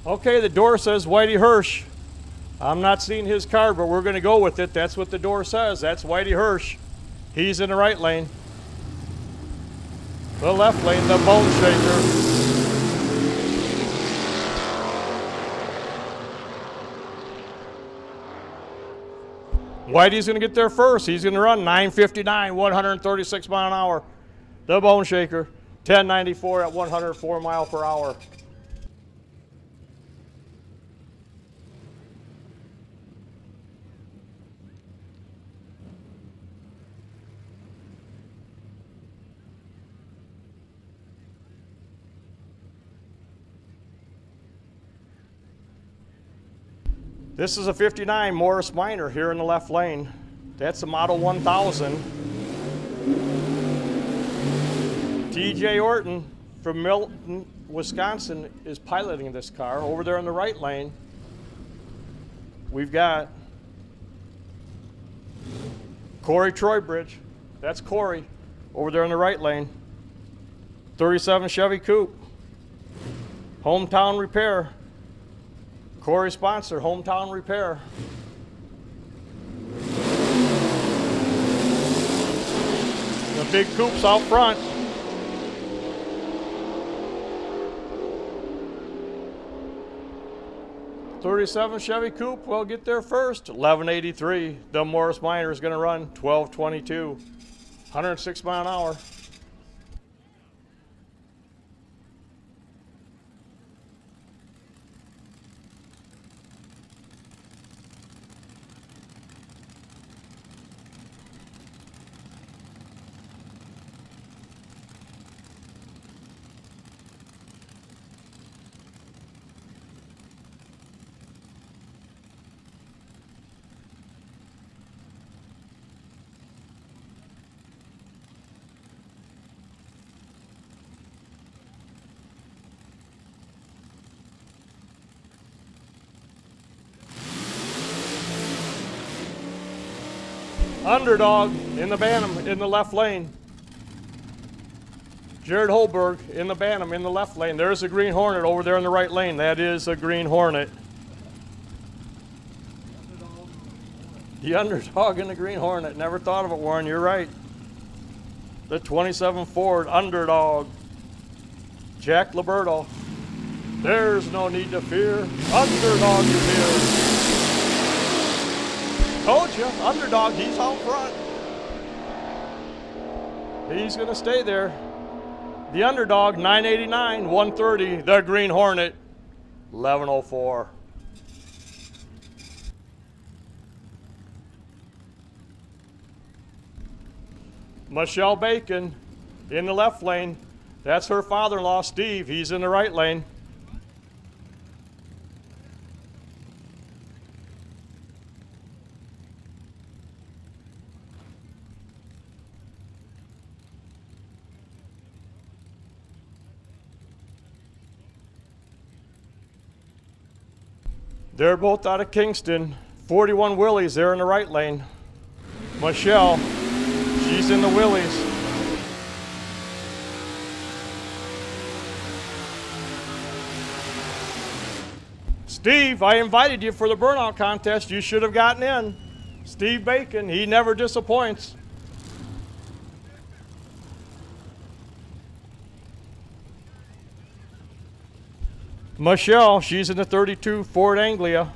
Okay, the door says Whitey Hirsch. I'm not seeing his card, but we're going to go with it. That's what the door says. That's Whitey Hirsch. He's in the right lane. The left lane, the bone shaker. Whitey's going to get there first. He's going to run 959, 136 mile an hour. The bone shaker, 1094 at 104 mile per hour. This is a 59 Morris Minor here in the left lane. That's a Model 1000. TJ Orton from Milton, Wisconsin is piloting this car. Over there in the right lane, we've got Corey Troybridge. That's Corey over there in the right lane. 37 Chevy Coupe. Hometown Repair. Corey sponsor, Hometown Repair. The big coupes out front. '37 Chevy Coupe will get there first. 1183. The Morris Minor is going to run 1222. 106 mile an hour. Underdog in the Bantam in the left lane. Jared Holberg in the Bantam in the left lane. There's a Green Hornet over there in the right lane. That is a Green Hornet. The underdog in the Green Hornet. Never thought of it, Warren. You're right. The 27 Ford underdog. Jack Liberto. There's no need to fear. Underdog is here. Told you, underdog, he's out front. He's going to stay there. The underdog, 989, 130. The Green Hornet, 1104. Michelle Bacon in the left lane. That's her father-in-law, Steve. He's in the right lane. They're both out of Kingston. 41 Willies, they're in the right lane. Michelle, she's in the Willies. Steve, I invited you for the burnout contest. You should have gotten in. Steve Bacon, he never disappoints. Michelle, she's in the 32 Ford Anglia.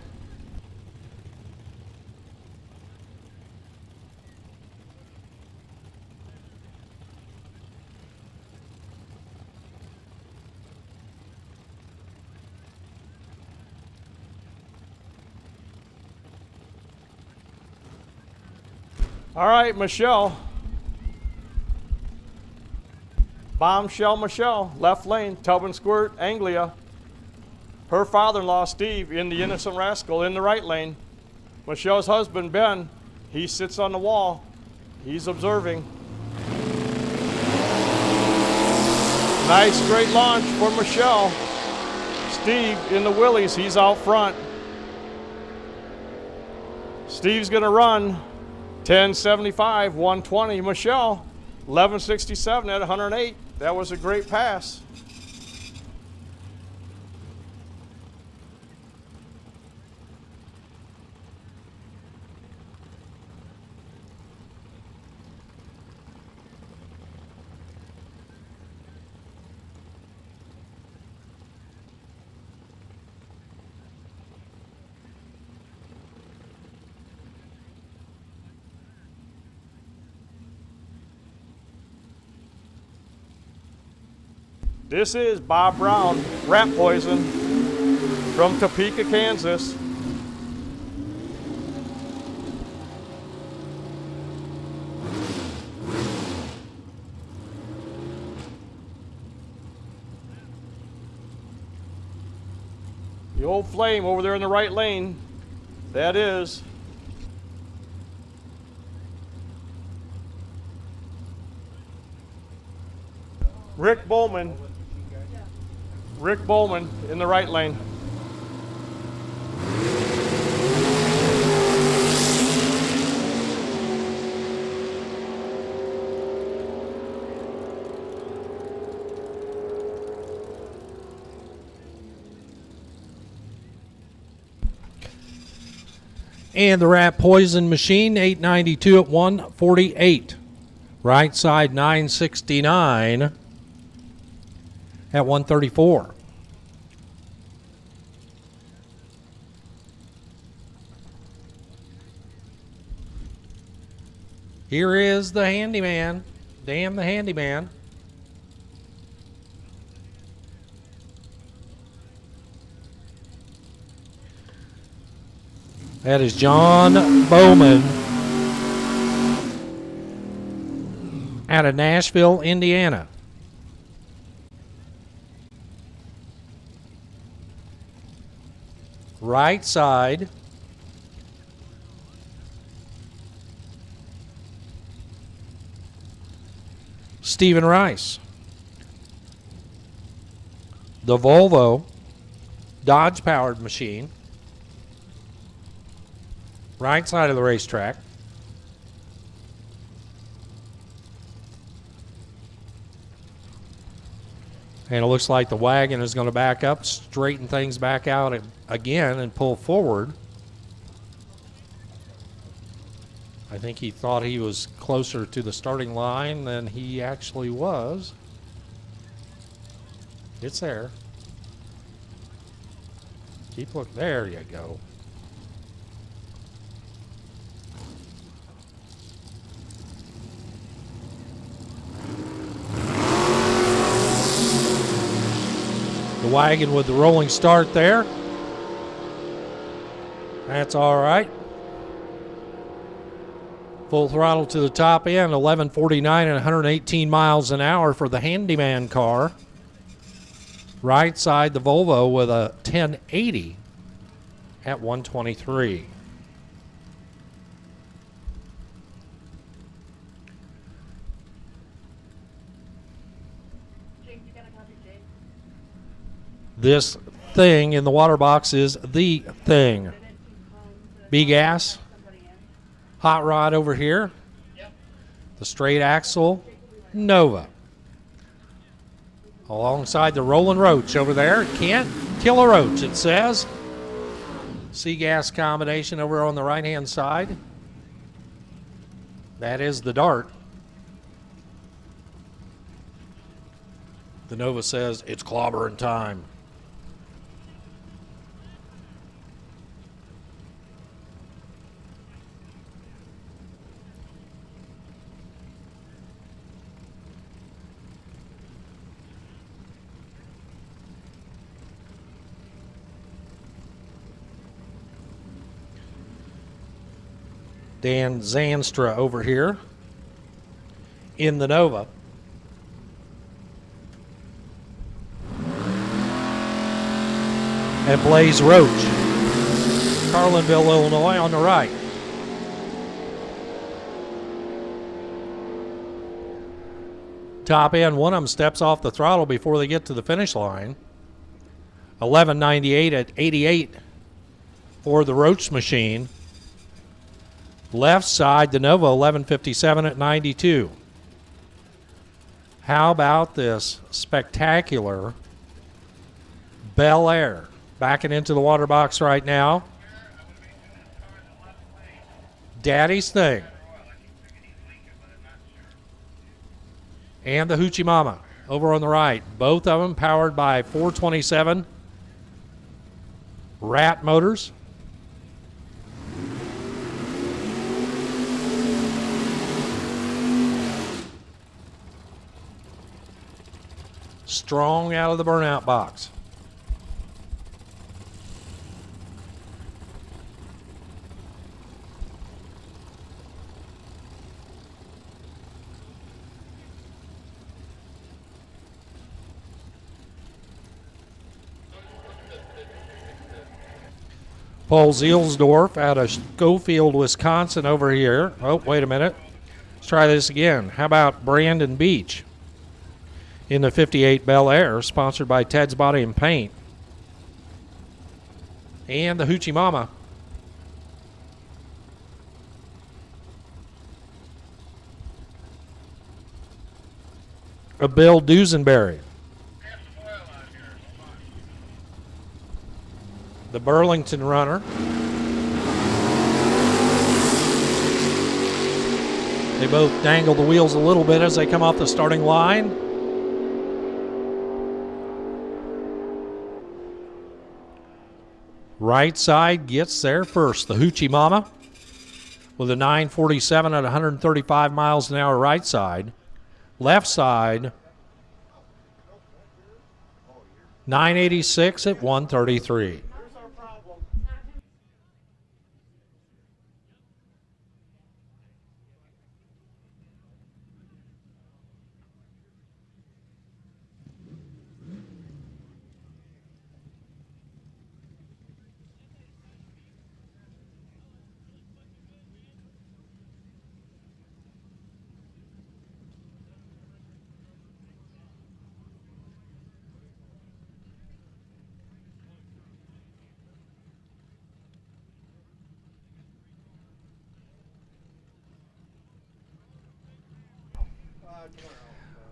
All right, Michelle. Bombshell Michelle, left lane, Tub and Squirt, Anglia. Her father-in-law, Steve, in the Innocent Rascal, in the right lane. Michelle's husband, Ben, he sits on the wall. He's observing. Nice straight launch for Michelle. Steve in the Willies, he's out front. Steve's gonna run 1075, 120. Michelle, 1167 at 108. That was a great pass. This is Bob Brown, Rat Poison, from Topeka, Kansas. The old flame over there in the right lane, that is. Rick Bowman. Rick Bowman in the right lane. And the Rat Poison Machine, 892 at 148. Right side 969 at 134. Here is the handyman. Damn the handyman. That is John Bowman out of Nashville, Indiana. Right side. Stephen Rice. The Volvo Dodge powered machine. Right side of the racetrack. And it looks like the wagon is going to back up, straighten things back out again, and pull forward. I think he thought he was closer to the starting line than he actually was. It's there. Keep looking. There you go. The wagon with the rolling start there. That's all right. Full throttle to the top end, 1149 and 118 miles an hour for the handyman car. Right side, the Volvo with a 1080 at 123. This thing in the water box is the thing. B-gas. Hot rod over here. The straight axle Nova. Alongside the Rolling Roach over there. Can't kill a roach, it says. C-gas combination over on the right-hand side. That is the Dart. The Nova says it's clobbering time. Dan Zanstra over here in the Nova. And Blaze Roach, Carlinville, Illinois on the right. Top end, one of them steps off the throttle before they get to the finish line. 1198 at 88 for the Roach machine. Left side, the Nova, 1157 at 92. How about this spectacular Bel Air? Backing into the water box right now. Daddy's thing. And the Hoochie Mama over on the right. Both of them powered by 427 Rat motors. Strong out of the burnout box. Paul Zielsdorf out of Schofield, Wisconsin over here. Oh, wait a minute. Let's try this again. How about Brandon Beach in the 58 Bel Air, sponsored by Ted's Body and Paint. And the Hoochie Mama. A Bill Duesenberry. The Burlington runner. They both dangle the wheels a little bit as they come off the starting line. Right side gets there first. The Hoochie Mama with a 947 at 135 miles an hour right side. Left side, 986 at 133.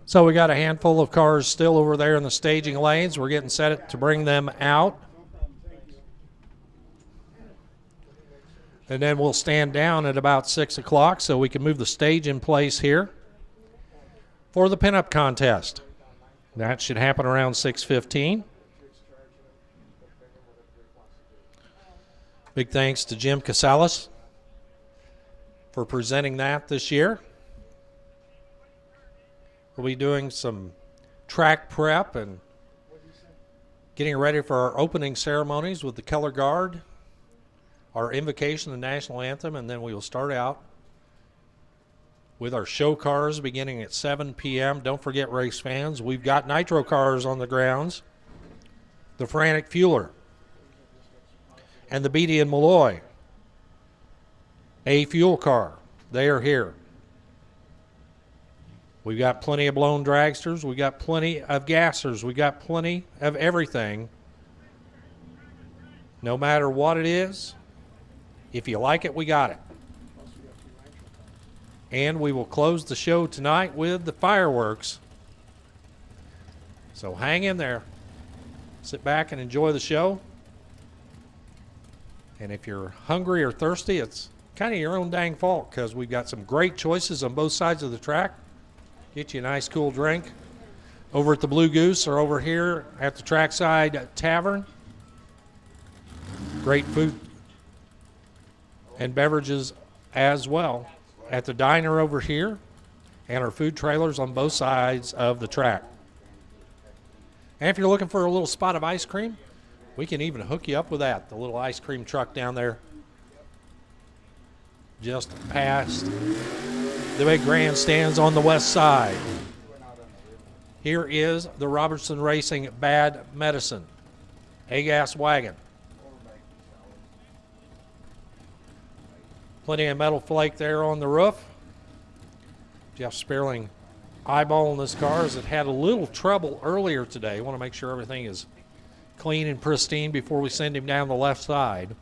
So we got a handful of cars still over there in the staging lanes. We're getting set to bring them out. And then we'll stand down at about 6 o'clock so we can move the stage in place here for the pinup contest. That should happen around 6:15. Big thanks to Jim Casales for presenting that this year. We'll be doing some track prep and getting ready for our opening ceremonies with the color guard, our invocation, the national anthem, and then we will start out with our show cars beginning at 7 p.m. Don't forget, race fans, we've got nitro cars on the grounds, the Frantic Fueler and the Beatty and Malloy, a fuel car. They are here. We've got plenty of blown dragsters. We've got plenty of gassers. We've got plenty of everything. No matter what it is, if you like it, we got it. And we will close the show tonight with the fireworks. So hang in there. Sit back and enjoy the show. And if you're hungry or thirsty, it's kind of your own dang fault because we've got some great choices on both sides of the track. Get you a nice cool drink over at the Blue Goose or over here at the Trackside Tavern. Great food and beverages as well at the diner over here and our food trailers on both sides of the track. And if you're looking for a little spot of ice cream, we can even hook you up with that. The little ice cream truck down there just past the big grandstands on the west side. Here is the Robertson Racing Bad Medicine A-Gas wagon. Plenty of metal flake there on the roof. Jeff Sperling eyeballing this car as it had a little trouble earlier today. Want to make sure everything is clean and pristine before we send him down the left side.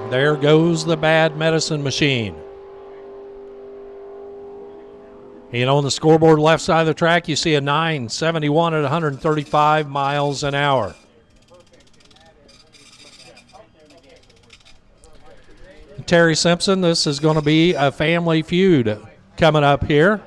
There goes the Bad Medicine machine. And on the scoreboard left side of the track, you see a 971 at 135 miles an hour. Terry Simpson, this is going to be a family feud coming up here.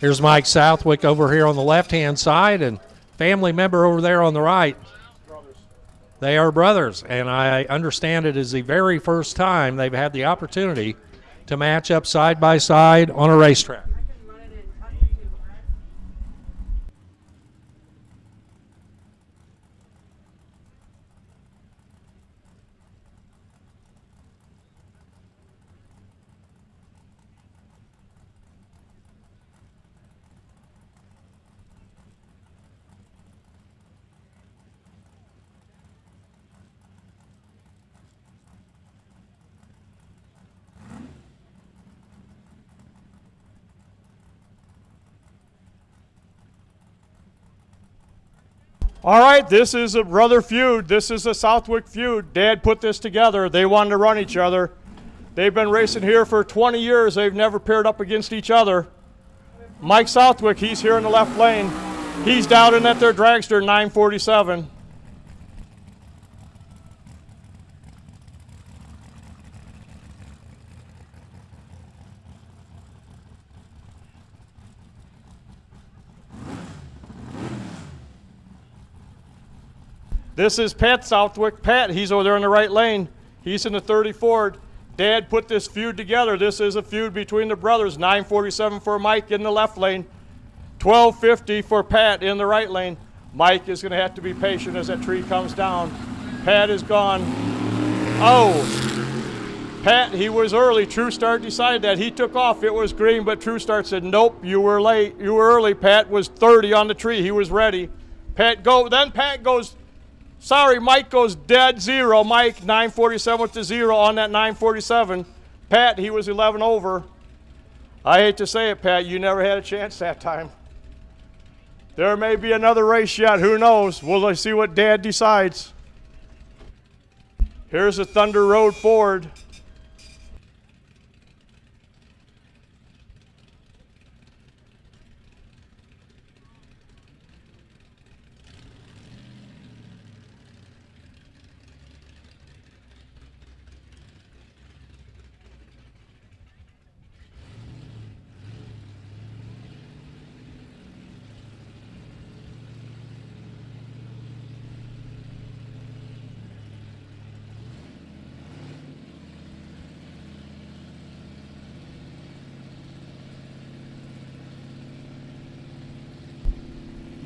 Here's Mike Southwick over here on the left-hand side and family member over there on the right. They are brothers, and I understand it is the very first time they've had the opportunity to match up side by side on a racetrack. All right, this is a brother feud. This is a Southwick feud. Dad put this together. They wanted to run each other. They've been racing here for 20 years. They've never paired up against each other. Mike Southwick, he's here in the left lane. He's down in at their dragster 947. This is Pat Southwick. Pat, he's over there in the right lane. He's in the 30 Ford. Dad put this feud together. This is a feud between the brothers. 947 for Mike in the left lane. 1250 for Pat in the right lane. Mike is going to have to be patient as that tree comes down. Pat is gone. Oh, Pat, he was early. True Start decided that. He took off. It was green, but True Start said, nope, you were late. You were early. Pat was 30 on the tree. He was ready. Pat goes, sorry, Mike goes dead zero. Mike, 947 with the zero on that 947. Pat, he was 11 over. I hate to say it, Pat, you never had a chance that time. There may be another race yet. Who knows? We'll see what Dad decides. Here's a Thunder Road Ford.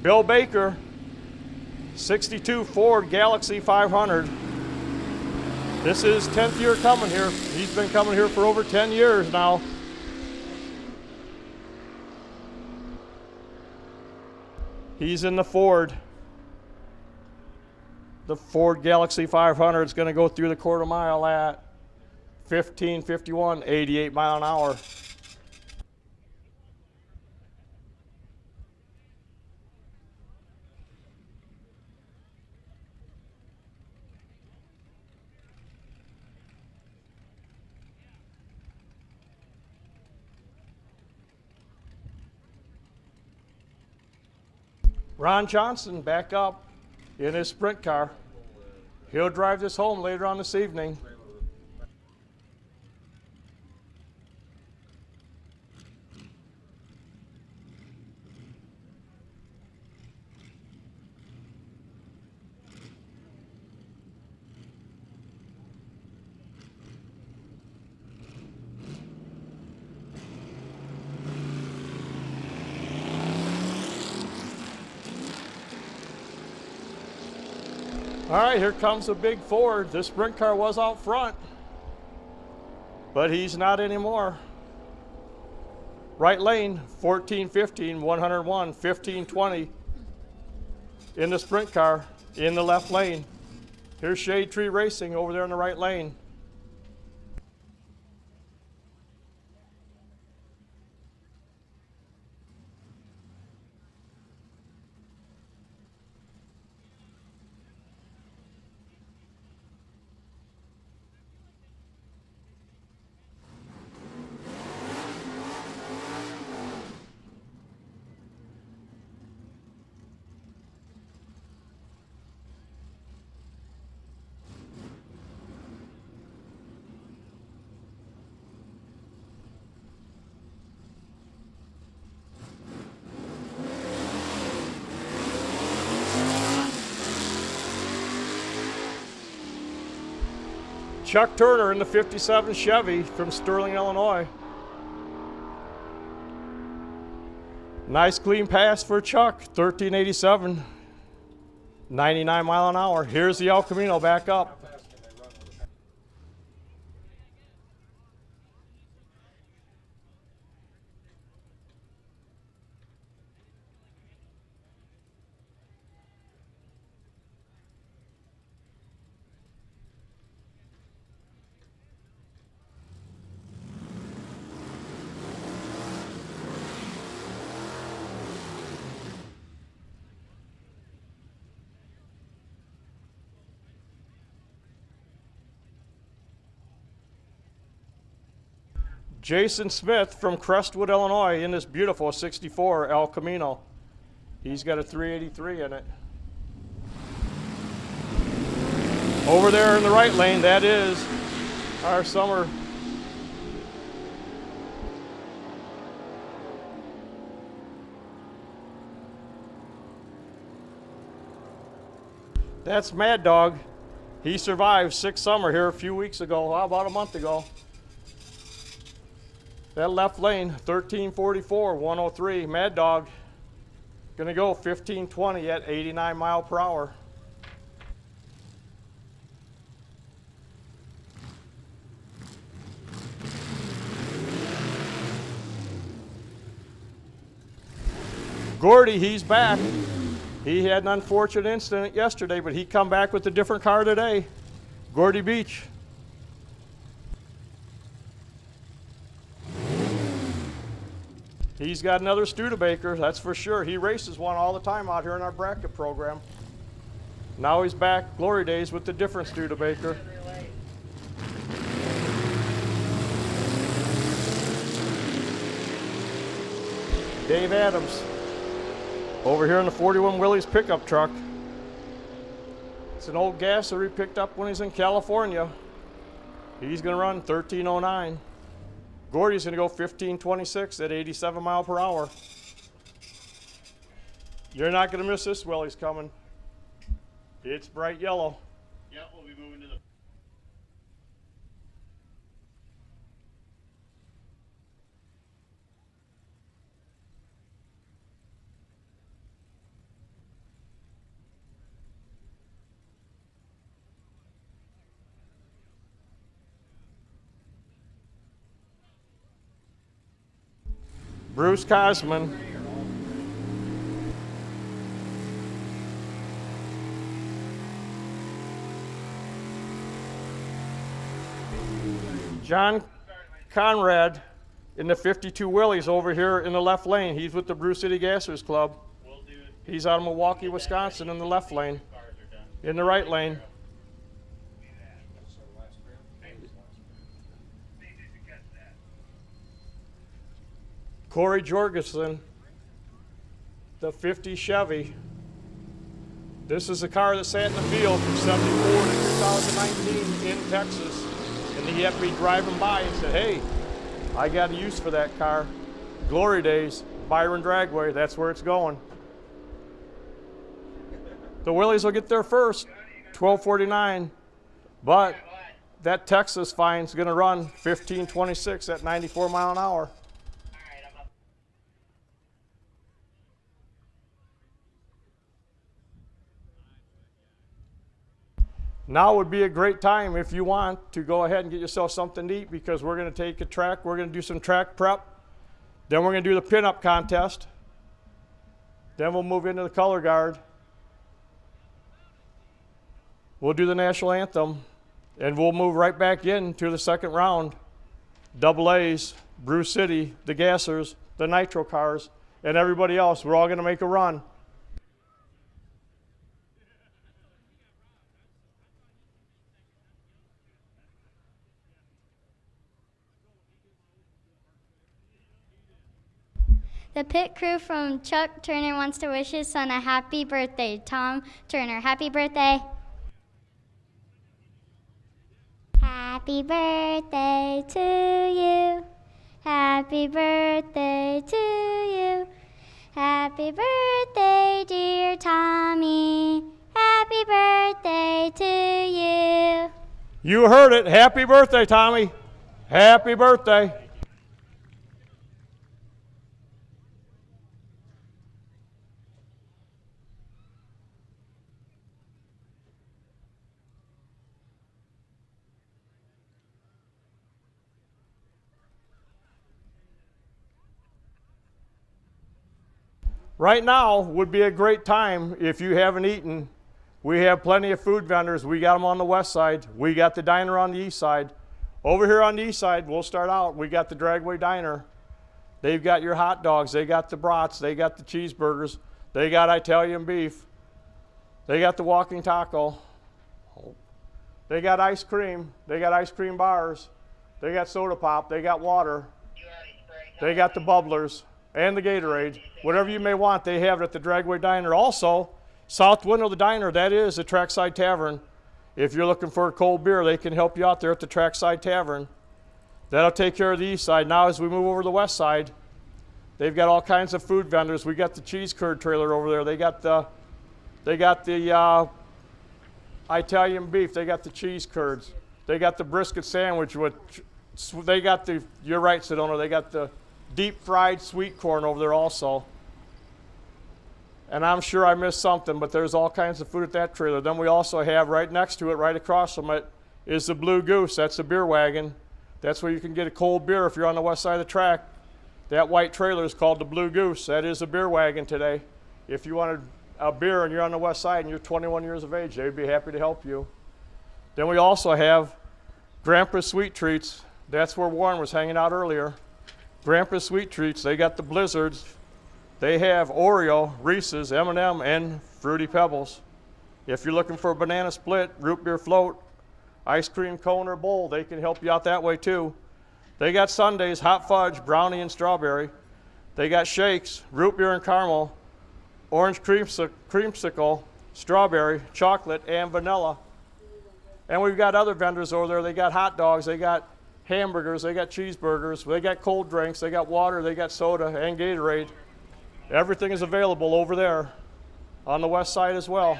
Bill Baker, 62 Ford Galaxy 500. This is 10th year coming here. He's been coming here for over 10 years now. He's in the Ford. The Ford Galaxy 500 is going to go through the quarter mile at 15:51, 88 mile an hour. Ron Johnson back up in his sprint car. He'll drive this home later on this evening. All right, here comes a big Ford. This sprint car was out front, but he's not anymore. Right lane, 14-15, 101, 15-20 in the sprint car in the left lane. Here's Shade Tree Racing over there in the right lane. Chuck Turner in the 57 Chevy from Sterling, Illinois. Nice clean pass for Chuck, 1387, 99 mile an hour. Here's the El Camino back up. Jason Smith from Crestwood, Illinois in this beautiful 64 El Camino. He's got a 383 in it. Over there in the right lane, that is our summer. That's Mad Dog. He survived 6 summer here a few weeks ago, about a month ago. That left lane, 1344, 103, Mad Dog. Gonna go 1520 at 89 mile per hour. Gordy, he's back. He had an unfortunate incident yesterday, but he come back with a different car today. Gordy Beach. He's got another Studebaker, that's for sure. He races one all the time out here in our bracket program. Now he's back, glory days, with the different Studebaker. Dave Adams, over here in the 41 Willys pickup truck. It's an old gasser he picked up when he's in California. He's gonna run 1309. Gordy's gonna go 1526 at 87 mile per hour. You're not gonna miss this Willys coming. It's bright yellow. Yep, we'll be moving to the... Bruce Cosman. John Conrad in the 52 Willys over here in the left lane. He's with the Brew City Gassers Club. He's out of Milwaukee, Wisconsin in the left lane. In the right lane. Corey Jorgensen, the 50 Chevy. This is a car that sat in the field from 74 to 2019 in Texas. And he had to be driving by and said, hey, I got a use for that car. Glory days, Byron Dragway, that's where it's going. The Willys will get there first, 1249. But that Texas fine's gonna run 1526 at 94 mile an hour. Now would be a great time if you want to go ahead and get yourself something to eat, because we're going to take a track, we're going to do some track prep, then we're going to do the pinup contest, then we'll move into the color guard, we'll do the national anthem, and we'll move right back into the second round. Double A's, Brew City, the Gassers, the Nitro cars, and everybody else. We're all going to make a run. The pit crew from Chuck Turner wants to wish his son a happy birthday. Tom Turner, happy birthday. Happy birthday to you. Happy birthday to you. Happy birthday, dear Tommy. Happy birthday to you. You heard it. Happy birthday, Tommy. Happy birthday. Right now would be a great time if you haven't eaten. We have plenty of food vendors. We got them on the west side. We got the diner on the east side. Over here on the east side, we'll start out. We got the Dragway Diner. They've got your hot dogs. They got the brats. They got the cheeseburgers. They got Italian beef. They got the walking taco. They got ice cream. They got ice cream bars. They got soda pop. They got water. They got the bubblers and the Gatorade. Whatever you may want, they have it at the Dragway Diner. Also, south window of the diner, that is the Trackside Tavern. If you're looking for a cold beer, they can help you out there at the Trackside Tavern. That'll take care of the east side. Now as we move over to the west side, they've got all kinds of food vendors. We got the cheese curd trailer over there. They got the Italian beef. They got the cheese curds. They got the brisket sandwich with, they got the, you're right, Sedona, they got the deep fried sweet corn over there also. And I'm sure I missed something, but there's all kinds of food at that trailer. Then we also have right next to it, right across from it, is the Blue Goose. That's the beer wagon. That's where you can get a cold beer if you're on the west side of the track. That white trailer is called the Blue Goose. That is a beer wagon today. If you wanted a beer and you're on the west side and you're 21 years of age, they'd be happy to help you. Then we also have Grandpa's Sweet Treats. That's where Warren was hanging out earlier. Grandpa's Sweet Treats, they got the Blizzards. They have Oreo, Reese's, M&M, and Fruity Pebbles. If you're looking for a banana split, root beer float, ice cream cone or bowl, they can help you out that way too. They got sundaes, hot fudge, brownie, and strawberry. They got shakes, root beer and caramel, orange creamsicle, strawberry, chocolate, and vanilla. And we've got other vendors over there. They got hot dogs, they got hamburgers, they got cheeseburgers, they got cold drinks, they got water, they got soda, and Gatorade. Everything is available over there on the west side as well.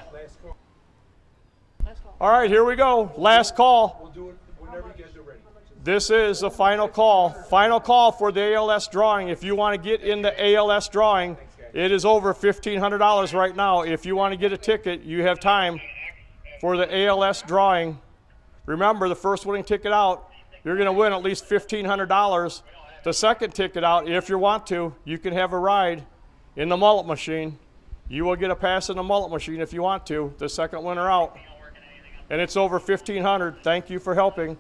All right, here we go. Last call. We'll do it whenever you guys are ready. This is the final call. Final call for the ALS drawing. If you want to get in the ALS drawing, it is over $1,500 right now. If you want to get a ticket, you have time for the ALS drawing. Remember, the first winning ticket out, you're going to win at least $1,500. The second ticket out, if you want to, you can have a ride in the mullet machine. You will get a pass in the mullet machine if you want to, the second winner out. And it's over $1,500. Thank you for helping.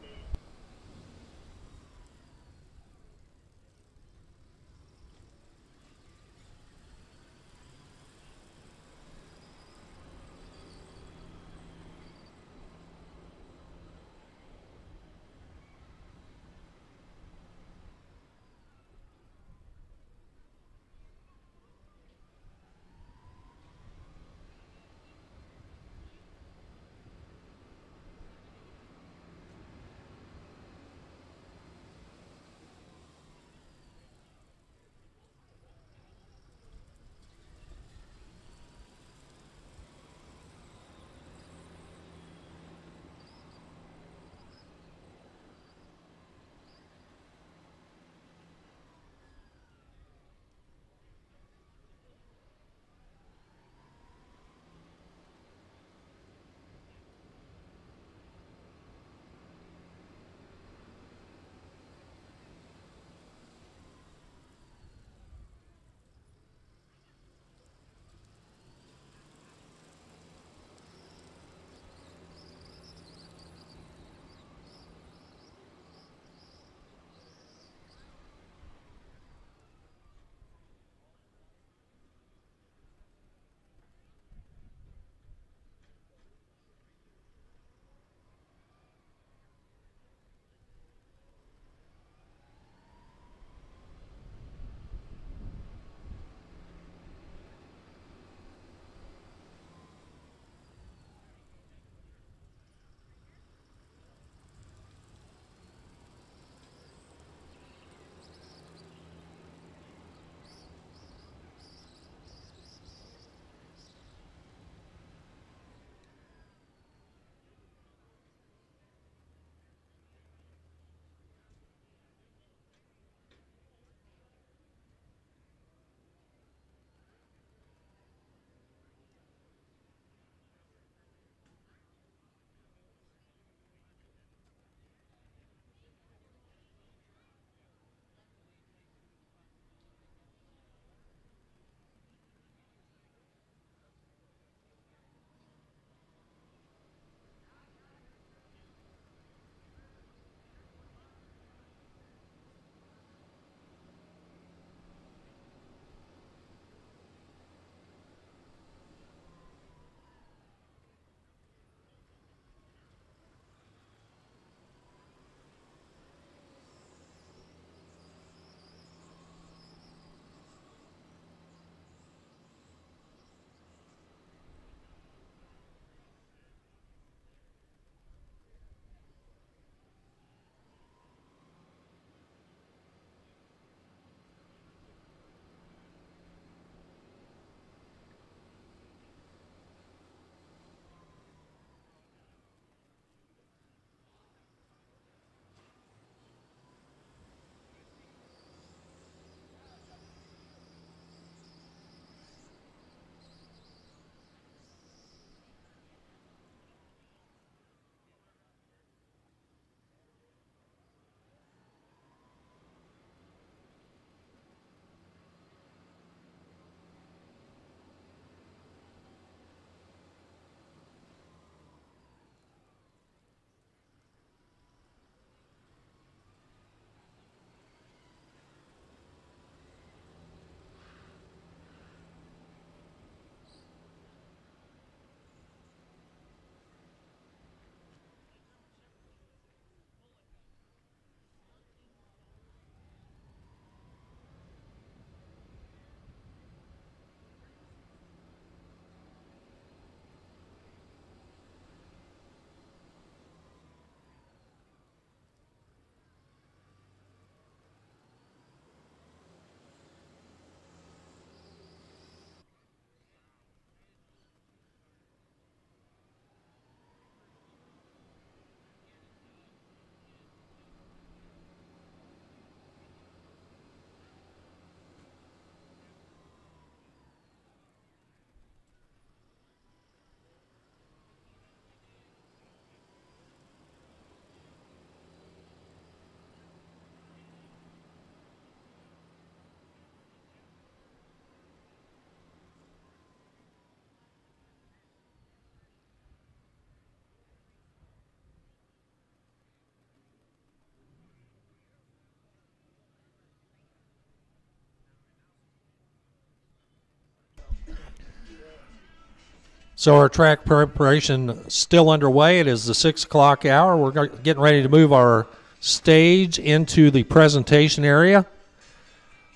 So our track preparation still underway. It is the 6 o'clock hour. We're getting ready to move our stage into the presentation area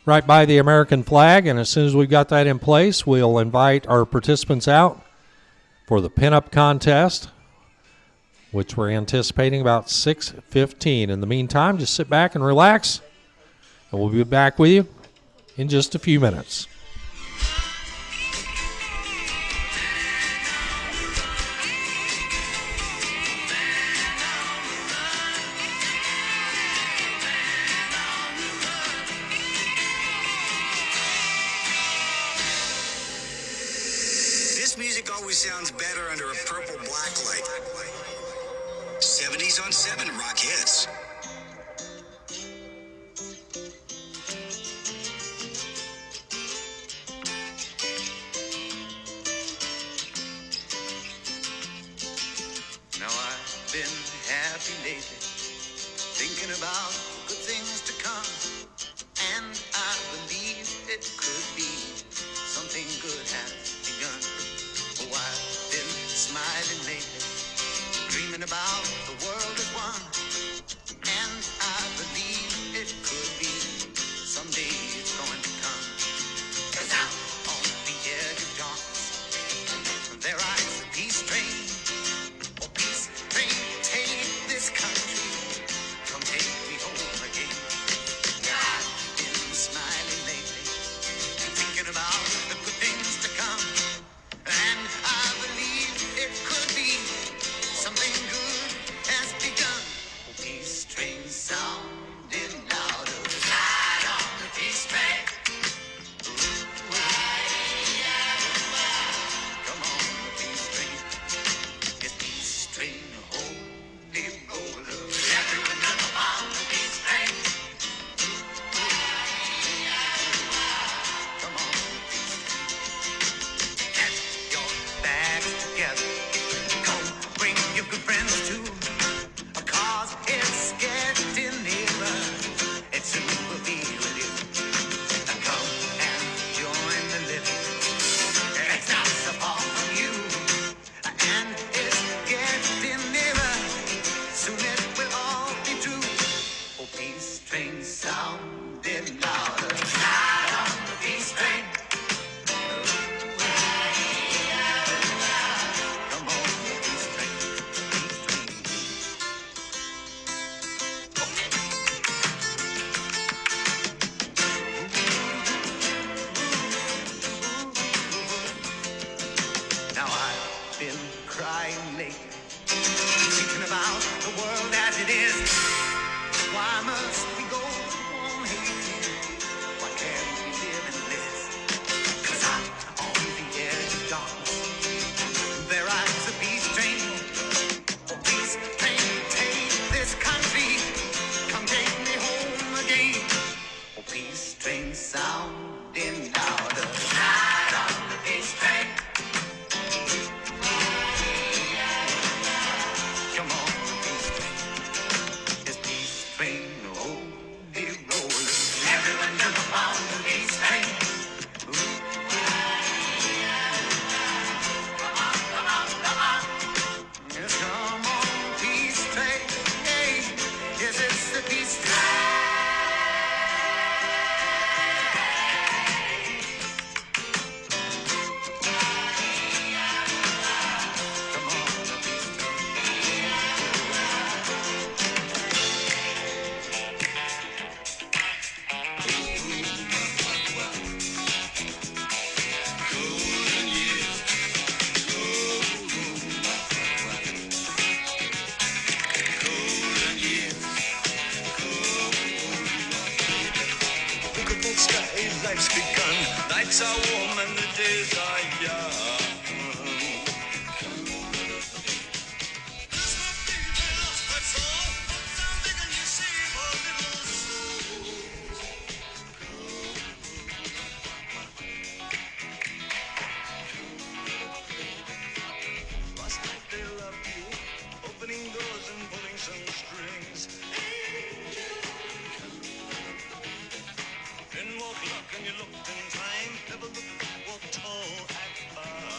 right by the American flag. And as soon as we've got that in place, we'll invite our participants out for the pinup contest, which we're anticipating about 6:15. In the meantime, just sit back and relax, and we'll be back with you in just a few minutes. This music always sounds better under a purple black light. 70s on 7 rock hits. Now I've been happy lately, thinking about good things to come, and I believe it could be something good has begun. Oh, I've been smiling lately, dreaming about the world as one, and I believe it could be someday it's going to come. 'Cause out on the edge of darkness, there rides the peace train. Oh, peace train, take this country, come take me home again. Now I've been smiling lately, thinking about the good things to come, and I believe it could be something good has begun. Oh, peace train sounding louder, ride on the peace train. Ooh, come on, the peace train. Yes, peace train, holy roller. Everyone come on the peace train. Come on, the peace train. Get your bags together. Come bring your good friends too. 'Cause it's getting nearer. It soon will be with you. Come and join the living. It's not so far from you. And it's getting nearer. Soon it will all be true. Oh, peace train sounding louder. Ride on the peace train. Come on, the peace train. Peace train. Now I've been crying lately, thinking about the world as it is. Why must we go on hating? Why can't we live in bliss? 'Cause out on the edge of darkness, there rides a peace train. Oh, peace train, take this country, come take me home again. Oh, peace train sounding louder, ride on the peace train. Come on, the peace train. This peace train, holy roller. Everyone jump on the peace train. Ooh. Come on, come on, come on. Yes, come on, peace train. Hey, yes, it's the peace train. Come on, the peace train. Look at that sky, life's begun. Nights are warm and the days are young. Last night they loved you, opening doors and pulling some strings. Then walked luck and you looked in time. Never looked, walked tall, act fine.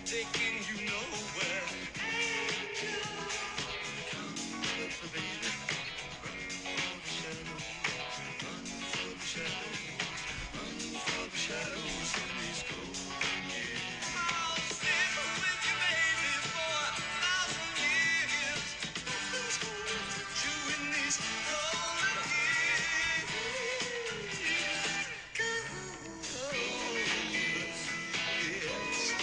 Taking you nowhere. Angel, come with me, baby. Run for the shadows, run for the shadows in these golden years. I'll stay with you, baby, for 1,000 years. Nothing's gonna touch you in these golden years. Golden years, yes.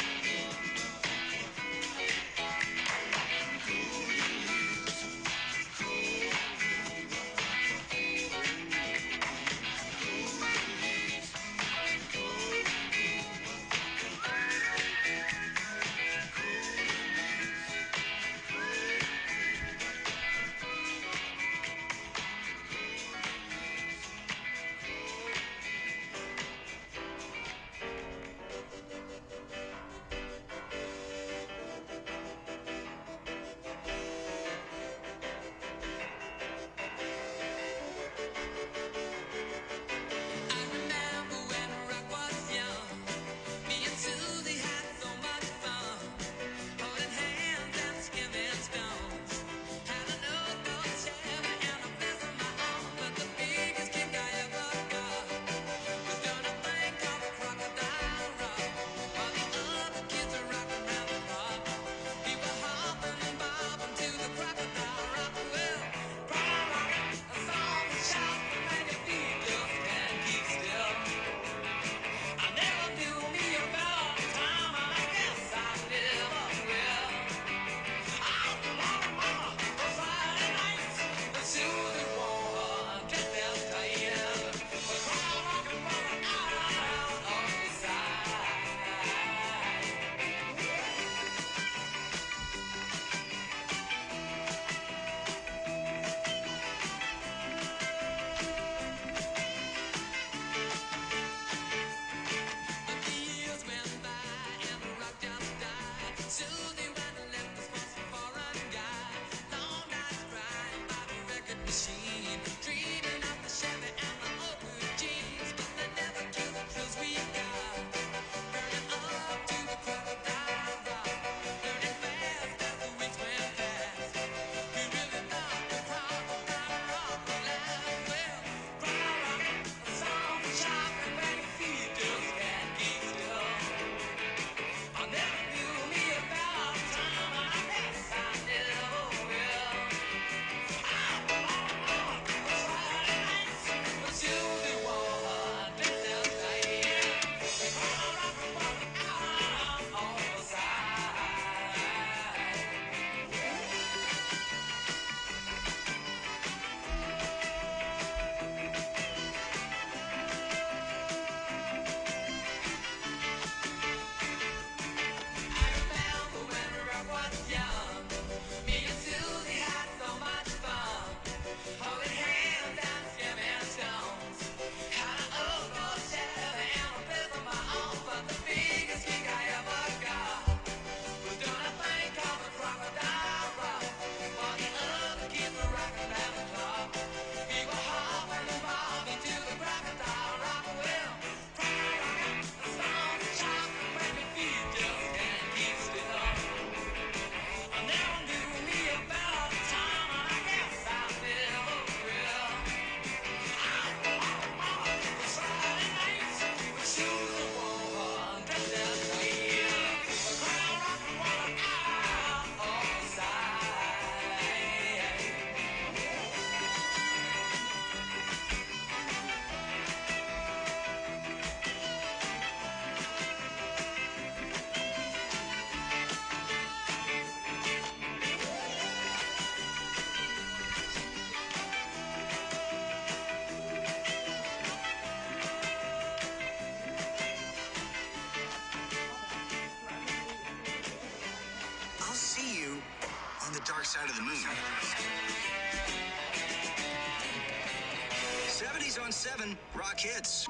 Dark Side of the Moon. 70s on 7 rock hits.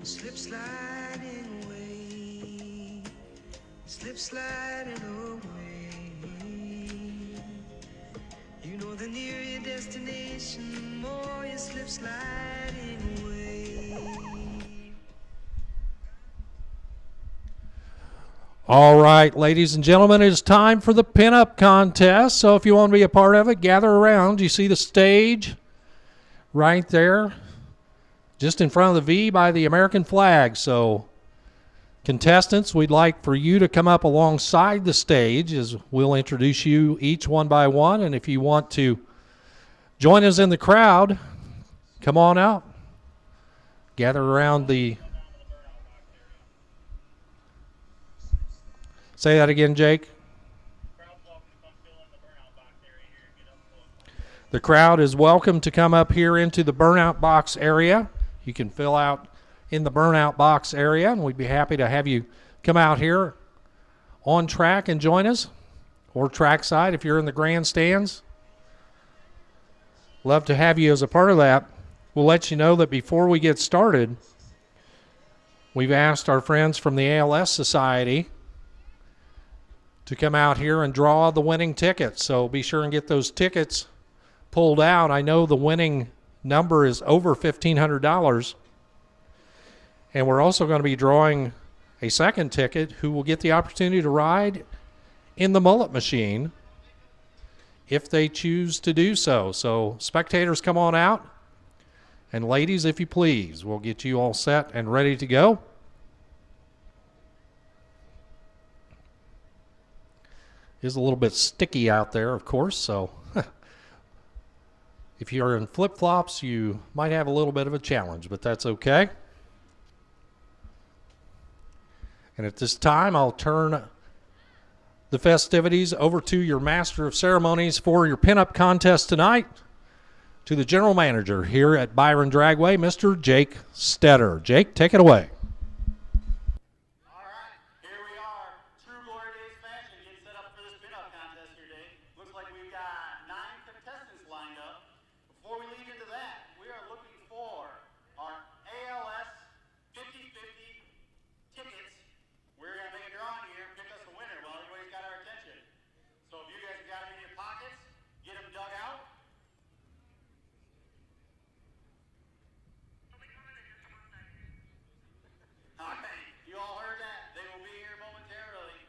Slip sliding away, slip sliding away. You know the nearer your destination, the more you slip sliding away. All right, ladies and gentlemen, it is time for the pinup contest. So if you want to be a part of it, gather around. You see the stage right there, just in front of the V by the American flag. So contestants, we'd like for you to come up alongside the stage as we'll introduce you each one by one. And if you want to join us in the crowd, come on out. Gather around the Say that again, Jake. The crowd is welcome to come up here into the burnout box area. You can fill out in the burnout box area, and we'd be happy to have you come out here on track and join us, or trackside if you're in the grandstands. Love to have you as a part of that. We'll let you know that before we get started, we've asked our friends from the ALS Society to come out here and draw the winning tickets. So be sure and get those tickets pulled out. I know the winning number is over $1,500. And we're also going to be drawing a second ticket who will get the opportunity to ride in the mullet machine if they choose to do so. So spectators, come on out. And ladies, if you please, we'll get you all set and ready to go. It is a little bit sticky out there, of course, so if you're in flip-flops, you might have a little bit of a challenge, but that's okay. And at this time, I'll turn the festivities over to your master of ceremonies for your pinup contest tonight, to the general manager here at Byron Dragway, Mr. Jake Stetter. Jake, take it away. All right, here we are. True Glory Days fashion getting set up for this pinup contest here today. Looks like we've got 9 contestants lined up. Before we lead into that, we are looking for our ALS 50/50 tickets. We're going to make a drawing here and pick us a winner while everybody's got our attention. So if you guys have got them in your pockets, get them dug out. All right, you all heard that. They will be here momentarily.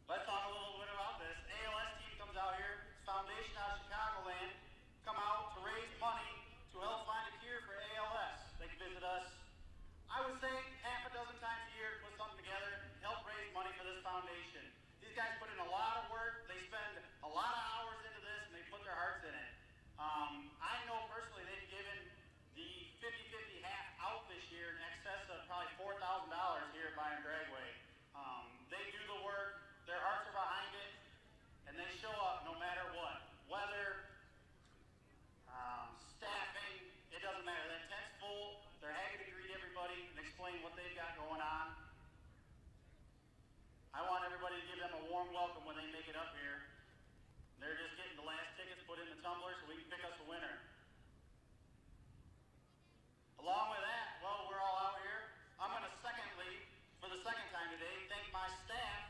Let's talk a little bit about this. ALS team comes out here. It's foundation out of Chicagoland. Come out to raise money to help find a cure for ALS. They can visit us, I would say, half a dozen times a year to put something together, help raise money for this foundation. These guys put in a lot of work. They spend a lot of hours into this, and they put their hearts in it. I know personally they've given the 50/50 half out this year in excess of probably $4,000 here at Byron Dragway. They do the work, their hearts are behind it, and they show up no matter what. Weather, staffing, it doesn't matter. That tent's full, they're happy to greet everybody and explain what they've got going on. I want everybody to give them a warm welcome when they make it up here. They're just getting the last tickets put in the tumbler so we can pick us a winner. Along with that, well, we're all out here. I'm going to secondly, for the second time today, thank my staff.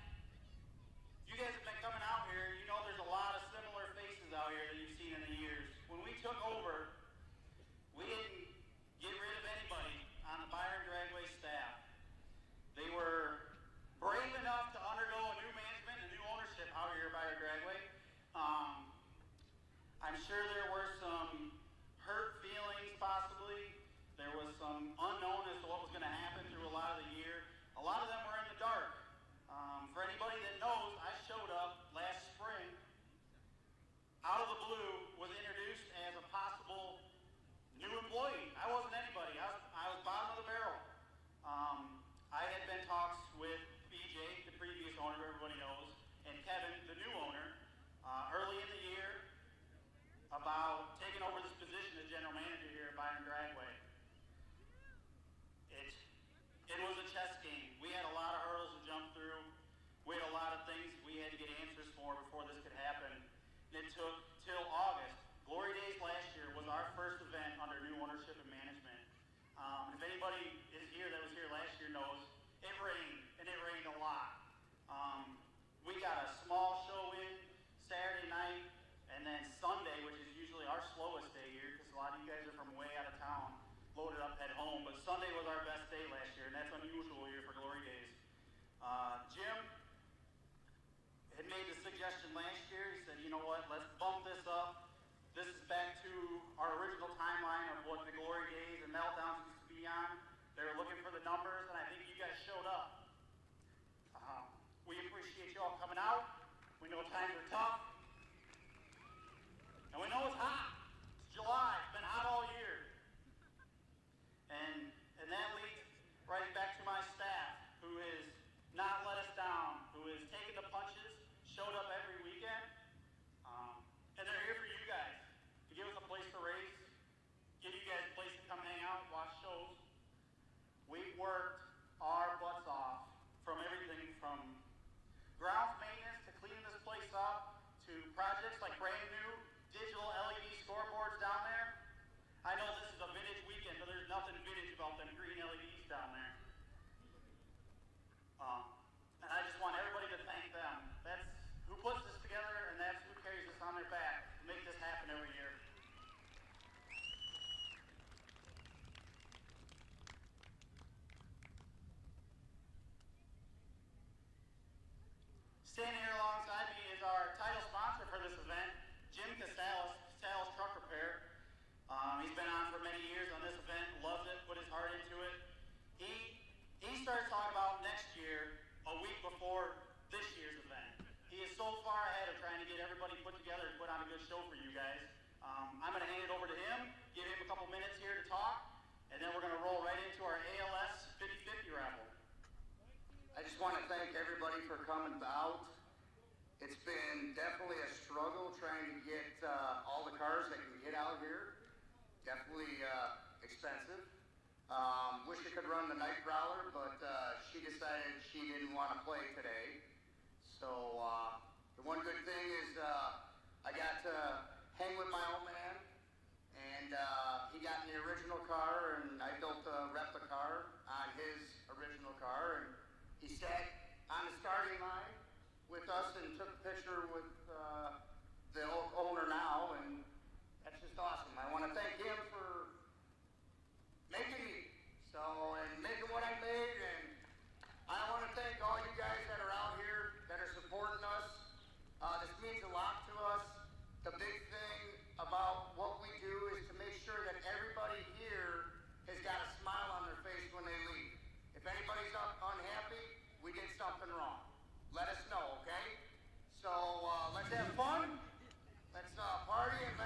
You guys have been coming out here. You know there's a lot of similar faces out here that you've seen in the years. When we took over, we didn't get rid of anybody on the Byron Dragway staff. They were brave enough to undergo a new management and new ownership out here at Byron Dragway. I'm sure there were some hurt feelings possibly. There was some unknown as to what was going to happen through a lot of the year. A lot of them were in the dark. For anybody that knows, I showed up last spring, out of the blue, was introduced as a possible new employee. I wasn't anybody. I was bottom of the barrel. I had been talks with BJ, the previous owner, everybody knows, and Kevin, the new owner, early in the year about taking over this position as general manager here at Byron Dragway. It was a chess game. We had a lot of hurdles to jump through. We had a lot of things we had to get answers for before this could happen. It took till August. Glory Days last year was our first event under new ownership and management. If anybody is here that was here last year knows, it rained, and it rained a lot. We got a small show in Saturday night, and then Sunday, which is usually our slowest day here, because a lot of you guys are from way out of town, loaded up, head home. But Sunday was our best day last year, and that's unusual here for Glory Days. Jim had made the suggestion last year. He said, you know what, let's bump this up. This is back to our original timeline of what the Glory Days and Meltdowns used to be on. They were looking for the numbers, and I think you guys showed up. We appreciate you all coming out. We know times are tough. And we know it's hot. It's July. It's been hot all year. And that leads right back to my staff, who has not let us down, who want to thank everybody for coming out. It's been definitely a struggle trying to get all the cars that can get out here. Definitely expensive. Wish I could run the night prowler, but she decided she didn't want to play today. So the one good thing is I got to hang with my old man, and he got in the original car, and I built a replica car on his original car, and he sat on the starting line with us and took a picture with the owner now, and that's just awesome. I want to thank him for making me, and making what I made, and I want to thank all you guys that are out here that are supporting us. This means a lot to us. The big thing about what we do is to make sure that everybody here has got a smile on their face when they leave. If anybody's unhappy, we did something wrong. Let us know, okay? So let's have fun, let's party, and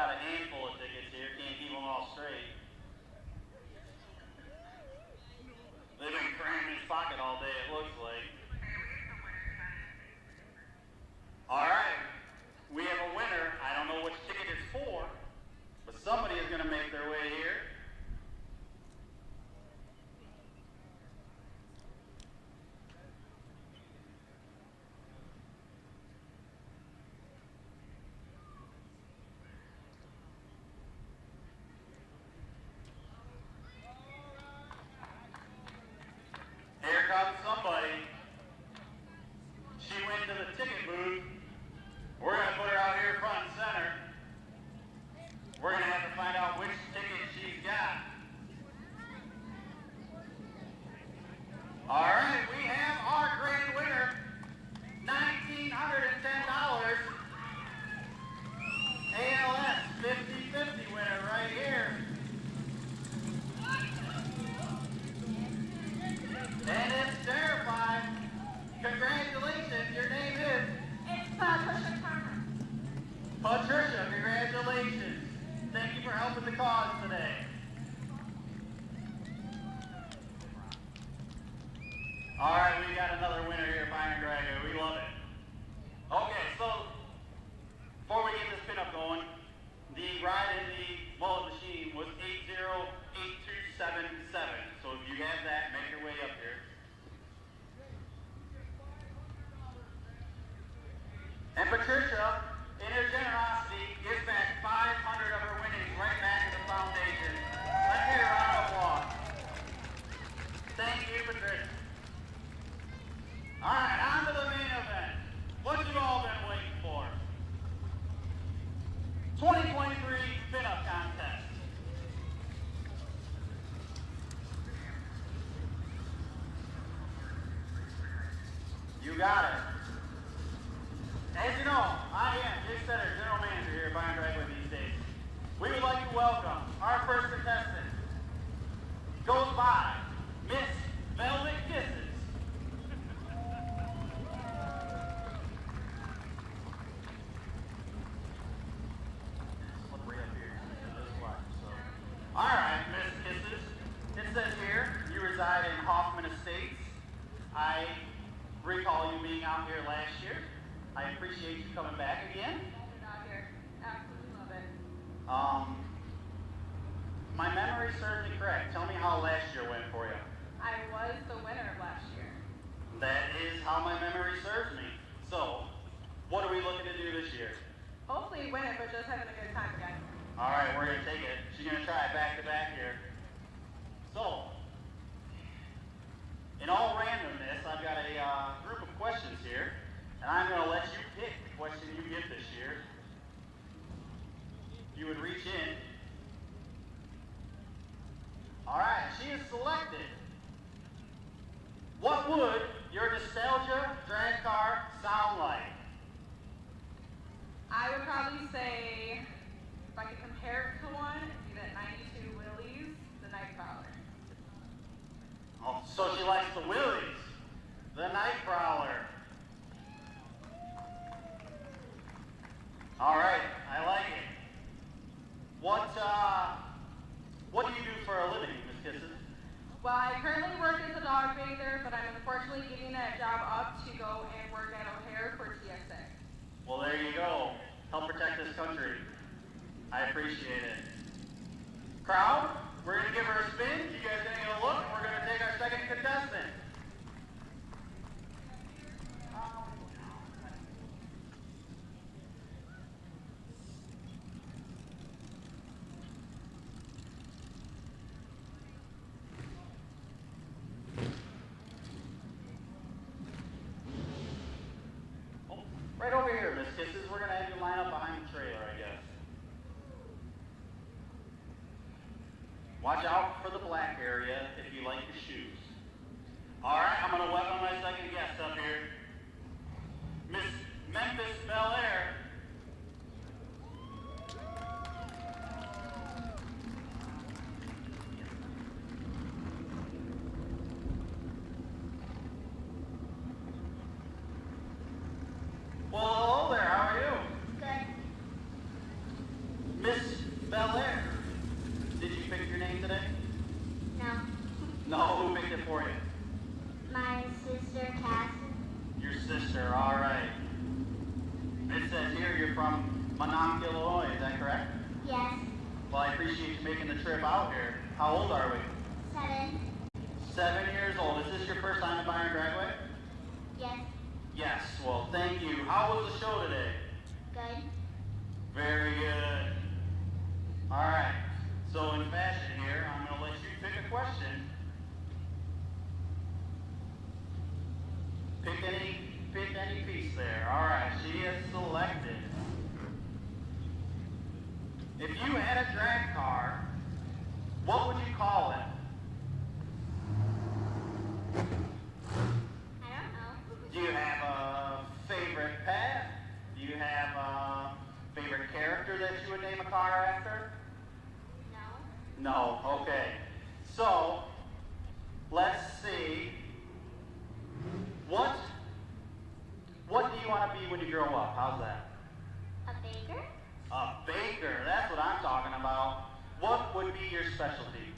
got a handful of tickets here. Can't keep them all straight. They've been cramming his pocket all day, it looks like. All right, we have a winner. I don't know which ticket it's for, but somebody is going to make their way here. Here comes somebody. She went to the ticket booth. We're going to put her out here front and center. We're going to have to find out which ticket she's got. All right, we have our grand winner, $1,910. ALS 50-50 winner right here. And it's terrified. Congratulations, your name is? It's Patricia Turner. Patricia, congratulations. Thank you for helping the cause today. All right, we got another winner here, Byron Dragway. We love it. Okay, so before we get this pinup going, the ride in the mullet machine was 808277. So if you have that, make your way up here. And Patricia, in her generosity, gives back 500 of her winnings right back to the foundation. Let's hear a round of applause. Thank you, Patricia. All right, on to the main event. What you've all been waiting for. 2023 Pinup Contest. You got it. As you know, I am Jake Setter, General Manager here at Byron Dragway these days. We would like to welcome our first contestant. Goes by Miss Velvet Kisses. Slippery up here. All right, Miss Kisses. It says here you reside in Hoffman Estates. I recall you being out here last year. I appreciate you coming back again. Out here. Absolutely love it. My memory serves me correct. Tell me how last year went for you. I was the winner of last year. That is how my memory serves me. So, what are we looking to do this year? Hopefully win it, but just having a good time again. All right, we're going to take it. She's going to try it back to back here. So, in all randomness, I've got a group of questions here, and I'm going to let you pick the question you get this year. You would reach in. All right, she is selected. What would your nostalgia drag car sound like? I would probably say, if I could compare it to one, it'd be that 92 Willys, the Nightcrawler. Oh, so she likes the Willies, the Nightcrawler. All right, I like it. What do you do for a living, Miss Kisses? Well, I currently work as a dog bather, but I'm unfortunately giving that job up to go and work at O'Hare for TSA. Well, there you go. Help protect this country. I appreciate it. Crowd, we're going to give her a spin. You guys going to look, and we're going to take our second contestant. Right over here, Miss Kisses. We're going to have you line up behind the trailer, I guess. Watch out for the black area if you like your shoes. All right, I'm going to welcome my second guest up here. Miss Memphis Bel Air. Well, hello there. How are you? Good. Miss Bel Air, did you pick your name today? No. No, who picked it for you? My sister Cassie. Your sister, all right. It says here you're from Mononk, Illinois, is that correct? Yes. Well, I appreciate you making the trip out here. How old are we? 7. 7 years old. Is this your first time at Byron Dragway? Yes. Yes, well, thank you. How was the show today? Good. Very good. All right, so in fashion here, I'm going to let you pick a question. Pick any piece there. All right, she is selected. If you had a drag car, what would you call it? I don't know. Do you have a favorite pet? Do you have a favorite character that you would name a car after? No. No, okay. So, let's see. What do you want to be when you grow up? How's that? A baker? A baker, that's what I'm talking about. What would be your specialty?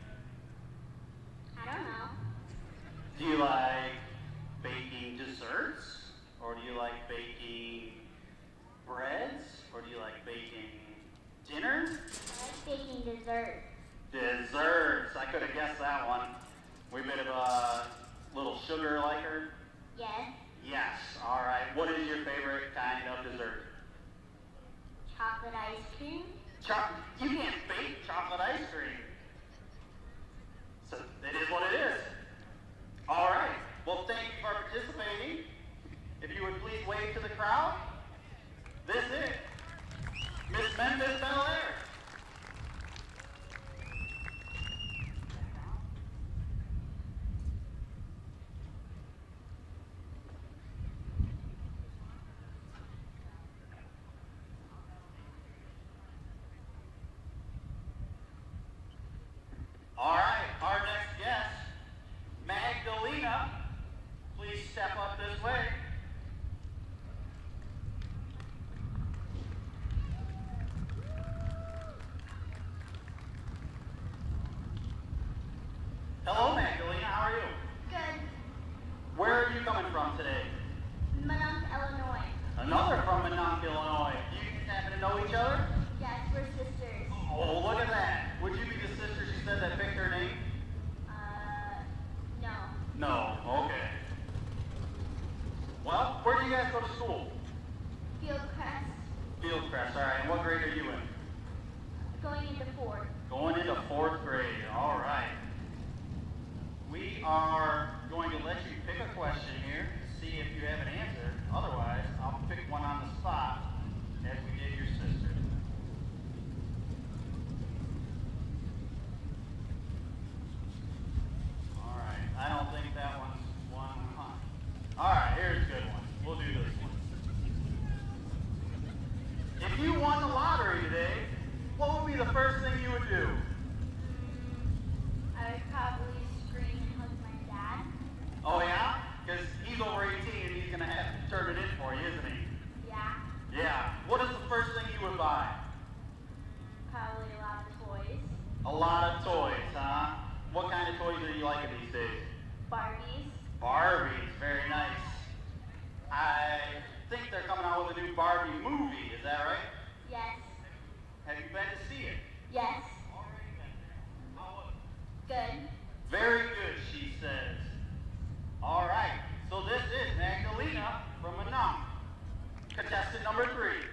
I don't know. Do you like baking desserts? Or do you like baking breads? Or do you like baking dinner? I like baking dessert. Desserts, I could have guessed that one. We a bit of a little sugar liker? Yes. Yes, all right. What is your favorite kind of dessert? Chocolate ice cream? You can't bake chocolate ice cream. So it is what it is. All right. Well, thank you for participating. If you would please wave to the crowd. This is Miss Memphis Bel Air. All right, our next guest, Magdalena, please step up this way. Hello, Magdalena, how are you? Good. Where are you coming from today? Mononk, Illinois. Another from Mononk, Illinois. Do you happen to know each other? Yes, we're sisters. Oh, look at that. Would you be the sister she said that picked her name? No. No, okay. Well, where do you guys go to school? Fieldcrest. Fieldcrest, all right. And what grade are you in? Going into 4th. Going into 4th grade, all right. We are going to let you pick a question here, see if you have an answer. Otherwise, I'll pick one on the spot as we did your sister. All right, I don't think that one's one, huh? All right, here's a good one. We'll do this one. If you won the lottery today, what would be the first thing you would do? I would probably scream and hug my dad. Oh yeah? Because he's over 18 and he's going to have to turn it in for you, isn't he? Yeah. Yeah. What is the first thing you would buy? Probably a lot of toys. A lot of toys, huh? What kind of toys are you liking these days? Barbies. Barbies, very nice. I think they're coming out with a new Barbie movie, is that right? Yes. Have you been to see it? Yes. Already been there. How was it? Good. Very good, she says. All right, so this is Magdalena from Mononk. Contestant number 3.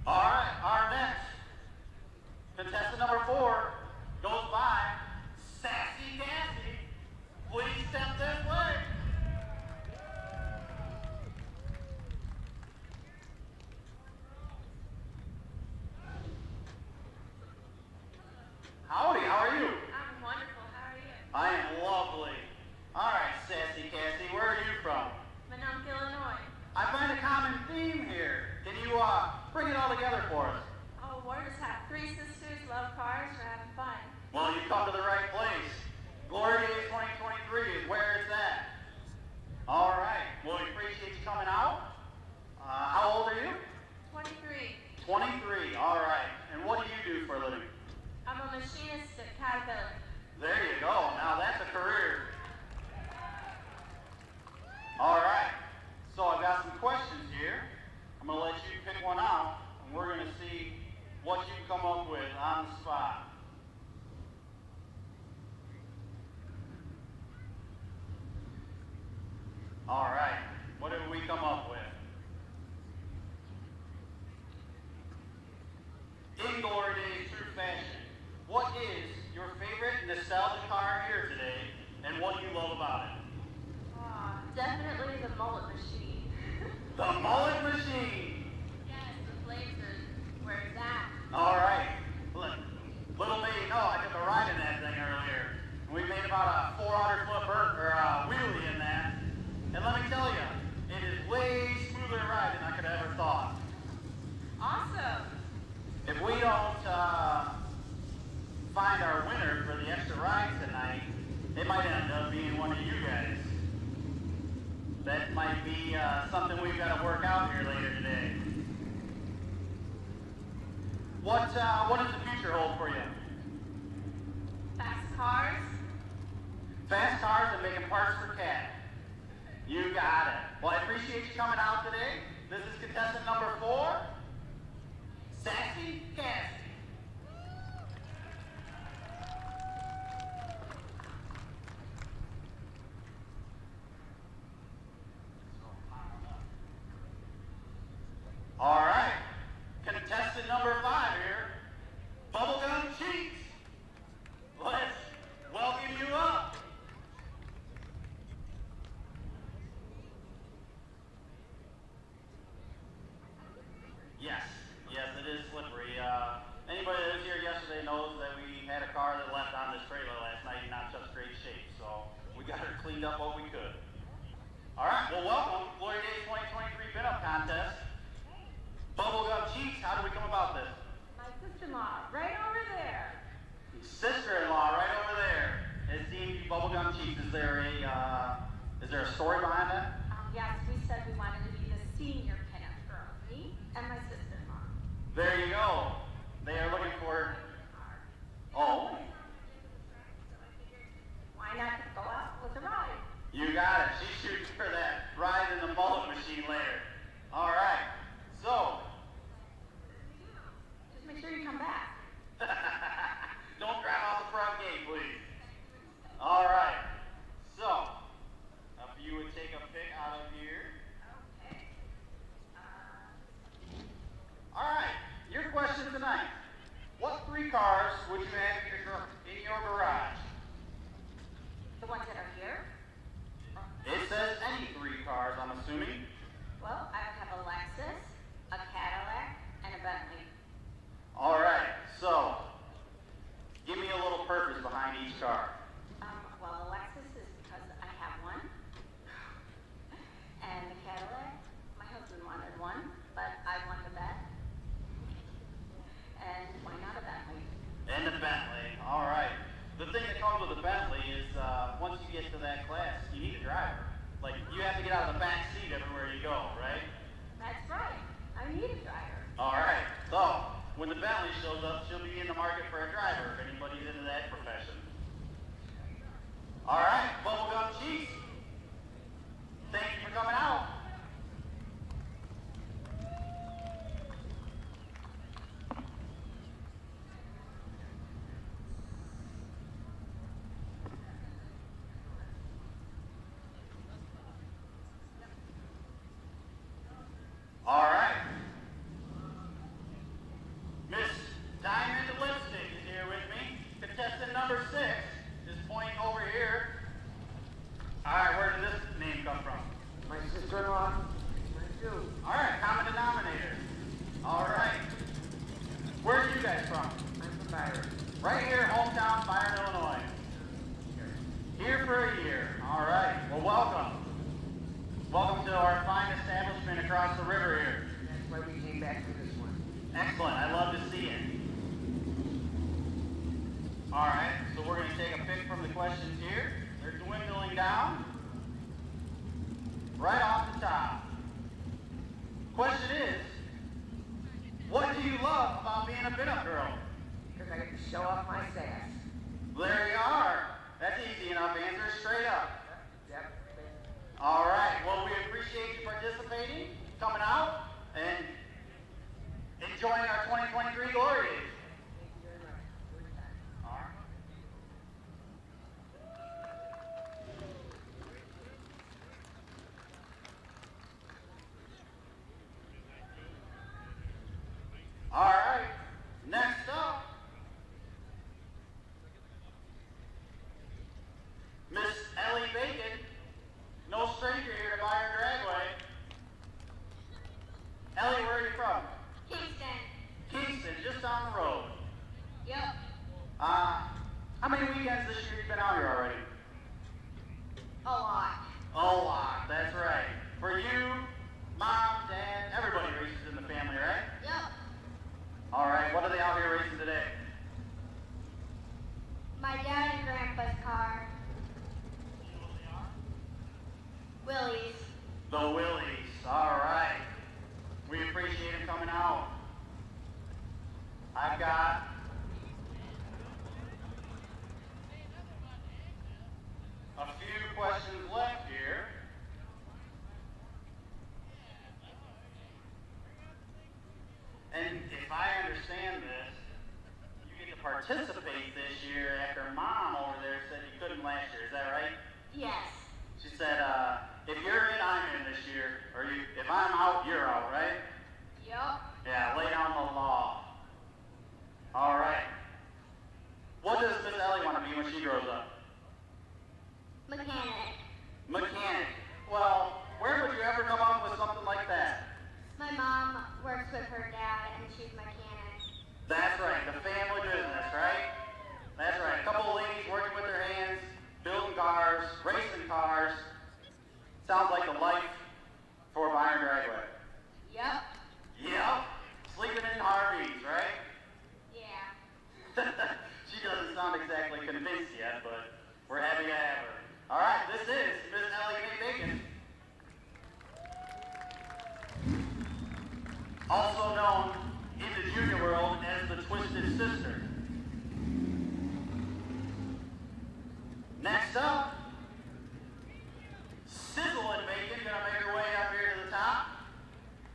All right, our next contestant number 4 goes by Sassy Cassie. Please step this way. Howdy, how are you? I'm wonderful. How are you? I am lovely. All right, Sassy Cassie, where are you from? Mononk, Illinois. I find a common theme here. Can you bring it all together for us? Oh, we're just have 3 sisters, love cars, we're having fun. Well, you've come to the right place. Glory Days 2023 All right, what did we come up with? In glory days, true fashion. What is your favorite nostalgic car here today, and what do you love about it? Definitely the mullet machine. The mullet machine. Yes, the blazers. Where's that? All right. Little may you know, I took a ride in that thing earlier. We made about a 400-foot wheelie in that. And let me tell you, it is way smoother a ride than I could have ever thought. Awesome. If we don't find our winner for the extra ride tonight, it might end up being one of you guys. That might be something we've got to work out here later today. What does the future hold for you? Fast cars. Fast cars and making parts for Cat. You got it. Well, I appreciate you coming out today. This is contestant number 4, Sassy Cassie. All right, contestant number 5 here, Bubblegum Cheeks. Let's welcome you up. Yes, it is slippery. Anybody that was here yesterday knows that we had a car that left on this trailer last night in not such great shape, so we got her cleaned up what we could. All right, well, welcome, Glory Days 2023 Pin-Up Contest. Bubblegum Cheeks, how did we come about this? My sister-in-law, right over there. Sister-in-law, right over there. Is the Bubblegum Cheeks? Is there a story behind that? Yes, we said we wanted to be the senior pin-up girl. Me and my sister-in-law. There you go. They are looking for. Oh. Why not go out with a ride? You got it. She shoots for that ride in the mullet machine later. All right. So. Just make sure you come back. Don't drive off the front gate, please. All right. So, if you would take a pick out of here. Okay. All right. Your question tonight. What 3 cars would you have in your garage? The ones that are here? It says any 3 cars, I'm assuming. Well, I would have a Lexus, a Cadillac, and a Bentley. All right. So, give me a little purpose behind each car. Well, the Lexus is because I have one. And the Cadillac, my husband wanted one, but I won the bet. And why not a Bentley? And the Bentley. All right. The thing that comes with the Bentley is once you get to that class, you need a driver. Like, you have to get out of the back seat everywhere you go, right? That's right. I need a driver. All right. So, when the Bentley shows up, she'll be in the market for a driver if anybody's into that profession. All right, Bubblegum Cheeks. Thank you for coming out. All right. Miss Diamond Lipstick is here with me. Contestant number 6 is pointing over here. All right, where did this name come from? My sister-in-law. Mine too. All right, common denominator. All right. Where are you guys from? I'm from Byron. Right here, hometown, Byron, Illinois. Here for a year. All right. Well, welcome. Welcome to our fine establishment across the river here. That's why we came back for this one. Excellent. I love to see it. All right. So we're going to take a pick from the questions here. They're dwindling down. Right off the top. Question is, what do you love about being a pinup girl? Because I get to show off my sass. There you are. That's easy enough. Answer straight up. Yep. All right. Well, we appreciate you participating, coming out, and enjoying our 2023 Glory Days. All right. A lot. A lot, that's right. For you, Mom, Dad, everybody races in the family, right? Yep. All right, what are they out here racing today? My dad and grandpa's car. Willie's. The Willies, all right. We appreciate them coming out. I've got a few questions left here. And if I understand this, you get to participate this year after Mom over there said you couldn't last year. Is that right? Yes. She said, if you're in, I'm in this year. Or if I'm out, you're out, right? Yep. Yeah, lay down the law. All right. What does Miss Ellie want to be when she grows up? Mechanic. Mechanic. Well, where would you ever come up with something like that? My mom works with her dad and she's a mechanic. That's right, the family business, right? That's right, a couple of ladies working with their hands, building cars, racing cars. Sounds like the life for Byron Dragway. Yep. Yep, sleeping in RVs, right? Yeah. She doesn't sound exactly convinced yet, but we're happy to have her. All right, this is Miss Ellie Mae Bacon. Also known in the junior world as the Twisted Sister. Next up, Sizzle and Bacon, gonna make her way up here to the top.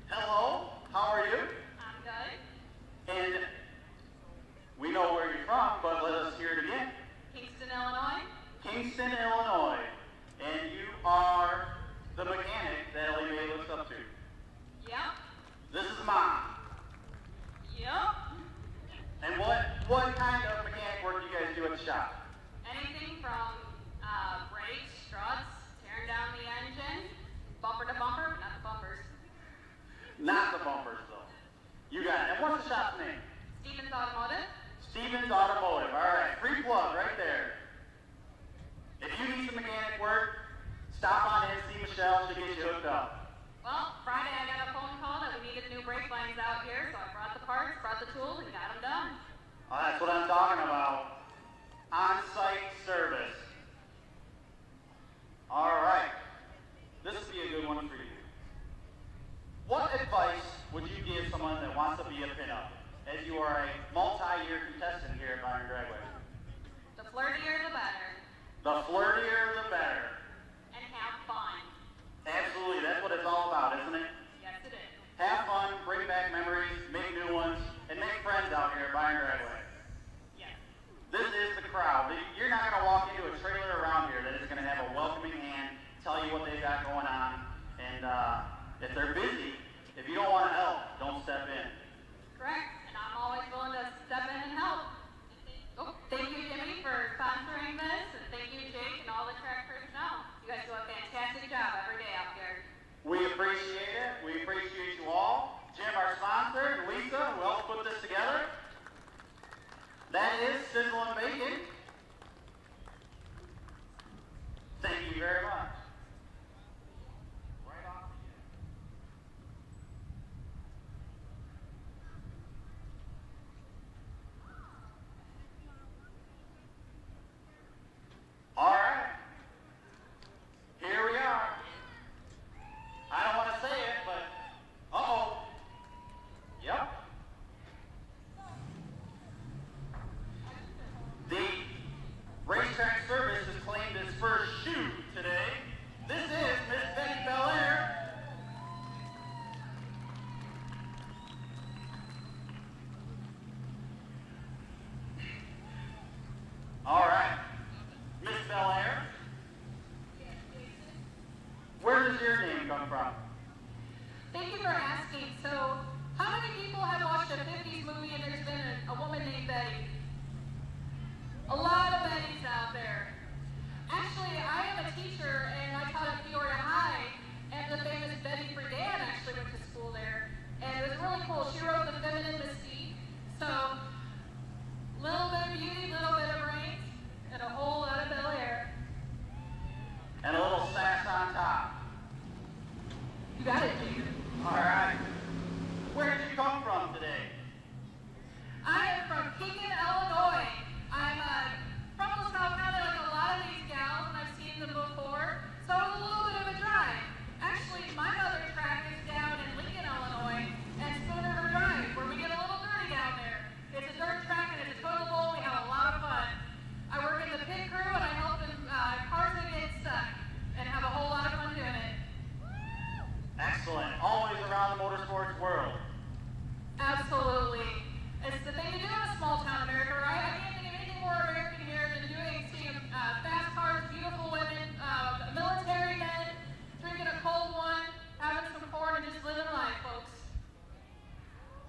Hello, how are you? I'm good. And we know where you're from, but let us hear it again. Kingston, Illinois. Kingston, Illinois. And you are the mechanic that Ellie Mae looks up to. Yep. This is Mom. Yep. And what kind of mechanic work do you guys do at the shop? Anything from brakes, struts, tearing down the engine, bumper to bumper, but not the bumpers. Not the bumpers, though. You got it. And what's the shop's name? Stevens Automotive. Stevens Automotive. All right, free plug right there. If you need some mechanic work, stop on in, see Michelle, she'll get you hooked up. Well, Friday I got a phone call that we needed new brake lines out here, so I brought the parts, brought the tools, and got them done. Oh, that's what I'm talking about. On-site service. All right. This would be a good one for you. What advice would you give someone that wants to be a pinup, as you are a multi-year contestant here at Byron Dragway? The flirtier, the better. The flirtier, the better. And have fun. Absolutely, that's what it's all about, isn't it? Yes, it is. Have fun, bring back memories, make new ones, and make friends out here at Byron Dragway. Yes. This is the crowd. You're not going to walk into a trailer around here that is going to have a welcoming hand, tell you what they've got going on, and if they're busy, if you don't want to help, don't step in. Correct. And I'm always willing to step in and help. Oh, thank you, Jimmy, for sponsoring this, and thank you, Jake, and all the track personnel. You guys do a fantastic job every day out here. We appreciate it. We appreciate you all. Jim, our sponsor, and Lisa, who helped put this together. That is Sizzle and Bacon. Thank you very much. Right off to you. All right. Here we are. I don't want to say it, but uh-oh. Yep. The racetrack service has claimed its first shoe today. This is Miss Becky Belair. All right. Miss Belair. Where does your name come from? Thank you for asking. So, how many people have watched a 50s movie and there's been a woman named Betty? A lot of Bettys out there. Actually, I am a teacher and I taught at Peoria High, and the famous Betty Friedan actually went to school there. And it was really cool. She wrote The Feminine Mystique. So, little bit of beauty, little bit of brains, and a whole lot of Bel Air. And a got it, Jake. All right. Where did you come from today? I am from Keegan, Illinois. I'm from LaSalle County like a lot of these gals, and I've seen them before, so it was a little bit of a drive. Actually, my mother's track is down in Lincoln, Illinois, and Spoon River Drive, where we get a little dirty down there. It's a dirt track and it's a total bowl. We have a lot of fun. I work in the pit crew and I help in cars that get stuck, and have a whole lot of fun doing it. Excellent. Always around the motorsports world. Absolutely. It's the thing to do in a small town America, right? I can't think of anything more American here than seeing fast cars, beautiful women, military men, drinking a cold one, having some corn, and just living life, folks.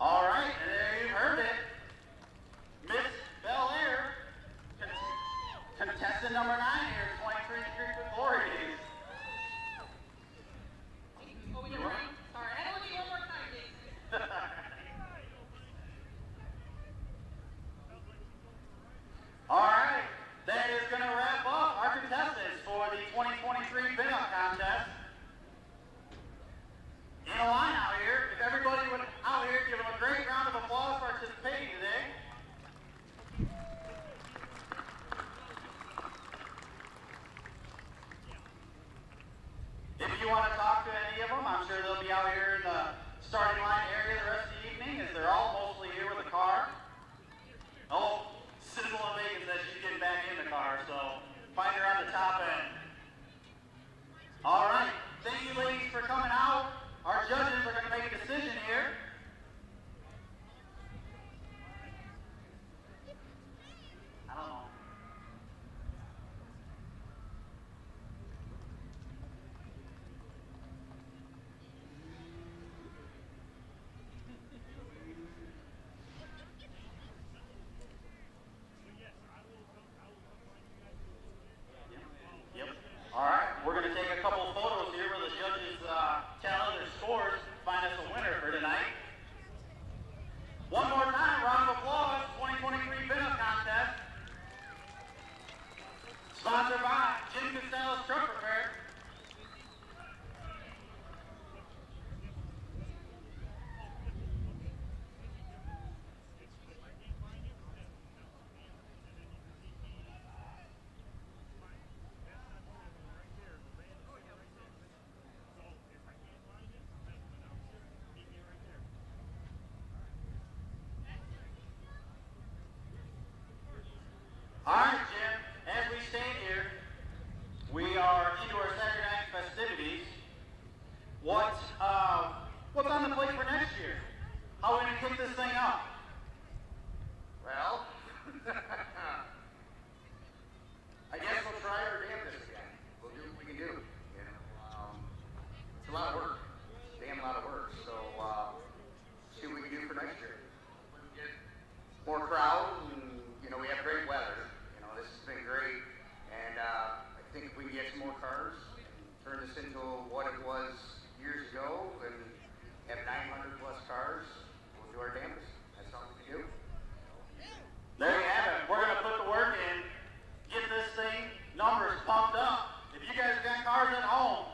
All right, and there you heard it. Miss Bel Air, contestant number 9 here, 23 Street with Glory Days. Oh, we never mind. Sorry, I had to look at you one more time, Jason. All right, that is going to wrap up our contestants for the 2023 Pinup Contest. In a line out here, if everybody would out here give them a great round of applause for participating today. If you want to talk to any of them, I'm sure they'll be out here in the starting line area the rest of the evening, as they're all mostly here with a car. Oh, Sizzle and Megan says she's getting back in the car, so find her on the top end. All right, thank you ladies for coming out. Our judges are going to make a decision here. I don't know. Yep. All right, we're going to take a couple of photos here where the judges tally their scores, find us a winner for tonight. One more time, round of applause, 2023 Pinup Contest. Sponsored by Jim Costello's Truck Repair. All right, Jim, as we stand here, we are into our Saturday night festivities. What's on the plate for next year? How are we going to kick this thing up? Well, I guess we'll try our damnedest again. We'll do what we can do. You know, it's a lot of work, damn lot of work. So see what we can do for next year. Get more crowd, and we have great weather. This has been great, and I think if we can get some more cars and turn this into what it was years ago, and have 900 plus cars, we'll do our damnedest. That's all we can do. There you have it. We're going to put the work in, get this thing, numbers pumped up. If you guys got cars at home,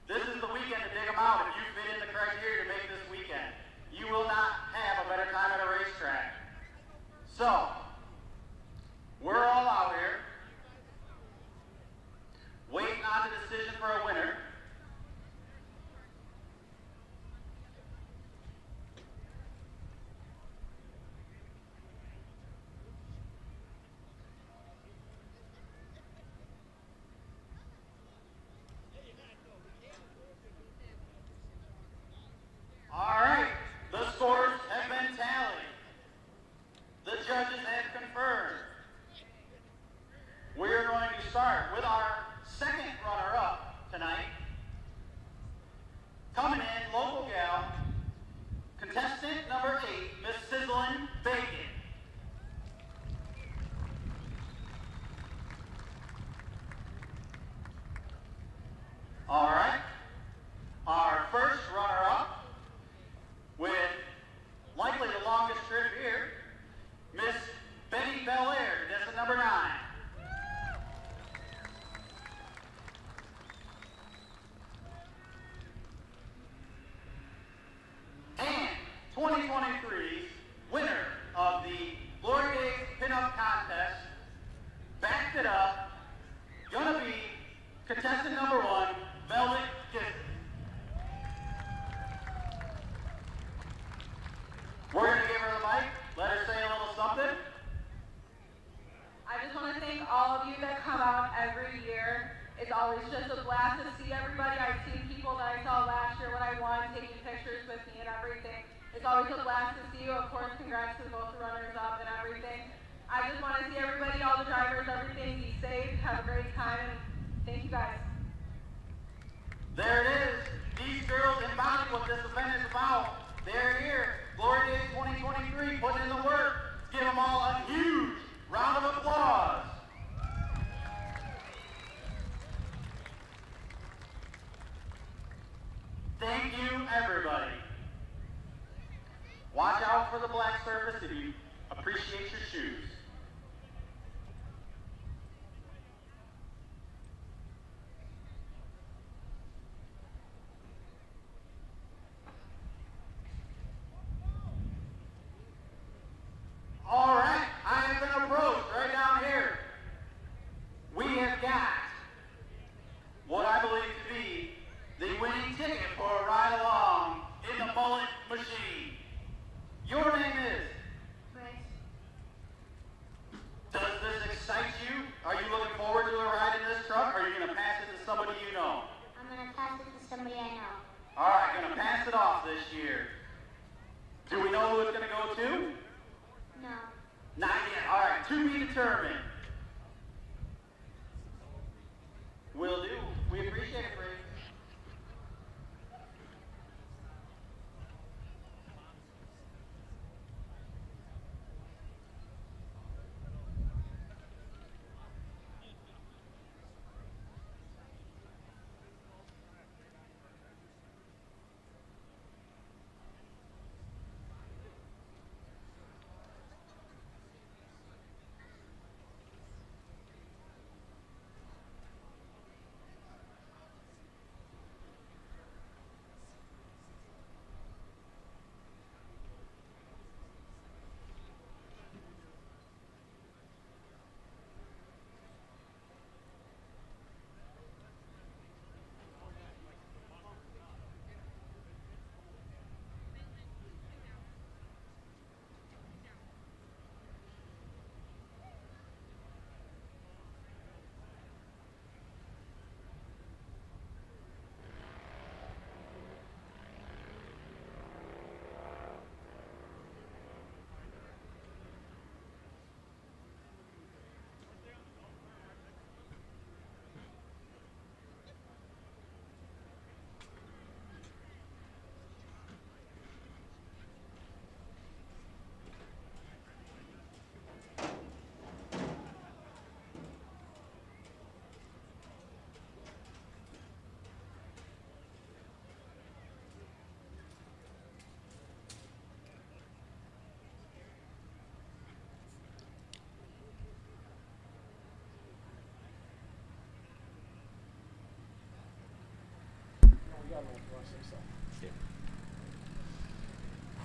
this is the weekend to dig them out if you fit in the criteria to make this weekend. You will not have a better time at a racetrack. So, we're all out here waiting on the decision for a winner. 2023's winner of the Glory Days Pinup Contest, backed it up, gonna be contestant number 1, Velvet Kisses. We're gonna give her the mic, let her say a little something. I just want to thank all of you that come out every year. It's always just a blast to see everybody. I've seen people that I saw last year when I won, taking pictures with me and everything. It's always a blast to see you. Of course, congrats to both the runners-up and everything. I just want to see everybody, all the drivers, everything, be safe, have a great time, and thank you guys. There it is. These girls embody what this event is about. They're here. Glory Days 2023, putting in the work. Give them all a huge round of applause. Thank you, everybody. Watch out for the black surface if you appreciate your shoes. All right, I have been approached right down here. We have got what I believe to be the winning ticket for a ride along in the mullet machine. Your name is? Grace. Does this excite you? Are you looking forward to a ride in this truck, or are you going to pass it to somebody you know? I'm going to pass it to somebody I know. All right, going to pass it off this year. Do we know who it's going to go to? No. Not yet. All right, to be determined. Will do. We appreciate it, Brady.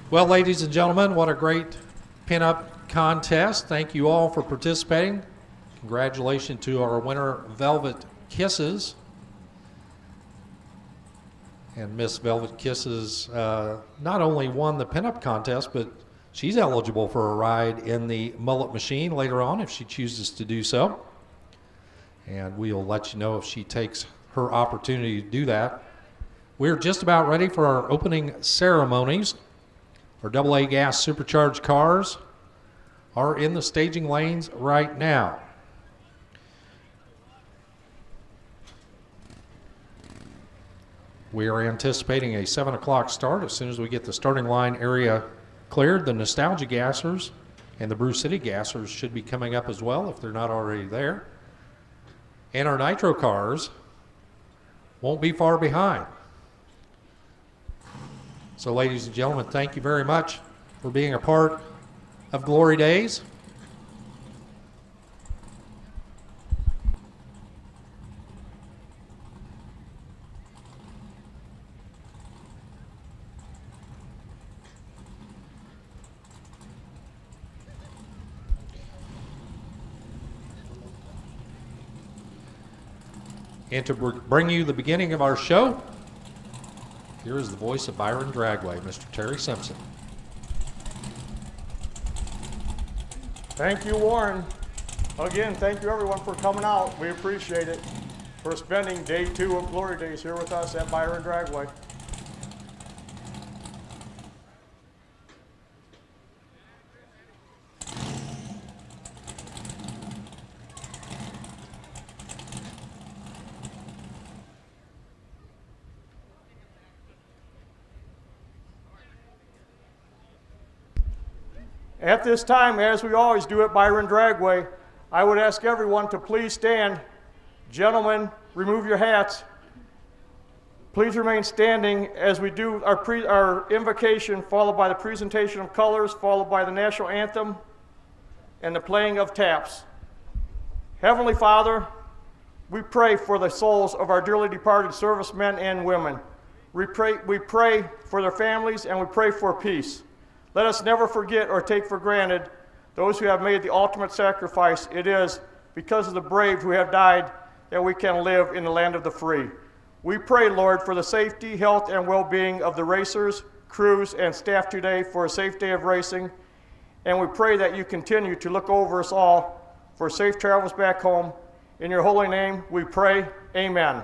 Well, ladies and gentlemen, what a great pinup contest. Thank you all for participating. Congratulations to our winner, Velvet Kisses. And Miss Velvet Kisses not only won the pinup contest, but she's eligible for a ride in the mullet machine later on if she chooses to do so. And we'll let you know if she takes her opportunity to do that. We're just about ready for our opening ceremonies. Our AA gas supercharged cars are in the staging lanes right now. We are anticipating a 7 o'clock start. As soon as we get the starting line area cleared, the Nostalgia Gassers and the Brew City Gassers should be coming up as well if they're not already there. And our Nitro cars won't be far behind. So, ladies and gentlemen, thank you very much for being a part of Glory Days. And to bring you the beginning of our show, here is the voice of Byron Dragway, Mr. Terry Simpson. Thank you, Warren. Again, thank you everyone for coming out. We appreciate it. For spending day 2 of Glory Days here with us at Byron Dragway. At this time, as we always do at Byron Dragway, I would ask everyone to please stand. Gentlemen, remove your hats. Please remain standing as we do our invocation, followed by the presentation of colors, followed by the national anthem, and the playing of taps. Heavenly Father, we pray for the souls of our dearly departed servicemen and women. We pray for their families, and we pray for peace. Let us never forget or take for granted those who have made the ultimate sacrifice. It is because of the brave who have died that we can live in the land of the free. We pray, Lord, for the safety, health, and well-being of the racers, crews, and staff today for a safe day of racing. And we pray that you continue to look over us all for safe travels back home. In your holy name we pray, amen.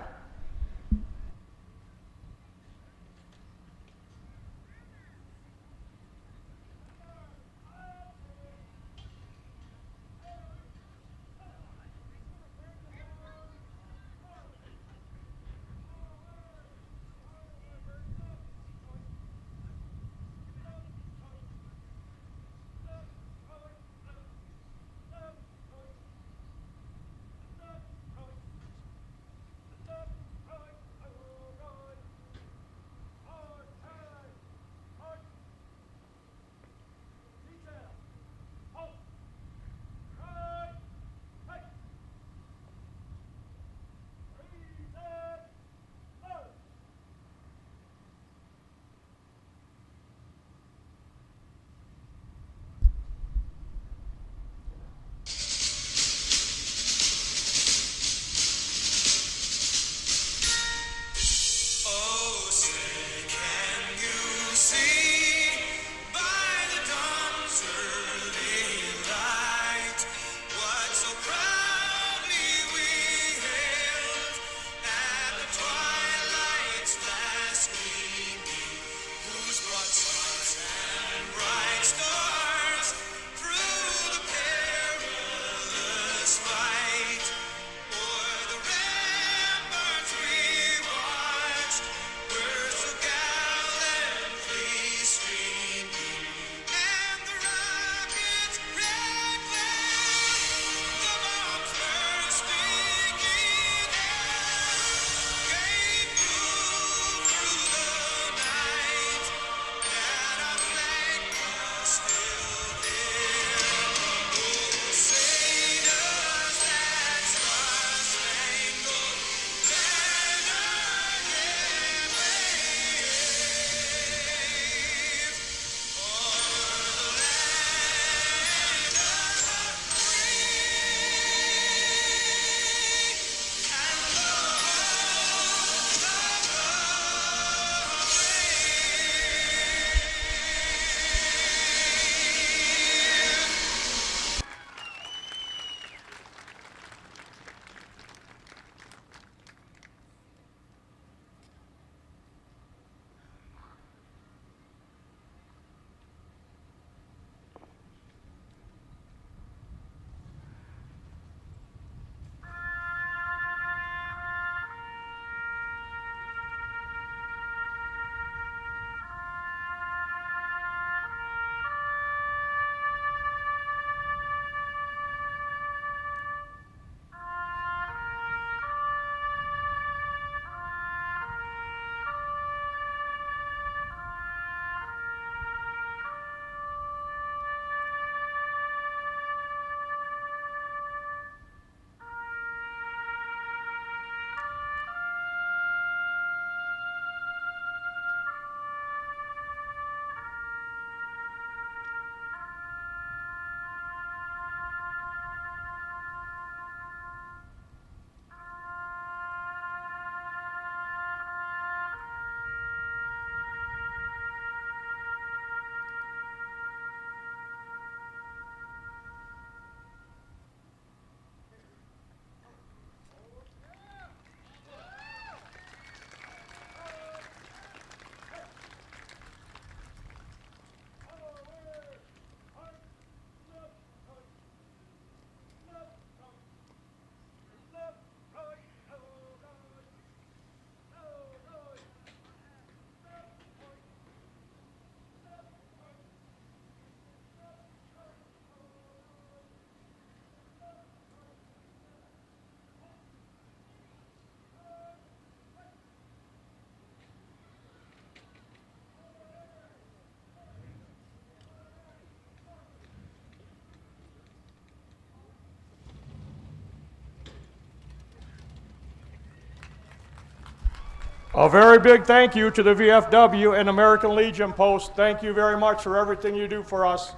A very big thank you to the VFW and American Legion Post. Thank you very much for everything you do for us.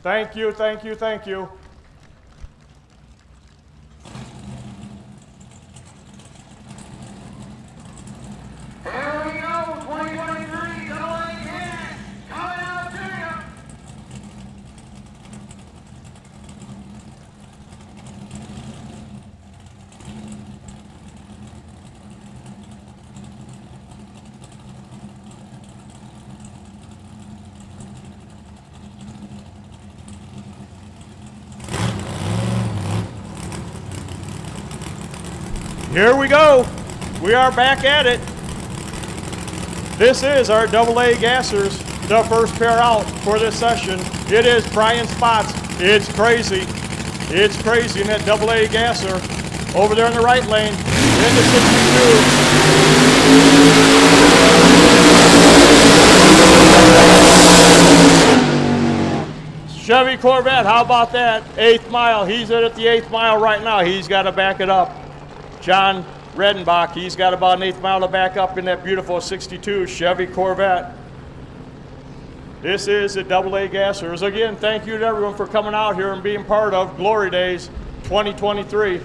Thank you, thank you, thank you. Here we go, 2023 Double A Gas coming out to you. Here we go. We are back at it. This is our AA gassers, the first pair out for this session. It is Brian Spots. It's crazy. It's crazy in that AA gasser over there in the right lane into 62. Chevy Corvette, how about that? 8th mile. He's at the 8th mile right now. He's got to back it up. John Redenbach, he's got about an 8th mile to back up in that beautiful 62 Chevy Corvette. This is the AA gassers. Again, thank you to everyone for coming out here and being part of Glory Days 2023.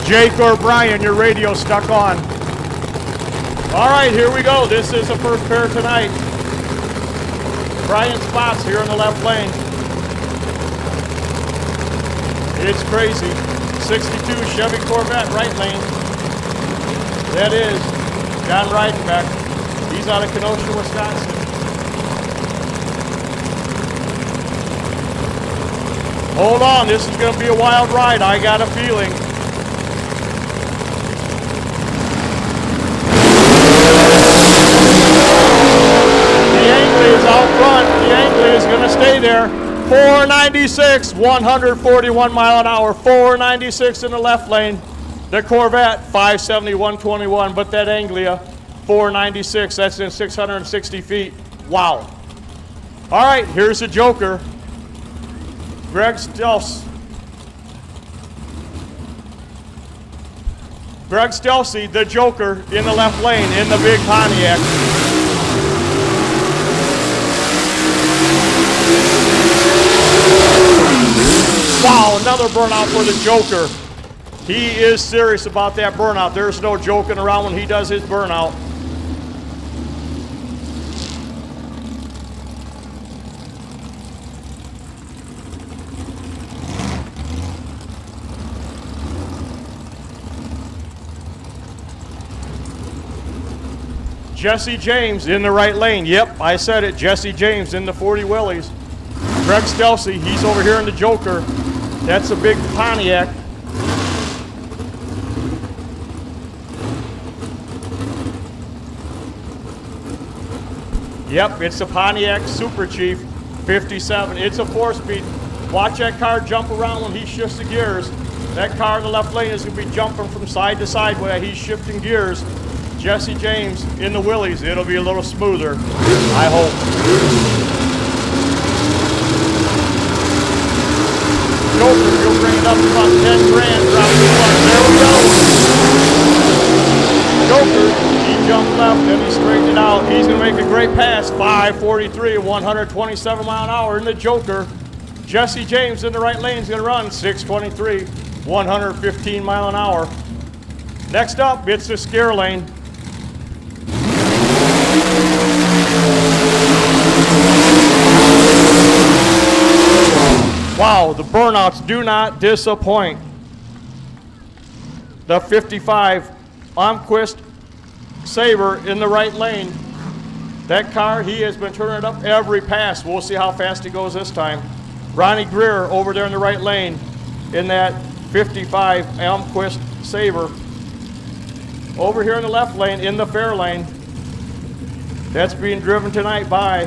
Jake or Brian, your radio's stuck on. All right, here we go. This is the first pair tonight. Brian Spots here in the left lane. It's crazy. 62 Chevy Corvette right lane. That is John Reidenbeck. He's out of Kenosha, Wisconsin. Hold on, this is going to be a wild ride. I got a feeling. Is out front. The Angley is going to stay there. 496, 141 mile an hour. 496 in the left lane. The Corvette, 570, 121. But that Anglia, 496. That's in 660 feet. Wow. All right, here's the Joker. Greg Stelsey. Greg Stelsey, the Joker, in the left lane in the big Pontiac. Wow, another burnout for the Joker. He is serious about that burnout. There's no joking around when he does his burnout. Jesse James in the right lane. Yep, I said it. Jesse James in the 40 Willies. Greg Stelsey, he's over here in the Joker. That's a big Pontiac. Yep, it's a Pontiac Super Chief 57. It's a 4-speed. Watch that car jump around when he shifts the gears. That car in the left lane is going to be jumping from side to side while he's shifting gears. Jesse James in the Willies. It'll be a little smoother, I hope. Joker, you'll bring it up to about 10 grand. Drop the front. There we go. Joker, he jumped left, then he straightened it out. He's going to make a great pass. 543, 127 mile an hour in the Joker. Jesse James in the right lane is going to run 623, 115 mile an hour. Next up, it's the scare lane. Wow, the burnouts do not disappoint. The 55 Almquist Sabre in the right lane. That car, he has been turning it up every pass. We'll see how fast he goes this time. Ronnie Greer over there in the right lane in that 55 Almquist Sabre. over here in the left lane, in the fair lane. That's being driven tonight by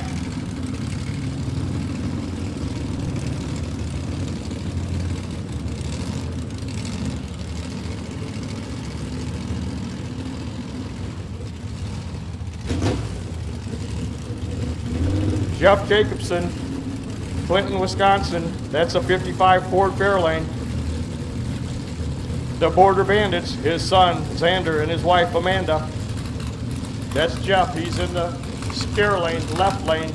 Jeff Jacobson, Clinton, Wisconsin. That's a 55 Ford Fairlane. The Border Bandits, his son Xander and his wife Amanda. That's Jeff. He's in the scare lane, left lane.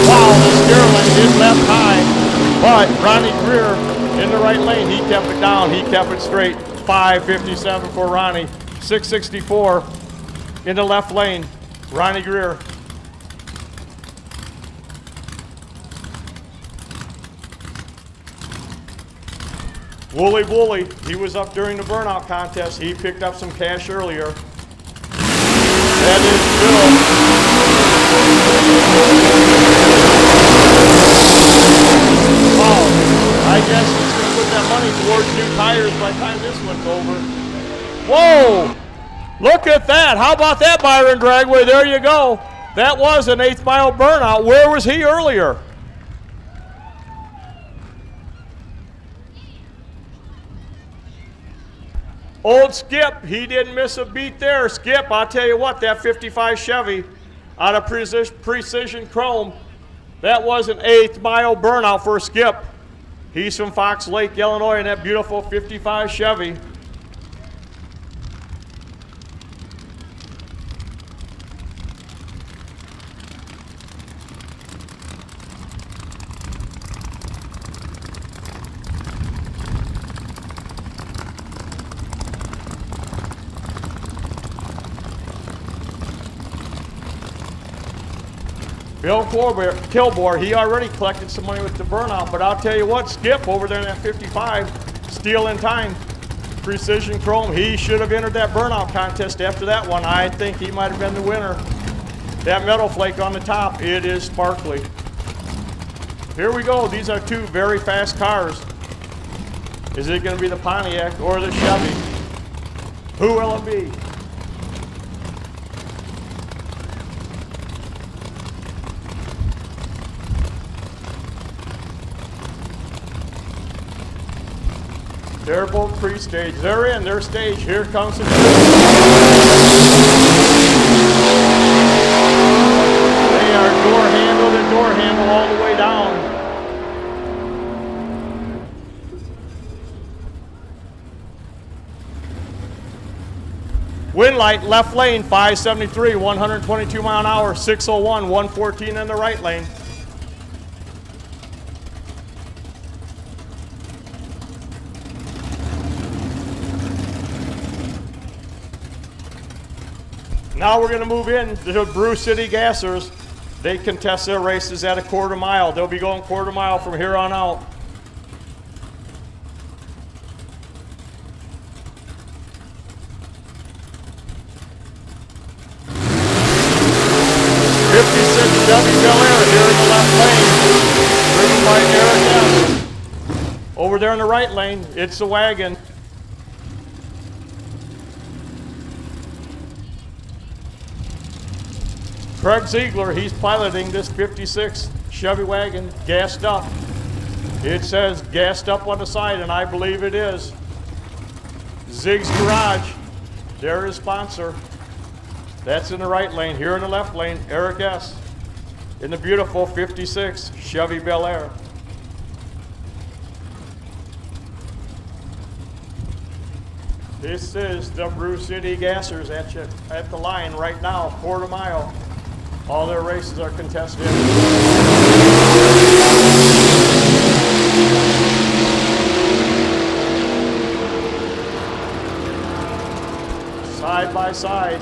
Wow, the scare lane is left high, but Ronnie Greer in the right lane. He kept it down. He kept it straight. 557 for Ronnie. 664 in the left lane. Ronnie Greer. Wooly, he was up during the burnout contest. He picked up some cash earlier. That is Bill. Wow, I guess he's going to put that money towards new tires by the time this one's over. Whoa! Look at that. How about that, Byron Dragway? There you go. That was an 8th mile burnout. Where was he earlier? Old Skip, he didn't miss a beat there. Skip, I'll tell you what, that 55 Chevy out of Precision Chrome, that was an 8th mile burnout for Skip. He's from Fox Lake, Illinois, in that beautiful 55 Chevy. Bill Kilgore, he already collected some money with the burnout, but I'll tell you what, Skip over there in that 55, still in time. Precision Chrome, he should have entered that burnout contest after that one. I think he might have been the winner. That metal flake on the top, it is sparkly. Here we go, these are two very fast cars. Is it going to be the Pontiac or the Chevy? Who will it be? They're both pre-stage. They're in their stage. Here comes the They are door handle to door handle all the way down. Wind light, left lane, 573, 122 mile an hour, 601, 114 in the right lane. Now we're going to move in to the Brew City Gassers. They contest their races at a quarter mile. They'll be going quarter mile from here on out. '56 Chevy Bel Air here in the left lane, driven by Eric S. Over there in the right lane, it's the wagon. Craig Ziegler, he's piloting this 56 Chevy wagon, gassed up. It says gassed up on the side, and I believe it is. Zig's Garage, they're his sponsor. That's in the right lane. Here in the left lane, Eric S. in the beautiful 56 Chevy Bel Air. This is the Brew City Gassers at the line right now, quarter mile. All their races are contested. Side by side.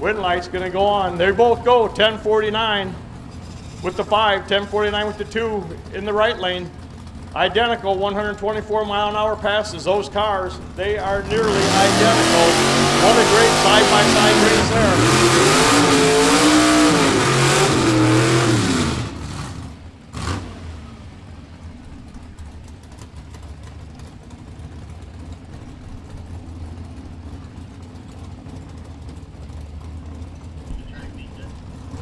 Wind light's gonna go on. They both go 1049 with the 5, 1049 with the 2 in the right lane. Identical 124 mile an hour passes. Those cars, they are nearly identical. What a great side-by-side race there.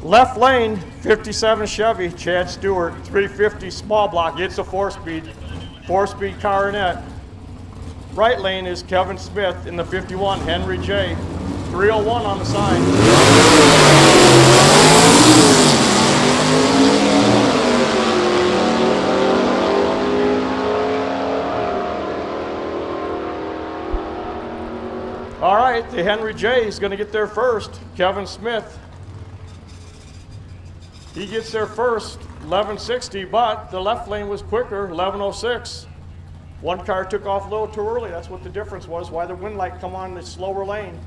Left lane, 57 Chevy, Chad Stewart, 350 small block. It's a four-speed car in it. Right lane is Kevin Smith in the 51, Henry J, 301 on the side. All right, the Henry J is going to get there first. Kevin Smith. He gets there first, 1160, but the left lane was quicker, 1106. One car took off a little too early. That's what the difference was, why the wind light come on the slower lane.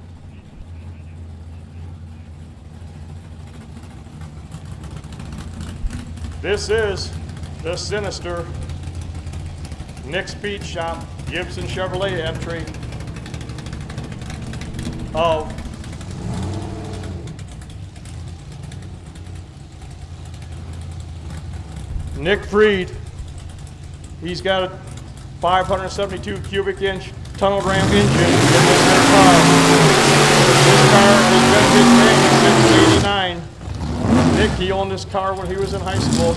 This is the sinister Nick Speed Shop Gibson Chevrolet entry of Nick Freed. He's got a 572 cubic inch tunnel ram engine in this car. This car has been his name since '89. Nick, he owned this car when he was in high school.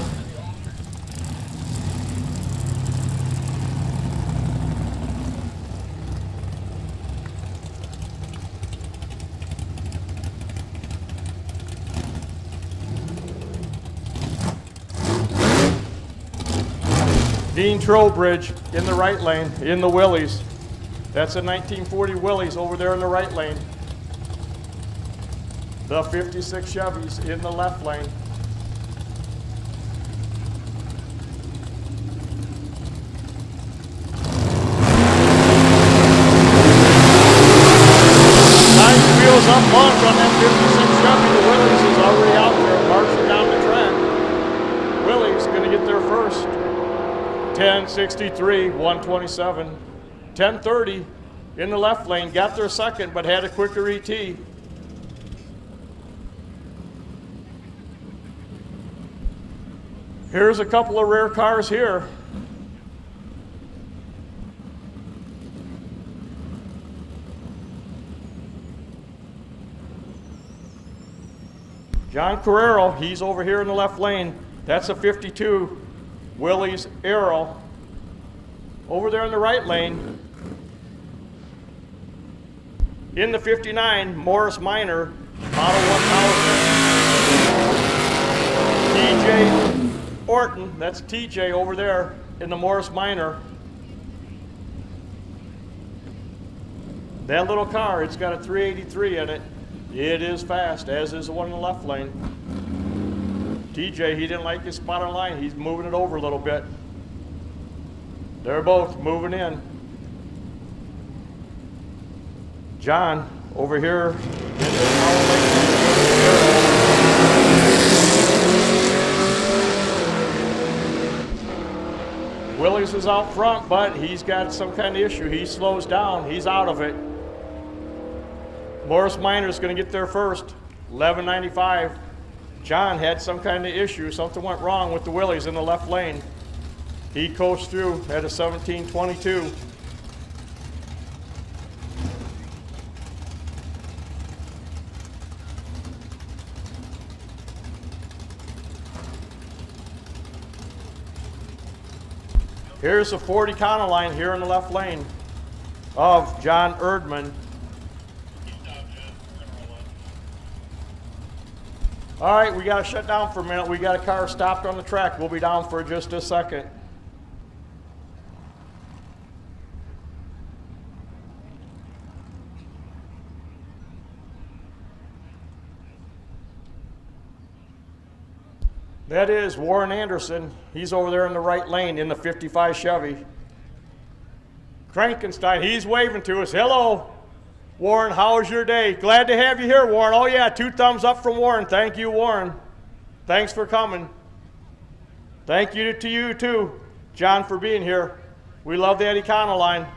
Dean Trowbridge in the right lane, in the Willys. That's a 1940 Willys over there in the right lane. The 56 Chevys in the left lane. Nice wheels up launch on that 56 Chevy. The Willys is already out there marching down the track. Willys gonna get there first. 1063, 127. 1030 in the left lane, got there second, but had a quicker ET. Here's a couple of rare cars here. John Carrero, he's over here in the left lane. That's a 52 Willys Arrow. Over there in the right lane, in the 59, Morris Minor, Model 1000. TJ Orton, that's TJ over there in the Morris Minor. That little car, it's got a 383 in it. It is fast, as is the one in the left lane. TJ, he didn't like his spot on line. He's moving it over a little bit. They're both moving in. John, over here in the power lane. Willys is out front, but he's got some kind of issue. He slows down. He's out of it. Morris Minor's going to get there first, 1195. John had some kind of issue. Something went wrong with the Willys in the left lane. He coasted through at a 1722. Here's a 40 Conaline here in the left lane of John Erdman. All right, we got to shut down for a minute. We got a car stopped on the track. We'll be down for just a second. That is Warren Anderson. He's over there in the right lane in the 55 Chevy. Krankenstein, he's waving to us. Hello, Warren, how was your day? Glad to have you here, Warren. Oh yeah, 2 thumbs up from Warren. Thank you, Warren. Thanks for coming. Thank you to you too, John, for being here. We love that Econoline.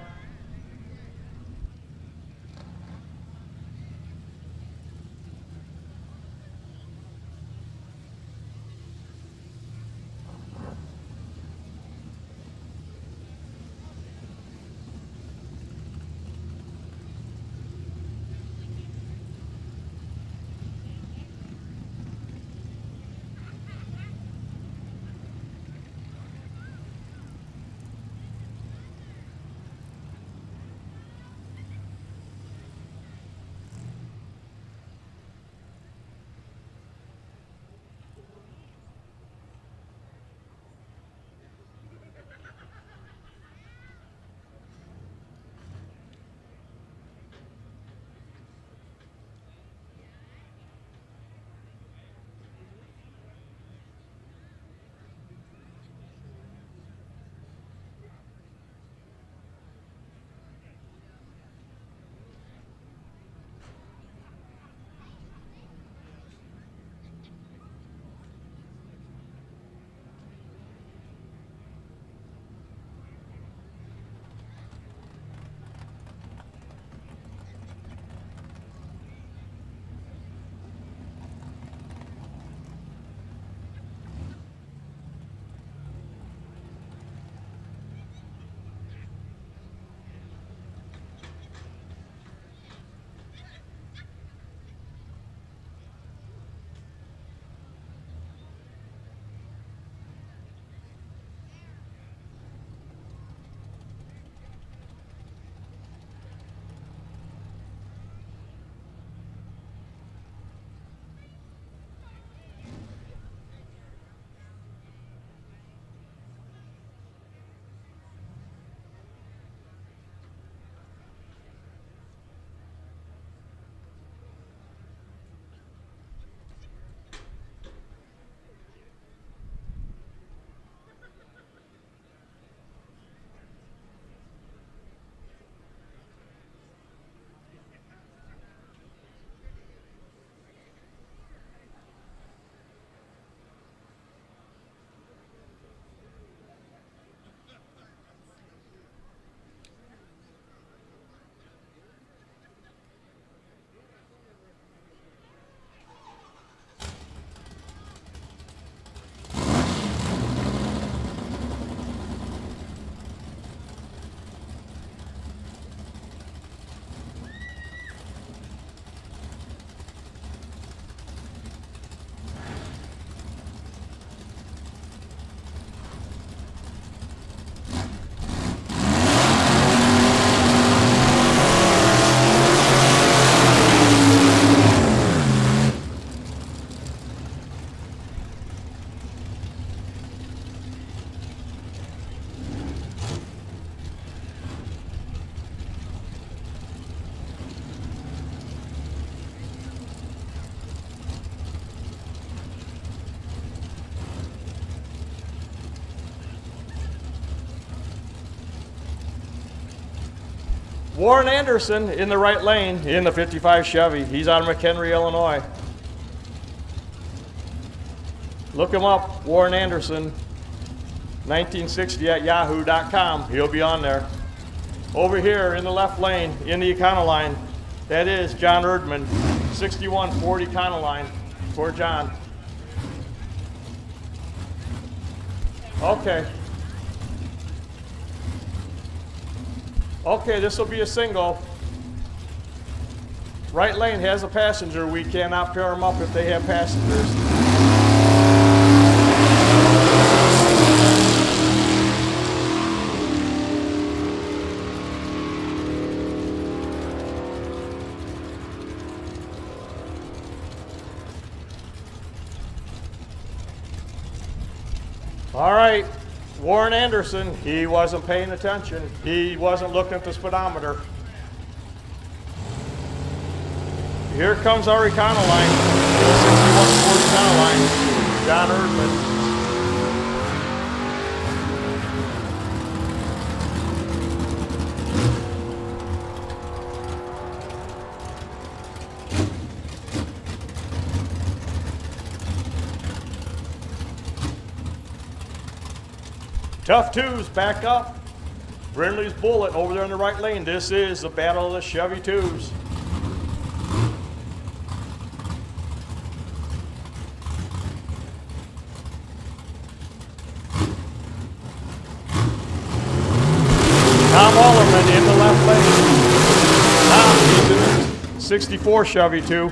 Warren Anderson in the right lane in the 55 Chevy. He's out of McHenry, Illinois. Look him up, Warren Anderson, 1960 at yahoo.com. He'll be on there. Over here in the left lane, in the Econoline, that is John Erdman, 6140 Econoline for John. Okay. Okay, this will be a single. Right lane has a passenger. We cannot pair them up if they have passengers. All right, Warren Anderson, he wasn't paying attention. He wasn't looking at the speedometer. Here comes our Econoline, the 6140 Econoline, John Erdman. Tough twos, back up. Brindley's Bullet over there in the right lane. This is the battle of the Chevy twos. Tom Allerman in the left lane. Tom, he's in the 64 Chevy too.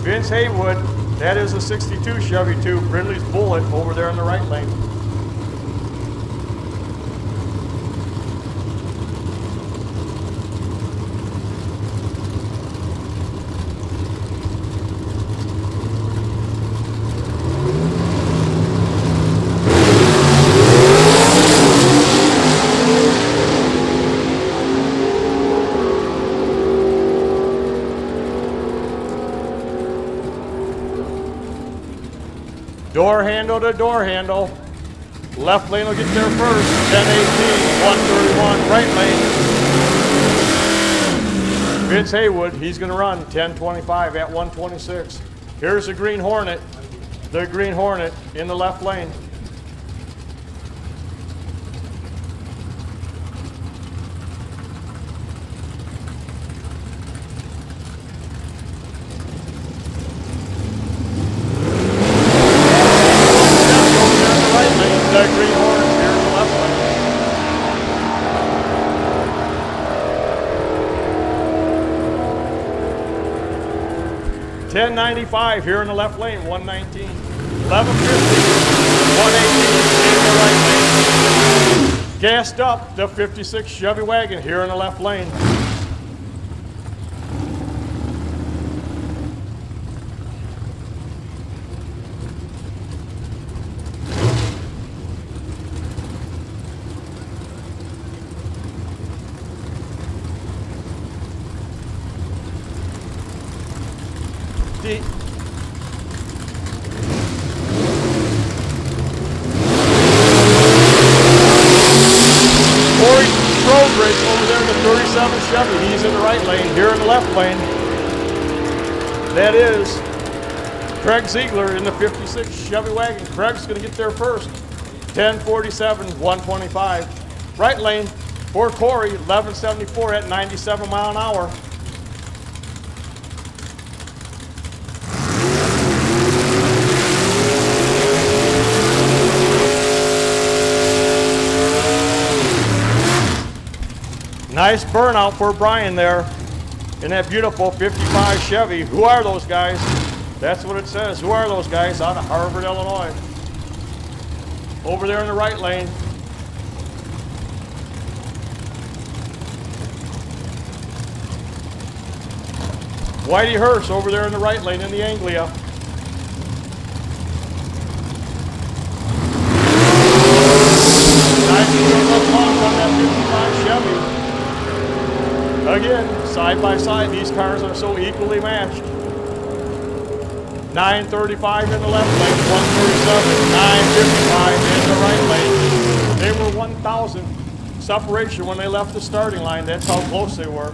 Vince Haywood, that is a 62 Chevy too. Brindley's Bullet over there in the right lane. Door handle to door handle. Left lane will get there first. 1018, 131, right lane. Vince Haywood, he's going to run 1025 at 126. Here's the Green Hornet. The Green Hornet in the left lane. The Green Hornet here in the left lane. 1095 here in the left lane, 119. 1150, 118 in the right lane. Gassed up, the 56 Chevy wagon here in the left lane. Corey Trowbridge over there in the 37 Chevy. He's in the right lane. Here in the left lane, that is Craig Ziegler in the 56 Chevy wagon. Craig's going to get there first. 1047, 125. Right lane for Corey, 1174 at 97 mile an hour. Nice burnout for Brian there in that beautiful 55 Chevy. Who are those guys? That's what it says. Who are those guys? Out of Harvard, Illinois. Over there in the right lane. Whitey Hurst over there in the right lane in the Anglia. Nice little pump on that 55 Chevy. Again, side by side, these cars are so equally matched. 935 in the left lane, 137, 955 in the right lane. They were 1,000 separation when they left the starting line. That's how close they were.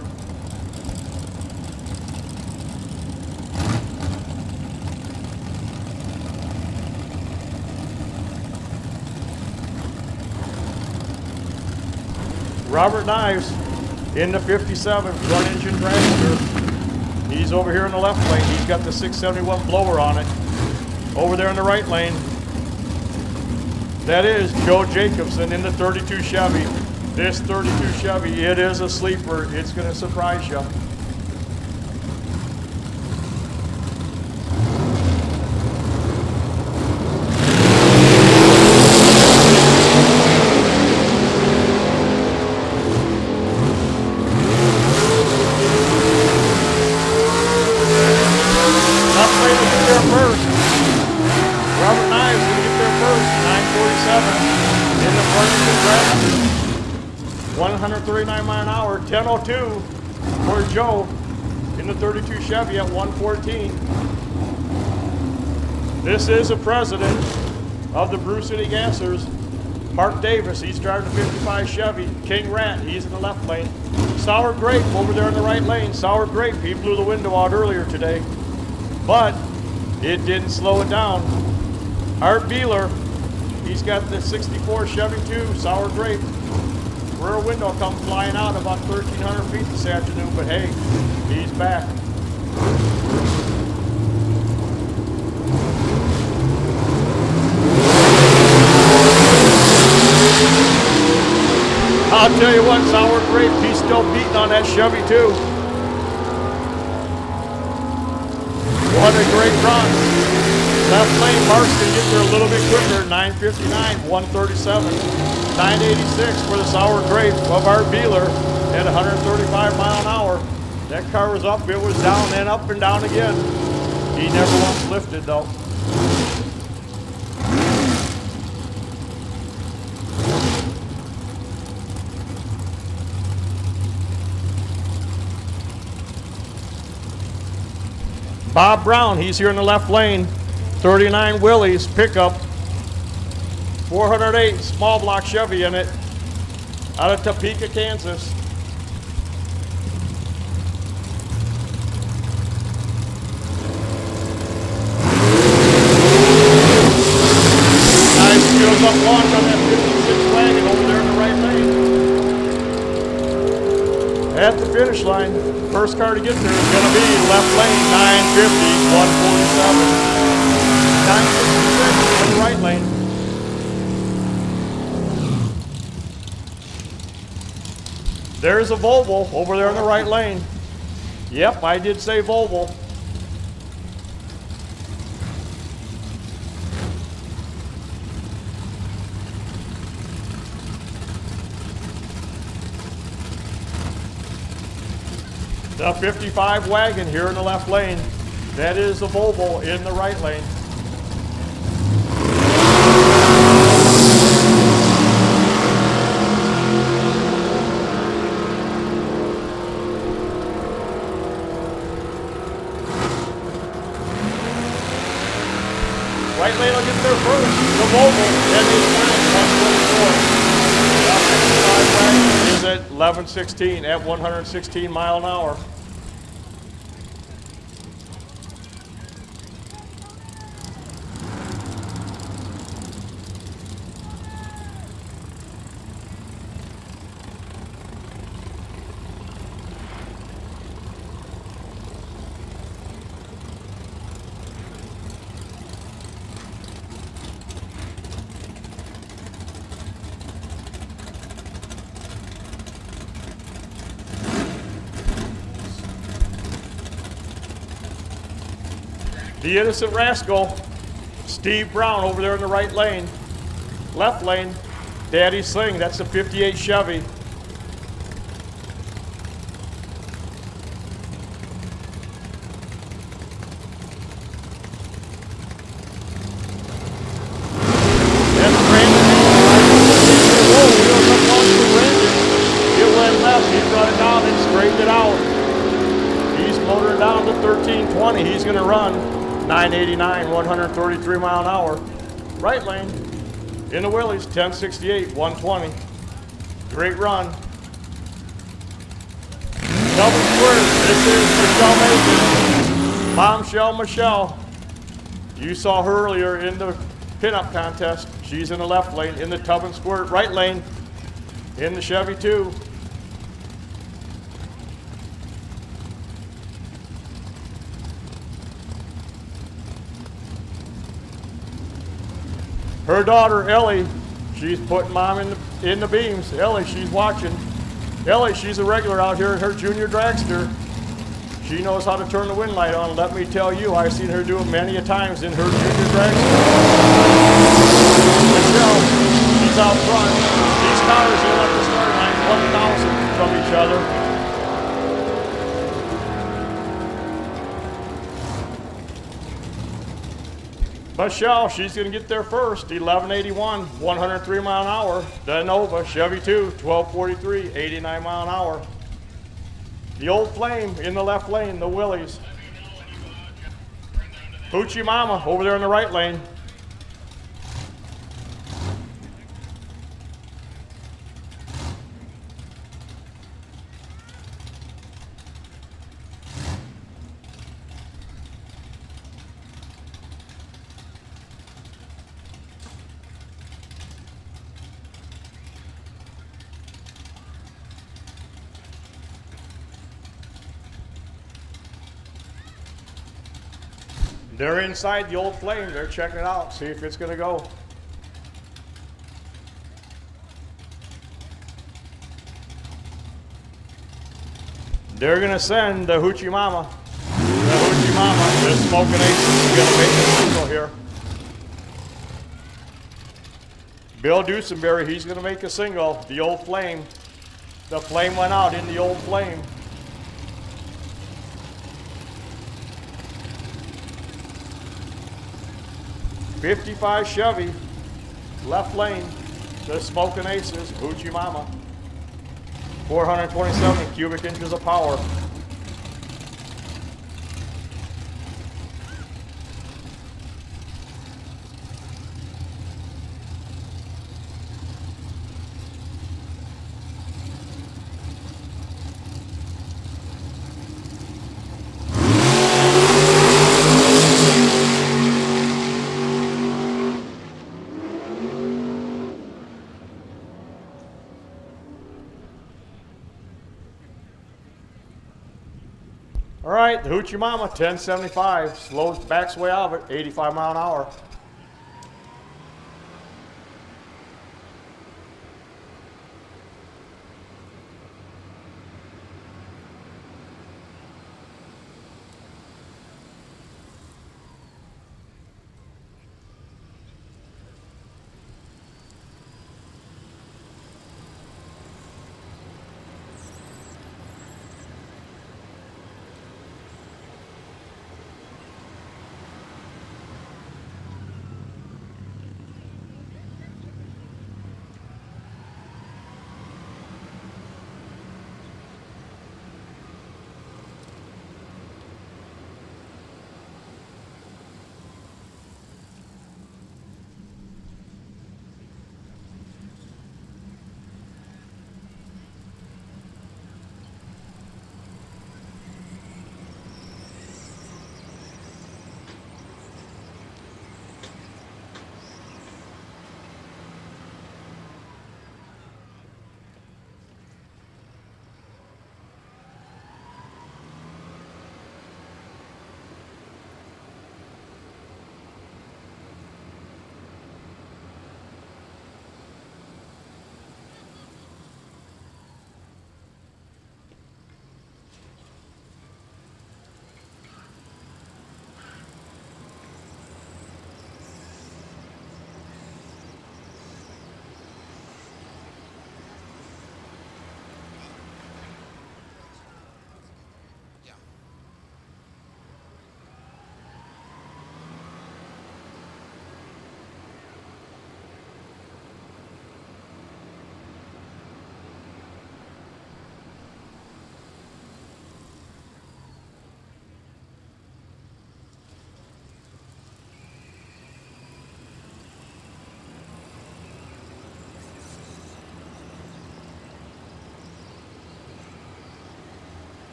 Robert Knives in the 57 front engine dragster. He's over here in the left lane. He's got the 671 blower on it. Over there in the right lane, that is Joe Jacobson in the 32 Chevy. This 32 Chevy, it is a sleeper. It's going to surprise you. Robert Knives will get there first, 947 in the front engine dragster. 139 mile an hour, 1002 for Joe in the 32 Chevy at 114. This is the president of the Brew City Gassers, Mark Davis. He's driving the 55 Chevy. King Rat, he's in the left lane. Sour Grape over there in the right lane. Sour Grape, he blew the window out earlier today, but it didn't slow it down. Art Beeler, he's got the 64 Chevy 2, Sour Grape. Rear window come flying out about 1,300 feet this afternoon, but hey, he's back. I'll tell you what, Sour Grape, he's still beating on that Chevy 2. What a great run. Left lane, Mark's going to get there a little bit quicker, 959, 137, 986 for the Sour Grape of Art Beeler at 135 mile an hour. That car was up, it was down, then up and down again. He never once lifted though. Bob Brown, he's here in the left lane. 39 Willys pickup. 408 small block Chevy in it. Out of Topeka, Kansas. Nice skills up launch on that 56 wagon over there in the right lane. At the finish line, first car to get there is going to be left lane, 950, 147. 966 in the right lane. There's a Volvo over there in the right lane. Yep, I did say Volvo. The 55 wagon here in the left lane. That is the Volvo in the right lane. Right lane will get there first. The Volvo is at 1116 at 116 mile an hour. The innocent rascal, Steve Brown over there in the right lane. Left lane, Daddy Sling, that's a 58 Chevy. That's Brandon. Whoa, wheels up onto the Brandon. It went left, he brought it down and straightened it out. He's motoring down to 1320, he's gonna run. 989, 133 mile an hour. Right lane, in the Willies, 1068, 120. Great run. Double square, this is Michelle Mason. Bombshell Michelle. You saw her earlier in the pinup contest. She's in the left lane, in the tub and squirt right lane, in the Chevy 2. Her daughter, Ellie, she's putting mom in the beams. Ellie, she's watching. Ellie, she's a regular out here in her junior dragster. She knows how to turn the wind light on. Let me tell you, I've seen her do it many a times in her junior dragster. Michelle, she's out front. These cars in at the start line, 1,000 from each other. Michelle, she's going to get there first, 1181, 103 mile an hour. The Nova, Chevy 2, 1243, 89 mile an hour. The Old Flame in the left lane, the Willies. Hoochie Mama over there in the right lane. They're inside the Old Flame. They're checking it out, see if it's going to go. They're going to send the Hoochie Mama. The Hoochie Mama, the Smoking Ace is going to make a single here. Bill Dusenberry, he's going to make a single. The Old Flame. The flame went out in the Old Flame. '55 Chevy, left lane, the Smoking Aces, Hoochie Mama. 427 cubic inches of power. All right, the Hoochie Mama, 1075, slows, backs way out of it, 85 mile an hour.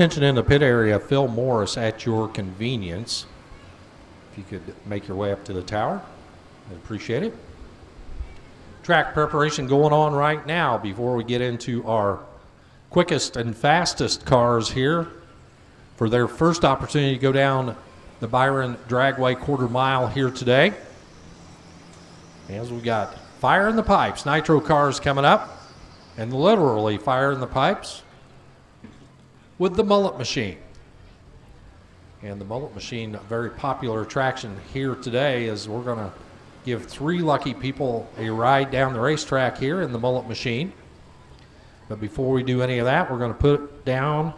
Attention in the pit area, Phil Morris at your convenience. If you could make your way up to the tower, I'd appreciate it. Track preparation going on right now before we get into our quickest and fastest cars here for their first opportunity to go down the Byron Dragway quarter mile here today. As we got fire in the pipes, nitro cars coming up, and literally fire in the pipes with the mullet machine. And the mullet machine, a very popular attraction here today, is we're going to give 3 lucky people a ride down the racetrack here in the mullet machine. But before we do any of that, we're going to put down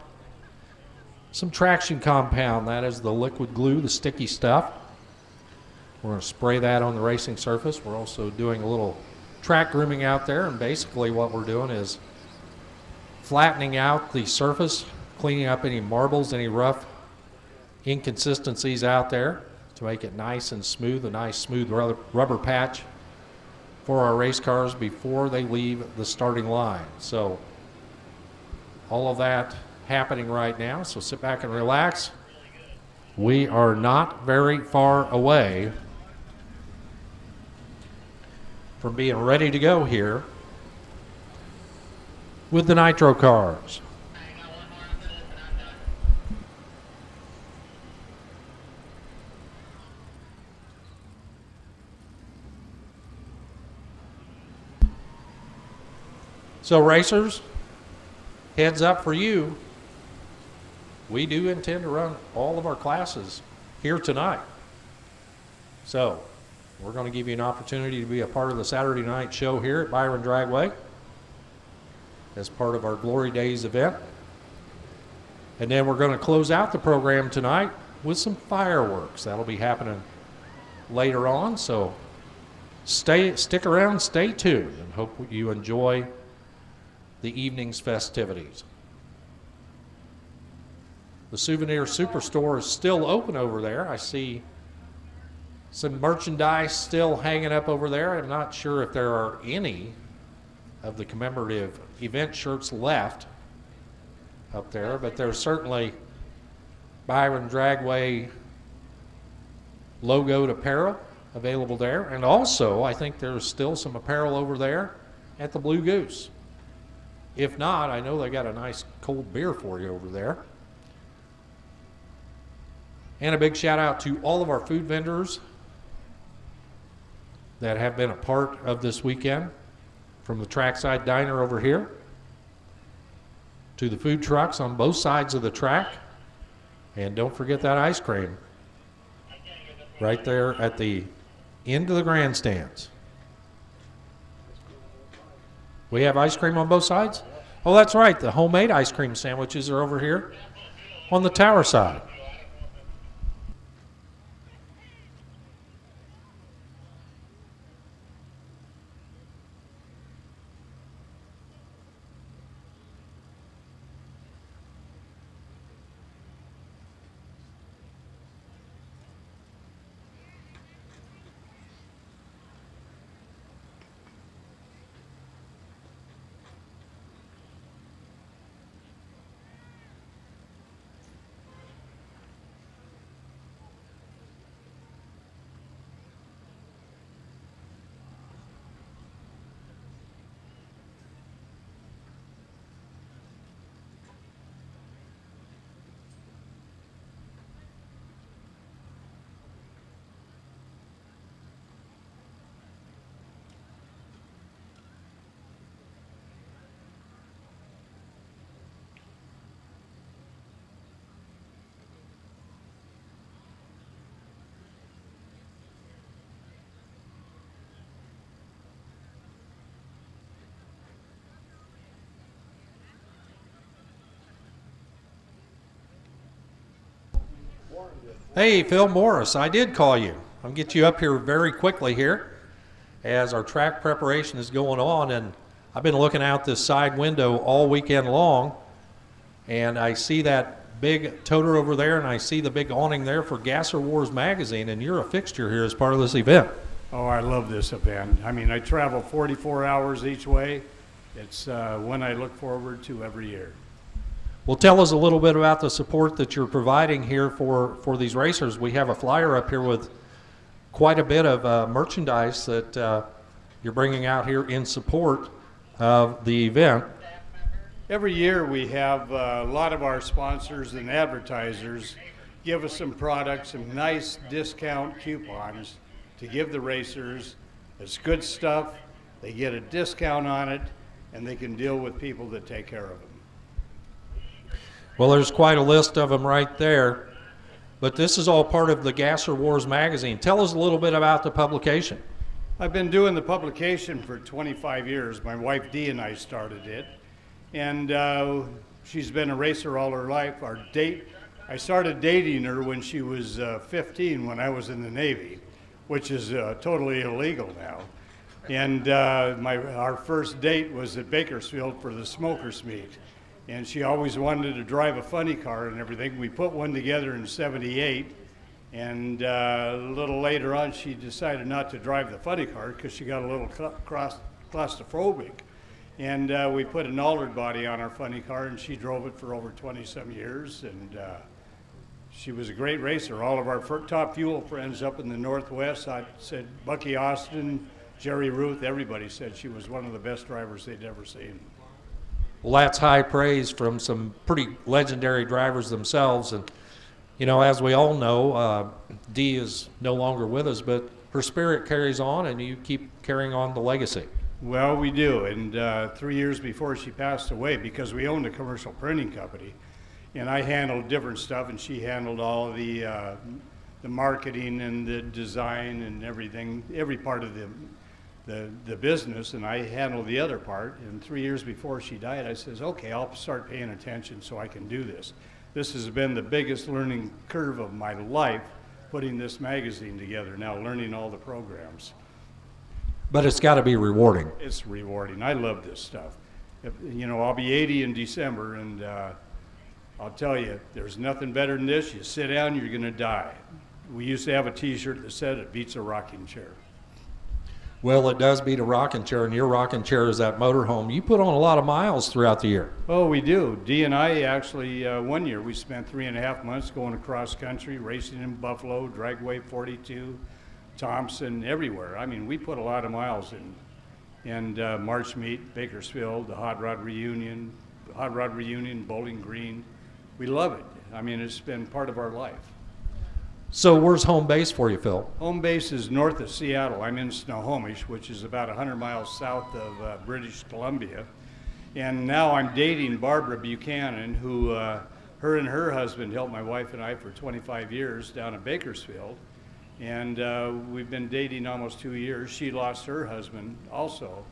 some traction compound. That is the liquid glue, the sticky stuff. We're going to spray that on the racing surface. We're also doing a little track grooming out there, and basically what we're doing is flattening out the surface, cleaning up any marbles, any rough inconsistencies out there to make it nice and smooth, a nice smooth rubber patch for our race cars before they leave the starting line. So all of that happening right now, so sit back and relax. We are not very far away from being ready to go here with the nitro cars. So racers, heads up for you. We do intend to run all of our classes here tonight. So we're going to give you an opportunity to be a part of the Saturday night show here at Byron Dragway as part of our Glory Days event. And then we're going to close out the program tonight with some fireworks. That'll be happening later on. So stick around, stay tuned, and hope you enjoy the evening's festivities. The Souvenir Superstore is still open over there. I see some merchandise still hanging up over there. I'm not sure if there are any of the commemorative event shirts left up there, but there's certainly Byron Dragway logoed apparel available there. And also, I think there's still some apparel over there at the Blue Goose. If not, I know they got a nice cold beer for you over there. And a big shout out to all of our food vendors that have been a part of this weekend, from the Trackside Diner over here to the food trucks on both sides of the track. And don't forget that ice cream right there at the end of the grandstands. We have ice cream on both sides? Oh, that's right. The homemade ice cream sandwiches are over here on the tower side. Hey, Phil Morris, I did call you. I'll get you up here very quickly here as our track preparation is going on, and I've been looking out this side window all weekend long, and I see that big toter over there, and I see the big awning there for Gasser Wars magazine, and you're a fixture here as part of this event. Oh, I love this event. I mean, I travel 44 hours each way. It's one I look forward to every year. Well, tell us a little bit about the support that you're providing here for these racers. We have a flyer up here with quite a bit of merchandise that you're bringing out here in support of the event. Every year we have a lot of our sponsors and advertisers give us some products, some nice discount coupons to give the racers. It's good stuff. They get a discount on it, and they can deal with people that take care of them. Well, there's quite a list of them right there, but this is all part of the Gasser Wars magazine. Tell us a little bit about the publication. I've been doing the publication for 25 years. My wife Dee and I started it, and she's been a racer all her life. I started dating her when she was 15 when I was in the Navy, which is totally illegal now. And our first date was at Bakersfield for the smokers meet. And she always wanted to drive a funny car and everything. We put one together in '78, and a little later on she decided not to drive the funny car because she got a little claustrophobic. And we put an altered body on our funny car, and she drove it for over 20-some years. And she was a great racer. All of our top fuel friends up in the Northwest, I said Bucky Austin, Jerry Ruth, everybody said she was one of the best drivers they'd ever seen. Well, that's high praise from some pretty legendary drivers themselves. And, you know, as we all know, Dee is no longer with us, but her spirit carries on, and you keep carrying on the legacy. Well, we do. And 3 years before she passed away, because we owned a commercial printing company, and I handled different stuff, and she handled all the marketing and the design and everything, every part of the business, and I handled the other part. And 3 years before she died, I says, okay, I'll start paying attention so I can do this. This has been the biggest learning curve of my life, putting this magazine together now, learning all the programs. But it's got to be rewarding. It's rewarding. I love this stuff. You know, I'll be 80 in December, and I'll tell you, there's nothing better than this. You sit down, you're going to die. We used to have a T-shirt that said it beats a rocking chair. Well, it does beat a rocking chair, and your rocking chair is that motorhome. You put on a lot of miles throughout the year. Oh, we do. Dee and I actually, one year, we spent 3.5 months going across country, racing in Buffalo, Dragway 42, Thompson, everywhere. I mean, we put a lot of miles in. And March Meet, Bakersfield, the Hot Rod Reunion, Bowling Green. We love it. I mean, it's been part of our life. So where's home base for you, Phil? Home base is north of Seattle. I'm in Snohomish, which is about 100 miles south of British Columbia. And now I'm dating Barbara Buchanan, who her and her husband helped my wife and I for 25 years down in Bakersfield. And we've been dating almost 2 years. She lost her husband also.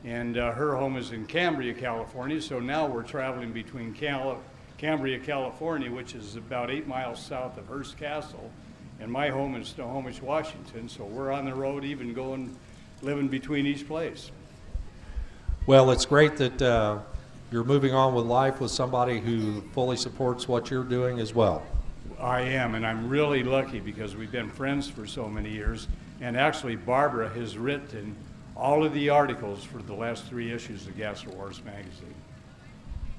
And her home is in Cambria, California. So now we're traveling between Cambria, California, which is about 8 miles south of Hearst Castle, and my home in Snohomish, Washington. So we're on the road, even living between each place. Well, it's great that you're moving on with life with somebody who fully supports what you're doing as well. I am, and I'm really lucky because we've been friends for so many years. And actually, Barbara has written all of the articles for the last 3 issues of Gasser Wars magazine.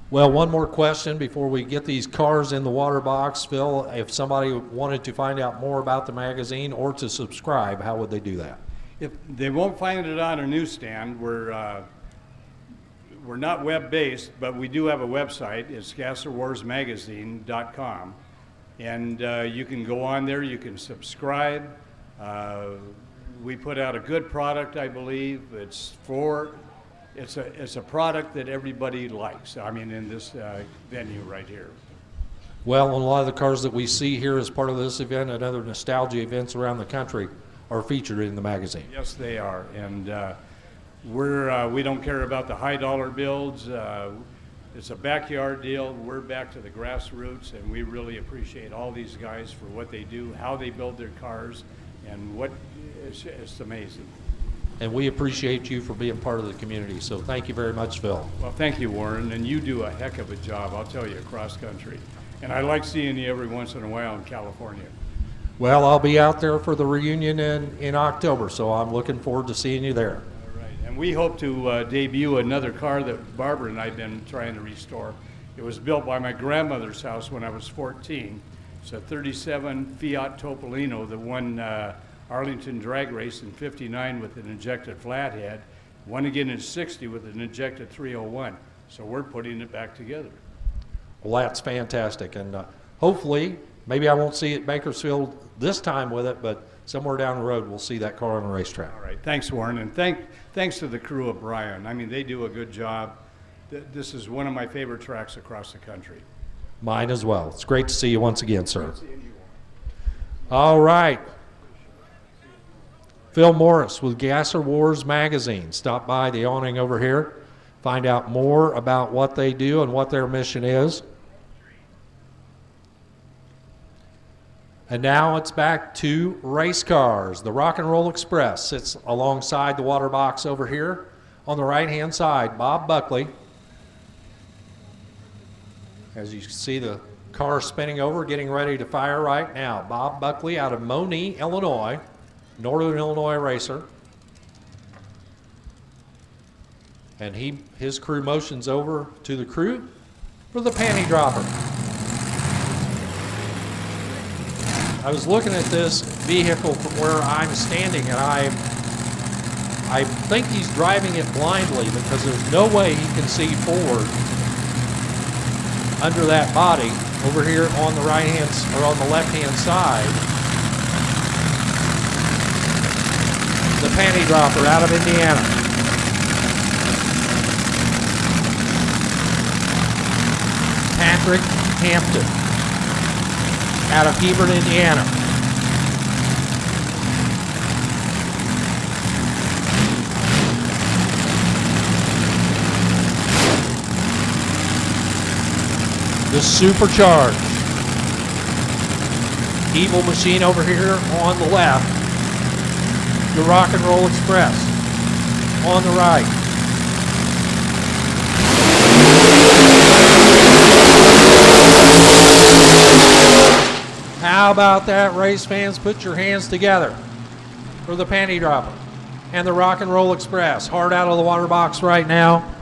Well, one more question before we get these cars in the water box. Phil, if somebody wanted to find out more about the magazine or to subscribe, how would they do that? If they won't find it on a newsstand, we're not web-based, but we do have a website. It's GasserWarsMagazine.com. And you can go on there, you can subscribe. We put out a good product, I believe. It's a product that everybody likes. I mean, in this venue right here. Well, a lot of the cars that we see here as part of this event and other nostalgia events around the country are featured in the magazine. Yes, they are. And we don't care about the high dollar builds. It's a backyard deal. We're back to the grassroots, and we really appreciate all these guys for what they do, how they build their cars, and it's amazing. And we appreciate you for being part of the community. So thank you very much, Phil. Well, thank you, Warren, and you do a heck of a job, I'll tell you, across country. And I like seeing you every once in a while in California. Well, I'll be out there for the reunion in October, so I'm looking forward to seeing you there. All right, and we hope to debut another car that Barbara and I have been trying to restore. It was built by my grandmother's house when I was 14. It's a 37 Fiat Topolino that won Arlington drag race in 59 with an injected flathead, won again in 60 with an injected 301. So we're putting it back together. Well, that's fantastic. And hopefully, maybe I won't see it at Bakersfield this time with it, but somewhere down the road we'll see that car on the racetrack. All right, thanks, Warren, and thanks to the crew of Byron. I mean, they do a good job. This is one of my favorite tracks across the country. Mine as well. It's great to see you once again, sir. All right. Phil Morris with Gasser Wars Magazine. Stop by the awning over here. Find out more about what they do and what their mission is. And now it's back to race cars. The Rock and Roll Express sits alongside the water box over here. On the right-hand side, Bob Buckley. As you can see, the car spinning over, getting ready to fire right now. Bob Buckley out of Monee, Illinois, Northern Illinois racer. And his crew motions over to the crew for the panty dropper. I was looking at this vehicle from where I'm standing, and I think he's driving it blindly because there's no way he can see forward under that body over here on the right-hand or on the left-hand side. The panty dropper out of Indiana. Patrick Hampton out of Hebron, Indiana. The supercharged Evil Machine over here on the left. The Rock and Roll Express on the right. How about that, race fans? Put your hands together for the panty dropper and the Rock and Roll Express. Hard out of the water box right now.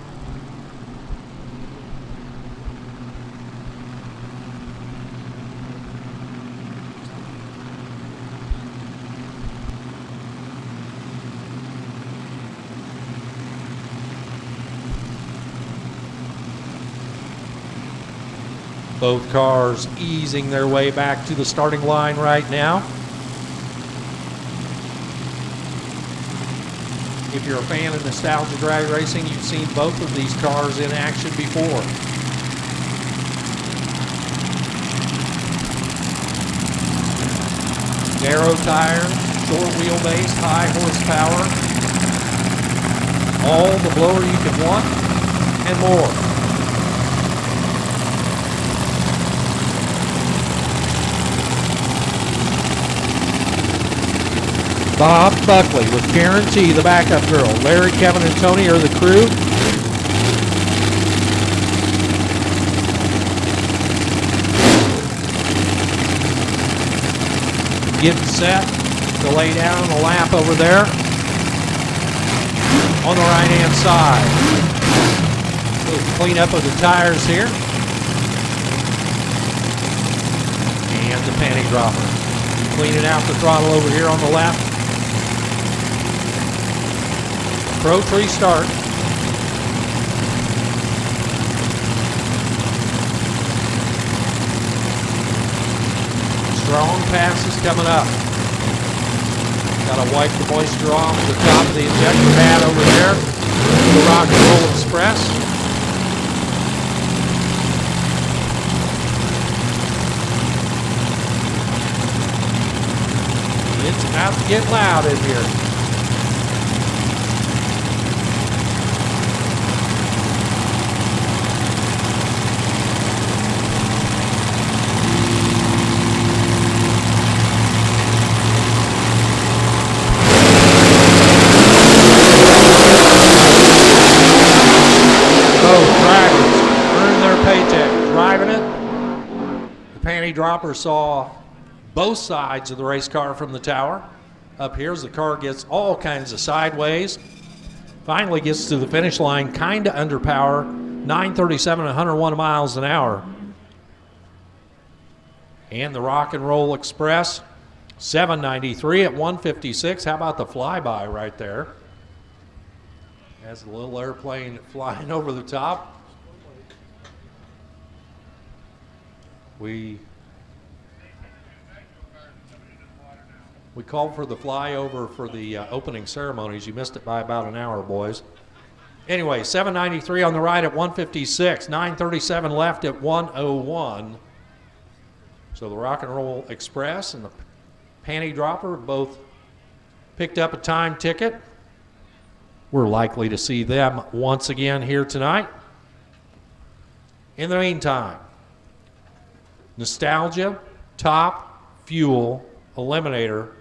Both cars easing their way back to the starting line right now. If you're a fan of nostalgia drag racing, you've seen both of these cars in action before. Narrow tires, short wheelbase, high horsepower, all the blower you can want, and more. Bob Buckley with Karen T, the backup girl. Larry, Kevin, and Tony are the crew. Getting set to lay down on the lap over there on the right-hand side. Little cleanup of the tires here. And the panty dropper. Cleaning out the throttle over here on the left. Pro tree start. Strong passes coming up. Got to wipe the moisture off the top of the injector pad over there. The Rock and Roll Express. It's about to get loud in here. Dropper saw both sides of the race car from the tower. Up here as the car gets all kinds of sideways. Finally gets to the finish line kind of under power 937 at 101 miles an hour. And the Rock and Roll Express, 793 at 156. How about the flyby right there? Has a little airplane flying over the top. We called for the flyover for the opening ceremonies. You missed it by about an hour, boys. Anyway, 793 on the right at 156, 937 left at 101. So the Rock and Roll Express and the Panty Dropper both picked up a time ticket. We're likely to see them once again here tonight. In the meantime, Nostalgia Top Fuel Eliminator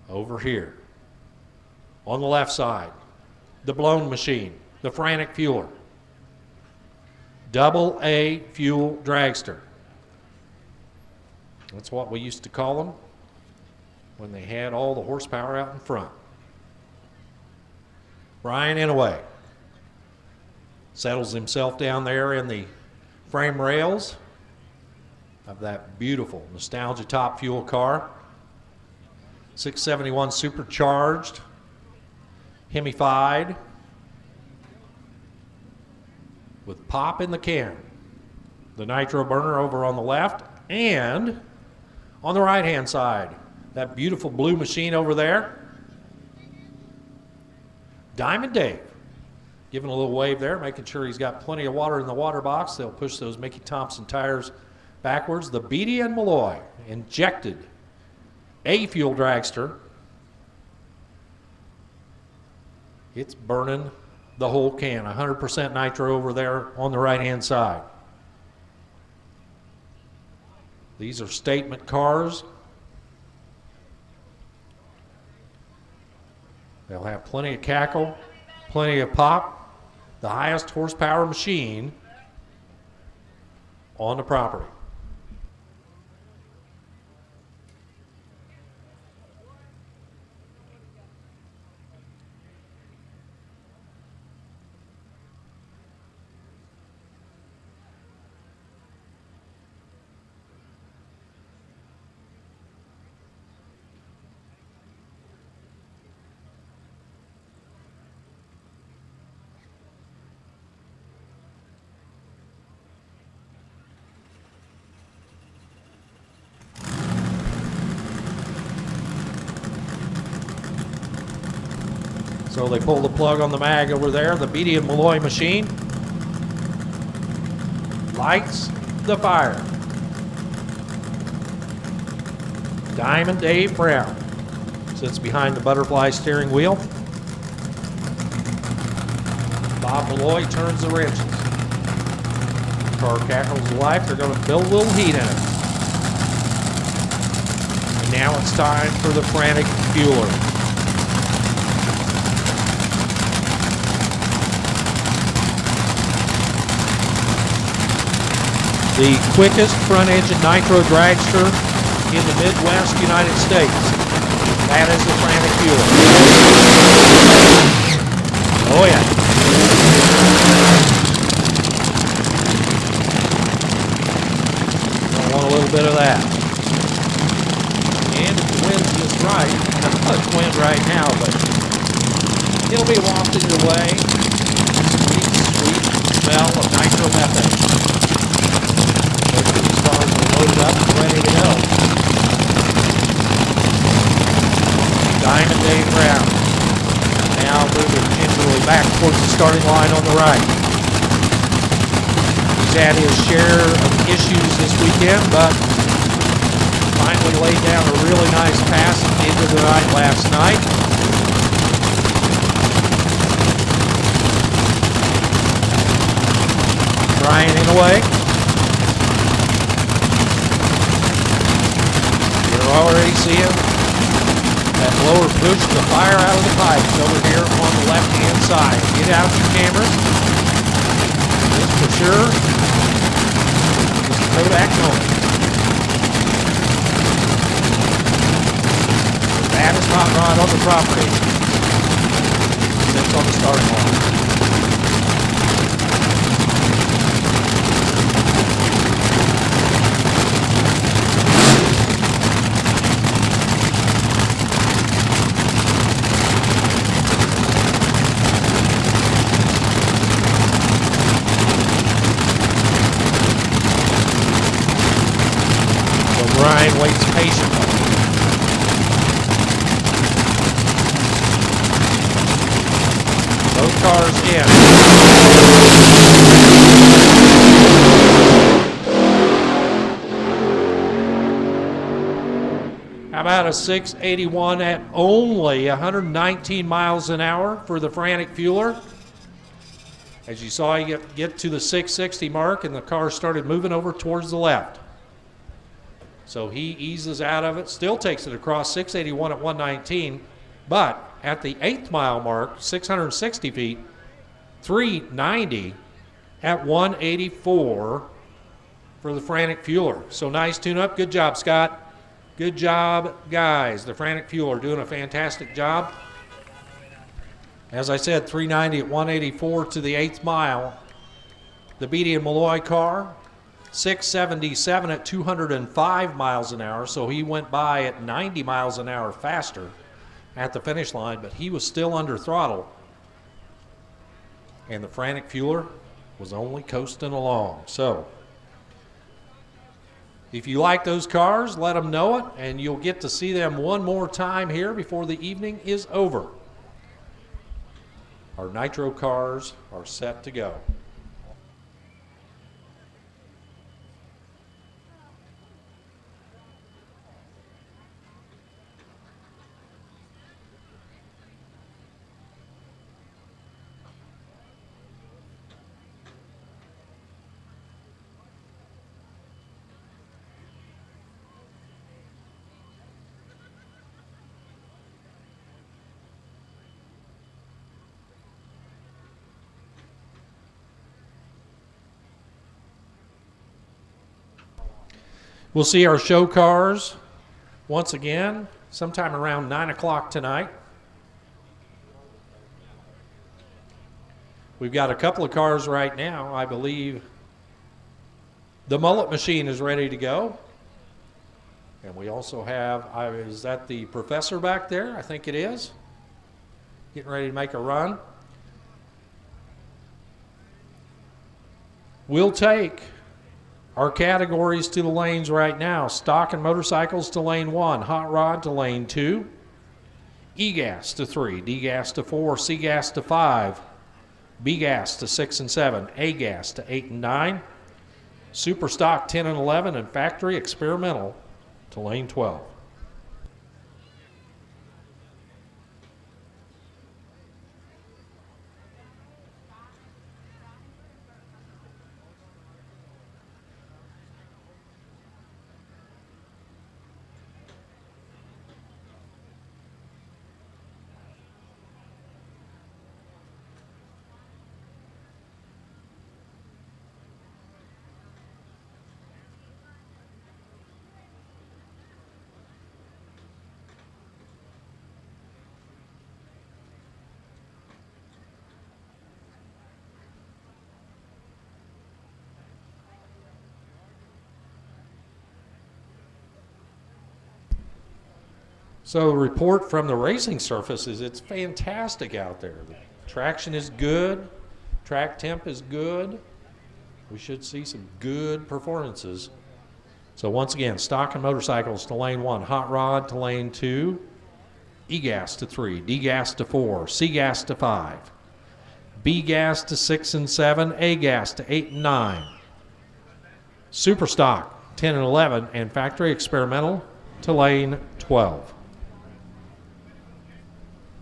over here. On the left side, the Blown Machine, the Frantic Fueler, Double A Fuel Dragster. That's what we used to call them when they had all the horsepower out in front. Brian Inouye settles himself down there in the frame rails of that beautiful Nostalgia Top Fuel car. 671 supercharged, Hemified, with pop in the can. The nitro burner over on the left, and on the right-hand side, that beautiful blue machine over there. Diamond Dave giving a little wave there, making sure he's got plenty of water in the water box. They'll push those Mickey Thompson tires backwards. The Beatty and Malloy injected A fuel dragster. It's burning the whole can, 100% nitro over there on the right-hand side. These are statement cars. They'll have plenty of cackle, plenty of pop, the highest horsepower machine on the property. So they pull the plug on the mag over there. The Beatty and Malloy machine lights the fire. Diamond Dave Brown sits behind the butterfly steering wheel. Bob Malloy turns the wrenches. Car cackles life. They're going to build a little heat in it. And now it's time for the Frantic Fueler. The quickest front-engine nitro dragster in the Midwest United States. That is the Frantic Fueler. Oh yeah. I want a little bit of that. And if the wind's just right, not much wind right now, but it'll be wafted your way. Sweet, sweet smell of nitromethane. These cars are loaded up and ready to go. Diamond Dave Brown now moving gingerly back towards the starting line on the right. He's had his share of issues this weekend, but finally laid down a really nice pass into the night last night. Brian Inouye. Already seeing that blower push the fire out of the pipes over here on the left-hand side. Get out your cameras. Just for sure. Just go back home. The baddest hot rod on the property sits on the starting line. Brian waits patiently. Both cars in. How about a 681 at only 119 miles an hour for the Frantic Fueler? As you saw, you get to the 660 mark and the car started moving over towards the left. So he eases out of it, still takes it across 681 at 119, but at the 8th mile mark, 660 feet, 390 at 184 for the Frantic Fueler. So nice tune-up. Good job, Scott. Good job, guys. The Frantic Fueler doing a fantastic job. As I said, 390 at 184 to the 8th mile. The Beatty and Malloy car, 677 at 205 miles an hour, so he went by at 90 miles an hour faster at the finish line, but he was still under throttle. And the Frantic Fueler was only coasting along. So if you like those cars, let them know it, and you'll get to see them one more time here before the evening is over. Our nitro cars are set to go. We'll see our show cars once again sometime around 9 o'clock tonight. We've got a couple of cars right now. I believe the Mullet Machine is ready to go. And we also have, is that the Professor back there? I think it is. Getting ready to make a run. We'll take our categories to the lanes right now. Stock and motorcycles to lane 1, hot rod to lane 2, E-gas to 3, D-gas to 4, C-gas to 5, B-gas to 6 and 7, A-gas to 8 and 9, super stock 10 and 11, and factory experimental to lane 12. So the report from the racing surface is it's fantastic out there. The traction is good, track temp is good. We should see some good performances. So once again, stock and motorcycles to lane 1, hot rod to lane 2, E-gas to 3, D-gas to 4, C-gas to 5, B-gas to 6 and 7, A-gas to 8 and 9, super stock 10 and 11, and factory experimental to lane 12.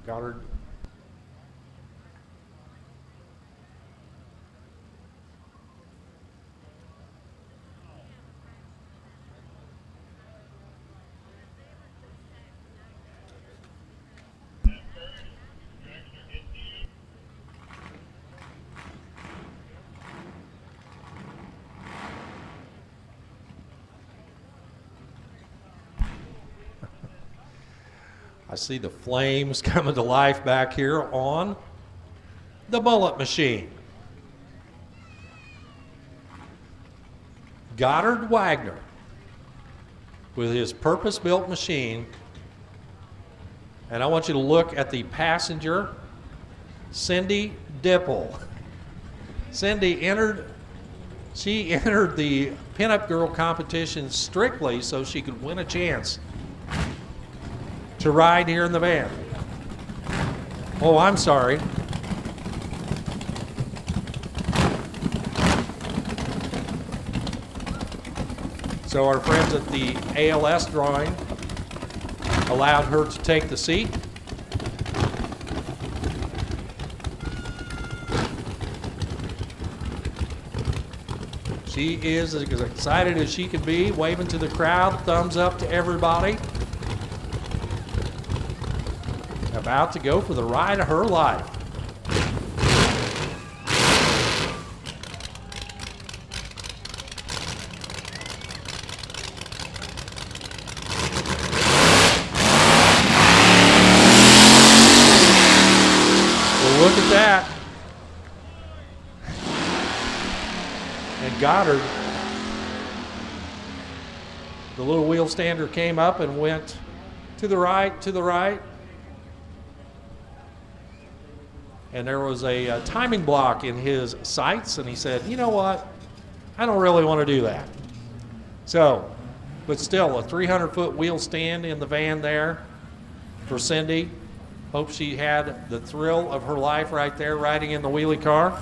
Goddard. I see the flames coming to life back here on the Mullet Machine. Goddard Wagner with his purpose-built machine. And I want you to look at the passenger, Cindy Dipple. Cindy entered She entered the pinup girl competition strictly so she could win a chance to ride here in the van. Oh, I'm sorry. So our friends at the ALS drawing allowed her to take the seat. She is as excited as she can be, waving to the crowd, thumbs up to everybody. About to go for the ride of her life. Well, look at that. And Goddard, the little wheel stander, came up and went to the right, to the right. And there was a timing block in his sights, and he said, you know what, I don't really want to do that. So, but still, a 300-foot wheel stand in the van there for Cindy. Hope she had the thrill of her life right there riding in the wheelie car.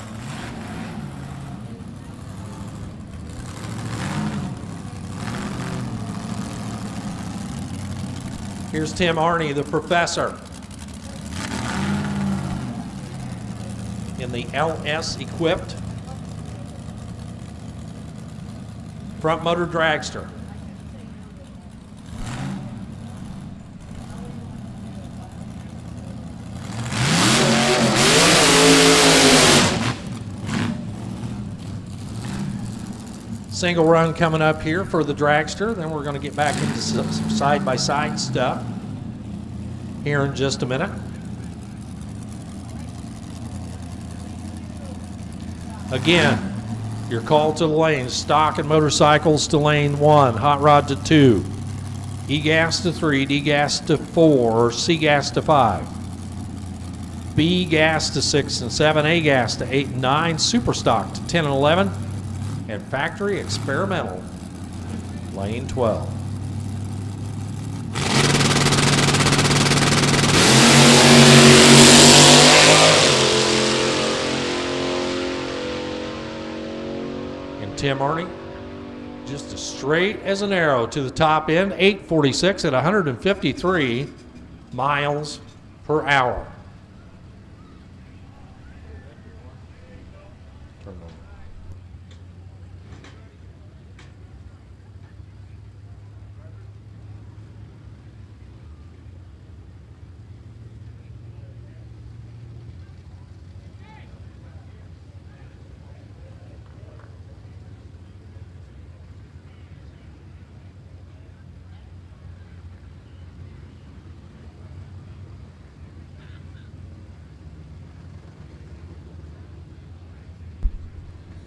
Here's Tim Arney, the professor, in the LS equipped front motor dragster. Single run coming up here for the dragster. Then we're going to get back into some side-by-side stuff here in just a minute. Again, your call to the lanes: stock and motorcycles to lane 1, hot rod to 2, E-gas to 3, D-gas to 4, C-gas to 5, B-gas to 6 and 7, A-gas to 8 and 9, super stock to 10 and 11, and factory experimental, lane 12. And Tim Arney, just as straight as an arrow to the top end, 846 at 153 miles per hour.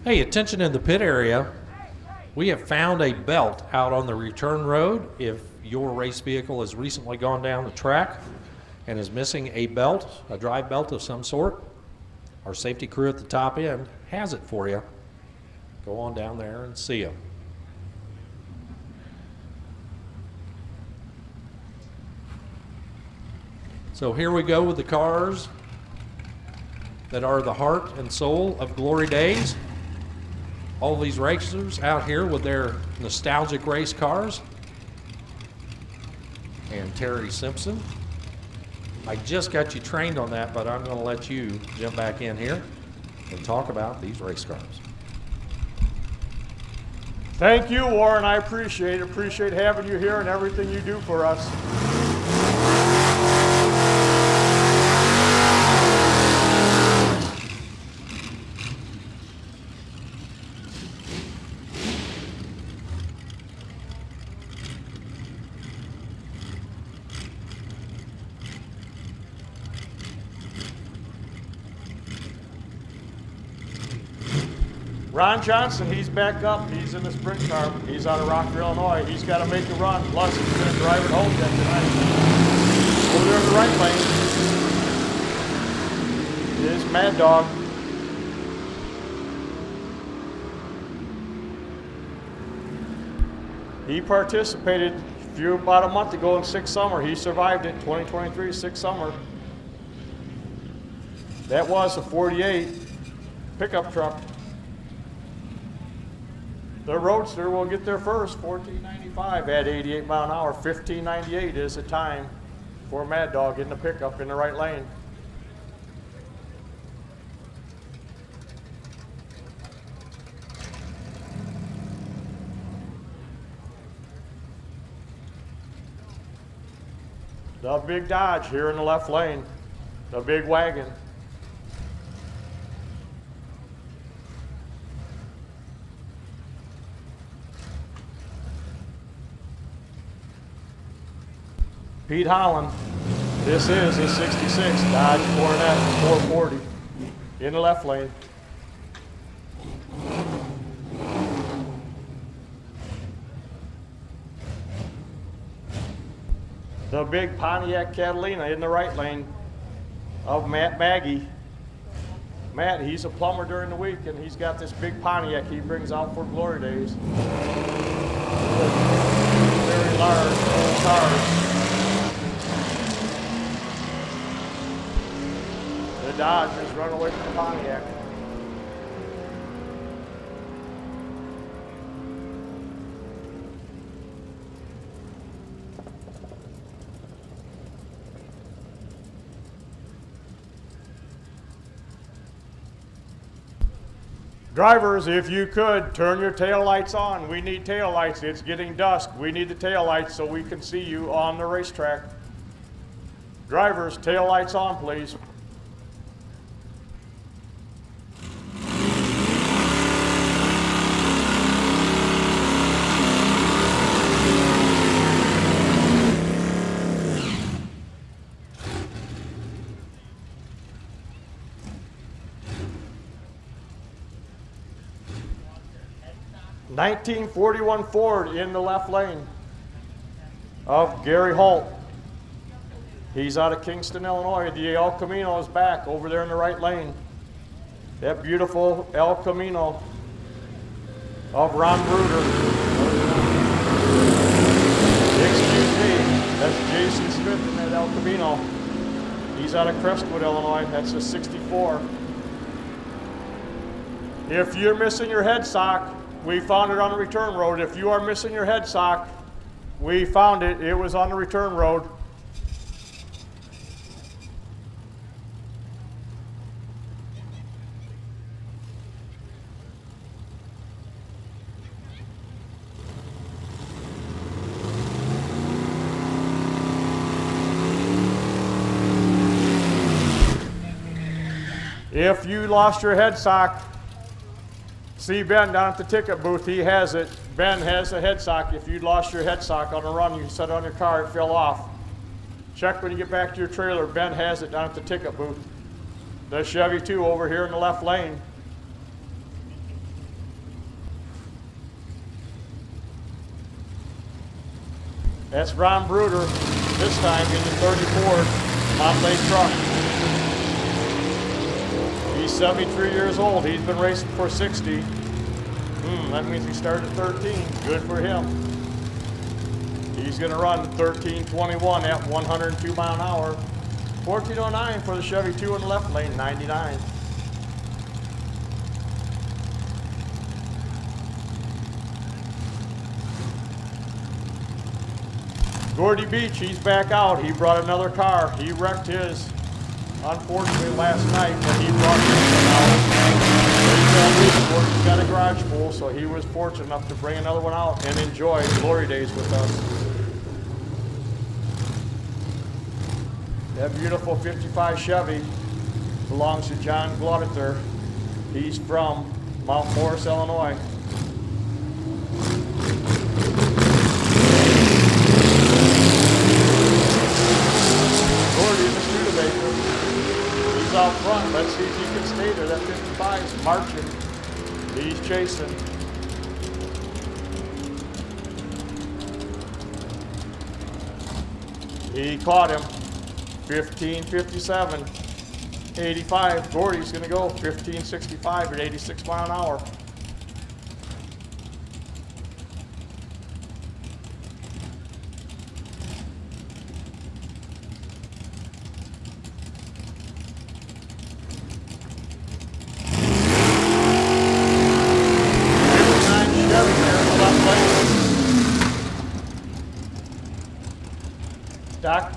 Hey, attention in the pit area. We have found a belt out on the return road. If your race vehicle has recently gone down the track and is missing a belt, a drive belt of some sort, our safety crew at the top end has it for you. Go on down there and see them. So here we go with the cars that are the heart and soul of Glory Days. All these racers out here with their nostalgic race cars. And Terry Simpson. I just got you trained on that, but I'm going to let you jump back in here and talk about these race cars. Thank you, Warren. I appreciate it. Appreciate having you here and everything you do for us. Ron Johnson, he's back up. He's in the sprint car. He's out of Rockford, Illinois. He's got to make the run. Plus, he's going to drive it home yet tonight. Over there in the right lane is Mad Dog. He participated about a month ago in 6th summer. He survived it, 2023 6th summer. That was a 48 pickup truck. The Roadster will get there first, 1495 at 88 mile an hour. 1598 is the time for Mad Dog in the pickup in the right lane. The big Dodge here in the left lane, the big wagon. Pete Holland, this is a 66 Dodge Coronet 440 in the left lane. The big Pontiac Catalina in the right lane of Matt Maggie. Matt, he's a plumber during the week, and he's got this big Pontiac he brings out for glory days. Very large old cars. The Dodge has run away from the Pontiac. Drivers, if you could, turn your tail lights on. We need tail lights. It's getting dusk. We need the tail lights so we can see you on the racetrack. Drivers, tail lights on, please. (1941) Ford in the left lane of Gary Holt. He's out of Kingston, Illinois. The El Camino is back over there in the right lane. That beautiful El Camino of Ron Bruder. Excuse me, that's Jason Smith in that El Camino. He's out of Crestwood, Illinois. That's a 64. If you're missing your head sock, we found it on the return road. If you are missing your head sock, we found it. It was on the return road. If you lost your head sock, see Ben down at the ticket booth, he has it. Ben has a head sock. If you lost your head sock on a run, you set it on your car, it fell off. Check when you get back to your trailer. Ben has it down at the ticket booth. The Chevy 2 over here in the left lane. That's Ron Bruder, this time in the 34 Montlake truck. He's 73 years old. He's been racing for 60. That means he started at 13. Good for him. He's going to run 13:21 at 102 mile an hour. 14:09 for the Chevy 2 in the left lane, 99. Gordy Beach, he's back out. He brought another car. He wrecked his, unfortunately, last night, but he brought this one out. He's got a garage full, so he was fortunate enough to bring another one out and enjoy glory days with us. That beautiful 55 Chevy belongs to John Glaudether. He's from Mount Morris, Illinois. Gordy in the Studebaker. He's out front. Let's see if he can stay there. That 55 is marching. He's chasing. He caught him. 15:57. 85. Gordy's going to go 15:65 at 86 mile an hour.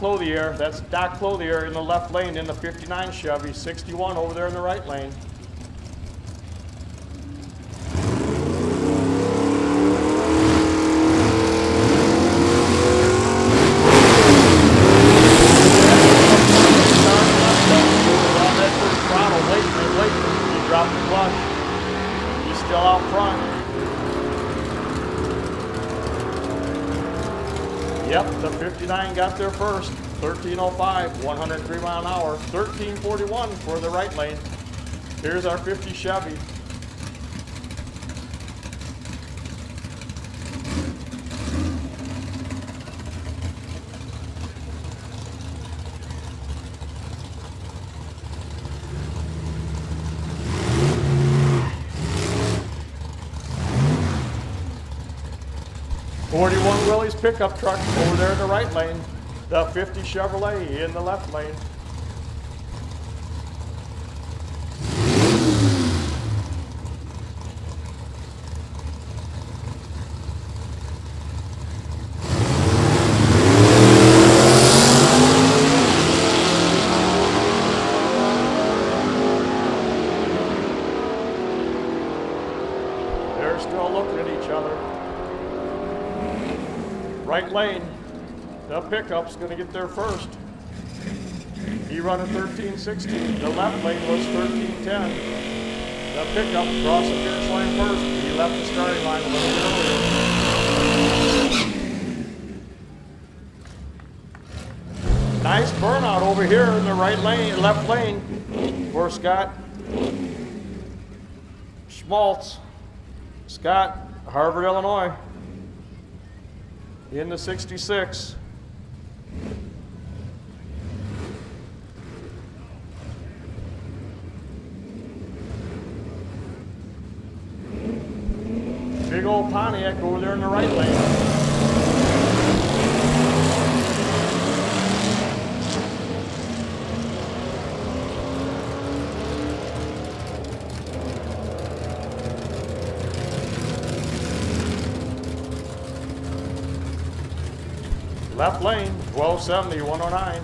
Clothier. That's Doc Clothier in the left lane in the 59 Chevy. 61 over there in the right lane. He dropped the clutch. He's still out front. Yep, the 59 got there first. 13:05, 103 mile an hour. 13:41 for the right lane. Here's our 50 Chevy. Willie's pickup truck over there in the right lane. The 50 Chevrolet in the left lane. They're still looking at each other. Right lane, the pickup's going to get there first. He run a 13:16. The left lane was 13:10. The pickup crossed the finish line first. He left the starting line a little bit earlier. Nice burnout over here in the right lane, left lane for Scott Schmaltz. Scott, Harvard, Illinois. In the 66. Big old Pontiac over there in the right lane. Left lane, 1270, 109.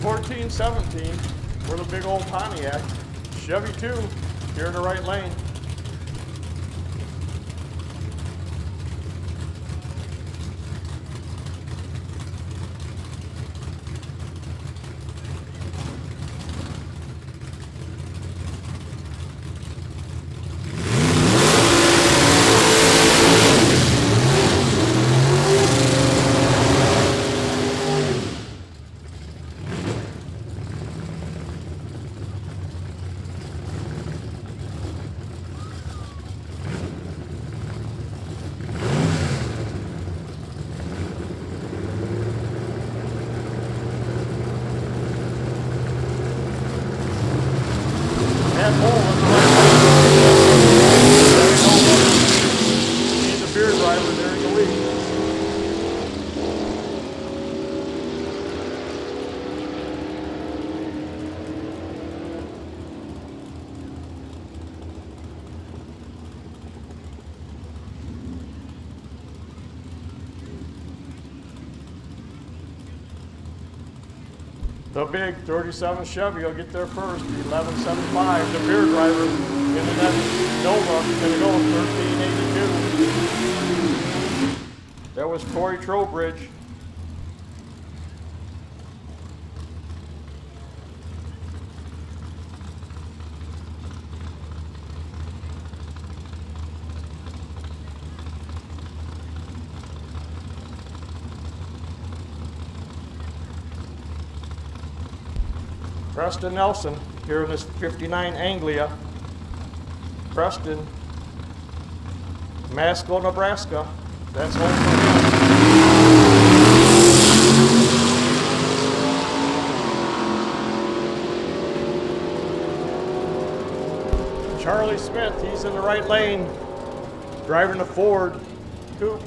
1417 for the big old Pontiac. Chevy 2 here in the right lane. He's a beer driver there in the lead. The big 37 Chevy will get there first, 1175. The beer driver in the next Nova is going to go 1382. That was Corey Trowbridge. Preston Nelson here in this 59 Anglia. Preston, Masco, Nebraska. That's home for him. Charlie Smith, he's in the right lane, driving the Ford coupe.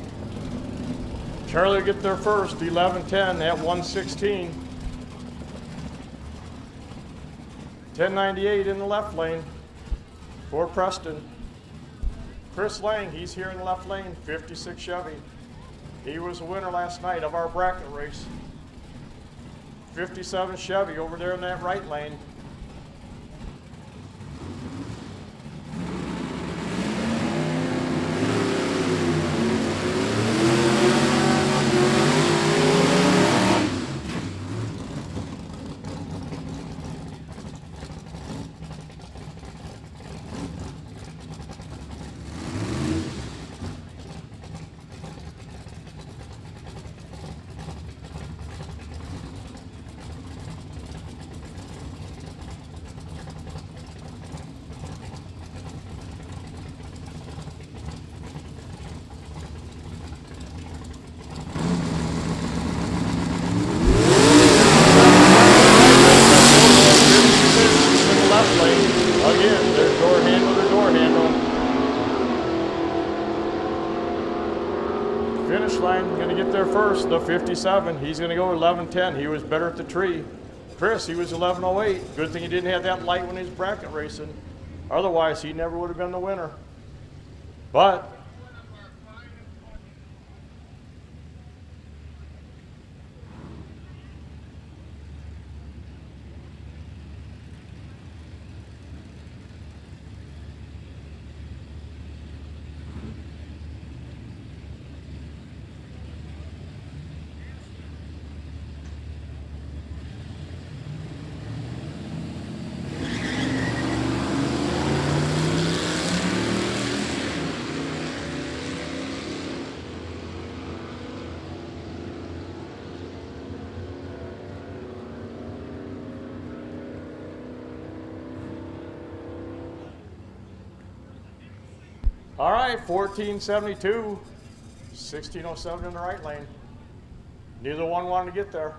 Charlie will get there first, 11:10 at 116. 1098 in the left lane for Preston. Chris Lang, he's here in the left lane, 56 Chevy. He was the winner last night of our bracket race. 57 Chevy over there in that right lane. Again, their door handle, their door handle. Finish line, gonna get there first, the 57. He's gonna go 11:10. He was better at the tree. Chris, he was 11:08. Good thing he didn't have that light when he was bracket racing. Otherwise, he never would have been the winner. But all right, 1472, 1607 in the right lane. Neither one wanted to get there.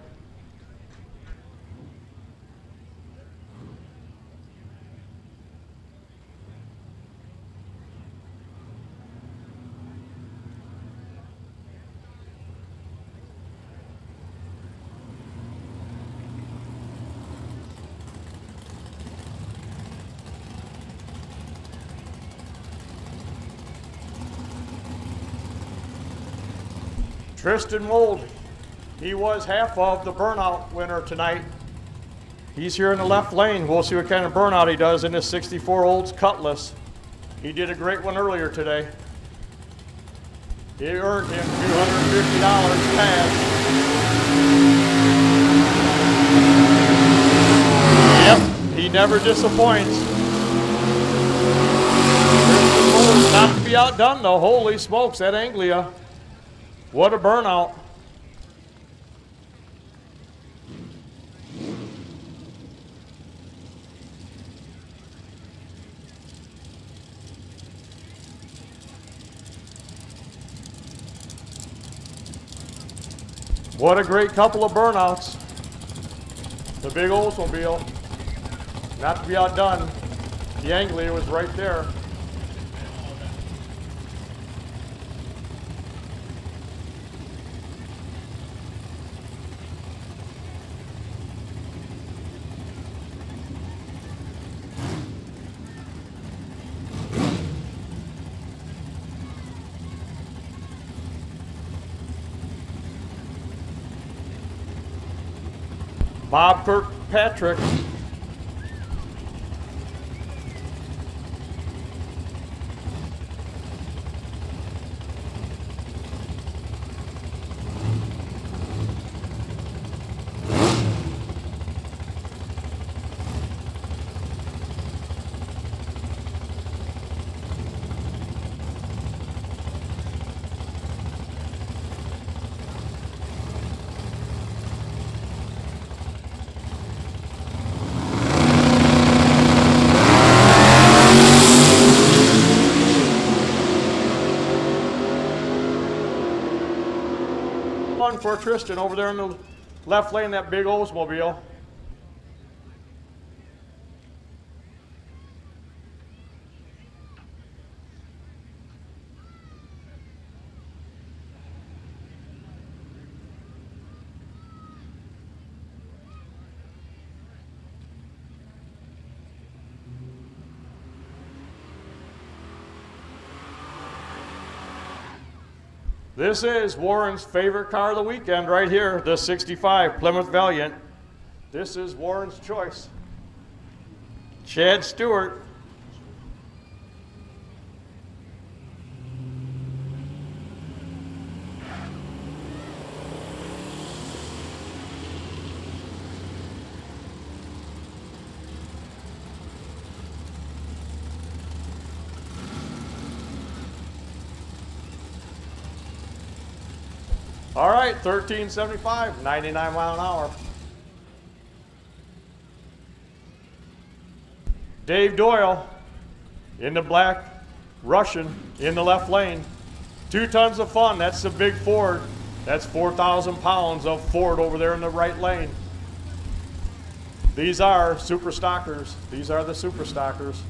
Tristan Wold, he was half of the burnout winner tonight. He's here in the left lane. We'll see what kind of burnout he does in this 64 Olds Cutlass. He did a great one earlier today. He earned him $250 cash. Yep, he never disappoints. Tristan Wold, not to be outdone though. Holy smokes, that Anglia. What a burnout. What a great couple of burnouts. The big Oldsmobile, not to be outdone. The Anglia was right there. Bob Kirkpatrick. For Tristan over there in the left lane, that big Oldsmobile. This is Warren's favorite car of the weekend right here, the 65 Plymouth Valiant. This is Warren's choice. Chad Stewart. All right, 1375, 99 mile an hour. Dave Doyle in the black Russian in the left lane. 2 tons of fun. That's the big Ford. That's 4,000 pounds of Ford over there in the right lane. These are super stockers. These are the super stockers.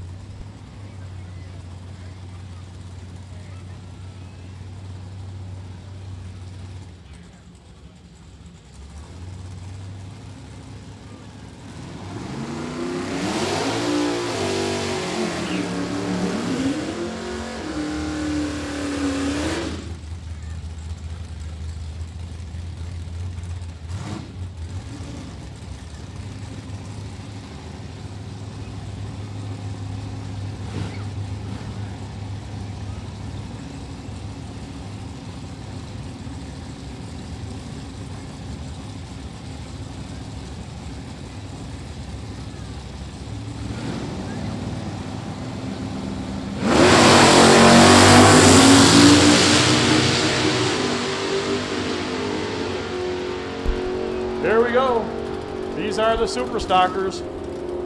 Here we go. These are the super stockers.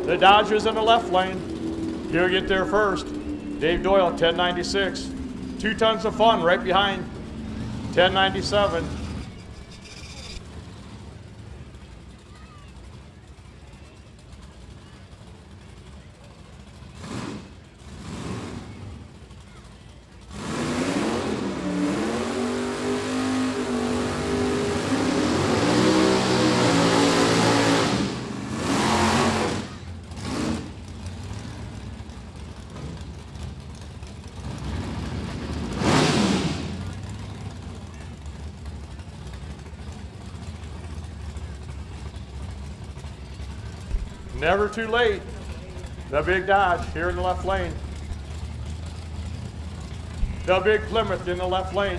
The Dodgers in the left lane. He'll get there first. Dave Doyle, 1096. 2 tons of fun right behind 1097. Never too late. The big Dodge here in the left lane. The big Plymouth in the left lane.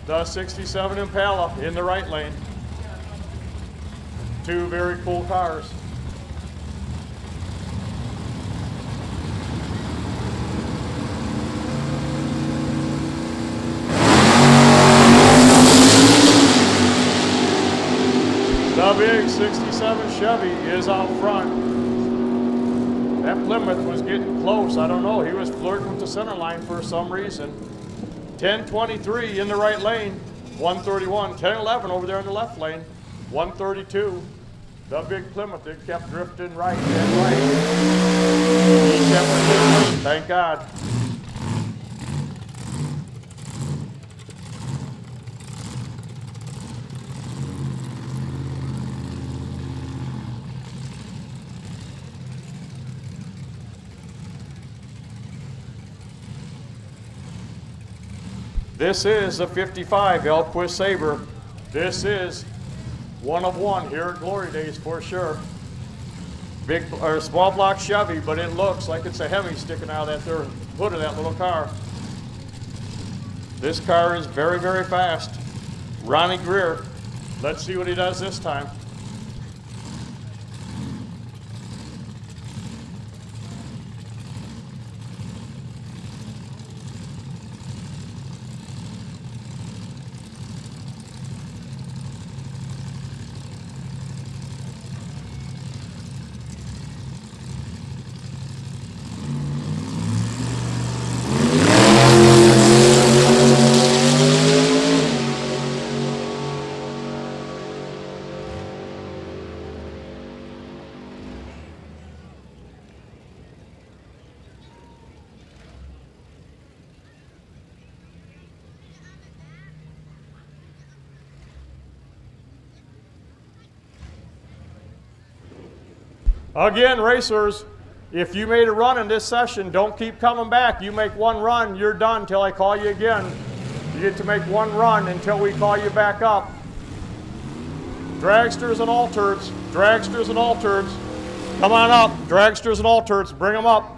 The 67 Impala in the right lane. 2 very cool cars. The big 67 Chevy is out front. That Plymouth was getting close. I don't know. He was flirting with the center line for some reason. 1023 in the right lane. 131. 1011 over there in the left lane. 132. The big Plymouth, it kept drifting right and right. He kept drifting. Thank God. This is a 55 Elquist Sabre. This is one of one here at Glory Days for sure. Big or small block Chevy, but it looks like it's a Hemi sticking out of that there hood of that little car. This car is very, very fast. Ronnie Greer. Let's see what he does this time. Again, racers, if you made a run in this session, don't keep coming back. You make one run, you're done till I call you again. You get to make one run until we call you back up. Dragsters and altereds, dragsters and altereds. Come on up, dragsters and altereds, bring them up.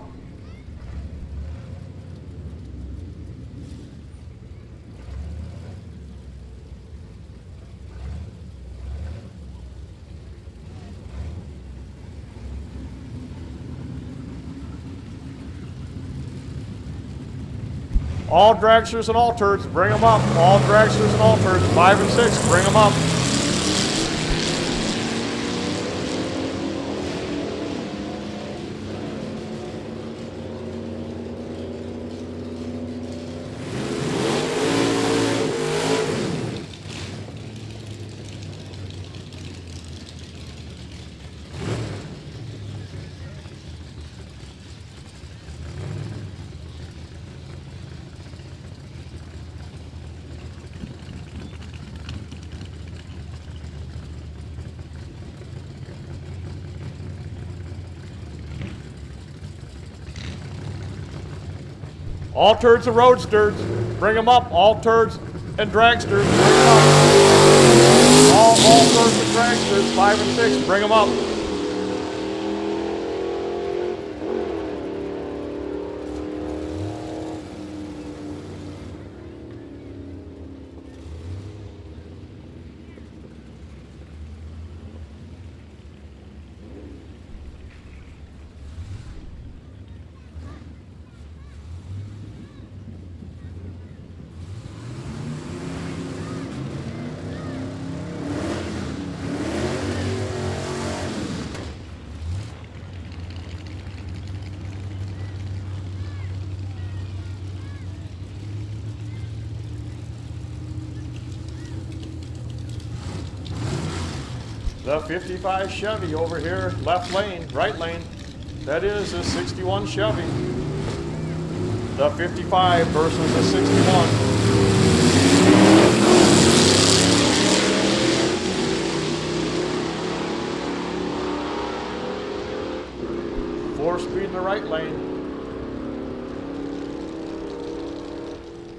All dragsters and altereds, bring them up. All dragsters and altereds, 5 and 6, bring them up. Altereds and roadsters, bring them up. Altereds and dragsters, bring them up. All altereds and dragsters, 5 and 6, bring them up. The 55 Chevy over here, left lane, right lane. That is a 61 Chevy. The 55 versus the 61. 4-speed in the right lane.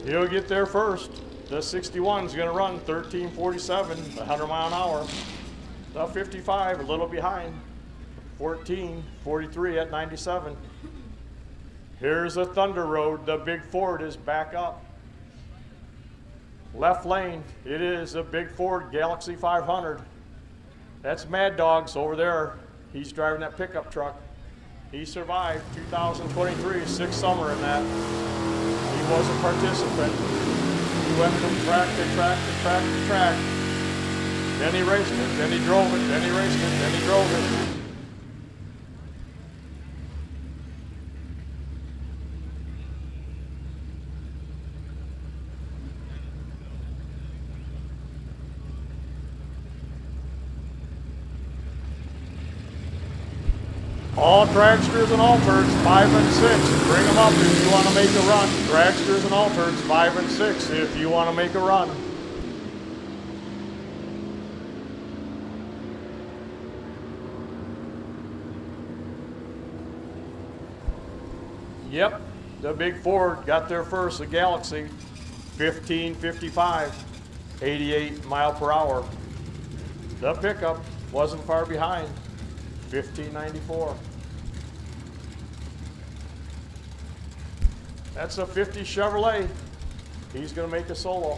He'll get there first. The 61 is going to run 1347, 100 mile an hour. The 55 a little behind, 1443 at 97. Here's a Thunder Road. The big Ford is back up. Left lane, it is a big Ford Galaxy 500. That's Mad Dog's over there. He's driving that pickup truck. He survived 2023, 6th summer in that. He was a participant. He went from track to track to track to track. Then he raced it, then he drove it, then he raced it, then he drove it. All dragsters and altereds, 5 and 6. Bring them up if you want to make a run. Dragsters and altereds, 5 and 6 if you want to make a run. Yep, the big Ford got there first, the Galaxy, 1555, 88 mile per hour. The pickup wasn't far behind, 1594. That's a 50 Chevrolet. He's going to make a solo.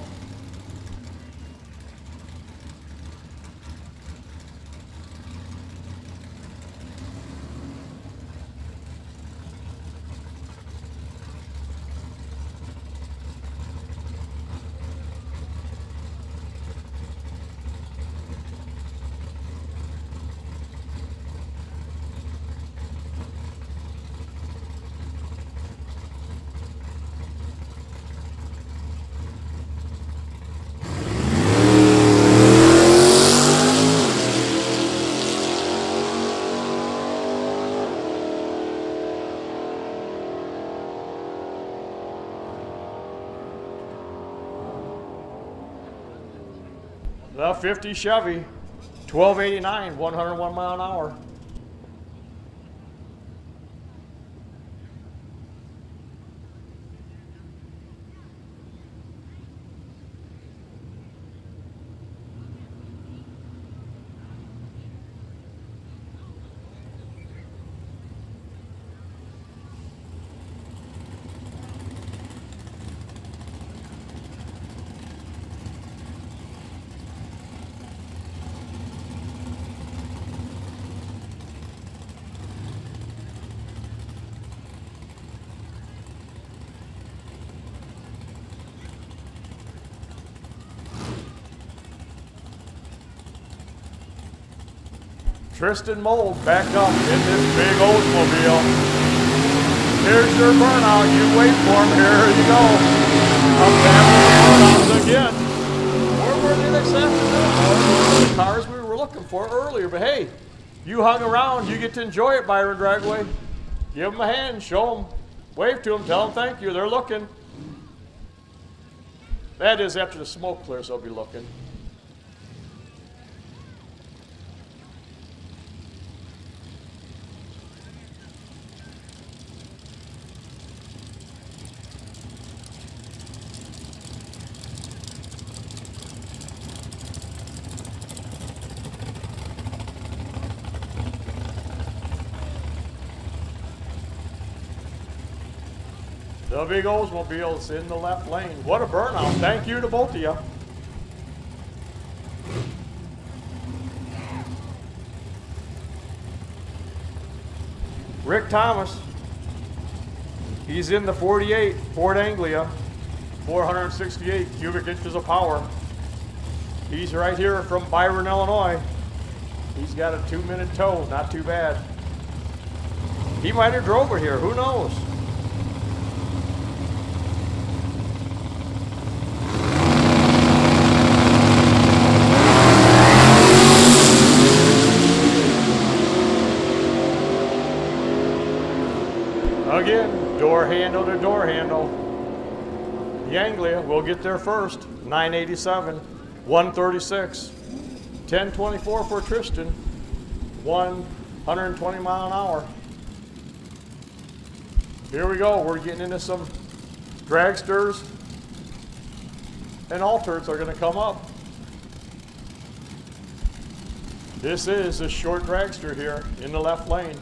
The 50 Chevy, 1289, 101 mile an hour. Tristan Mold back up in this big Oldsmobile. Here's your burnout. You wait for him. Here you go. Up after the burnouts again. We're working this afternoon. The cars we were looking for earlier. But hey, you hung around. You get to enjoy it, Byron Dragway. Give them a hand. Show them. Wave to them. Tell them thank you. They're looking. That is after the smoke clears, they'll be looking. The big Oldsmobile's in the left lane. What a burnout. Thank you to both of you. Rick Thomas. He's in the 48 Ford Anglia, 468 cubic inches of power. He's right here from Byron, Illinois. He's got a 2-minute tow, not too bad. He might have drove her here, who knows? Again, door handle to door handle. The Anglia will get there first. 987, 136, 1024 for Tristan, 120 mile an hour. Here we go. We're getting into some dragsters and altereds are going to come up. This is a short dragster here in the left lane.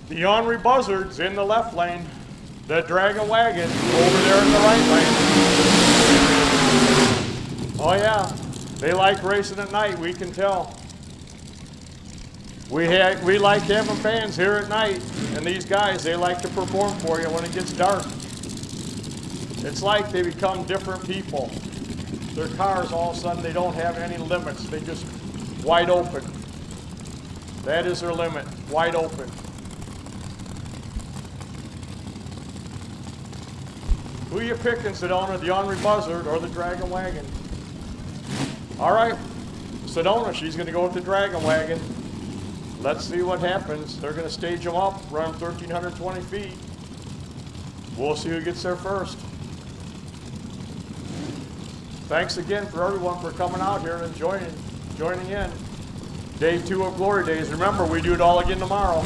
The Henri Buzzard's in the left lane. The Dragon Wagon over there in the right lane. Oh yeah, they like racing at night, we can tell. We like having fans here at night, and these guys, they like to perform for you when it gets dark. It's like they become different people. Their cars, all of a sudden, they don't have any limits. They just wide open. That is their limit, wide open. Who you picking, Sedona, the Henri Buzzard or the Dragon Wagon? All right, Sedona, she's going to go with the Dragon Wagon. Let's see what happens. They're going to stage them up, run 1,320 feet. We'll see who gets there first. Thanks again for everyone for coming out here and joining in. Day 2 of Glory Days. Remember, we do it all again tomorrow.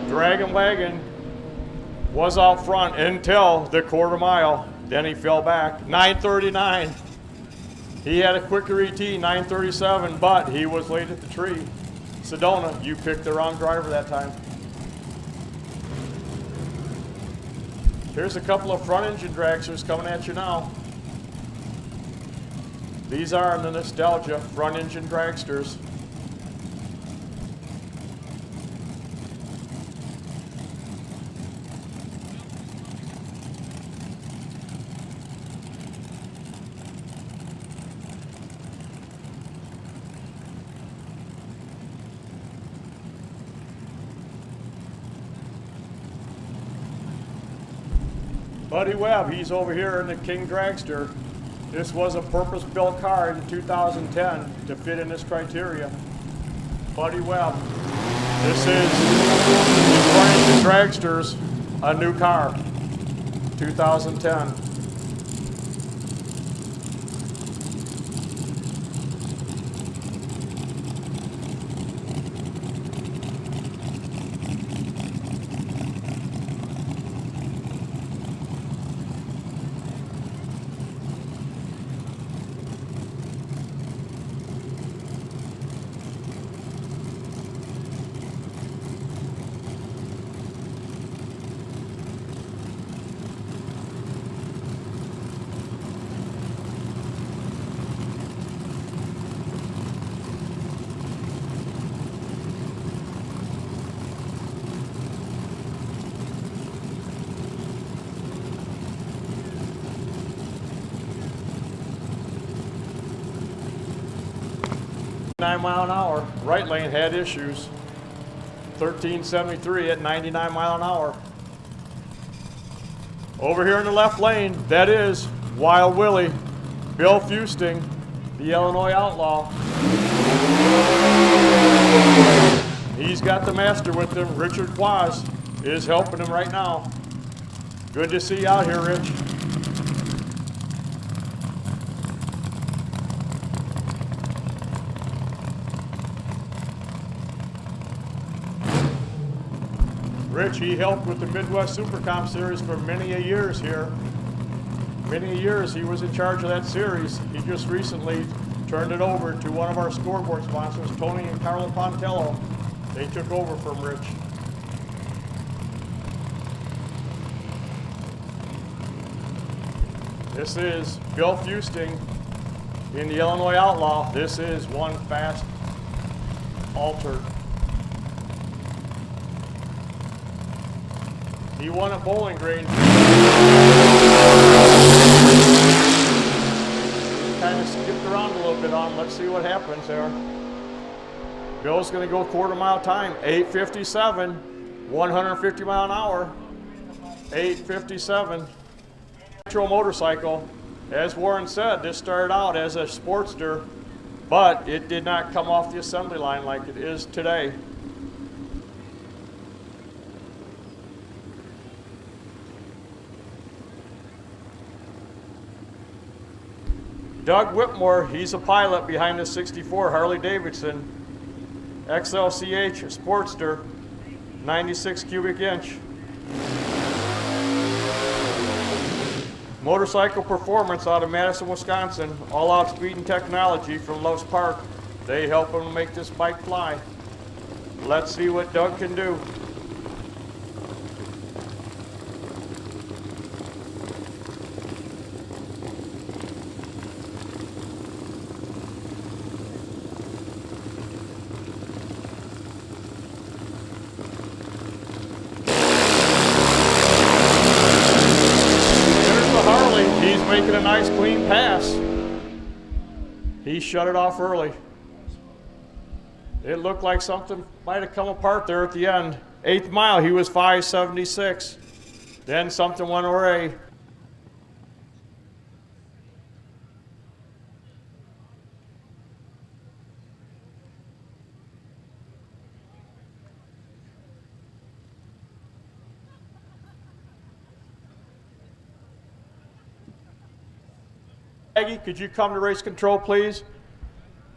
Dragon Wagon was out front until the quarter mile. Then he fell back. 9:39. He had a quicker ET, 9:37, but he was late at the tree. Sedona, you picked the wrong driver that time. Here's a couple of front engine dragsters coming at you now. These are the Nostalgia front engine dragsters. Buddy Webb, he's over here in the King Dragster. This was a purpose-built car in 2010 to fit in this criteria. Buddy Webb. This is the Dragsters, a new car, 2010. 9 mile an hour. Right lane had issues. 1373 at 99 mile an hour. Over here in the left lane, that is Wild Willie, Bill Fusting, the Illinois Outlaw. He's got the master with him. Richard Quaz is helping him right now. Good to see you out here, Rich. Rich, he helped with the Midwest Supercomp Series for many a years here. Many years he was in charge of that series. He just recently turned it over to one of our scoreboard sponsors, Tony and Carla Pontello. They took over from Rich. This is Bill Fusting in the Illinois Outlaw. This is one fast altered. He won at Bowling Green. Kind of skipped around a little bit on him. Let's see what happens there. Bill's going to go quarter mile time, 8:57, 150 mile an hour, 8:57. Metro motorcycle, as Warren said, this started out as a Sportster, but it did not come off the assembly line like it is today. Doug Whitmore, he's a pilot behind the 64 Harley Davidson XLCH Sportster, 96 cubic inch. Motorcycle Performance out of Madison, Wisconsin, all out speed and technology from Loves Park. They help him make this bike fly. Let's see what Doug can do. Making a nice clean pass. He shut it off early. It looked like something might have come apart there at the end. 8th mile, he was 5:76. Then something went awry. Maggie, could you come to race control, please?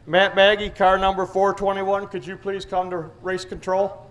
Matt Maggie, car number 421, could you please come to race control?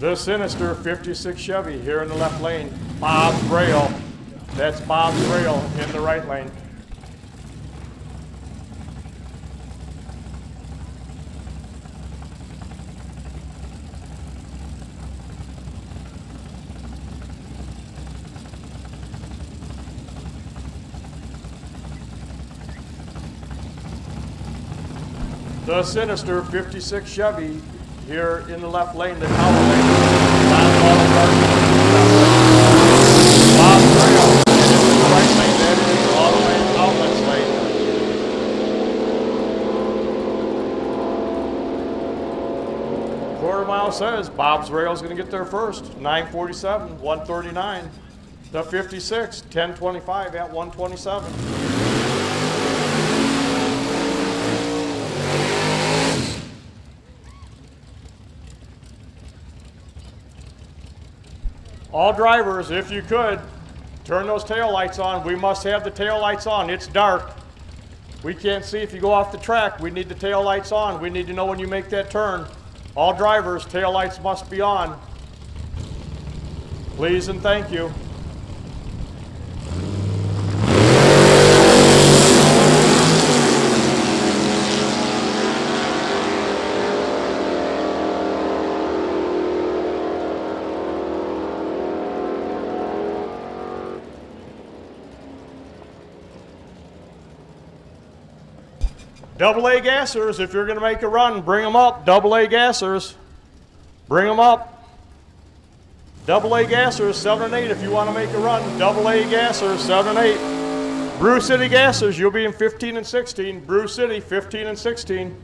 The Sinister 56 Chevy here in the left lane. Bob's Rail. That's Bob's Rail in the right lane. The Sinister 56 Chevy here in the left lane, the tower lane. Bob's Rail in the right lane, that is Auto Lane Outlets lane. Quarter mile says Bob's Rail is going to get there first. 9:47, 1:39. The 56, 10:25 at 1:27. All drivers, if you could, turn those tail lights on. We must have the tail lights on. It's dark. We can't see if you go off the track. We need the tail lights on. We need to know when you make that turn. All drivers, tail lights must be on. Please and thank you. AA gassers, if you're going to make a run, bring them up. AA gassers, bring them up. AA gassers, 7 and 8 if you want to make a run. AA gassers, 7 and 8. Brew City gassers, you'll be in 15 and 16. Brew City, 15 and 16.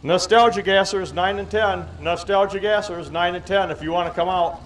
Nostalgia gassers, 9 and 10. Nostalgia gassers, 9 and 10 if you want to come out.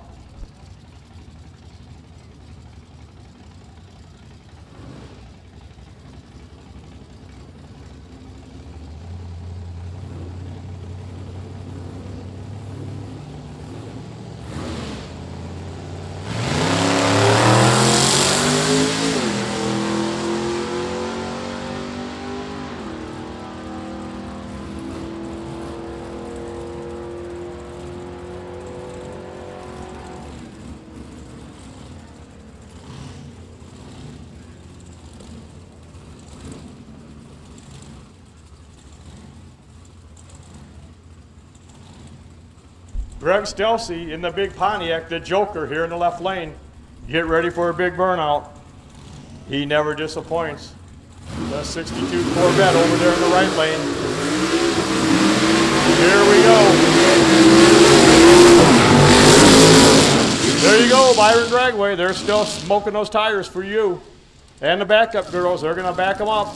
Greg Stelsey in the big Pontiac, the Joker here in the left lane. Get ready for a big burnout. He never disappoints. The 62 Corvette over there in the right lane. Here we go. There you go, Byron Dragway. They're still smoking those tires for you. And the backup girls, they're going to back them up.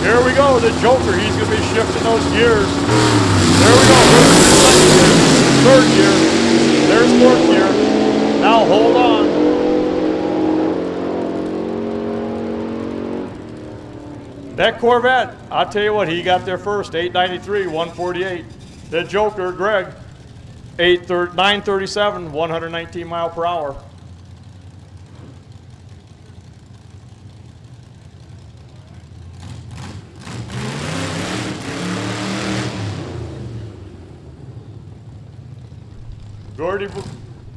Here we go, the Joker, he's going to be shifting those gears. There we go, there's second gear, third gear, there's fourth gear. Now hold on. That Corvette, I'll tell you what, he got there first, 893, 148. The Joker, Greg, 937, 119 mile per hour.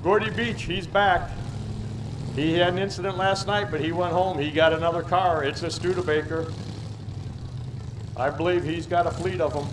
Gordy Beach, he's back. He had an incident last night, but he went home. He got another car. It's a Studebaker. I believe he's got a fleet of them.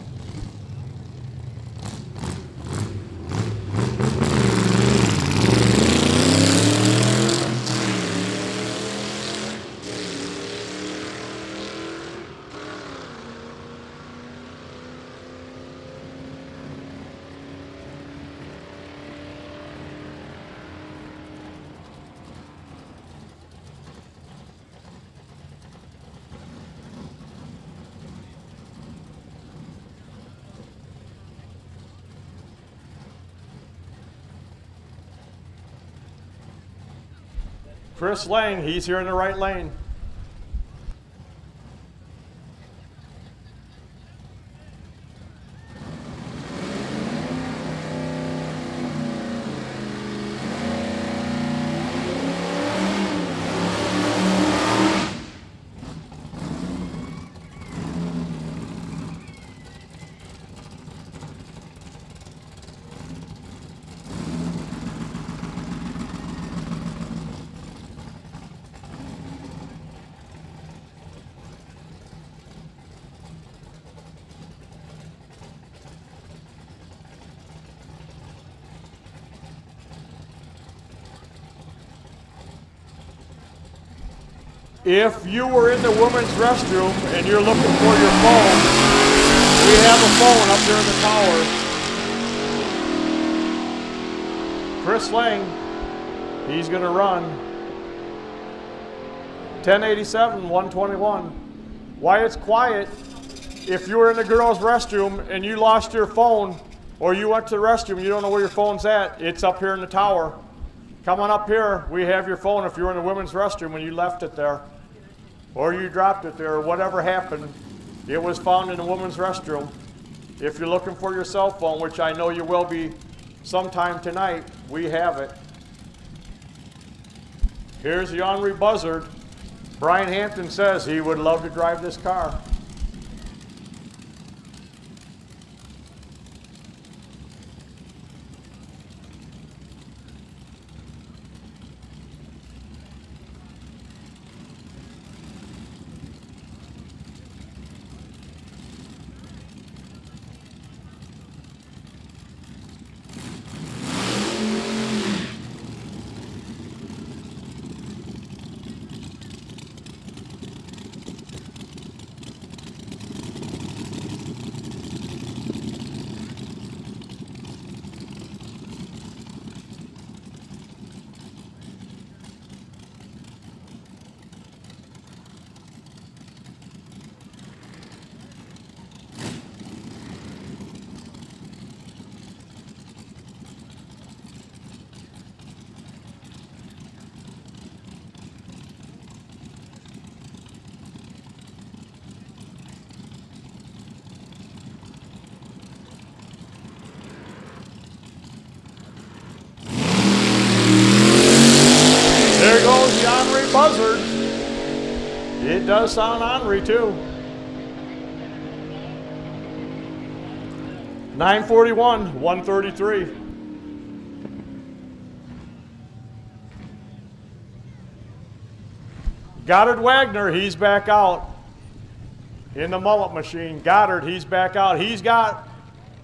Chris Lang, he's here in the right lane. If you were in the women's restroom and you're looking for your phone, we have a phone up there in the tower. Chris Lang, he's going to run. 1087, 121. Why it's quiet, if you were in the girls' restroom and you lost your phone, or you went to the restroom, you don't know where your phone's at, it's up here in the tower. Come on up here, we have your phone if you were in the women's restroom and you left it there. Or you dropped it there, or whatever happened, it was found in the women's restroom. If you're looking for your cell phone, which I know you will be sometime tonight, we have it. Here's the Henri Buzzard. Brian Hampton says he would love to drive this car. There goes the Henri Buzzard. It does sound Henri too. 941, 133. Goddard Wagner, he's back out in the mullet machine. Goddard, he's back out. He's got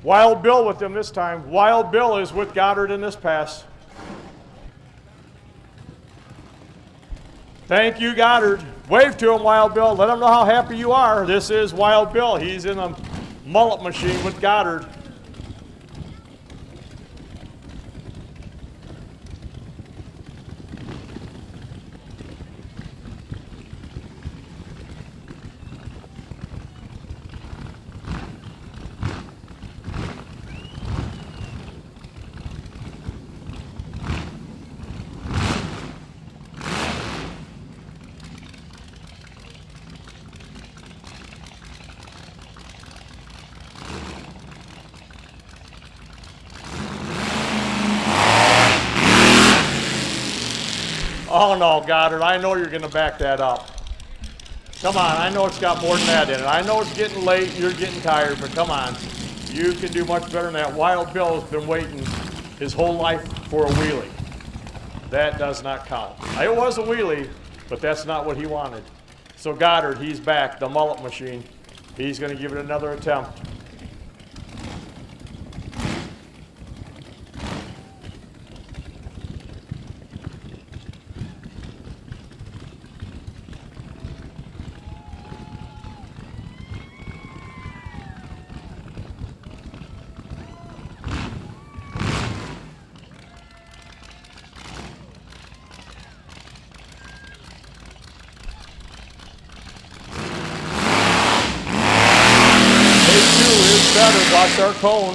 Wild Bill with him this time. Wild Bill is with Goddard in this pass. Thank you, Goddard. Wave to him, Wild Bill. Let him know how happy you are. This is Wild Bill. He's in a mullet machine with Goddard. Oh no, Goddard, I know you're going to back that up. Come on, I know it's got more than that in it. I know it's getting late, you're getting tired, but come on. You can do much better than that. Wild Bill has been waiting his whole life for a wheelie. That does not count. It was a wheelie, but that's not what he wanted. So Goddard, he's back, the mullet machine. He's going to give it another attempt. Better, watch our cone.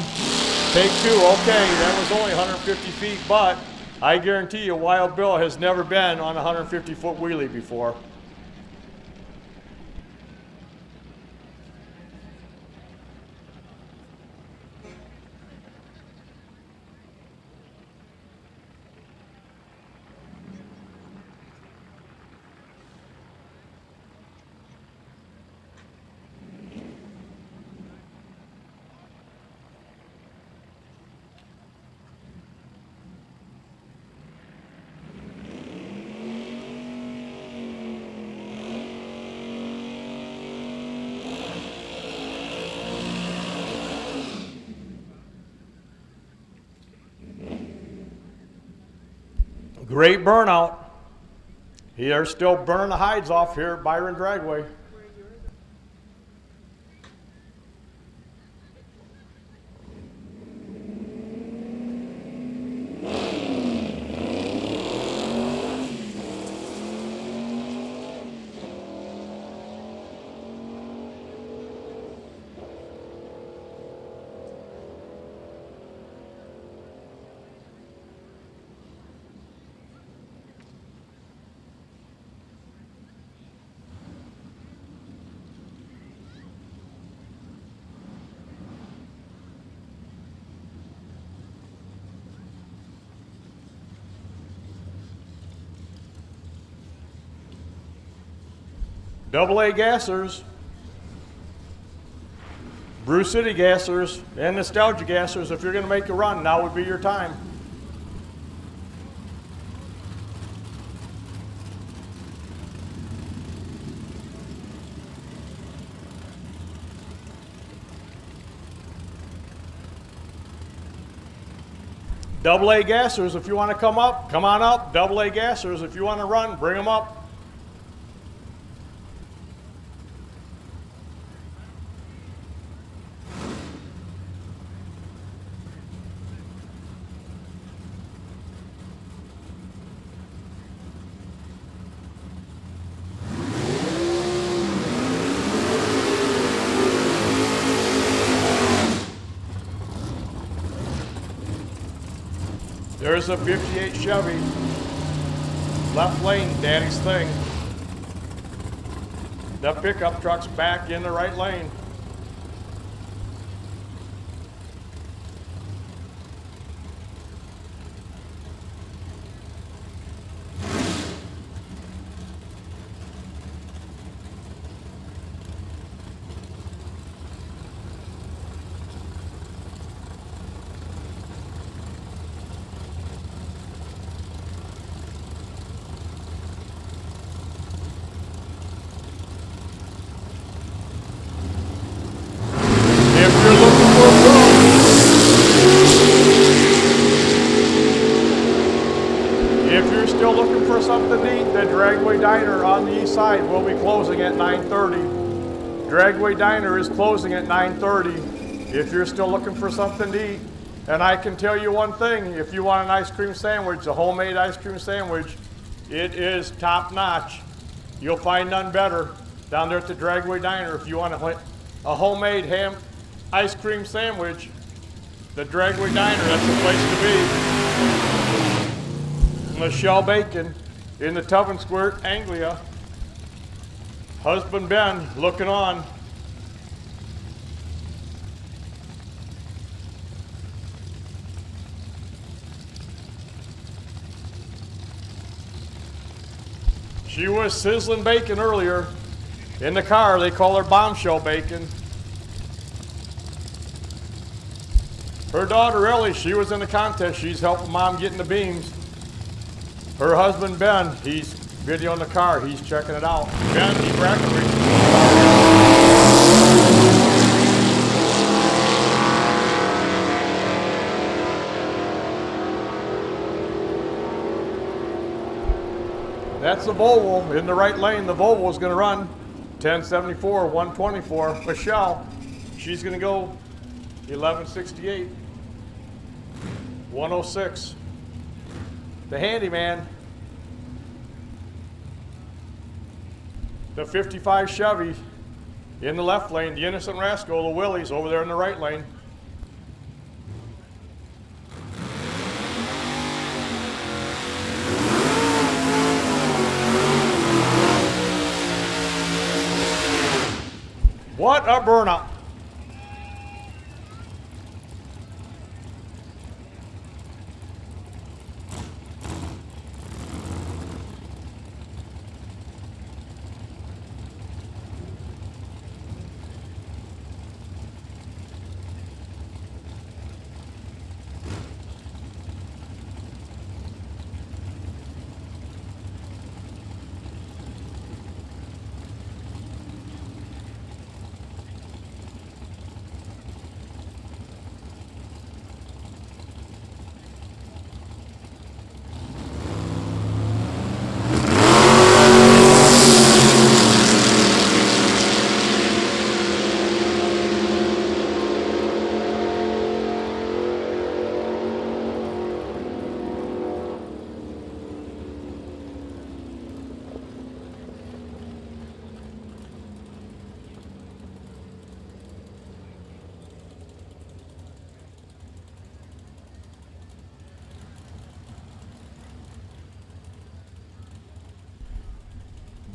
Take two, okay, that was only 150 feet, but I guarantee you Wild Bill has never been on a 150-foot wheelie before. Great burnout. They're still burning the hides off here at Byron Dragway. AA gassers, Brew City gassers, and Nostalgia gassers, if you're going to make a run, now would be your time. AA gassers, if you want to come up, come on up. AA gassers, if you want to run, bring them up. There's a 58 Chevy, left lane, Daddy's thing. The pickup truck's back in the right lane. If you're still looking for something to eat, the Dragway Diner on the east side will be closing at 9:30. Dragway Diner is closing at 9:30. If you're still looking for something to eat, and I can tell you one thing, if you want an ice cream sandwich, a homemade ice cream sandwich, it is top notch. You'll find none better down there at the Dragway Diner. If you want a homemade ham ice cream sandwich, the Dragway Diner, that's the place to be. Michelle Bacon in the Tub and Squirt, Anglia. Husband Ben looking on. She was sizzling bacon earlier. In the car, they call her bombshell bacon. Her daughter Ellie, she was in the contest. She's helping Mom get in the beams. Her husband, Ben, he's videoing the car. He's checking it out. Ben, he's Brackenridge. That's the Volvo in the right lane. The Volvo is going to run 1074, 124. Michelle, she's going to go 1168, 106. The handyman, the 55 Chevy in the left lane. The innocent rascal, the Willie's over there in the right lane. What a burnout.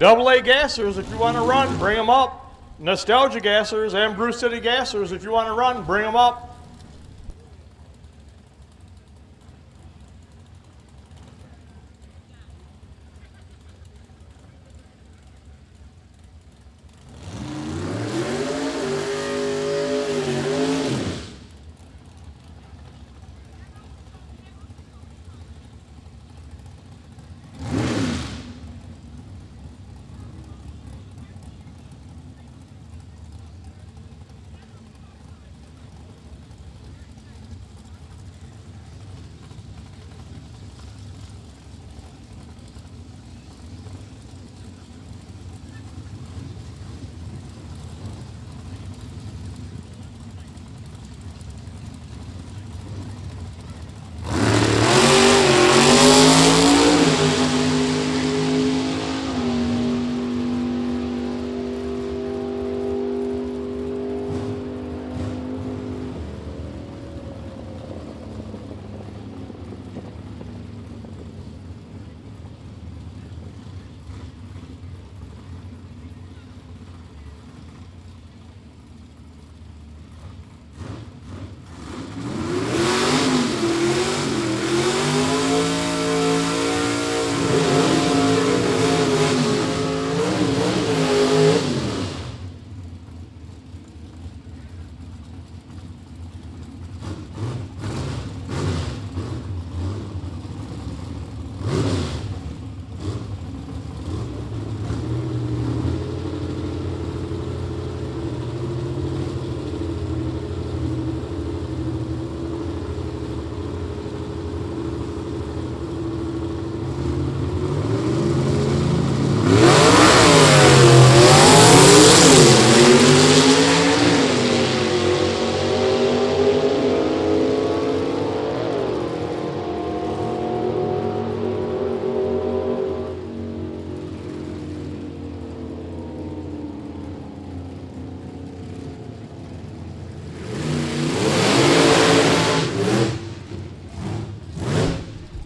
AA gassers, if you want to run, bring them up. Nostalgia gassers and Bruce City gassers, if you want to run, bring them up.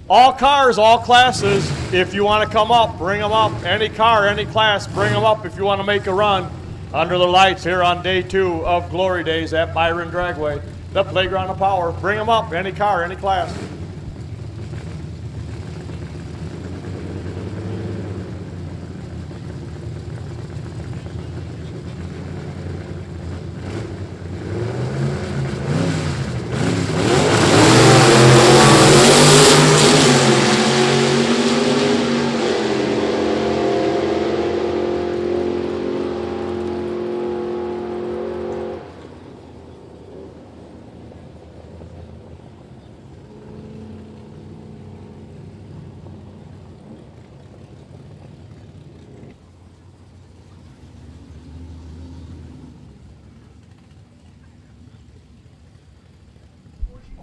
All cars, all classes, if you want to come up, bring them up. Any car, any class, bring them up if you want to make a run under the lights here on day 2 of Glory Days at Byron Dragway. The playground of power. Bring them up, any car, any class.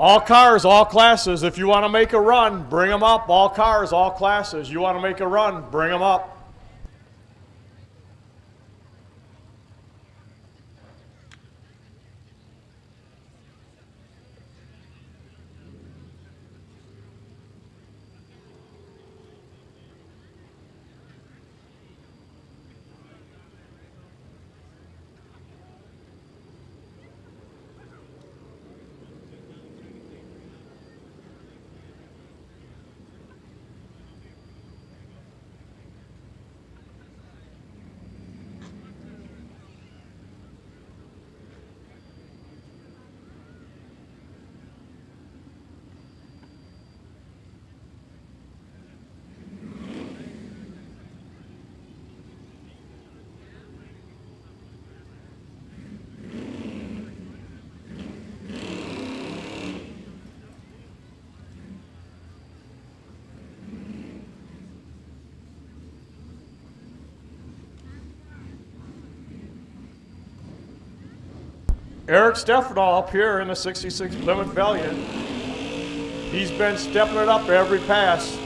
All cars, all classes. If you want to make a run, bring them up. All cars, all classes. You want to make a run, bring them up. Eric Stefano up here in the 66 Plymouth Valiant. He's been stepping it up every pass.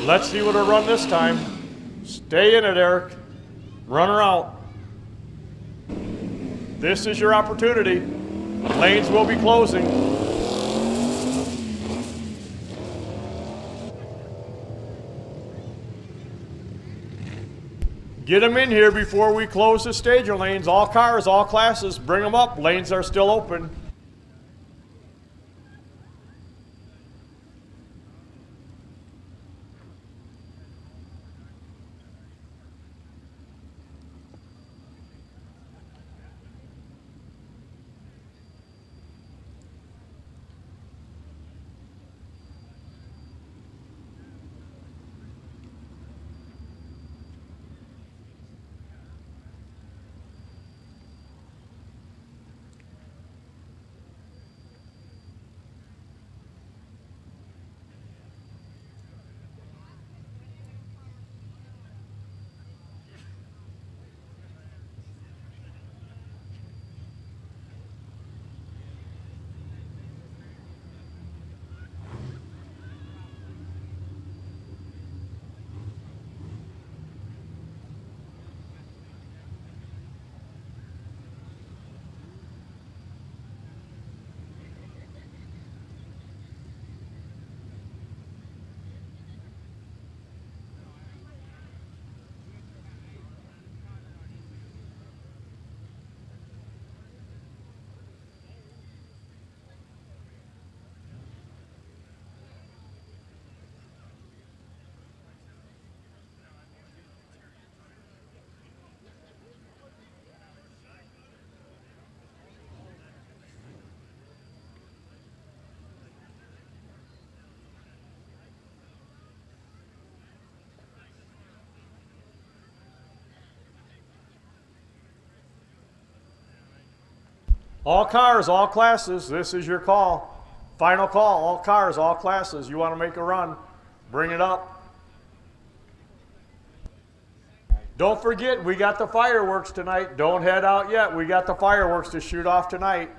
Let's see what he'll run this time. Stay in it, Eric. Run her out. This is your opportunity. Lanes will be closing. Get them in here before we close the stager lanes. All cars, all classes, bring them up. Lanes are still open. All cars, all classes, this is your call. Final call, all cars, all classes. You want to make a run, bring it up. Don't forget, we got the fireworks tonight. Don't head out yet. We got the fireworks to shoot off tonight.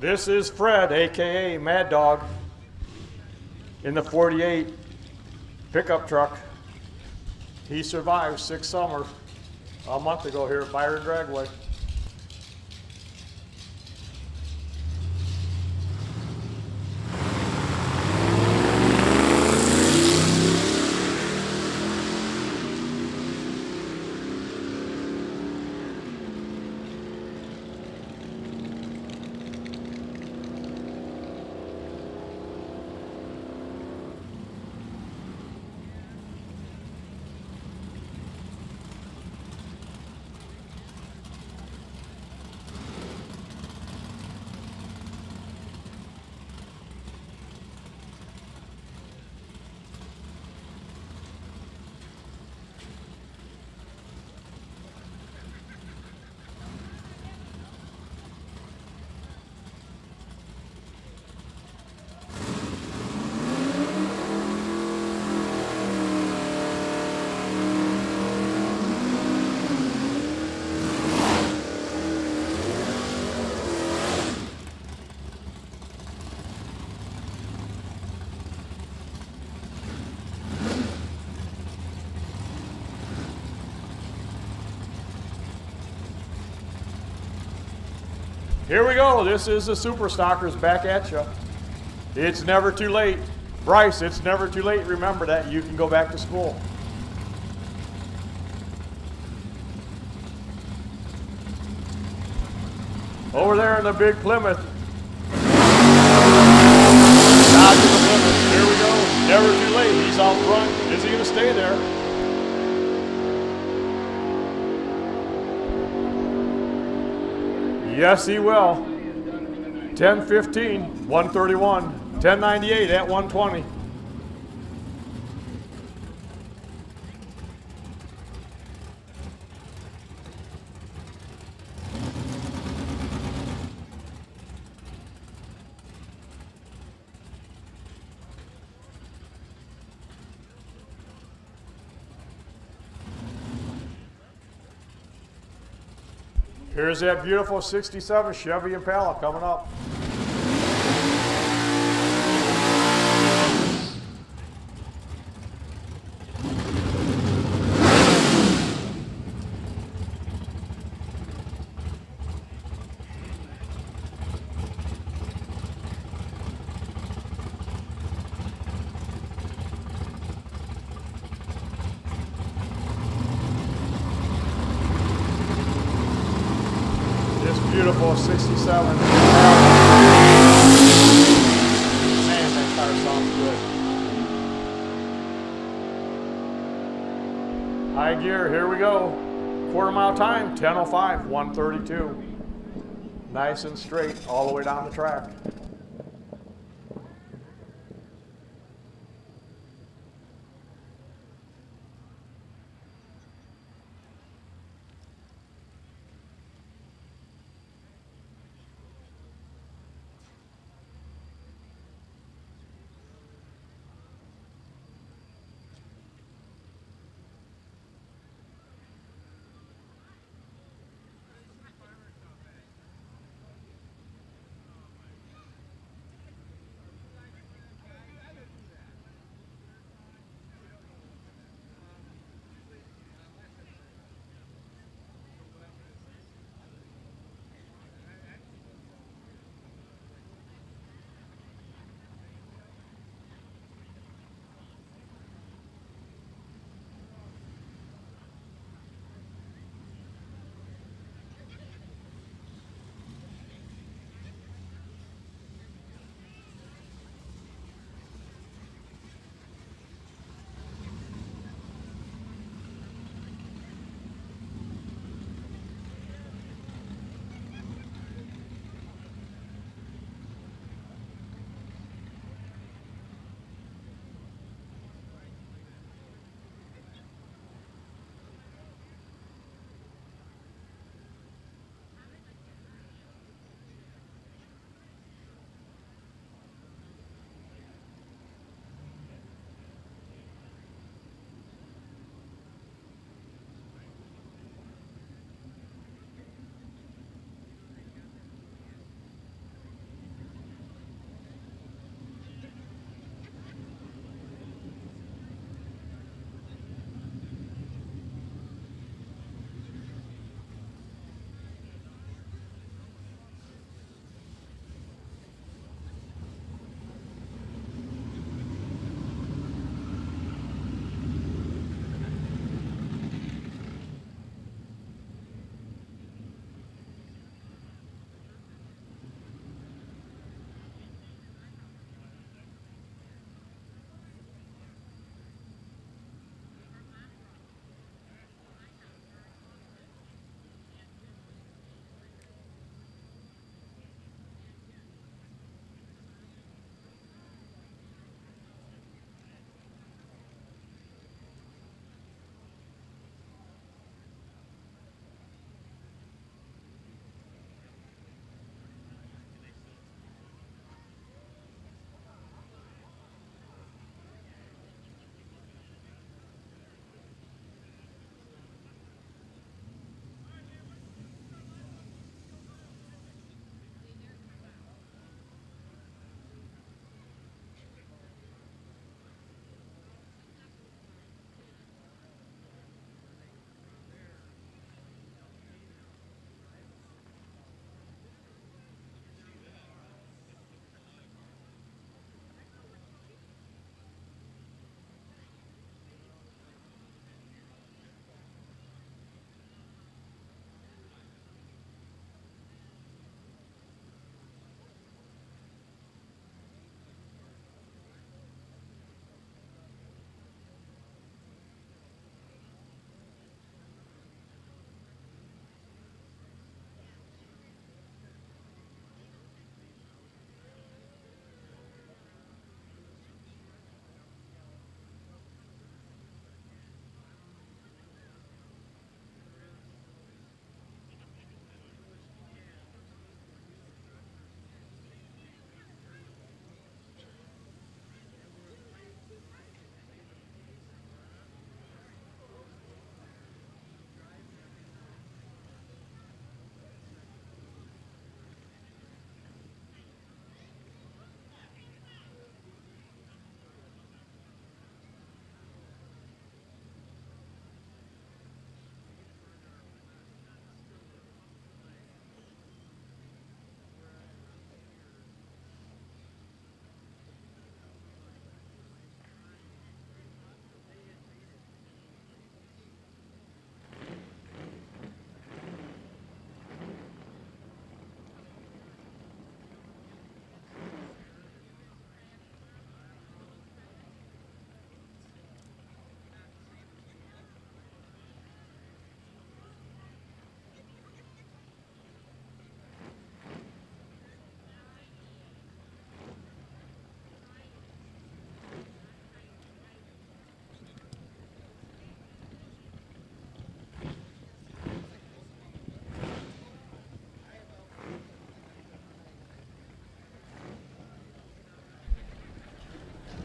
This is Fred, AKA Mad Dog, in the 48 pickup truck. He survived 6 summers a month ago here at Byron Dragway. Here we go. This is the Super Stalkers back at you. It's never too late. Bryce, it's never too late. Remember that. You can go back to school. Over there in the big Plymouth. Dodging the Plymouth. Here we go. Never too late. He's out front. Is he going to stay there? Yes, he will. 10:15, 131, 10:98 at 120. Here's that beautiful 67 Chevy Impala coming up. Beautiful 67. Man, that car sounds good. High gear, here we go. Quarter mile time, 10:05, 132. Nice and straight all the way down the track.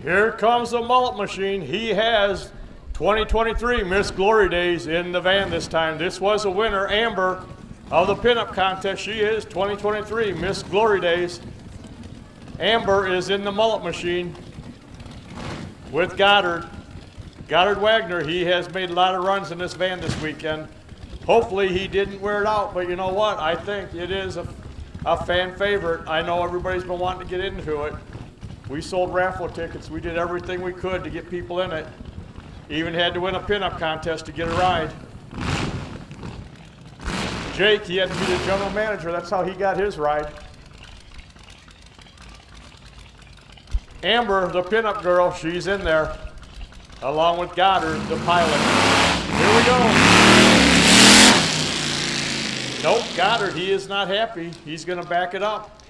Here comes the mullet machine. He has 2023 Miss Glory Days in the van this time. This was a winner, Amber, of the pinup contest. She is 2023 Miss Glory Days. Amber is in the mullet machine with Goddard. Goddard Wagner, he has made a lot of runs in this van this weekend. Hopefully he didn't wear it out, but you know what? I think it is a fan favorite. I know everybody's been wanting to get into it. We sold raffle tickets. We did everything we could to get people in it. Even had to win a pinup contest to get a ride. Jake, he had to be the general manager. That's how he got his ride. Amber, the pinup girl, she's in there, along with Goddard, the pilot. Here we go. Nope, Goddard, he is not happy. He's going to back it up.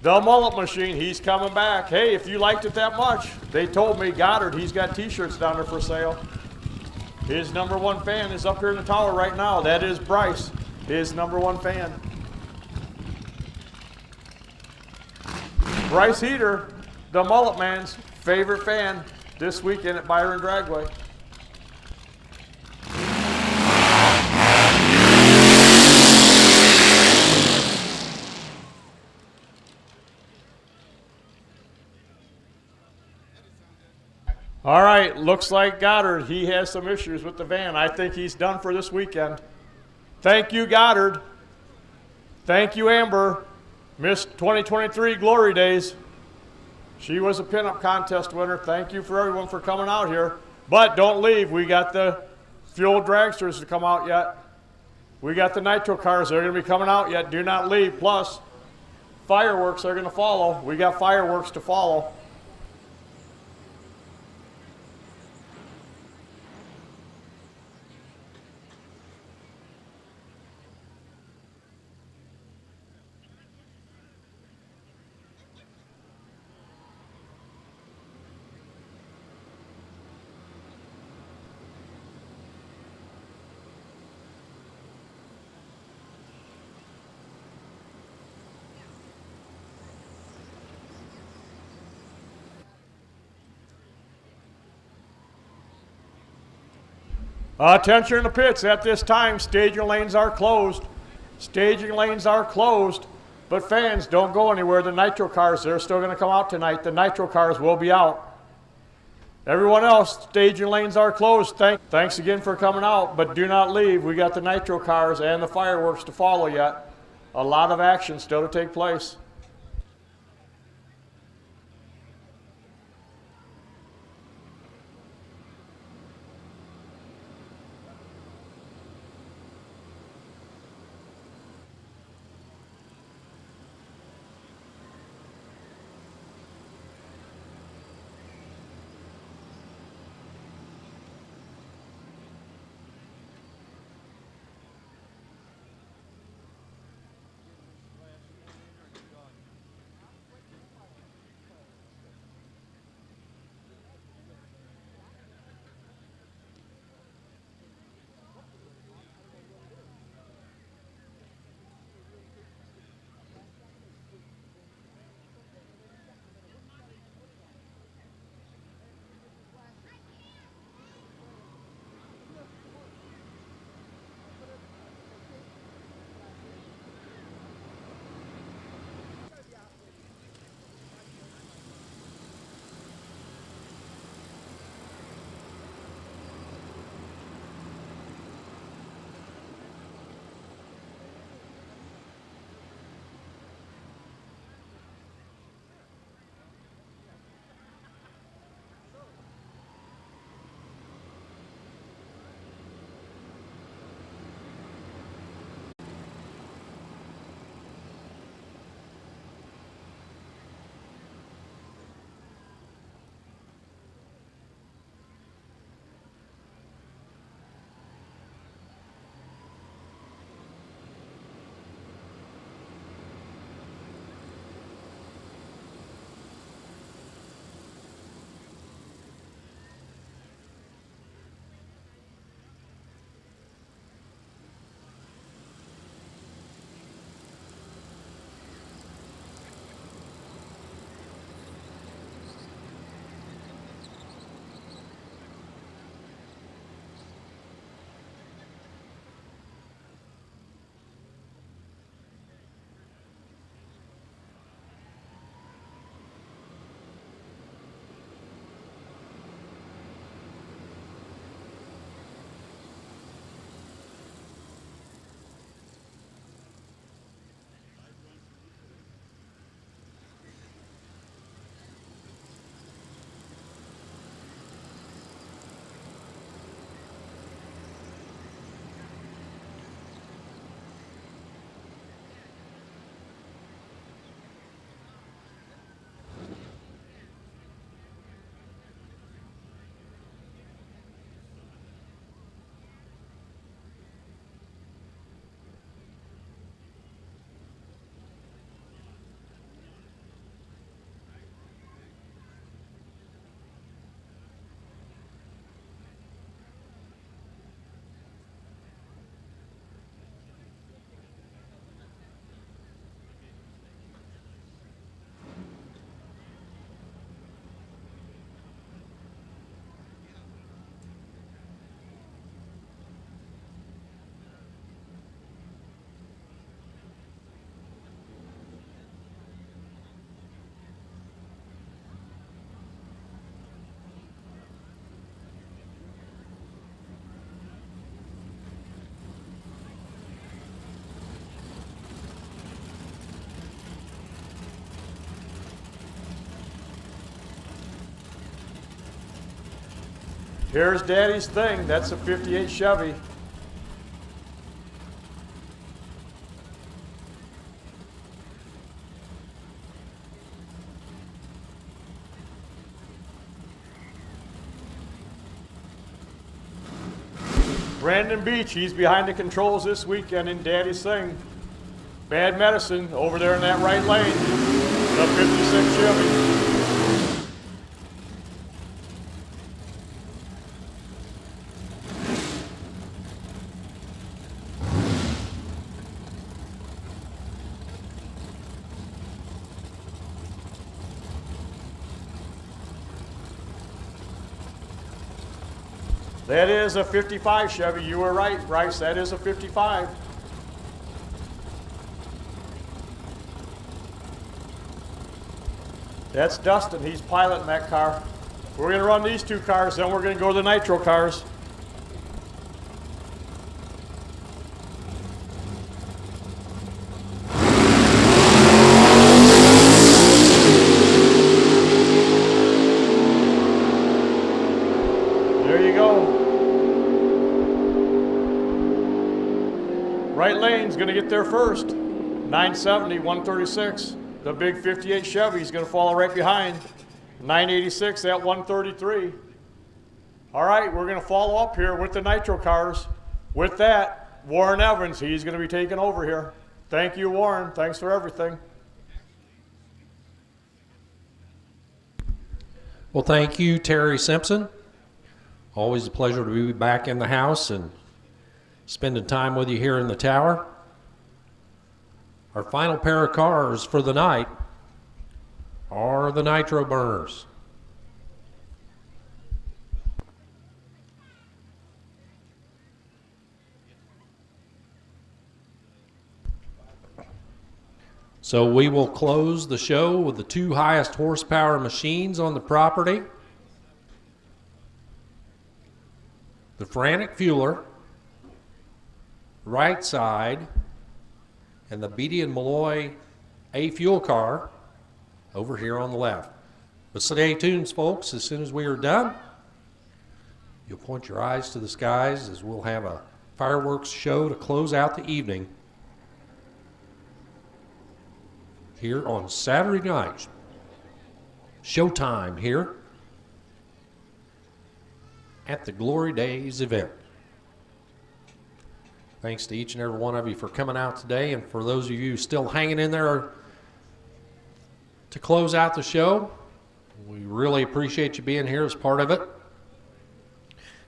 The mullet machine, he's coming back. Hey, if you liked it that much, they told me, Goddard, he's got t-shirts down there for sale. His number one fan is up here in the tower right now. That is Bryce, his number one fan. Bryce Heater, the mullet man's favorite fan this weekend at Byron Dragway. All right, looks like Goddard, he has some issues with the van. I think he's done for this weekend. Thank you, Goddard. Thank you, Amber. Miss 2023 Glory Days. She was a pinup contest winner. Thank you for everyone for coming out here. But don't leave. We got the fuel dragsters to come out yet. We got the nitro cars. They're going to be coming out yet. Do not leave. Plus, fireworks are going to follow. We got fireworks to follow. Attention in the pits. At this time, staging lanes are closed. Staging lanes are closed. But fans, don't go anywhere. The nitro cars, they're still going to come out tonight. The nitro cars will be out. Everyone else, staging lanes are closed. Thanks again for coming out, but do not leave. We got the nitro cars and the fireworks to follow yet. A lot of action still to take place. Here's Daddy's thing. That's a 58 Chevy. Brandon Beach, he's behind the controls this weekend in Daddy's thing. Bad Medicine over there in that right lane. The 56 Chevy. That is a 55 Chevy. You were right, Bryce. That is a 55. That's Dustin. He's piloting that car. We're going to run these two cars, then we're going to go to the nitro cars. There you go. Right lane's going to get there first. 970, 136. The big 58 Chevy is going to follow right behind. 986 at 133. All right, we're going to follow up here with the nitro cars. With that, Warren Evans, he's going to be taking over here. Thank you, Warren. Thanks for everything. Well, thank you, Terry Simpson. Always a pleasure to be back in the house and spending time with you here in the tower. Our final pair of cars for the night are the nitro burners. So we will close the show with the two highest horsepower machines on the property. The Frantic Fueler, right side, and the Beatty and Malloy A fuel car over here on the left. But stay tuned, folks. As soon as we are done, you'll point your eyes to the skies as we'll have a fireworks show to close out the evening here on Saturday night. Showtime here at the Glory Days event. Thanks to each and every one of you for coming out today, and for those of you still hanging in there to close out the show, we really appreciate you being here as part of it.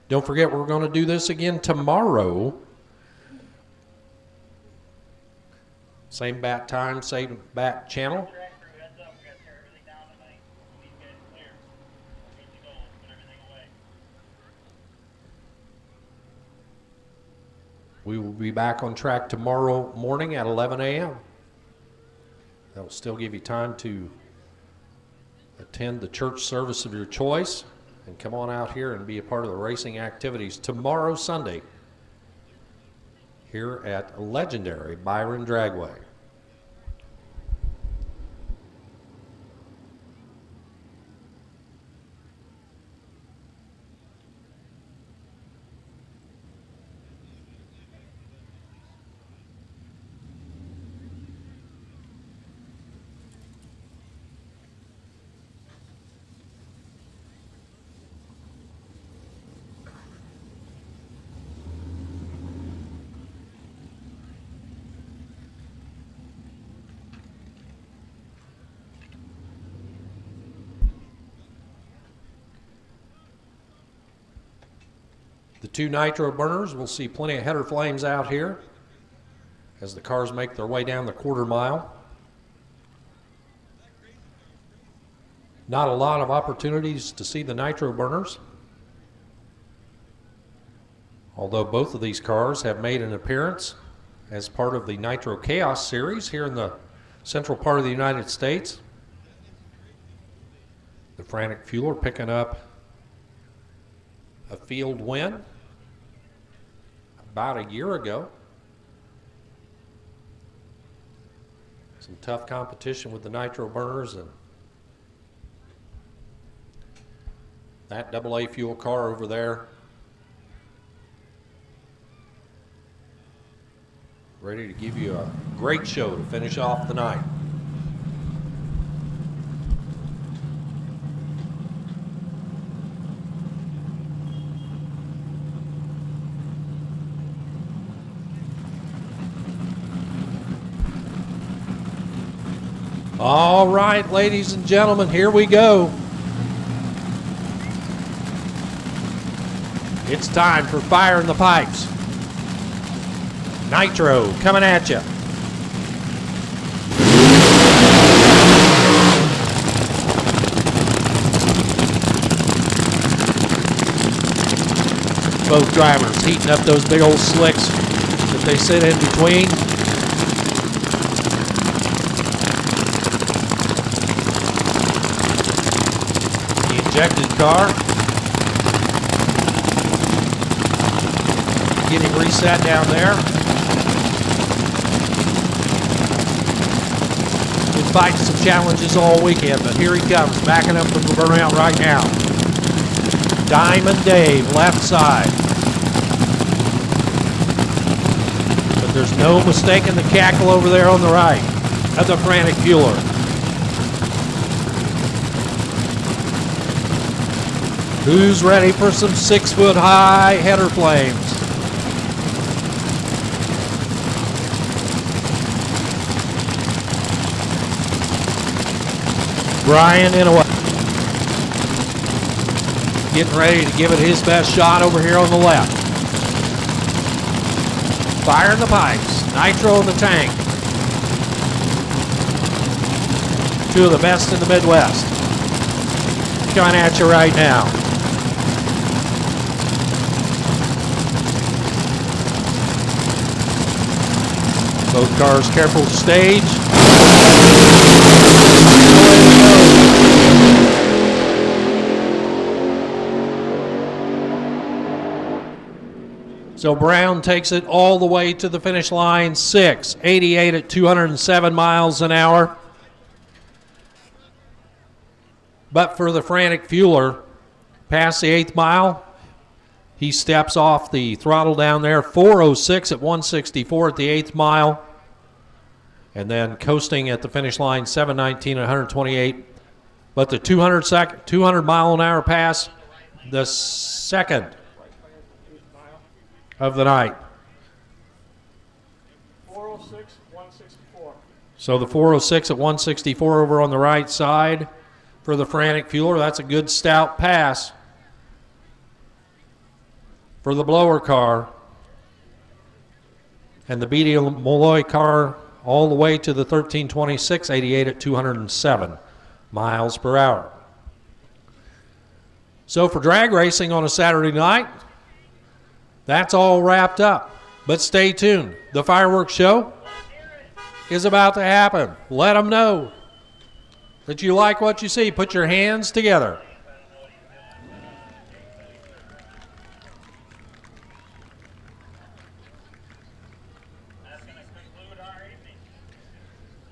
Don't forget, we're going to do this again tomorrow. Same bat time, same bat channel. We will be back on track tomorrow morning at 11 a.m. That will still give you time to attend the church service of your choice and come on out here and be a part of the racing activities tomorrow, Sunday, here at legendary Byron Dragway. The two nitro burners, we'll see plenty of header flames out here as the cars make their way down the quarter mile. Not a lot of opportunities to see the nitro burners, although both of these cars have made an appearance as part of the Nitro Chaos series here in the central part of the United States. The Frantic Fueler picking up a field win about a year ago. Some tough competition with the nitro burners, and that AA fuel car over there. Ready to give you a great show to finish off the night. All right, ladies and gentlemen, here we go. It's time for Fire in the Pipes. Nitro coming at you. Both drivers heating up those big old slicks that they sit in between. The injected car getting reset down there. Been fighting some challenges all weekend, but here he comes, backing up from the burnout right now. Diamond Dave, left side. But there's no mistaking the cackle over there on the right of the Frantic Fueler. Who's ready for some 6-foot-high header flames? Brian Inouye getting ready to give it his best shot over here on the left. Fire in the pipes, nitro in the tank. Two of the best in the Midwest. Coming at you right now. Both cars careful to stage. So Brown takes it all the way to the finish line, 6:88 at 207 miles an hour. But for the Frantic Fueler, past the 8th mile, he steps off the throttle down there, 4:06 at 164 at the 8th mile. And then coasting at the finish line, 7:19 at 128. But the 200 mile an hour pass, the second of the night. 4:06, 164. So the 4:06 at 164 over on the right side for the Frantic Fueler. That's a good stout pass for the blower car. And the BD Molloy car all the way to the 1326, 88 at 207 miles per hour. So for drag racing on a Saturday night, that's all wrapped up. But stay tuned. The fireworks show is about to happen. Let them know that you like what you see. Put your hands together.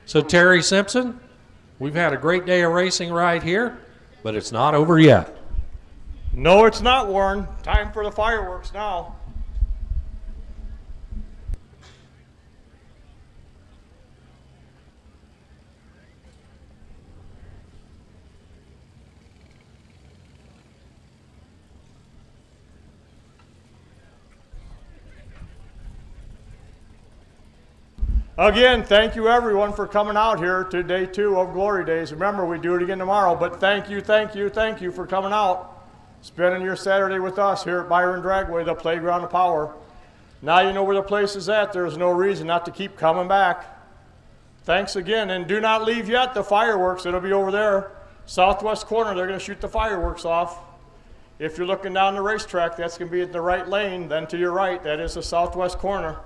So Terry Simpson, we've had a great day of racing right here, but it's not over yet. No, it's not, Warren. Time for the fireworks now. Again, thank you everyone for coming out here to day 2 of Glory Days. Remember, we do it again tomorrow, but thank you for coming out, spending your Saturday with us here at Byron Dragway, the playground of power. Now you know where the place is at. There's no reason not to keep coming back. Thanks again, and do not leave yet. The fireworks, it'll be over there. Southwest corner, they're going to shoot the fireworks off. If you're looking down the racetrack, that's going to be in the right lane. Then to your right, that is the southwest corner.